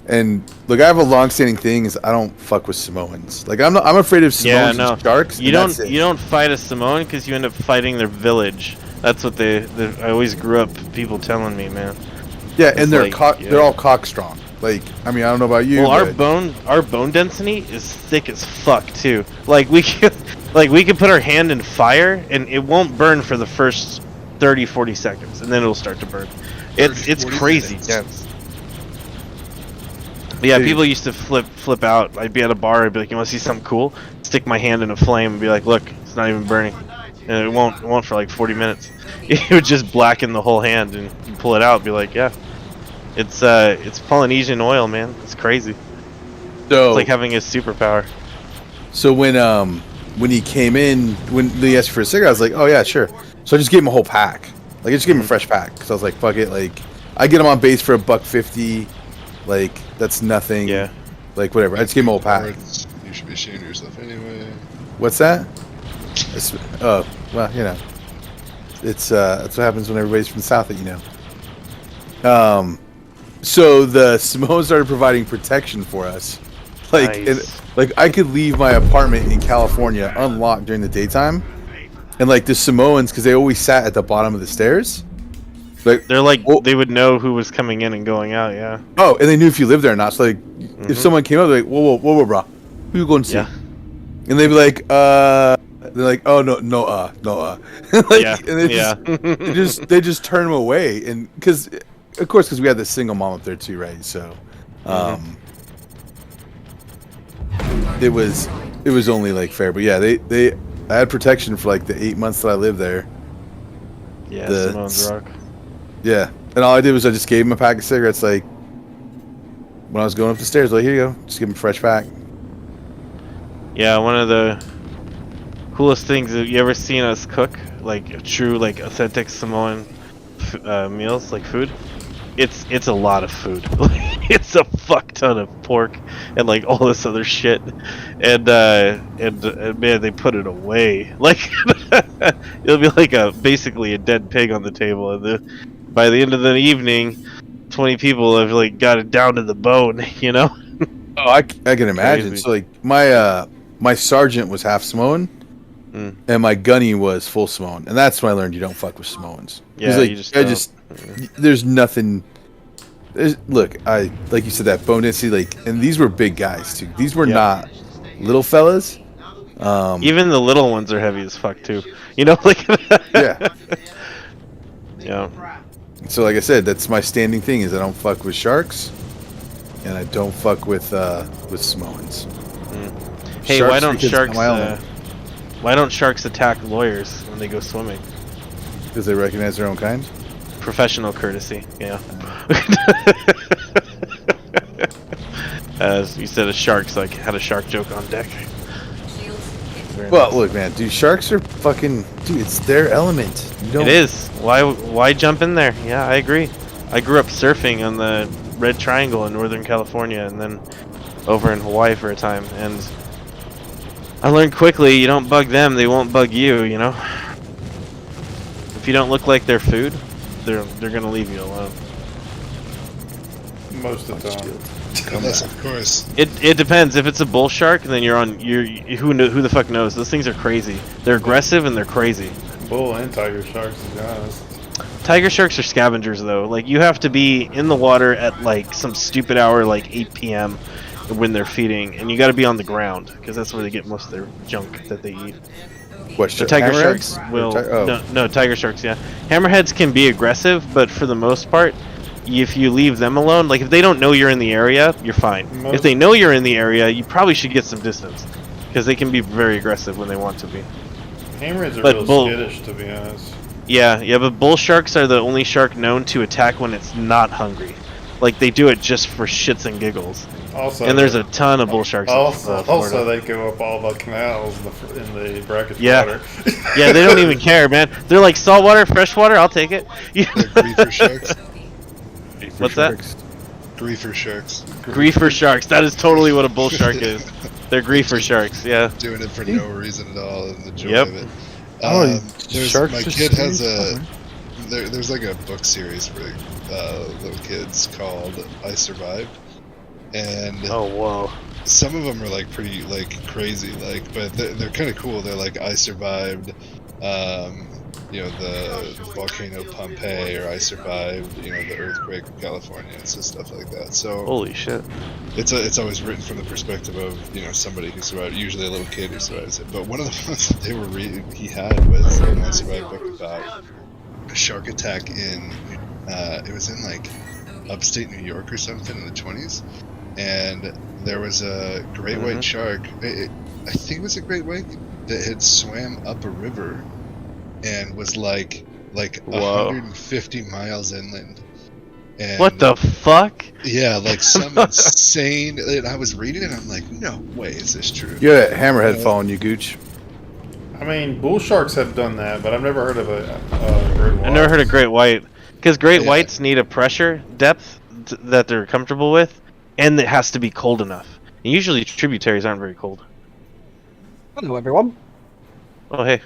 And look, I have a long-standing thing is I don't fuck with Samoans. Like I'm afraid of Samoans and sharks. You don't fight a Samoan because you end up fighting their village. That's what I always grew up people telling me, man. Yeah, and they're all cock strong. Like, I mean, I don't know about you. Well, our bone density is thick as fuck too. Like we could put our hand in fire and it won't burn for the first 30-40 seconds, and then it'll start to burn. It's crazy dense. But yeah, people used to flip out. I'd be at a bar, I'd be like, "You want to see something cool?" Stick my hand in a flame and be like, "Look, it's not even burning," and it won't for like 40 minutes. It would just blacken the whole hand, and you pull it out, and be like, "Yeah, it's Polynesian oil, man. It's crazy." So it's like having a superpower. So when he came in, when they asked for a cigarette, I was like, "Oh yeah, sure." So I just gave him a whole pack. Like I just gave him a fresh pack because I was like, "Fuck it." Like I get him on base for $1.50. Like that's nothing. Yeah. Like whatever. I just gave him a whole pack. You should be ashamed of yourself anyway. What's that? Oh well, you know, it's that's what happens when everybody's from the south that you know. So the Samoans started providing protection for us. Like, Nice. like I could leave my apartment in California unlocked during the daytime, and like the Samoans, because they always sat at the bottom of the stairs. Like They're like they would know who was coming in and going out. Yeah. oh, and they knew if you lived there or not. So like, if someone came up, they're like, whoa, bro, who you going to see? Yeah. And they'd be like, they're like, oh no, like, Yeah, and they just turn them away, and because we had this single mom up there too, right? So, it was only like fair, but yeah, I had protection for like the 8 months that I lived there. Yeah, Samoans rock. Yeah, and all I did was I just gave him a pack of cigarettes. Like when I was going up the stairs, like here you go, just give him a fresh pack. Yeah, one of the coolest things that you ever seen us cook, like true, like authentic Samoan meals, like food. It's a lot of food. It's a fuck ton of pork and like all this other shit, and man, they put it away. Like it'll be like basically a dead pig on the table, and by the end of the evening, 20 people have like got it down to the bone. You know? Oh, I can imagine. Crazy. So like my sergeant was half Samoan, and my gunny was full Samoan, and that's when I learned you don't fuck with Samoans. Yeah, like, you just don't. there's nothing. Look, like you said, that bone density, like, and these were big guys too. These were not little fellas. Even the little ones are heavy as fuck too. You know, like yeah. Yeah. So like I said, that's my standing thing is I don't fuck with sharks, and I don't fuck with Samoans. Hey, Sharks why don't because sharks? of my element. Why don't sharks attack lawyers when they go swimming? Because they recognize their own kind. Professional courtesy. Yeah. As you said, a shark's like had a shark joke on deck. Well, look, man, dude, sharks are fucking, dude, it's their element. You don't. It is. Why jump in there? Yeah, I agree. I grew up surfing on the Red Triangle in Northern California, and then over in Hawaii for a time, and I learned quickly, you don't bug them, they won't bug you, you know? If you don't look like their food, they're gonna leave you alone. Most of the time. Unless, of course. It depends. If it's a bull shark, then who the fuck knows? Those things are crazy. They're aggressive and they're crazy. Bull and tiger sharks, to be honest. Tiger sharks are scavengers though. Like you have to be in the water at like some stupid hour, like 8 p.m. when they're feeding, and you got to be on the ground because that's where they get most of their junk that they eat. What, the tiger hammerheads? sharks will Oh. no tiger sharks. Yeah, hammerheads can be aggressive, but for the most part, if you leave them alone, like if they don't know you're in the area, you're fine. If they know you're in the area, you probably should get some distance because they can be very aggressive when they want to be. Hammerheads are But real skittish, to be honest. Yeah, but bull sharks are the only shark known to attack when it's not hungry. Like they do it just for shits and giggles. Also, and there's a ton of bull sharks. Also, they go up all the canals in the brackish water. Yeah, they don't even care, man. They're like saltwater, freshwater. I'll take it. Griefer sharks. What's that? Griefer sharks. Griefer sharks. That is totally what a bull shark is. They're griefer sharks. Yeah. Doing it for no reason at all, and the joy Yep. of it. Sharks My are kid has serious? there's like a book series for little kids called I Survived, and oh whoa, some of them are like pretty like crazy, like, but they're kind of cool. They're like I survived, you know, the volcano Pompeii, or I survived, you know, the earthquake in California, and so stuff like that. So holy shit, it's always written from the perspective of, you know, somebody who survived, usually a little kid who survives it. But one of the ones that they were he had was an I Survived book about a shark attack in it was in like upstate New York or something in the 20s, and there was a great white shark. I think it was a great white that had swam up a river and was like 150 miles inland. And what the fuck? Yeah, like some insane. And I was reading it, and I'm like, no way is this true. You had a hammerhead following you, Gooch. I mean, bull sharks have done that, but I've never heard of a great white. I've never heard of great white because great whites need a pressure depth that they're comfortable with, and it has to be cold enough. And usually tributaries aren't very cold. Hello, everyone. Oh hey.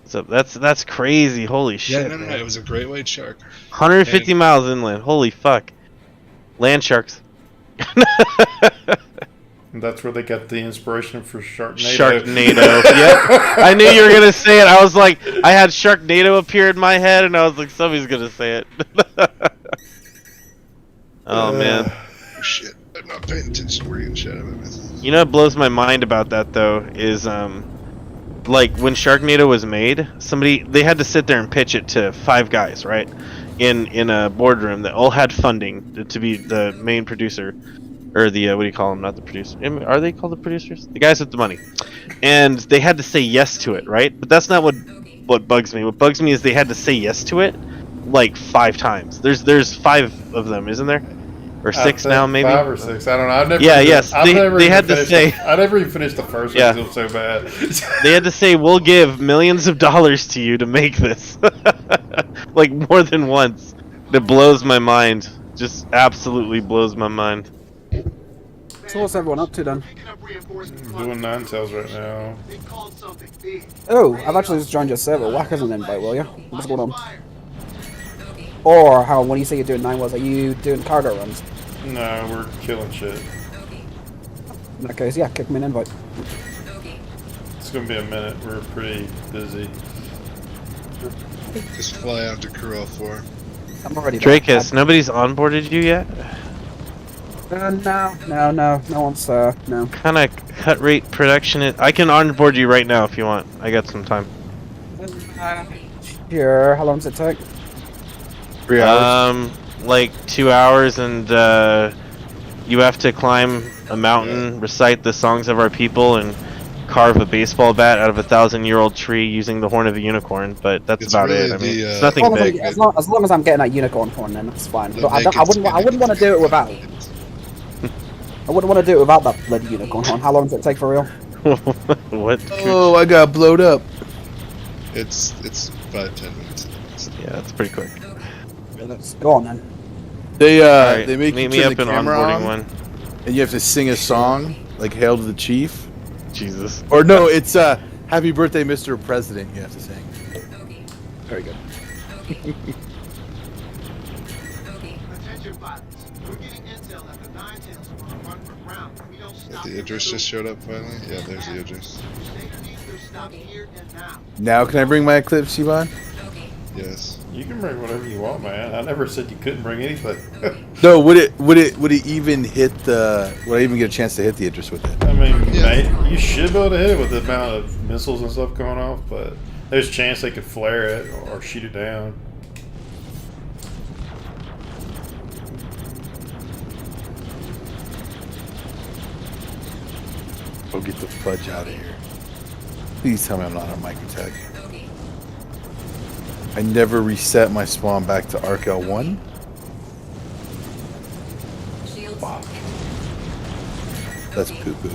What's up? That's crazy. Holy shit. Yeah, no, it was a great white shark. 150 miles inland. Holy fuck. Land sharks. And that's where they got the inspiration for Sharknado. Sharknado. Yep. I knew you were gonna say it. I was like, I had Sharknado appear in my head, and I was like, somebody's gonna say it. Oh man. Shit, I'm not paying attention to where you're shit. You know what blows my mind about that though is like when Sharknado was made, they had to sit there and pitch it to 5 guys, right? In a boardroom that all had funding to be the main producer. Or the, what do you call them? Not the producer. Are they called the producers? The guys with the money. And they had to say yes to it, right? But that's not what bugs me. What bugs me is they had to say yes to it like 5 times. There's 5 of them, isn't there? Or 6 now, maybe? 5 or 6. I don't know. I've never. Yeah, yes. They had to say. I never even finished the first one. It was so bad. They had to say, "We'll give millions of dollars to you to make this," like more than once. It blows my mind. Just absolutely blows my mind. So what's everyone up to then? Doing Ninetales right now. Oh, I've actually just joined your server. Whack us an invite, will you? What's going on? Or how? When you say you're doing 9 wells, are you doing cargo runs? No, we're killing shit. In that case, yeah, kick me an invite. It's gonna be a minute. We're pretty busy. Just fly out to Kuril 4. I'm already Dracus, nobody's onboarded you yet? No one's, no. Kind of cut rate production I can onboard you right now if you want. I got some time. Sure, how long does it take? 3 hours. Like 2 hours, and you have to climb a mountain, recite the songs of our people, and carve a baseball bat out of a 1,000-year-old tree using the horn of a unicorn. But that's about really it. I mean, it's As nothing long big. as I'm getting that unicorn horn, then that's fine. But I wouldn't want to do it without. I wouldn't want to do it without that bloody unicorn horn. How long does it take for real? What? Oh, I got blowed up. It's 5-10 minutes. Yeah, that's pretty quick. Let's go on then. They Alright, they make meet you me turn up the in camera onboarding on, one. and you have to sing a song like "Hail to the Chief." Jesus. Or no, it's "Happy Birthday, Mr. President." You have to sing. Very good. Attention pilots. We're getting intel that the Nine Tails are on the run for ground. We don't stop. The Idris just showed up finally. Yeah, there's the Idris. Crusader needs to stop here and now. Now, can I bring my Eclipse, Yvonne? Yes. You can bring whatever you want, man. I never said you couldn't bring anything. No, would it even hit the? Would I even get a chance to hit the Idris with it? I mean, mate, you should be able to hit it with the amount of missiles and stuff going off, but there's a chance they could flare it or shoot it down. Go get the fudge out of here. Please tell me I'm not on Microtech. I never reset my spawn back to Arc L1. Wow. That's poo-poo.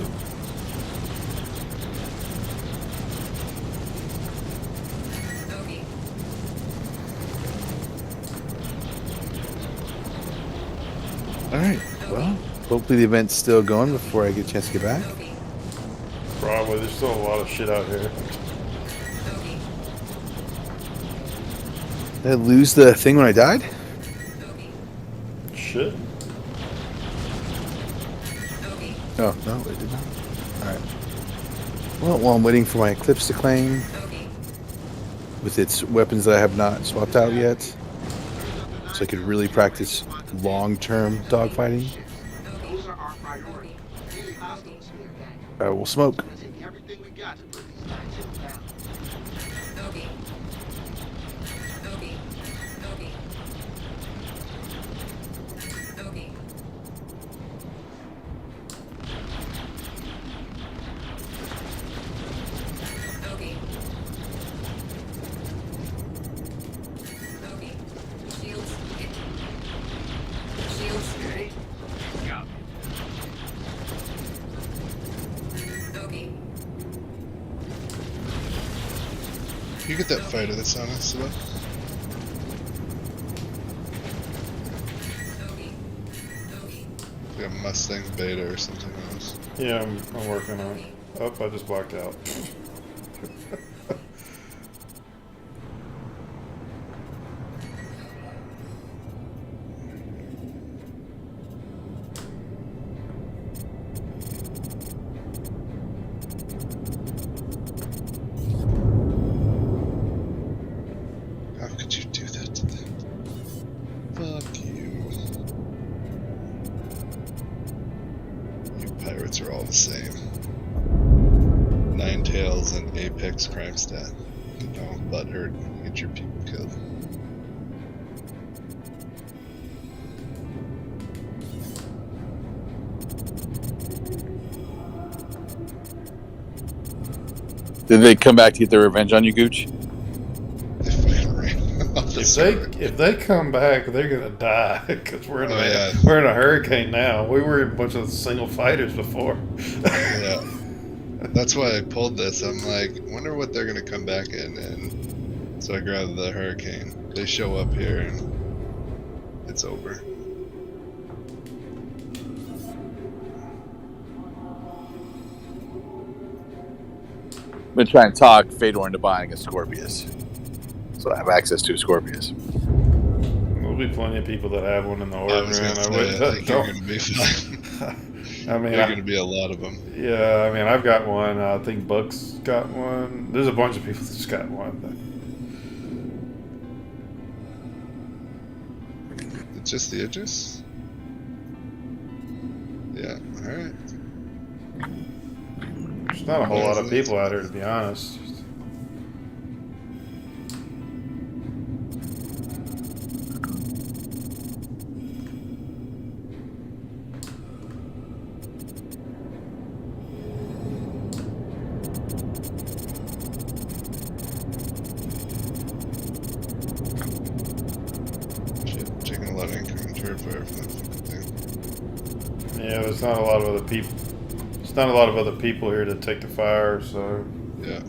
Alright, well, hopefully the event's still going before I get a chance to get back. Probably. There's still a lot of shit out here. Did I lose the thing when I died? Shit. Oh, no, I did not. Alright. Well, while I'm waiting for my Eclipse to claim, with its weapons that I have not swapped out yet, so I could really practice long-term dogfighting, I will smoke. Everything we got to put these Nine Tails down. You get that fighter that's on us, Seba? Like a Mustang Beta or something else. Yeah, I'm working on it. Oh, I just blocked out. How could you do that to them? Fuck you. You pirates are all the same. Nine Tails and Apex crime stat. No butthurt. Get your people killed. Did they come back to get their revenge on you, Gooch? If they come back, they're gonna die because we're in we're in a hurricane now. We were in a bunch of single fighters before. Yeah. That's why I pulled this. I'm like, wonder what they're gonna come back in, and so I grabbed the Hurricane. They show up here and it's over. I'm gonna try and talk Fedor into buying a Scorpius, so I have access to a Scorpius. There'll be plenty of people that have one in the I order. was gonna say, I think you're gonna be fine. I mean, there are gonna be a lot of them. Yeah, I mean, I've got one. I think Buck's got one. There's a bunch of people that's got one. It's just the Idris? Yeah, alright. There's not a whole lot of people out here, to be honest. Shit, taking a lot of incoming turret fire from that fucking thing. Yeah, there's not a lot of other people. There's not a lot of other people here to take the fire, so Yeah.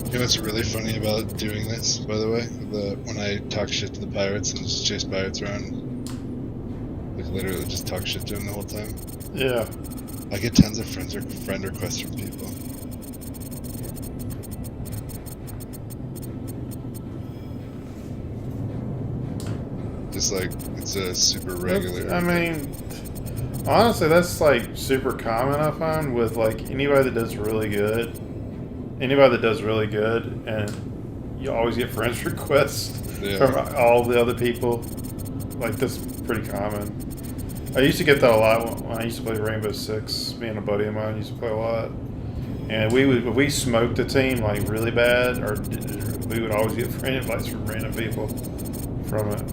You know what's really funny about doing this, by the way? When I talk shit to the pirates and just chase pirates around, like literally just talk shit to them the whole time. Yeah. I get tons of friend requests from people. Just like it's a super regular. I mean, honestly, that's like super common. I find with like anybody that does really good, and you always get friends requests from all the other people. Like that's pretty common. I used to get that a lot when I used to play Rainbow Six. Me and a buddy of mine used to play a lot, and we smoked the team like really bad, or we would always get friend invites from random people from it.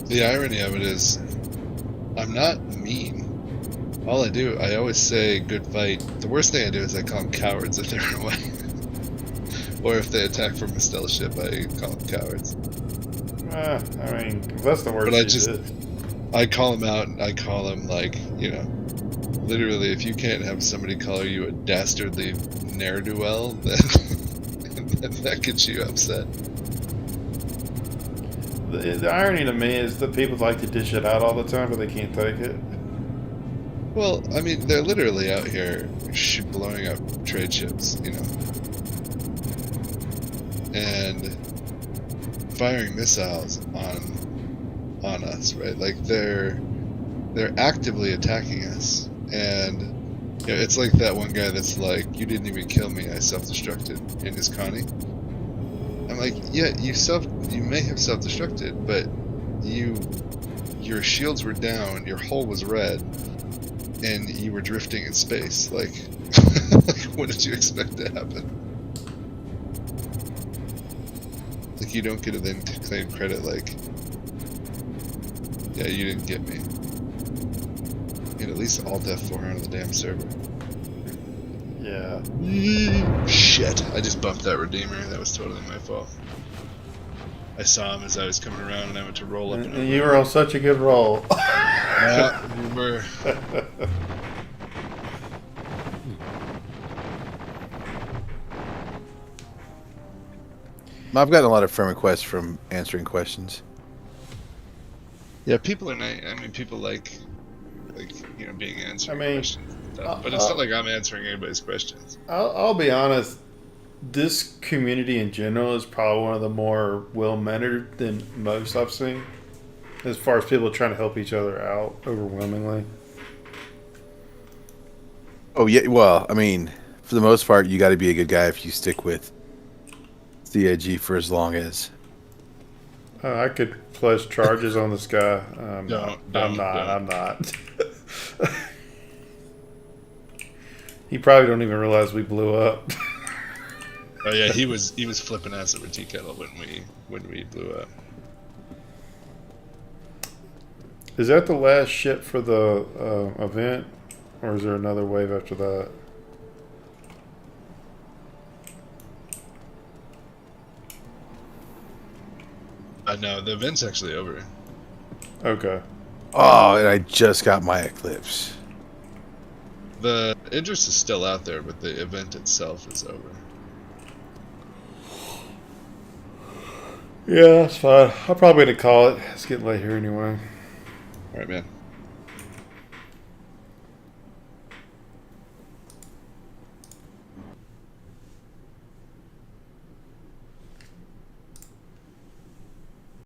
The irony of it is, I'm not mean. All I do, I always say good fight. The worst thing I do is I call them cowards if they run away. Or if they attack from a stealth ship, I call them cowards. I mean, that's the worst. But I call them out, and I call them like, you know, literally, if you can't have somebody call you a dastardly ne'er-do-well, then that gets you upset. The irony to me is that people like to dish it out all the time, but they can't take it. Well, I mean, they're literally out here blowing up trade ships, you know, and firing missiles on us, right? Like they're actively attacking us, and you know, it's like that one guy that's like, "You didn't even kill me; I self-destructed" in his Connie. I'm like, yeah, you may have self-destructed, but your shields were down, your hull was red, and you were drifting in space. Like, what did you expect to happen? Like, you don't get to then claim credit like, yeah, you didn't get me. You'd at least alt F4 on the damn server. Yeah. Shit, I just bumped that Redeemer. That was totally my fault. I saw him as I was coming around and I went to roll up. And you were on such a good roll. Yeah, you were. I've gotten a lot of friend requests from answering questions. Yeah, people are nice. I mean, people like being answered questions and stuff. But it's not like I'm answering anybody's questions. I'll be honest. This community in general is probably one of the more well-mannered than most I've seen, as far as people trying to help each other out. Overwhelmingly. Oh yeah, well, I mean, for the most part, you got to be a good guy if you stick with CIG for as long as. I could press charges on this guy. I'm Don't. not. He probably don't even realize we blew up. Oh yeah, he was flipping ass over Tea Kettle when we blew up. Is that the last ship for the event, or is there another wave after that? No, the event's actually over. Okay. Oh, and I just got my Eclipse. The Idris is still out there, but the event itself is over. Yeah, that's fine. I'm probably gonna call it. It's getting late here anyway. Alright, man.